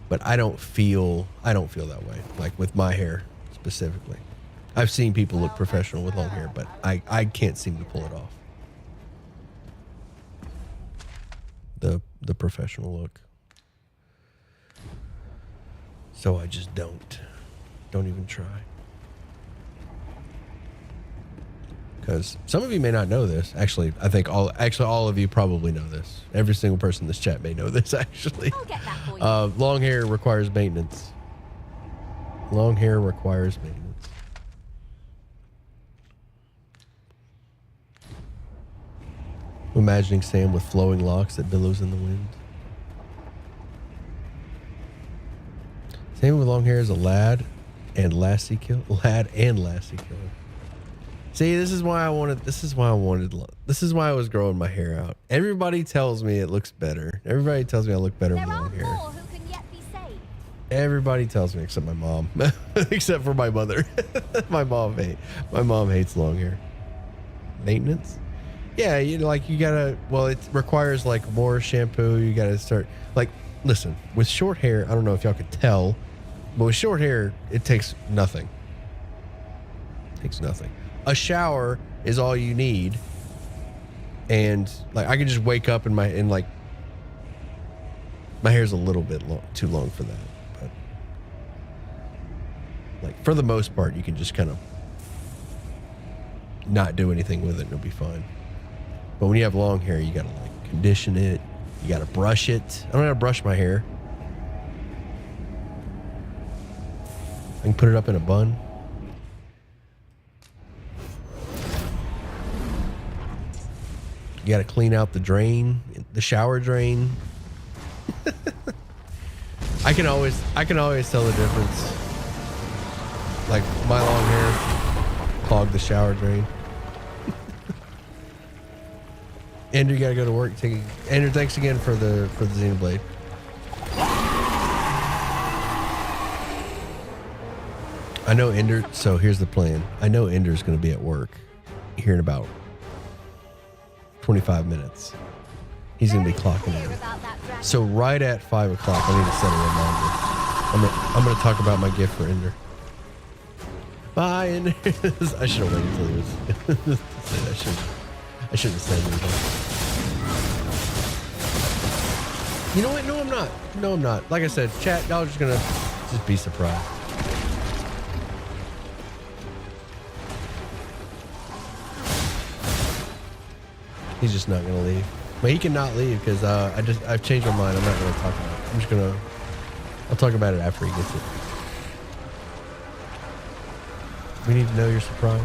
but I don't feel that way. Like with my hair specifically. I've seen people look professional with long hair, but I can't seem to pull it off. The professional look. So I just don't even try. Because some of you may not know this. Actually, I think all of you probably know this. Every single person in this chat may know this, actually. I'll get that for you. Long hair requires maintenance. Long hair requires maintenance. I'm imagining Sam with flowing locks that billows in the wind. Sam with long hair is a lad and lassie killer. See, this is why I was growing my hair out. Everybody tells me it looks better. Everybody tells me I look better with long hair. Who can yet be saved? Everybody tells me except my mom. Except for my mother. My mom hates long hair. Maintenance? Yeah, you gotta, well, it requires like more shampoo. You gotta start, like, listen, with short hair, I don't know if y'all could tell, but with short hair, it takes nothing. A shower is all you need. And like, I could just wake up and My hair's a little bit too long for that, but like for the most part, you can just kind of not do anything with it and it'll be fine. But when you have long hair, you gotta like condition it. You gotta brush it. I don't know how to brush my hair. I can put it up in a bun. You gotta clean out the drain, the shower drain. I can always tell the difference. Like my long hair clogged the shower drain. Andrew, you gotta go to work. Andrew, thanks again for the Xenoblade. I know Ender. So here's the plan. I know Ender's gonna be at work here in about 25 minutes. He's gonna be clocking in. So right at 5 o'clock, I need to set a reminder. I'm gonna talk about my gift for Ender. Bye, Ender. I should have waited until he was. I shouldn't have said anything. You know what? No, I'm not. No, I'm not. Like I said, chat, y'all are just gonna just be surprised. He's just not gonna leave. But he cannot leave because I've changed my mind. I'm not gonna talk about it. I'll talk about it after he gets it. We need to know you're surprised.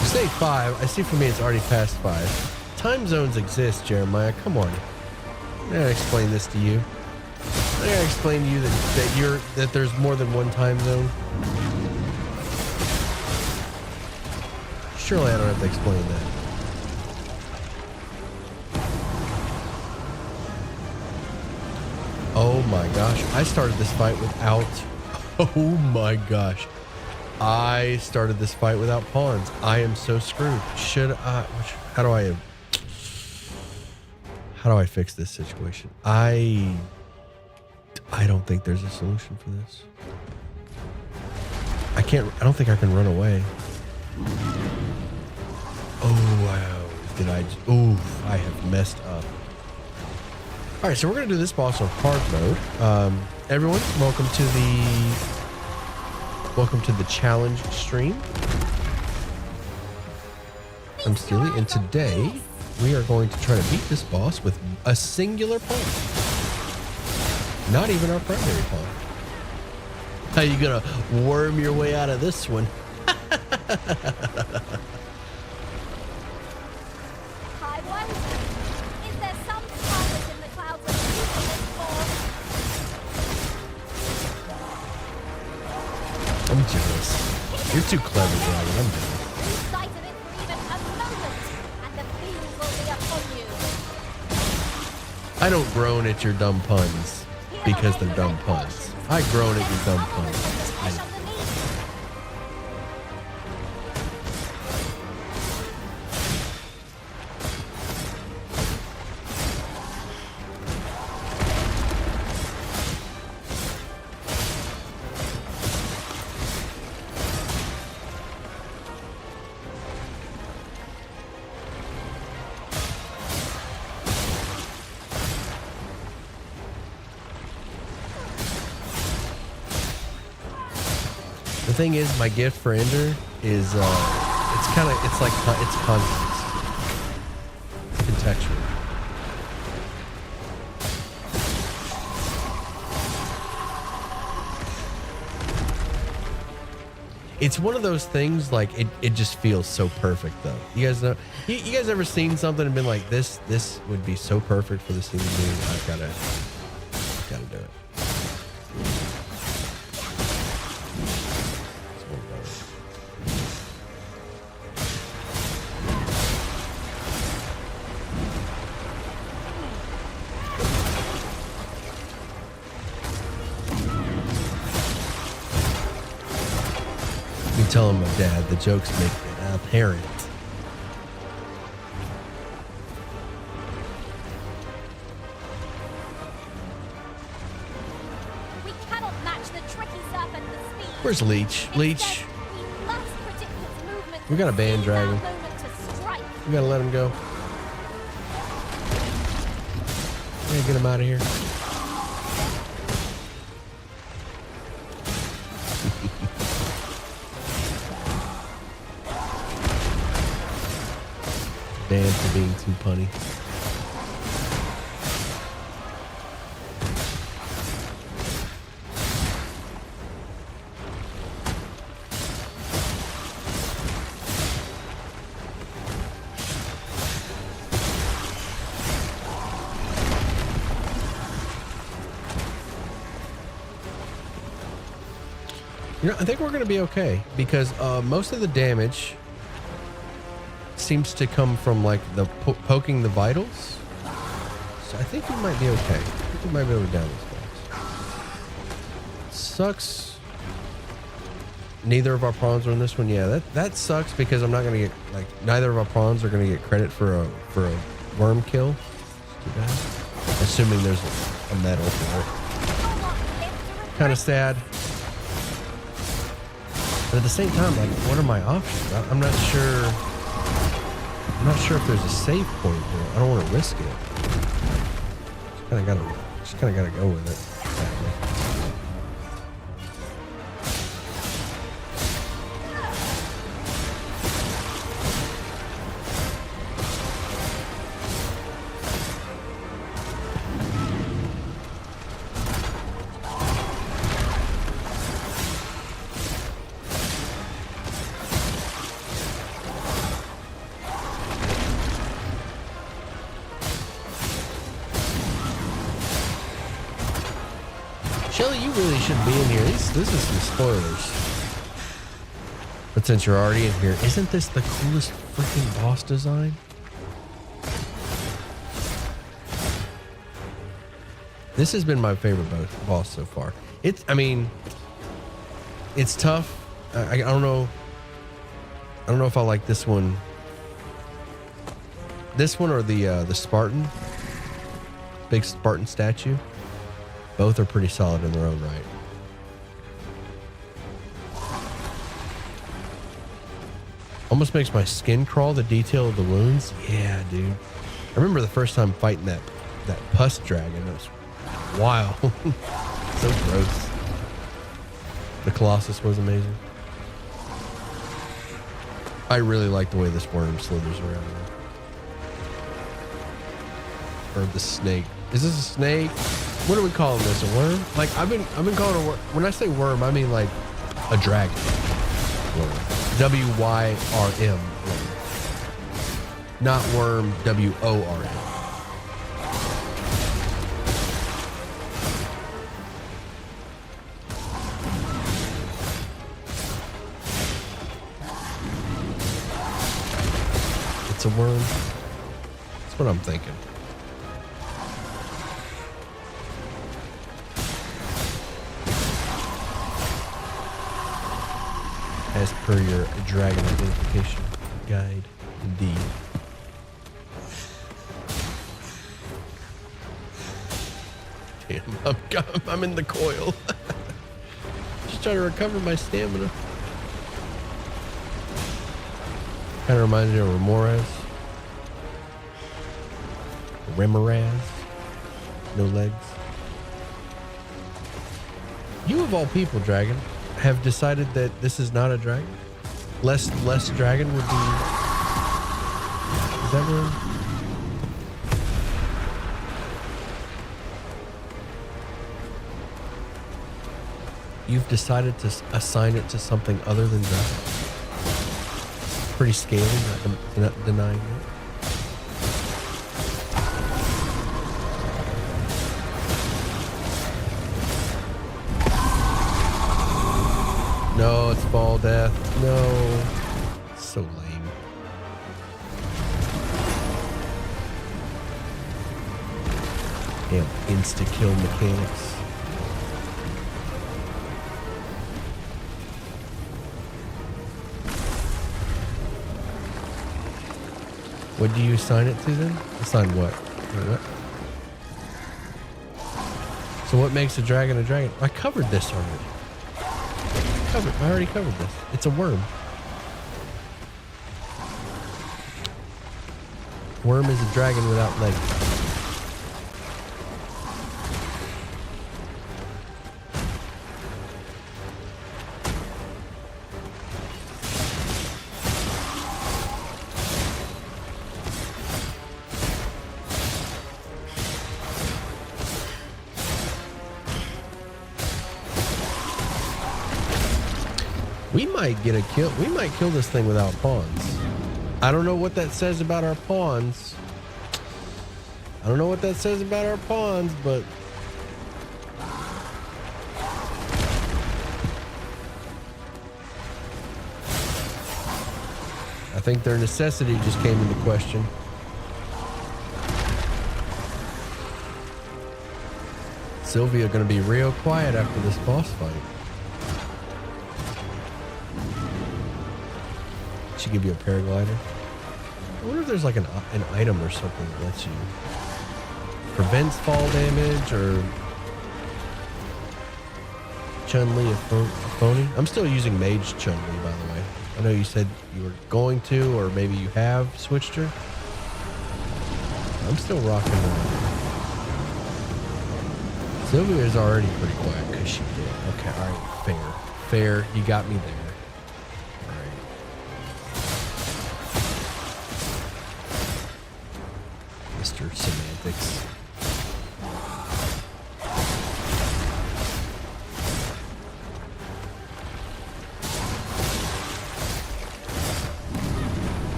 You say 5. I see for me it's already past 5. Time zones exist, Jeremiah. Come on. I gotta explain this to you. I gotta explain to you that there's more than one time zone. Surely I don't have to explain that. Oh my gosh. I started this fight without... Oh my gosh. I started this fight without pawns. I am so screwed. How do I fix this situation? I don't think there's a solution for this. I don't think I can run away. Oh, wow. I have messed up. All right, so we're going to do this boss on hard mode. Everyone, welcome to the challenge stream. I'm Steely, and today we are going to try to beat this boss with a singular pawn. Not even our primary pawn. How you gonna worm your way out of this one? I wonder, is there some promise in the clouds of useless force? I'm jealous. You're too clever, Dragon. I'm jealous. Lose sight of it for even a moment, and the fiends will be upon you. I don't groan at your dumb puns because they're dumb puns. I groan at your dumb puns. The thing is, my gift for Ender is, it's context. Contextual. It's one of those things, like, it just feels so perfect, though. You guys know, you guys ever seen something and been like, this would be so perfect for this human being? I've gotta do it. Telling my dad the jokes make it apparent. We cannot match the tricky serpent with speed. Where's Leech? Leech. We must predict its movements. We got a band dragon. Moment to strike. We gotta let him go. Yeah, get him out of here. Dan for being too punny. You know, I think we're going to be okay because most of the damage seems to come from like the poking the vitals. So I think we might be okay. I think we might be able to down this boss. Sucks. Neither of our pawns are in this one. Yeah, that sucks because I'm not going to get like neither of our pawns are going to get credit for a worm kill. Too bad. Assuming there's a medal for it. Kind of sad. But at the same time, like, what are my options? I'm not sure. I'm not sure if there's a save point here. I don't want to risk it. Just kind of gotta go with it. Shelly, you really shouldn't be in here. This is some spoilers. But since you're already in here, isn't this the coolest freaking boss design? This has been my favorite boss so far. I mean, it's tough. I don't know. I don't know if I like this one. This one or the Spartan. Big Spartan statue. Both are pretty solid in their own right. Almost makes my skin crawl, the detail of the wounds. Yeah, dude. I remember the first time fighting that pus dragon. It was wild. So gross. The Colossus was amazing. I really like the way this worm slithers around. Or the snake. Is this a snake? What are we calling this? A worm? Like I've been calling it a worm. When I say worm, I mean like a dragon. Worm. W-Y-R-M. Worm. Not worm. W-O-R-M. It's a worm. That's what I'm thinking. As per your dragon identification guide, indeed. Damn, I'm in the coil. Just trying to recover my stamina. Kind of reminds me of Remoraz. No legs. You of all people, dragon, have decided that this is not a dragon? Less dragon would be... Is that right? You've decided to assign it to something other than dragon. Pretty scaly, not denying it. No, it's ball death. No. So lame. Damn, insta-kill mechanics. What do you assign it to then? Assign what? Wait, what? So what makes a dragon a dragon? I covered this already. already covered this. It's a worm. Worm is a dragon without legs. We might get a kill. We might kill this thing without pawns. I don't know what that says about our pawns. I don't know what that says about our pawns, but I think their necessity just came into question. Sylvia gonna be real quiet after this boss fight. She give you a paraglider. I wonder if there's like an item or something that lets you prevents fall damage or Chun-Li a phony. I'm still using Mage Chun-Li, by the way. I know you said you were going to, or maybe you have switched her. I'm still rocking her. Sylvia is already pretty quiet because she did. Okay, all right, fair. Fair, you got me there. Mr. Semantics.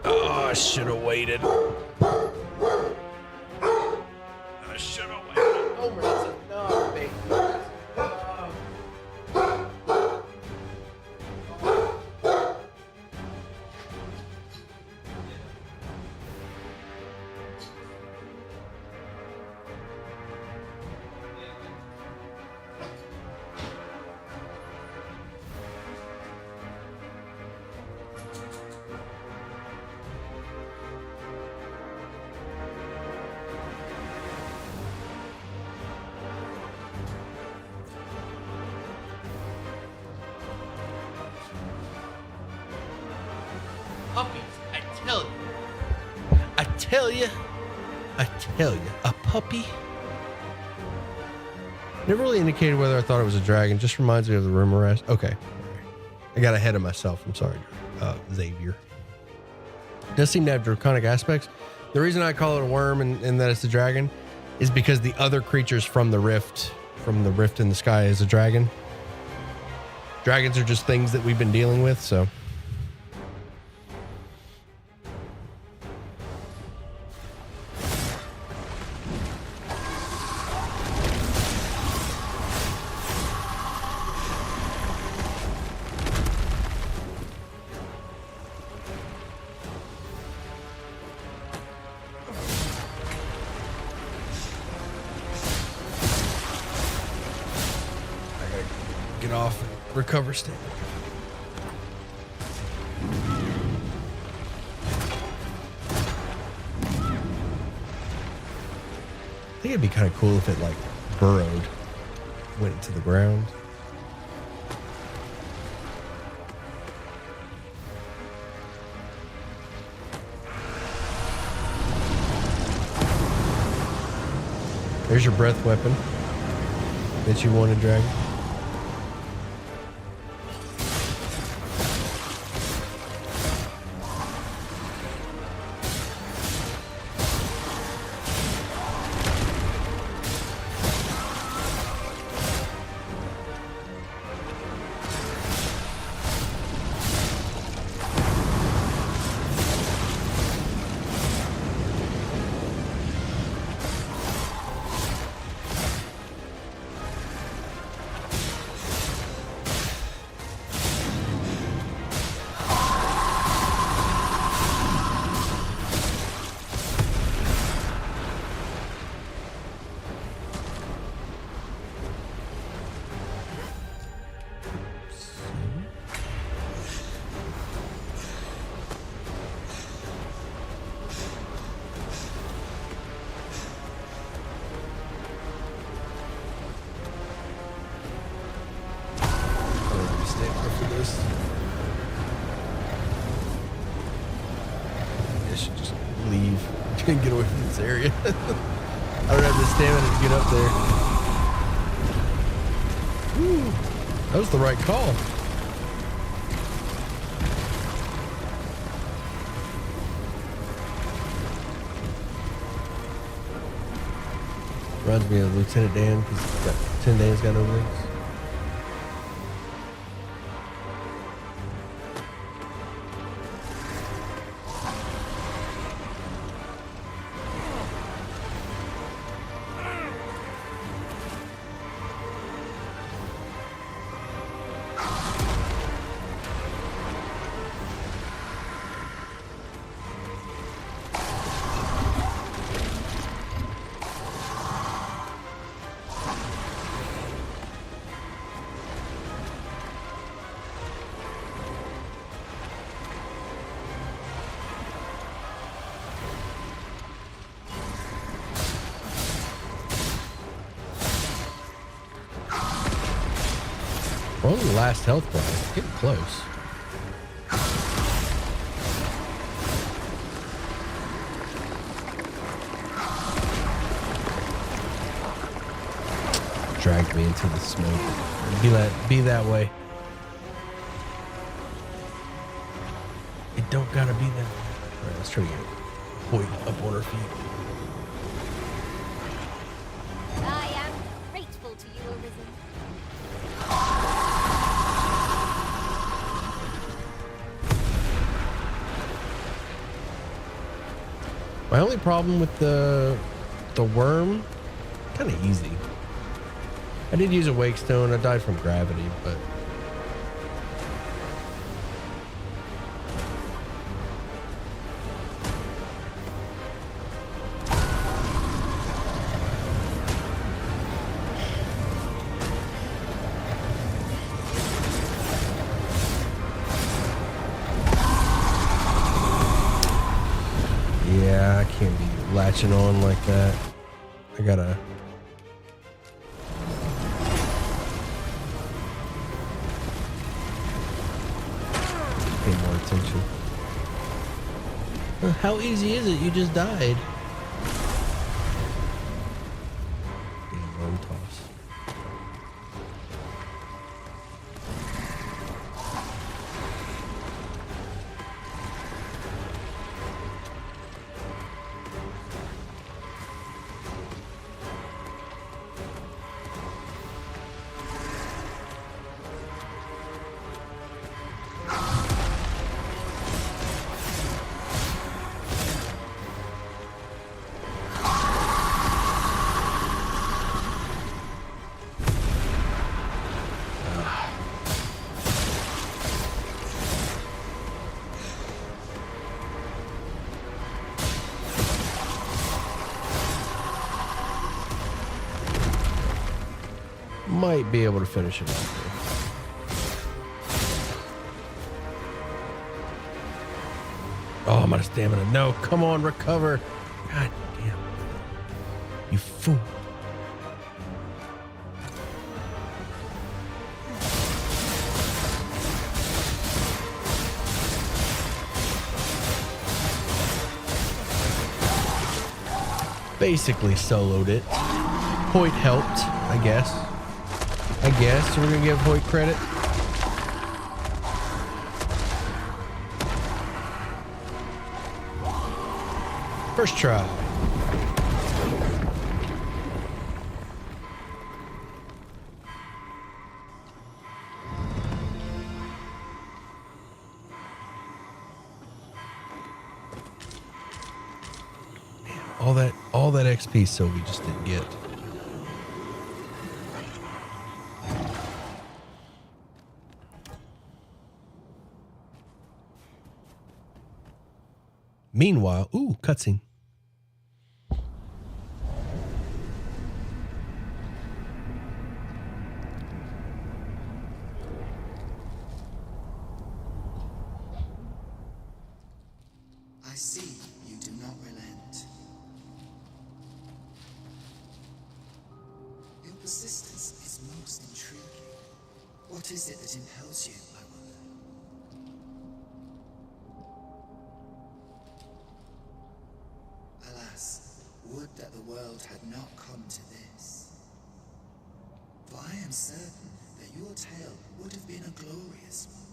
Oh, I should have waited. I should have waited. Oh, mercy. No, baby. Puppies, I tell you, a puppy. Never really indicated whether I thought it was a dragon. Just reminds me of the rumor rest. Okay, I got ahead of myself. I'm sorry, Xavier. It does seem to have draconic aspects. The reason I call it a worm and that it's a dragon is because the other creatures from the rift in the sky is a dragon. Dragons are just things that we've been dealing with, so. Get off and recover state. I think it'd be kind of cool if it like burrowed, went into the ground. There's your breath weapon that you wanted, Dragon. leave. Get away from this area. I don't have the stamina to get up there. Woo, that was the right call. Reminds me of Lieutenant Dan, because Lieutenant Dan's got no legs. We're on the last health bar. Getting close. Dragged me into the smoke. Be that way. It don't gotta be that way. Alright, let's try to get Hoyt up on her feet. I am grateful to you, Arisen. My only problem with the worm, kind of easy. I did use a wake stone. I died from gravity, but yeah, I can't be latching on like that. I gotta. Pay more attention. How easy is it? You just died. Damn worm toss. Might be able to finish it off. Oh, I'm out of stamina. No, come on, recover. God damn. You fool. Basically soloed it. Hoyt helped, I guess. So we're gonna give Hoyt credit. First try. All that XP Sylvie just didn't get. Meanwhile, ooh, cutscene. I see you do not relent. Your persistence is most intriguing. What is it that impels you, I wonder? that the world had not come to this. For I am certain that your tale would have been a glorious one.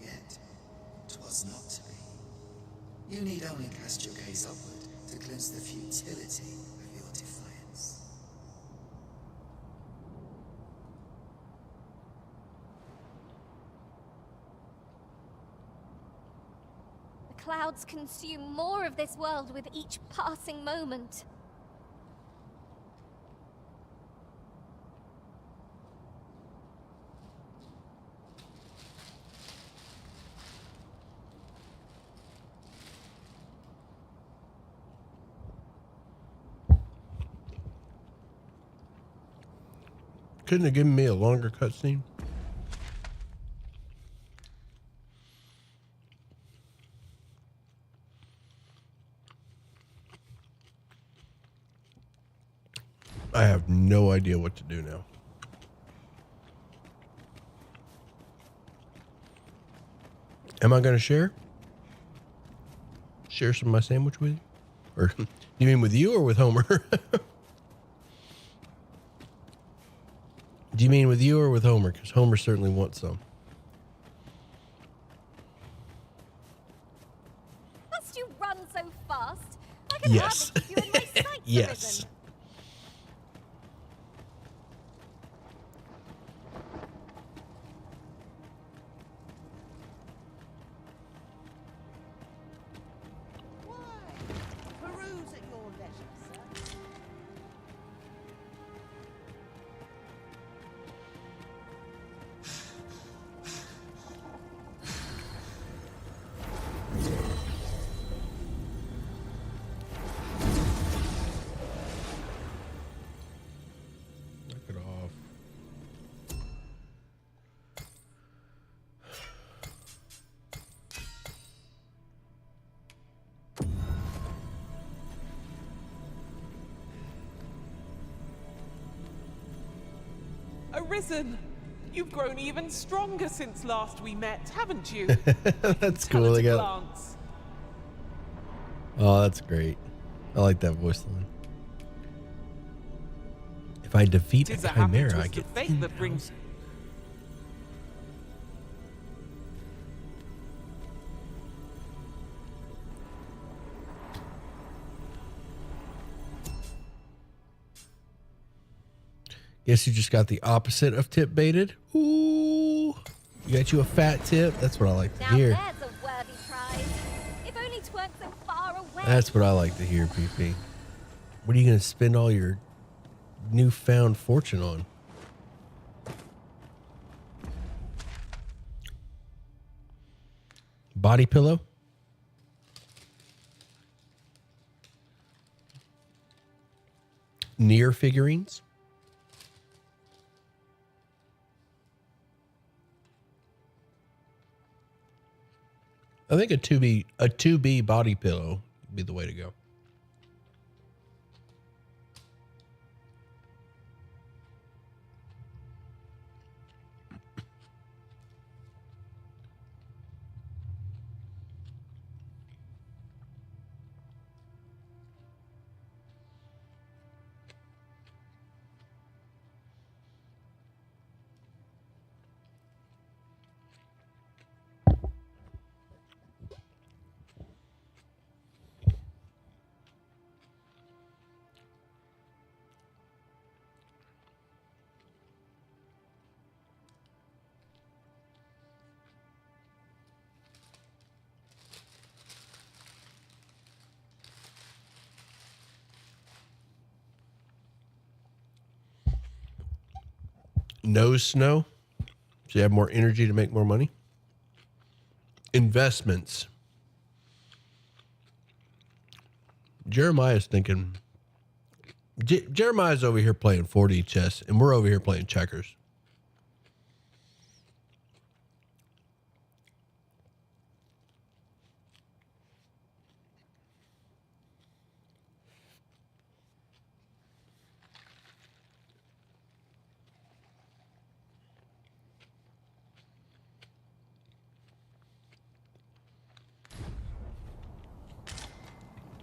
Yet, 'twas not to be. You need only cast your gaze upward to glimpse the futility of your defiance. The clouds consume more of this world with each passing moment. Couldn't have given me a longer cutscene? I have no idea what to do now. Am I going to share? Share some of my sandwich with you? Or you mean with you or with Homer? Do you mean with you or with Homer? Because Homer certainly wants some. Must you run so fast? I can Yes. hardly keep you in my sights, Yes. Arisen. Peruse at your leisure, sir. Knock it off. Arisen! You've grown even stronger since last we met, haven't you? That's Tell cool. at They a got. glance. Oh, that's great. I like that voice line. If I defeat a Tis a happy chimera, I twist get of fate that brings. Guess you just got the opposite of tip baited. Ooh, you got you a fat tip. That's what I like to Now hear. there's a worthy prize. If only 'tweren't so far away. That's what I like to hear, PP. What are you going to spend all your newfound fortune on? Body pillow? Near figurines? I think a 2B body pillow would be the way to go. No snow, so you have more energy to make more money. Investments. Jeremiah's thinking. Jeremiah's over here playing 4D chess, and we're over here playing checkers.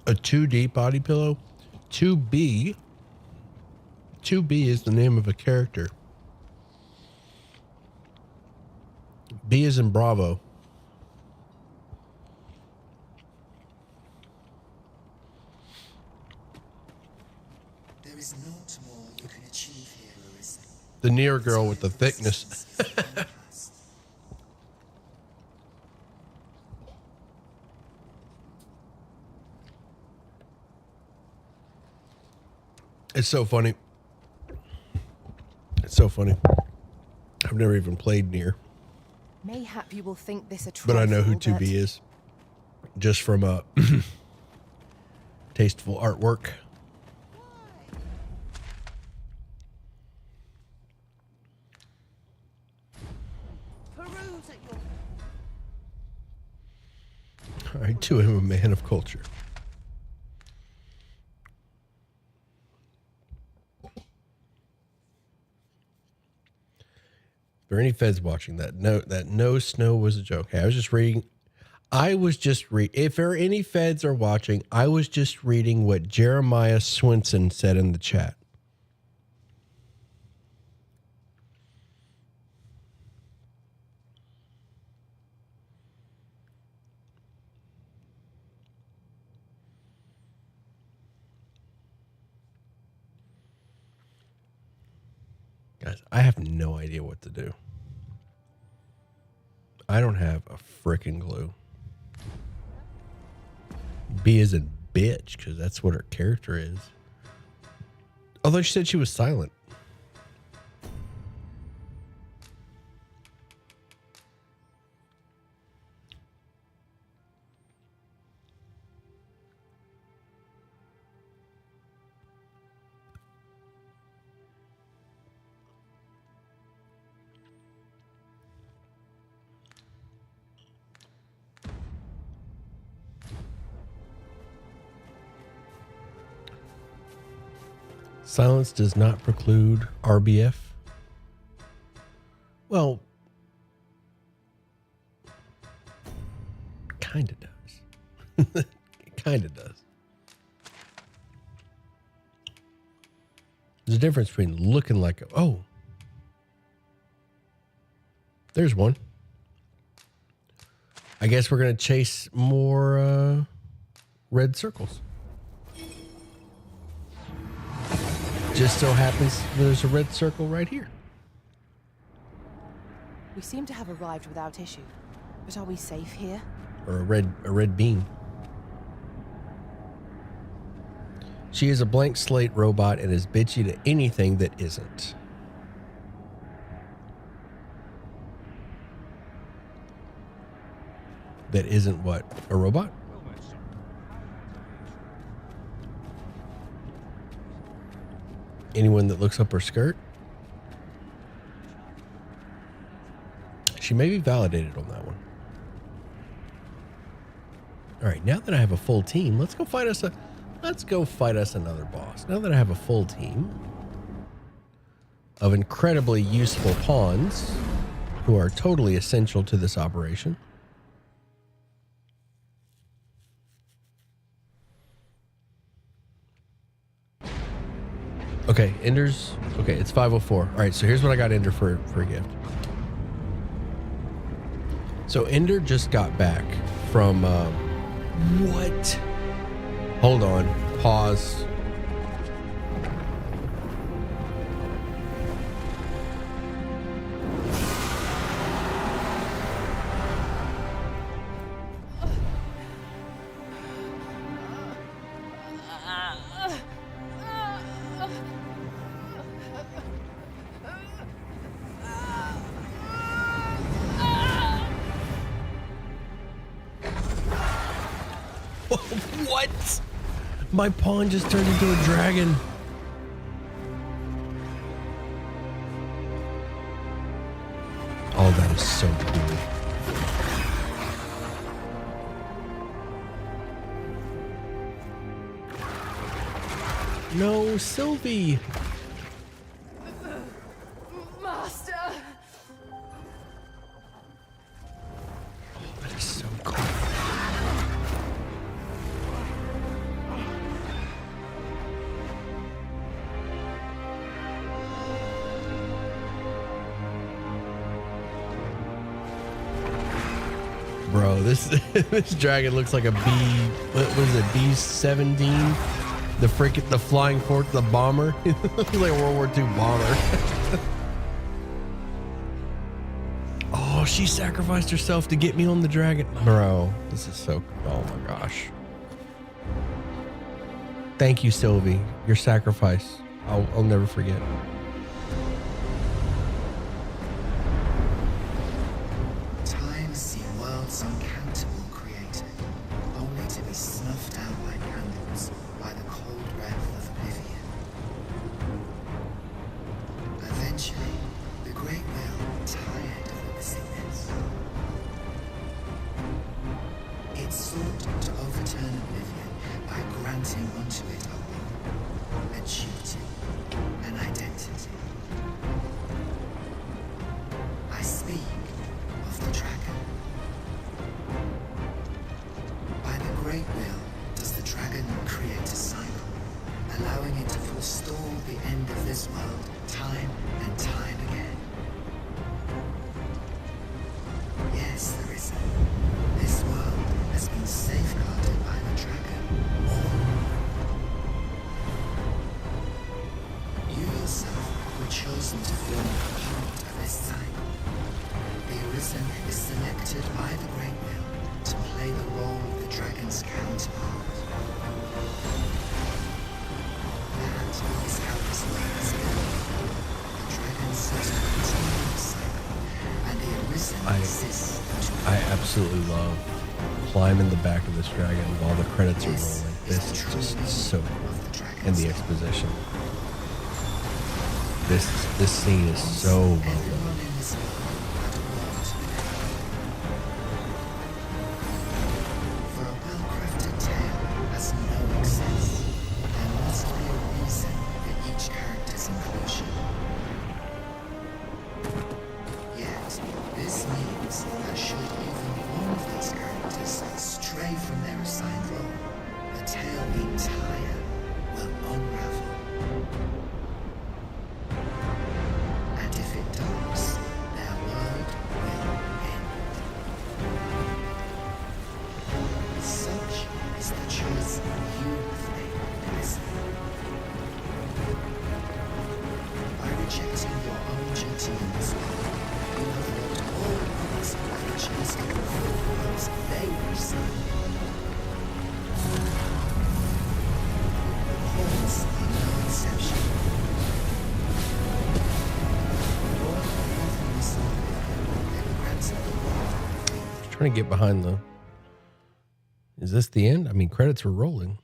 A 2D body pillow? 2B? 2B is the name of a character. B is in Bravo. There is naught more you can achieve here, Arisen. The near girl with the thickness. It's so funny. It's so funny. I've never even played Nier. Mayhap you will think this a trifle, But I know who 2B is. Just from tasteful artwork. Peruse at your... I too am a man of culture. If there are any feds watching that, no snow was a joke. Hey, I was just reading. If there are any feds are watching, I was just reading what Jeremiah Swinson said in the chat. Guys, I have no idea what to do. I don't have a frickin' clue. B is in bitch, because that's what her character is. Although she said she was silent. Silence does not preclude RBF. Well, kind of does. It kind of does. There's a difference between looking like, oh, there's one. I guess we're going to chase more red circles. Just so happens there's a red circle right here. We seem to have arrived without issue. But are we safe here? Or a red bean. She is a blank slate robot and is bitchy to anything that isn't. That isn't what? A robot? Anyone that looks up her skirt? She may be validated on that one. All right, now that I have a full team, let's go fight us another boss. Now that I have a full team of incredibly useful pawns who are totally essential to this operation. Okay, Ender's... Okay, it's 5:04. All right, so here's what I got Ender for a gift. So Ender just got back from... what? Hold on. Pause. What? My pawn just turned into a dragon. Oh, that is so cool. No, Sylvie. Master. Oh, that is so cool. Bro, this this dragon looks like a B. What was it? B-17. The flying fork, the bomber. It looks like a World War II bomber. Oh, she sacrificed herself to get me on the dragon. Bro, this is so. Oh my gosh. Thank you, Sylvie. Your sacrifice. I'll never forget. Time has seen worlds uncountable created, only to be snuffed out like candles by the cold breath of oblivion. Eventually, the Great Will tired of witnessing this. It sought to overturn oblivion by granting unto it a role, a duty, an identity. I speak of the dragon. By the Great Will does the dragon create a cycle, allowing it to forestall the end of this world time and time again. Yes, there is. This world has been safeguarded by the dragon. You yourself were chosen to form part of this cycle. The Arisen is selected by the Great Will to play the role of the dragon's counterpart. That is how this world is built. The dragon sets to continue the cycle, and the Arisen exists to I absolutely love climbing the back of this dragon while the credits are rolling. This is just so cool. And the exposition. This scene is so well done. For a well-crafted tale has no excess. There must be a reason for each character's inclusion. Yet, this means that should even one of these characters stray from their assigned role, the tale entire will unravel. And if it does, their world will end. Such is the choice you have made, listener. By rejecting your own duty in this world, you have robbed all others of the chance to fulfill the roles they were assigned. Pawns in no exception. Trying to get behind the. Is this the end? I mean, credits are rolling.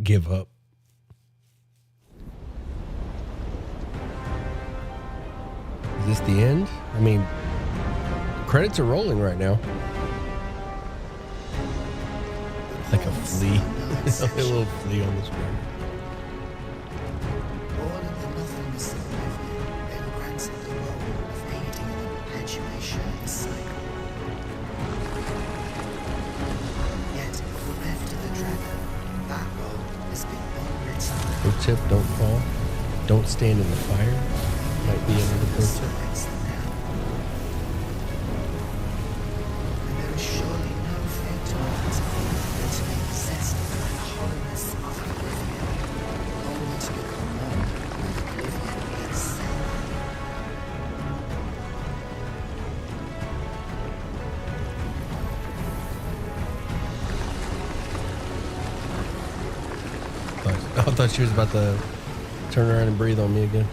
Give up. Is this the end? I mean, credits are rolling right now. Like a flea. A little flea on the screen. All in the nothingness of oblivion, they were granted the role of aiding in the perpetuation of the cycle. Yet, left to the dragon, that role has been unwritten. Pro tip, don't fall. Don't stand in the fire. Might be another pro tip. And there is surely no fate on it than to be possessed by the hollowness of oblivion, only to become one with oblivion itself. I thought she was about to turn around and breathe on me again.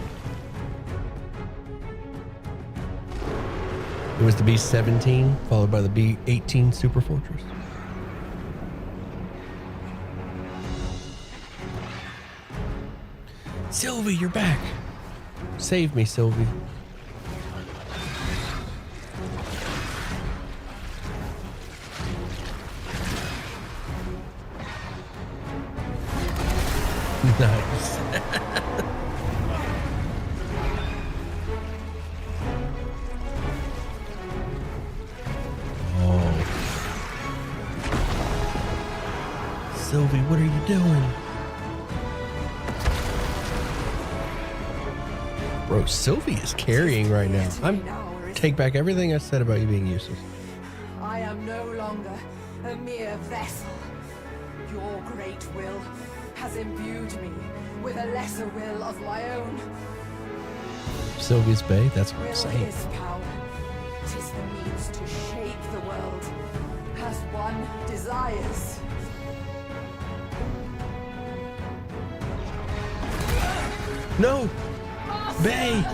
It was the B-17, followed by the B-18 Super Fortress. Sylvie, you're back. Save me, Sylvie. Nice. Oh. Sylvie, what are you doing? Bro, Sylvie is carrying right now. take back everything I said about you being useless. I am no longer a mere vessel. Your great will has imbued me with a lesser will of my own. Sylvia's Bay, that's what I'm Will saying. is power. It is the means to shape the world as one desires. No! Bay!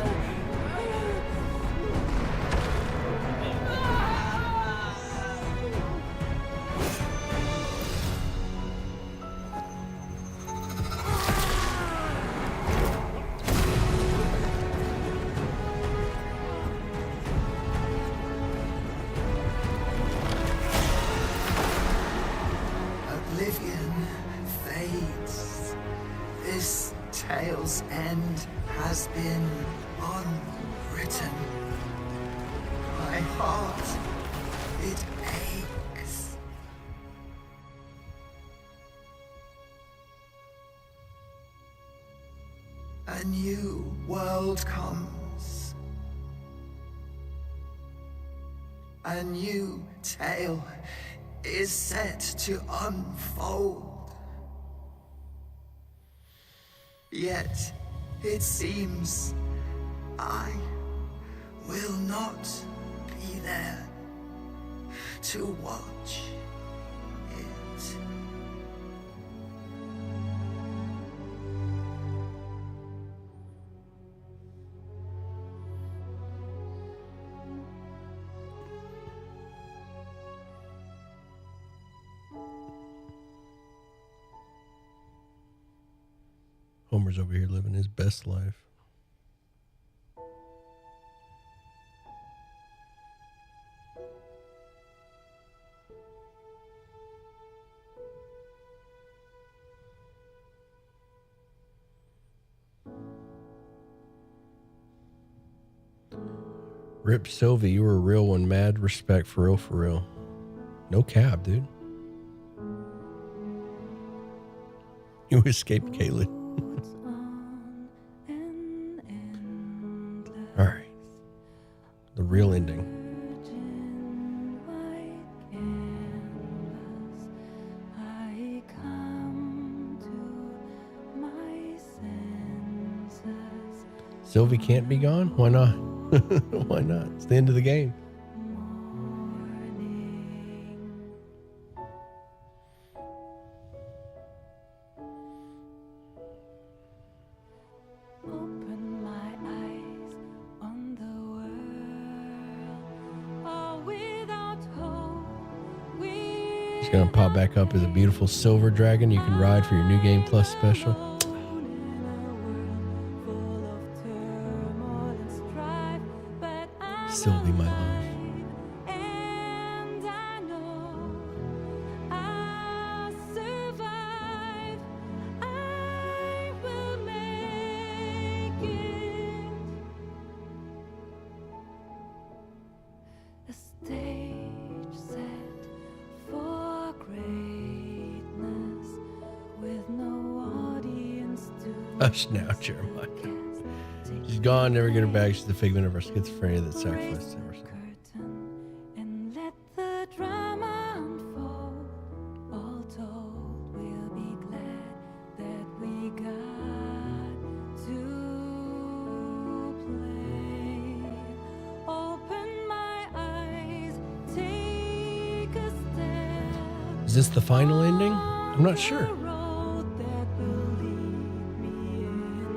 Oblivion fades. This tale's end has been unwritten. My heart, it aches. A new world comes. A new tale is set to unfold. Yet, it seems I will not be there to watch it. Homer's over here living his best life. Rip Sylvie, you were a real one. Mad respect, for real, for real. No cap, dude. You escaped Caitlyn. All right. The real ending. Sylvie can't be gone? Why not? Why not? It's the end of the game. Open my eyes on the world. Oh, without hope, It's going to pop back up as a beautiful silver dragon you can ride for your New Game Plus special. Sylvie, my love. and I know I'll survive. I will make it. A stage set for greatness with no audience to Hush now, Jeremiah. She's gone, never get her back. She's the figment of our schizophrenia that sacrificed herself. and let the drama unfold. All told, we'll be glad that we got to play. Open my eyes, take a step. Is this the final ending? I'm not sure.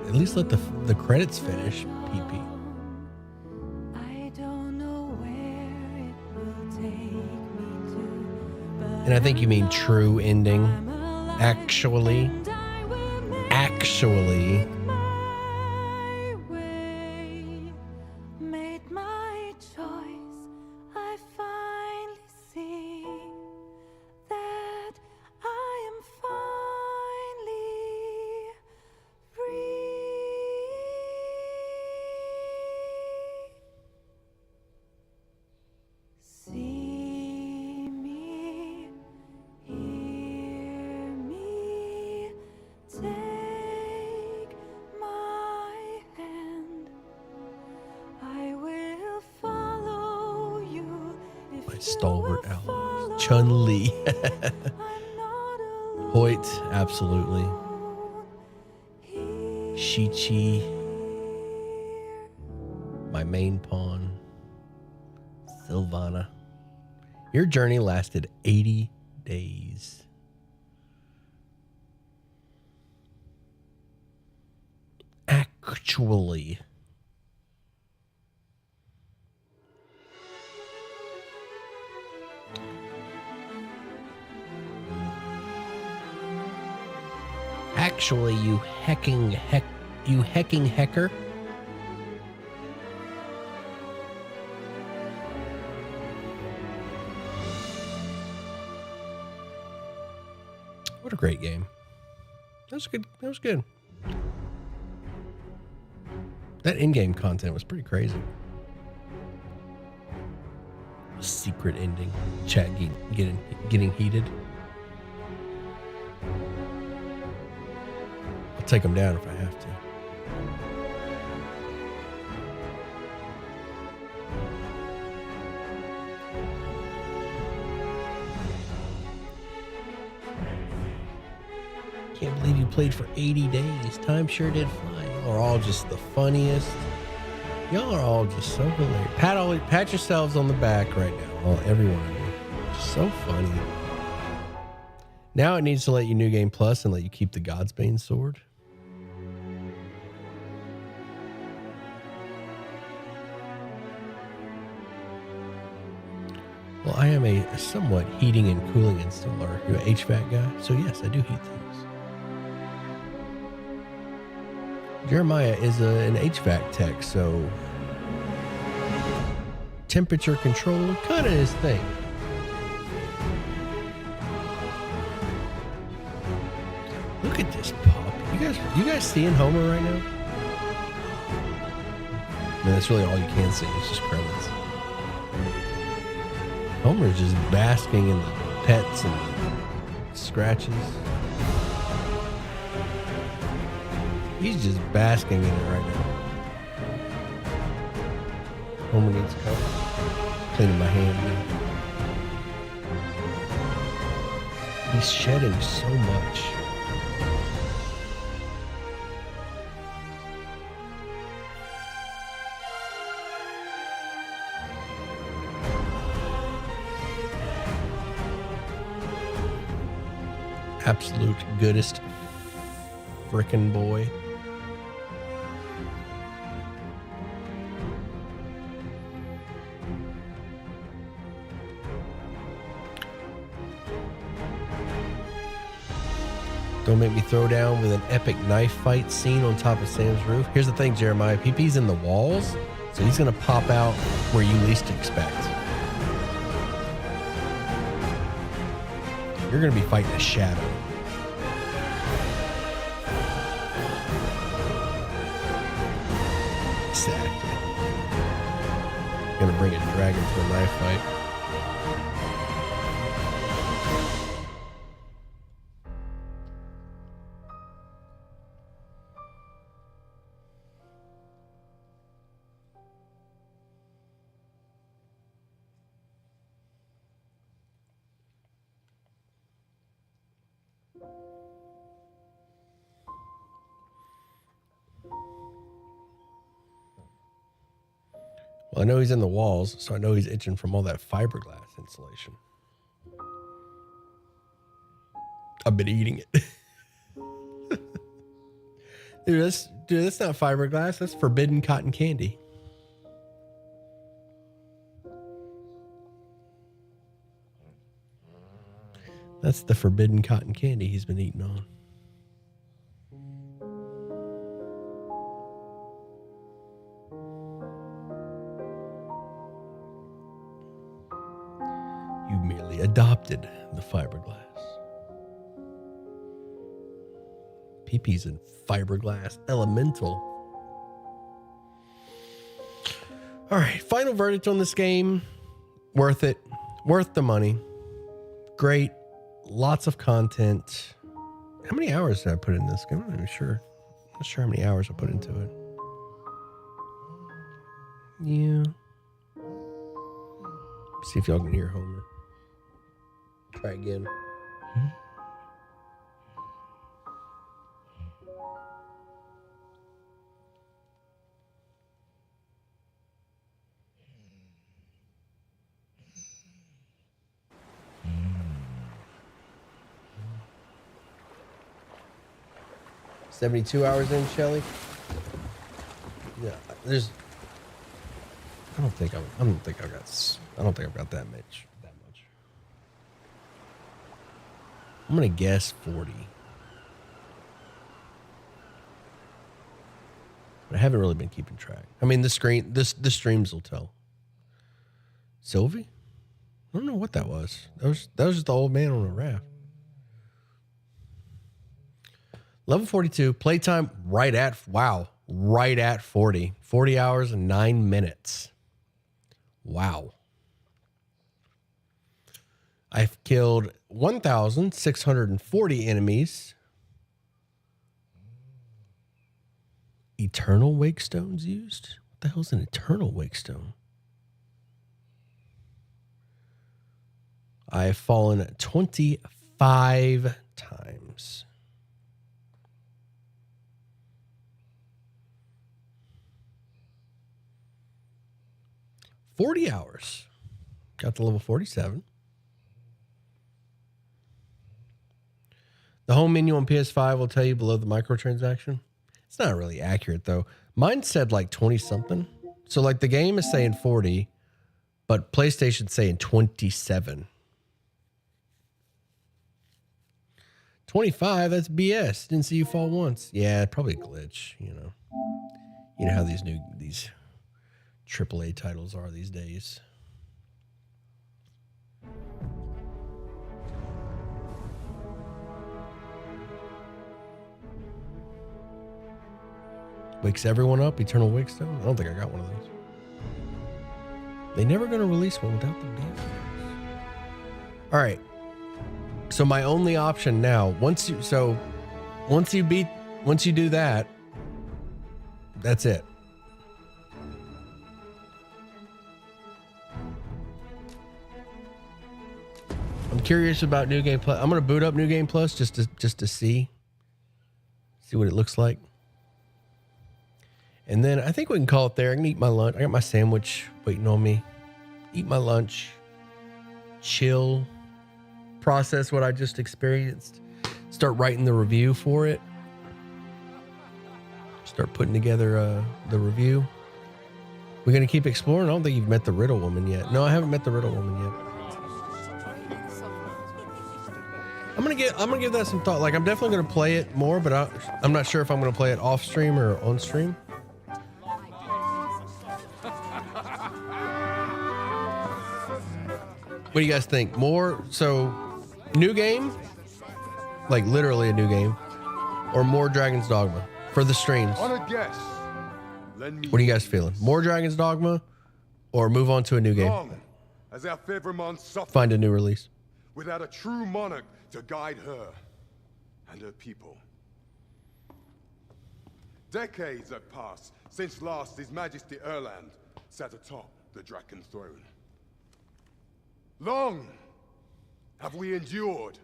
At least let the credits finish, PP. I don't know where it will take me to, but And I think you mean true ending. Actually. my way, made my choice. I finally see that I am finally free. See me, hear me, take Stalwart allies. Chun-Li. Hoyt, absolutely. Shi-Chi. My main pawn. Sylvana. Your journey lasted 80 days. Actually. Actually, you hecking hecker. What a great game. That was good. That was good. That in-game content was pretty crazy. Secret ending. Chat getting heated. I'll take them down if I have to. Can't believe you played for 80 days. Time sure did fly. Y'all are all just the funniest. Y'all are all just so hilarious. Pat yourselves on the back right now. Every one of you. So funny. Now it needs to let you New Game Plus and let you keep the Godsbane sword. Well, I am a somewhat heating and cooling installer. You're an HVAC guy? So yes, I do heat things. Jeremiah is an HVAC tech, so temperature control, kind of his thing. Look at this pup. You guys seeing Homer right now? I mean, that's really all you can see. It's just credits. Homer's just basking in the pets and the scratches. He's just basking in it right now. Homer needs a cup. Cleaning my hand now. He's shedding so much. Absolute goodest frickin' boy. Don't make me throw down with an epic knife fight scene on top of Sam's roof. Here's the thing, Jeremiah. PP's in the walls, so he's going to pop out where you least expect. You're going to be fighting a shadow. Exactly. Going to bring a dragon to a knife fight. Well, I know he's in the walls, so I know he's itching from all that fiberglass insulation. I've been eating it. Dude, that's not fiberglass. That's forbidden cotton candy. That's the forbidden cotton candy he's been eating on. You merely adopted the fiberglass. PP's in fiberglass elemental. All right, final verdict on this game. Worth it. Worth the money. Great. Lots of content. How many hours did I put in this game? I'm not even sure. I'm not sure how many hours I put into it. Yeah. See if y'all can hear Homer. Try again. $72 hours in, Shelly. Yeah, there's. I don't think I've got that much. I'm gonna guess 40. But I haven't really been keeping track. I mean, the streams will tell. Sylvie? I don't know what that was. That was just the old man on a raft. Level 42, playtime right at 40. 40 hours and 9 minutes. Wow. I've killed 1,640 enemies. Eternal wake stones used? What the hell's an eternal wake stone? I have fallen 25 times. $40 hours. Got to level 47. The home menu on PS5 will tell you below the microtransaction. It's not really accurate, though. Mine said like 20 something. So like the game is saying 40, but PlayStation's saying 27. 25, that's BS. Didn't see you fall once. Yeah, probably a glitch, you know. You know how these AAA titles are these days. Wakes everyone up, Eternal Wake Stone? I don't think I got one of those. They never going to release one without the damn. All right. So my only option now, once you do that, that's it. I'm curious about New Game Plus. I'm going to boot up New Game Plus just to see what it looks like. And then I think we can call it there. I can eat my lunch. I got my sandwich waiting on me. Eat my lunch. Chill. Process what I just experienced. Start writing the review for it. Start putting together the review. We're going to keep exploring. I don't think you've met the Riddle Woman yet. No, I haven't met the Riddle Woman yet. I'm gonna give that some thought. Like, I'm definitely gonna play it more, but I'm not sure if I'm gonna play it off stream or on stream. What do you guys think? More so, new game, like literally a new game, or more Dragon's Dogma for the streams? On a guess. What are you guys feeling? More Dragon's Dogma, or move on to a new game? Long as our Fevrimon suffered, Find a new release. without a true monarch to guide her and her people. Decades have passed since last His Majesty Erland sat atop the Draken throne. Long have we endured.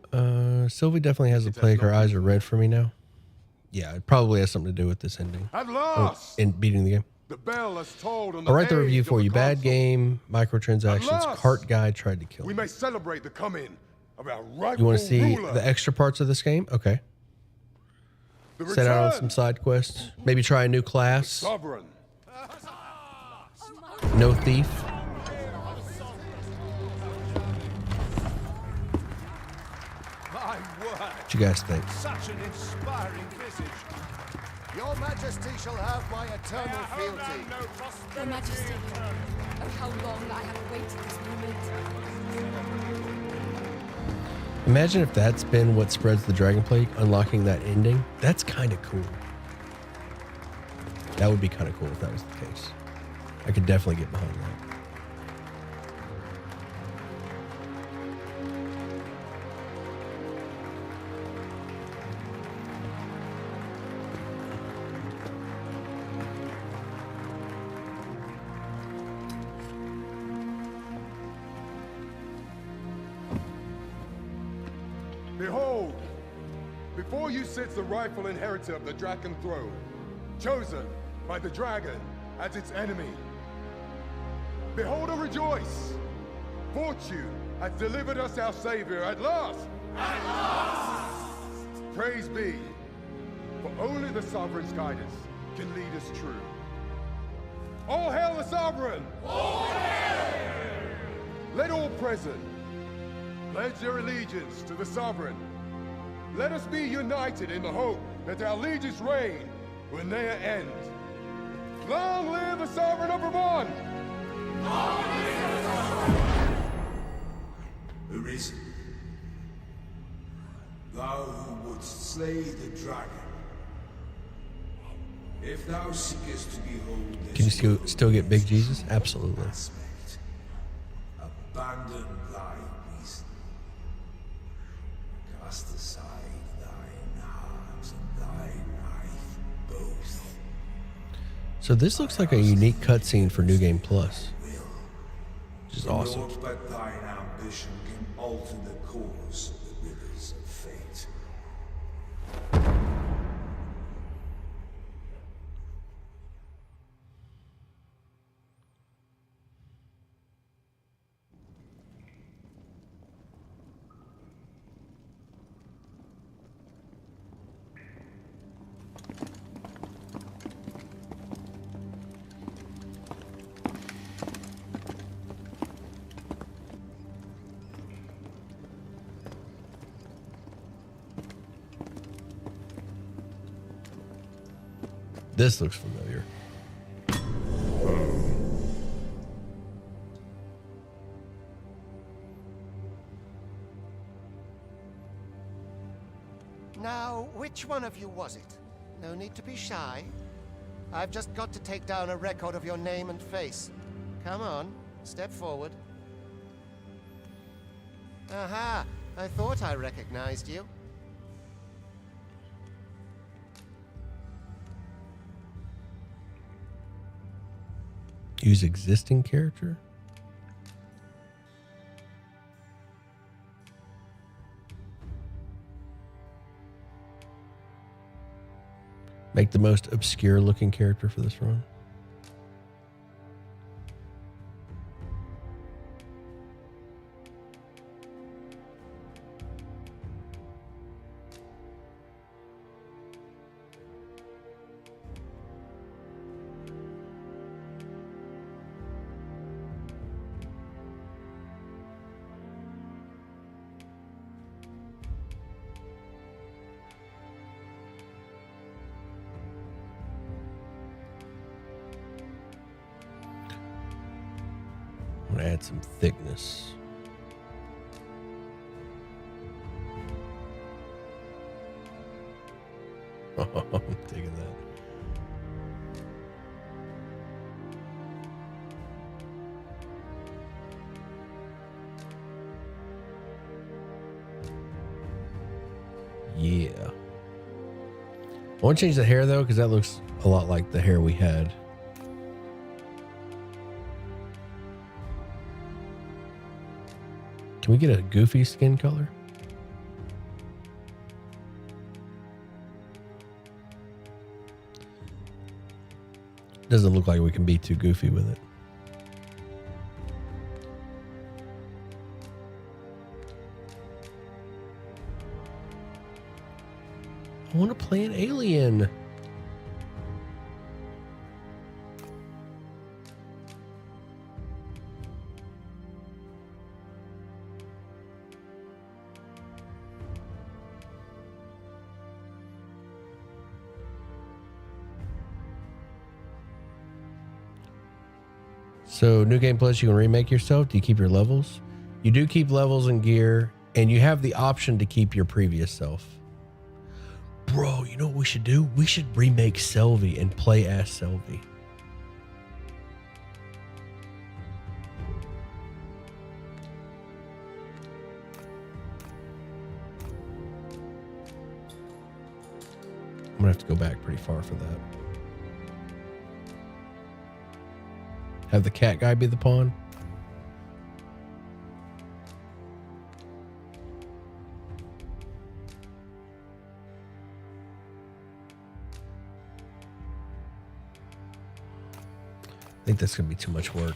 Sylvie definitely has a plague. Her eyes are red for me now. Yeah, it probably has something to do with this ending. At last! In beating the game. The bell has tolled on the I'll write the age review of for the you. Bad console. game, microtransactions, last, cart guy tried to kill We me. may celebrate the coming of our You rightful want to see ruler. the extra parts of this game? Okay. The Set out on return some side quests. Maybe try a new class. sovereign. No thief. My word. What you guys think? Such an inspiring visage. Your Majesty shall have my eternal fealty. Your Majesty, oh how long I have awaited this moment. Imagine if that's been what spreads the Dragon Plague, unlocking that ending. That's kind of cool. That would be kind of cool if that was the case. I could definitely get behind that. Behold, before you sits the rightful inheritor of the Dragon throne, chosen by the dragon as its enemy. Behold and rejoice! Fortune has delivered us our savior at last! At last! Praise be, for only the sovereign's guidance can lead us true. All hail the sovereign! All hail! Let all present pledge their allegiance to the sovereign. Let us be united in the hope that our allegiance reign will ne'er end. Long live the sovereign of Vermont! Long live the sovereign! Arisen, thou who wouldst slay the dragon, if thou seekest to behold this, Can you still get Big Jesus? Absolutely. aspect, abandon thy reason, cast aside thine heart and thy life both. So this looks like a unique cutscene for New Game Plus, which is awesome. Naught but thine ambition can alter the course of the rivers of fate. This looks familiar. Now, which one of you was it? No need to be shy. I've just got to take down a record of your name and face. Come on, step forward. Aha, I thought I recognized you. Use existing character? Make the most obscure looking character for this run. I'm gonna add some thickness. Oh, I'm digging that. Yeah. I want to change the hair though, because that looks a lot like the hair we had. Can we get a goofy skin color? Doesn't look like we can be too goofy with it. I want to play an alien. So, New Game Plus, you can remake yourself. Do you keep your levels? You do keep levels and gear, and you have the option to keep your previous self. Bro, you know what we should do? We should remake Selvey and play as Selvey. I'm gonna have to go back pretty far for that. Have the cat guy be the pawn. think that's gonna be too much work.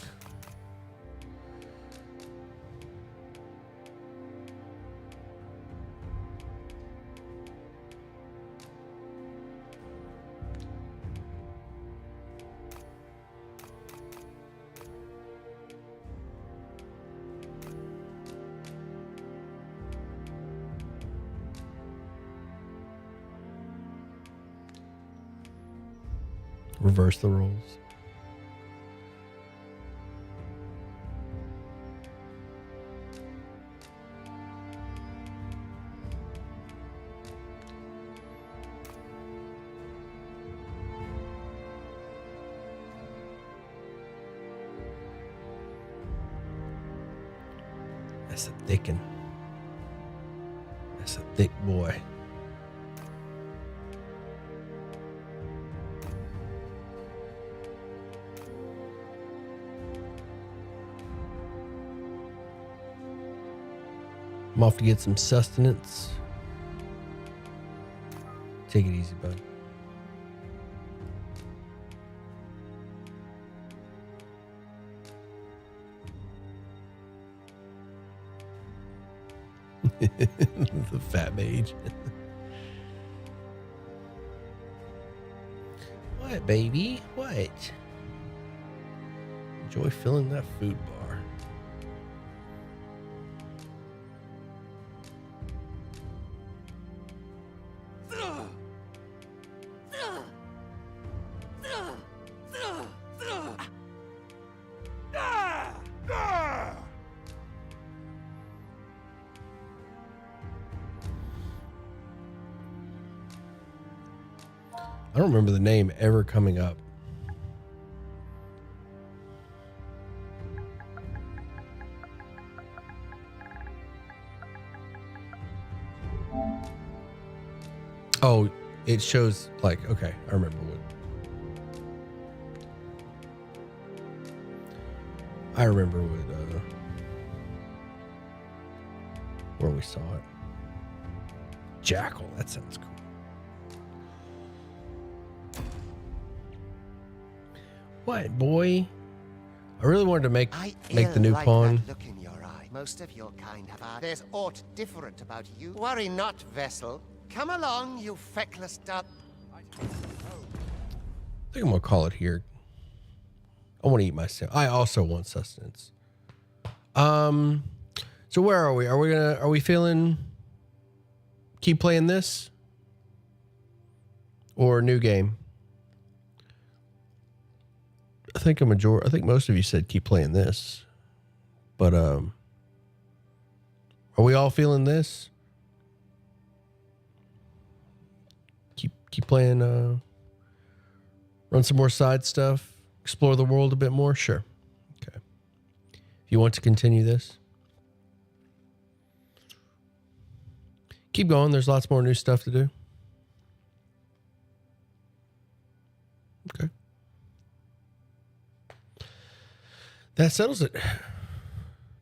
Reverse the roles. That's a thickin'. That's a thick boy. I'm off to get some sustenance. Take it easy, bud. The fat mage. What, baby? What? Enjoy filling that food bar. I don't remember the name ever coming up. Oh, it shows like, okay, I remember what. I remember what, where we saw it. Jackal, that sounds cool. What, boy? I really wanted to make the new pawn. That look in your eye. Most of your kind have eyes. There's aught different about you. Worry not, vessel. Come along, you feckless duck. I think I'm gonna call it here. I want to eat myself. I also want sustenance. So where are we? Are we feeling keep playing this? Or new game? I think most of you said keep playing this. But are we all feeling this? Keep playing run some more side stuff, explore the world a bit more? Sure. Okay. If you want to continue this, keep going. There's lots more new stuff to do. Okay. That settles it. I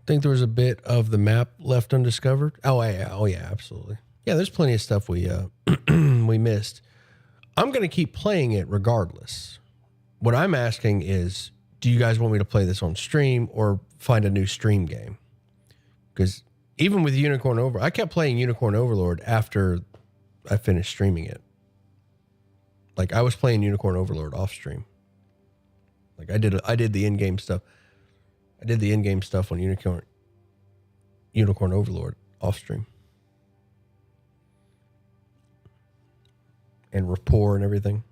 think there was a bit of the map left undiscovered. Oh yeah, absolutely. Yeah, there's plenty of stuff we we missed. I'm going to keep playing it regardless. What I'm asking is, do you guys want me to play this on stream or find a new stream game? Because even with Unicorn Overlord, I kept playing Unicorn Overlord after I finished streaming it. Like I was playing Unicorn Overlord off stream. Like I did the in-game stuff. I did the in-game stuff on Unicorn Overlord off stream. And rapport and everything.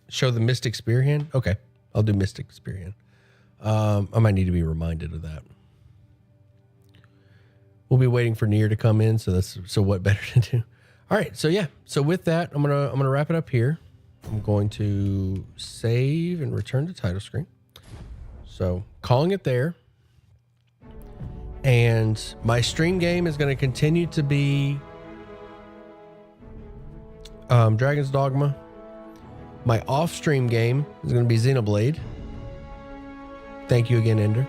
Show the Mystic Spear Hand? Okay, I'll do Mystic Spear Hand. I might need to be reminded of that. We'll be waiting for Nier to come in, so what better to do? All right, so yeah. So with that, I'm gonna wrap it up here. I'm going to save and return to title screen. So calling it there. And my stream game is going to continue to be Dragon's Dogma. My off-stream game is going to be Xenoblade. Thank you again, Ender.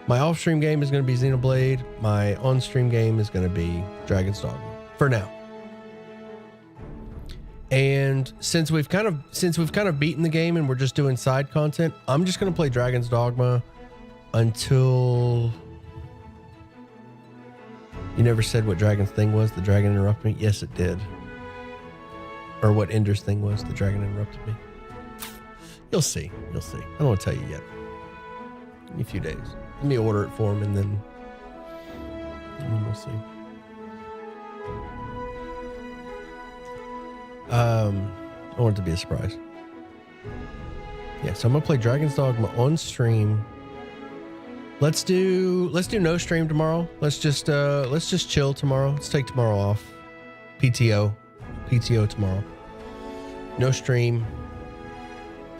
My off-stream game is going to be Xenoblade. My on-stream game is going to be Dragon's Dogma. For now. And since we've kind of beaten the game and we're just doing side content, I'm just gonna play Dragon's Dogma until. You never said what Dragon's thing was. The dragon interrupted me. Yes, it did. Or what Ender's thing was. The dragon interrupted me. You'll see. You'll see. I don't want to tell you yet. In a few days. Let me order it for him, and then we'll see. I want it to be a surprise. Yeah, so I'm gonna play Dragon's Dogma on stream. Let's do no stream tomorrow. Let's just chill tomorrow. Let's take tomorrow off. PTO tomorrow. No stream.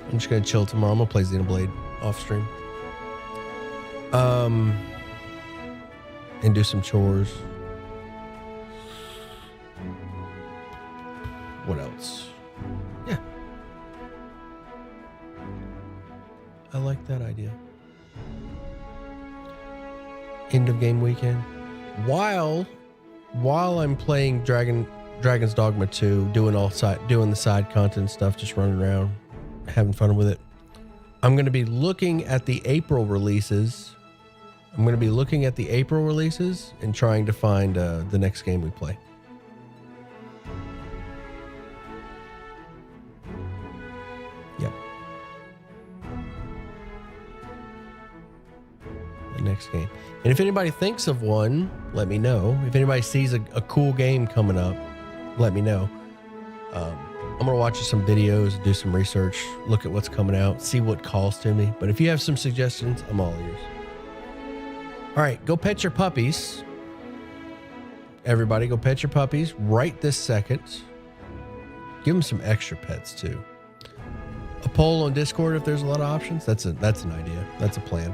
I'm just gonna chill tomorrow. I'm gonna play Xenoblade off stream. And do some chores. What else? Yeah. I like that idea. End of game weekend. While I'm playing Dragon's Dogma 2, doing the side content stuff, just running around, having fun with it. I'm going to be looking at the April releases. And trying to find the next game we play. Yep. The next game. And if anybody thinks of one, let me know. If anybody sees a cool game coming up, let me know. I'm going to watch some videos, do some research, look at what's coming out, see what calls to me. But if you have some suggestions, I'm all ears. All right, go pet your puppies. Everybody, go pet your puppies right this second. Give them some extra pets too. A poll on Discord if there's a lot of options. That's an idea. That's a plan.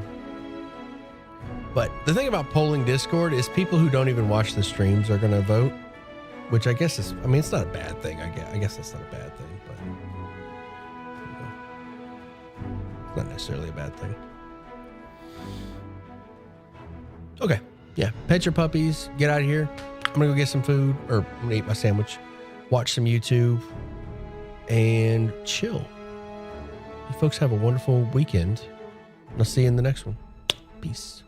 But the thing about polling Discord is people who don't even watch the streams are going to vote, which I guess is, I mean, it's not a bad thing. I guess that's not a bad thing, but it's not necessarily a bad thing. Okay. Yeah. Pet your puppies. Get out of here. I'm going to go get some food, or I'm going to eat my sandwich, watch some YouTube, and chill. You folks have a wonderful weekend. I'll see you in the next one. Peace.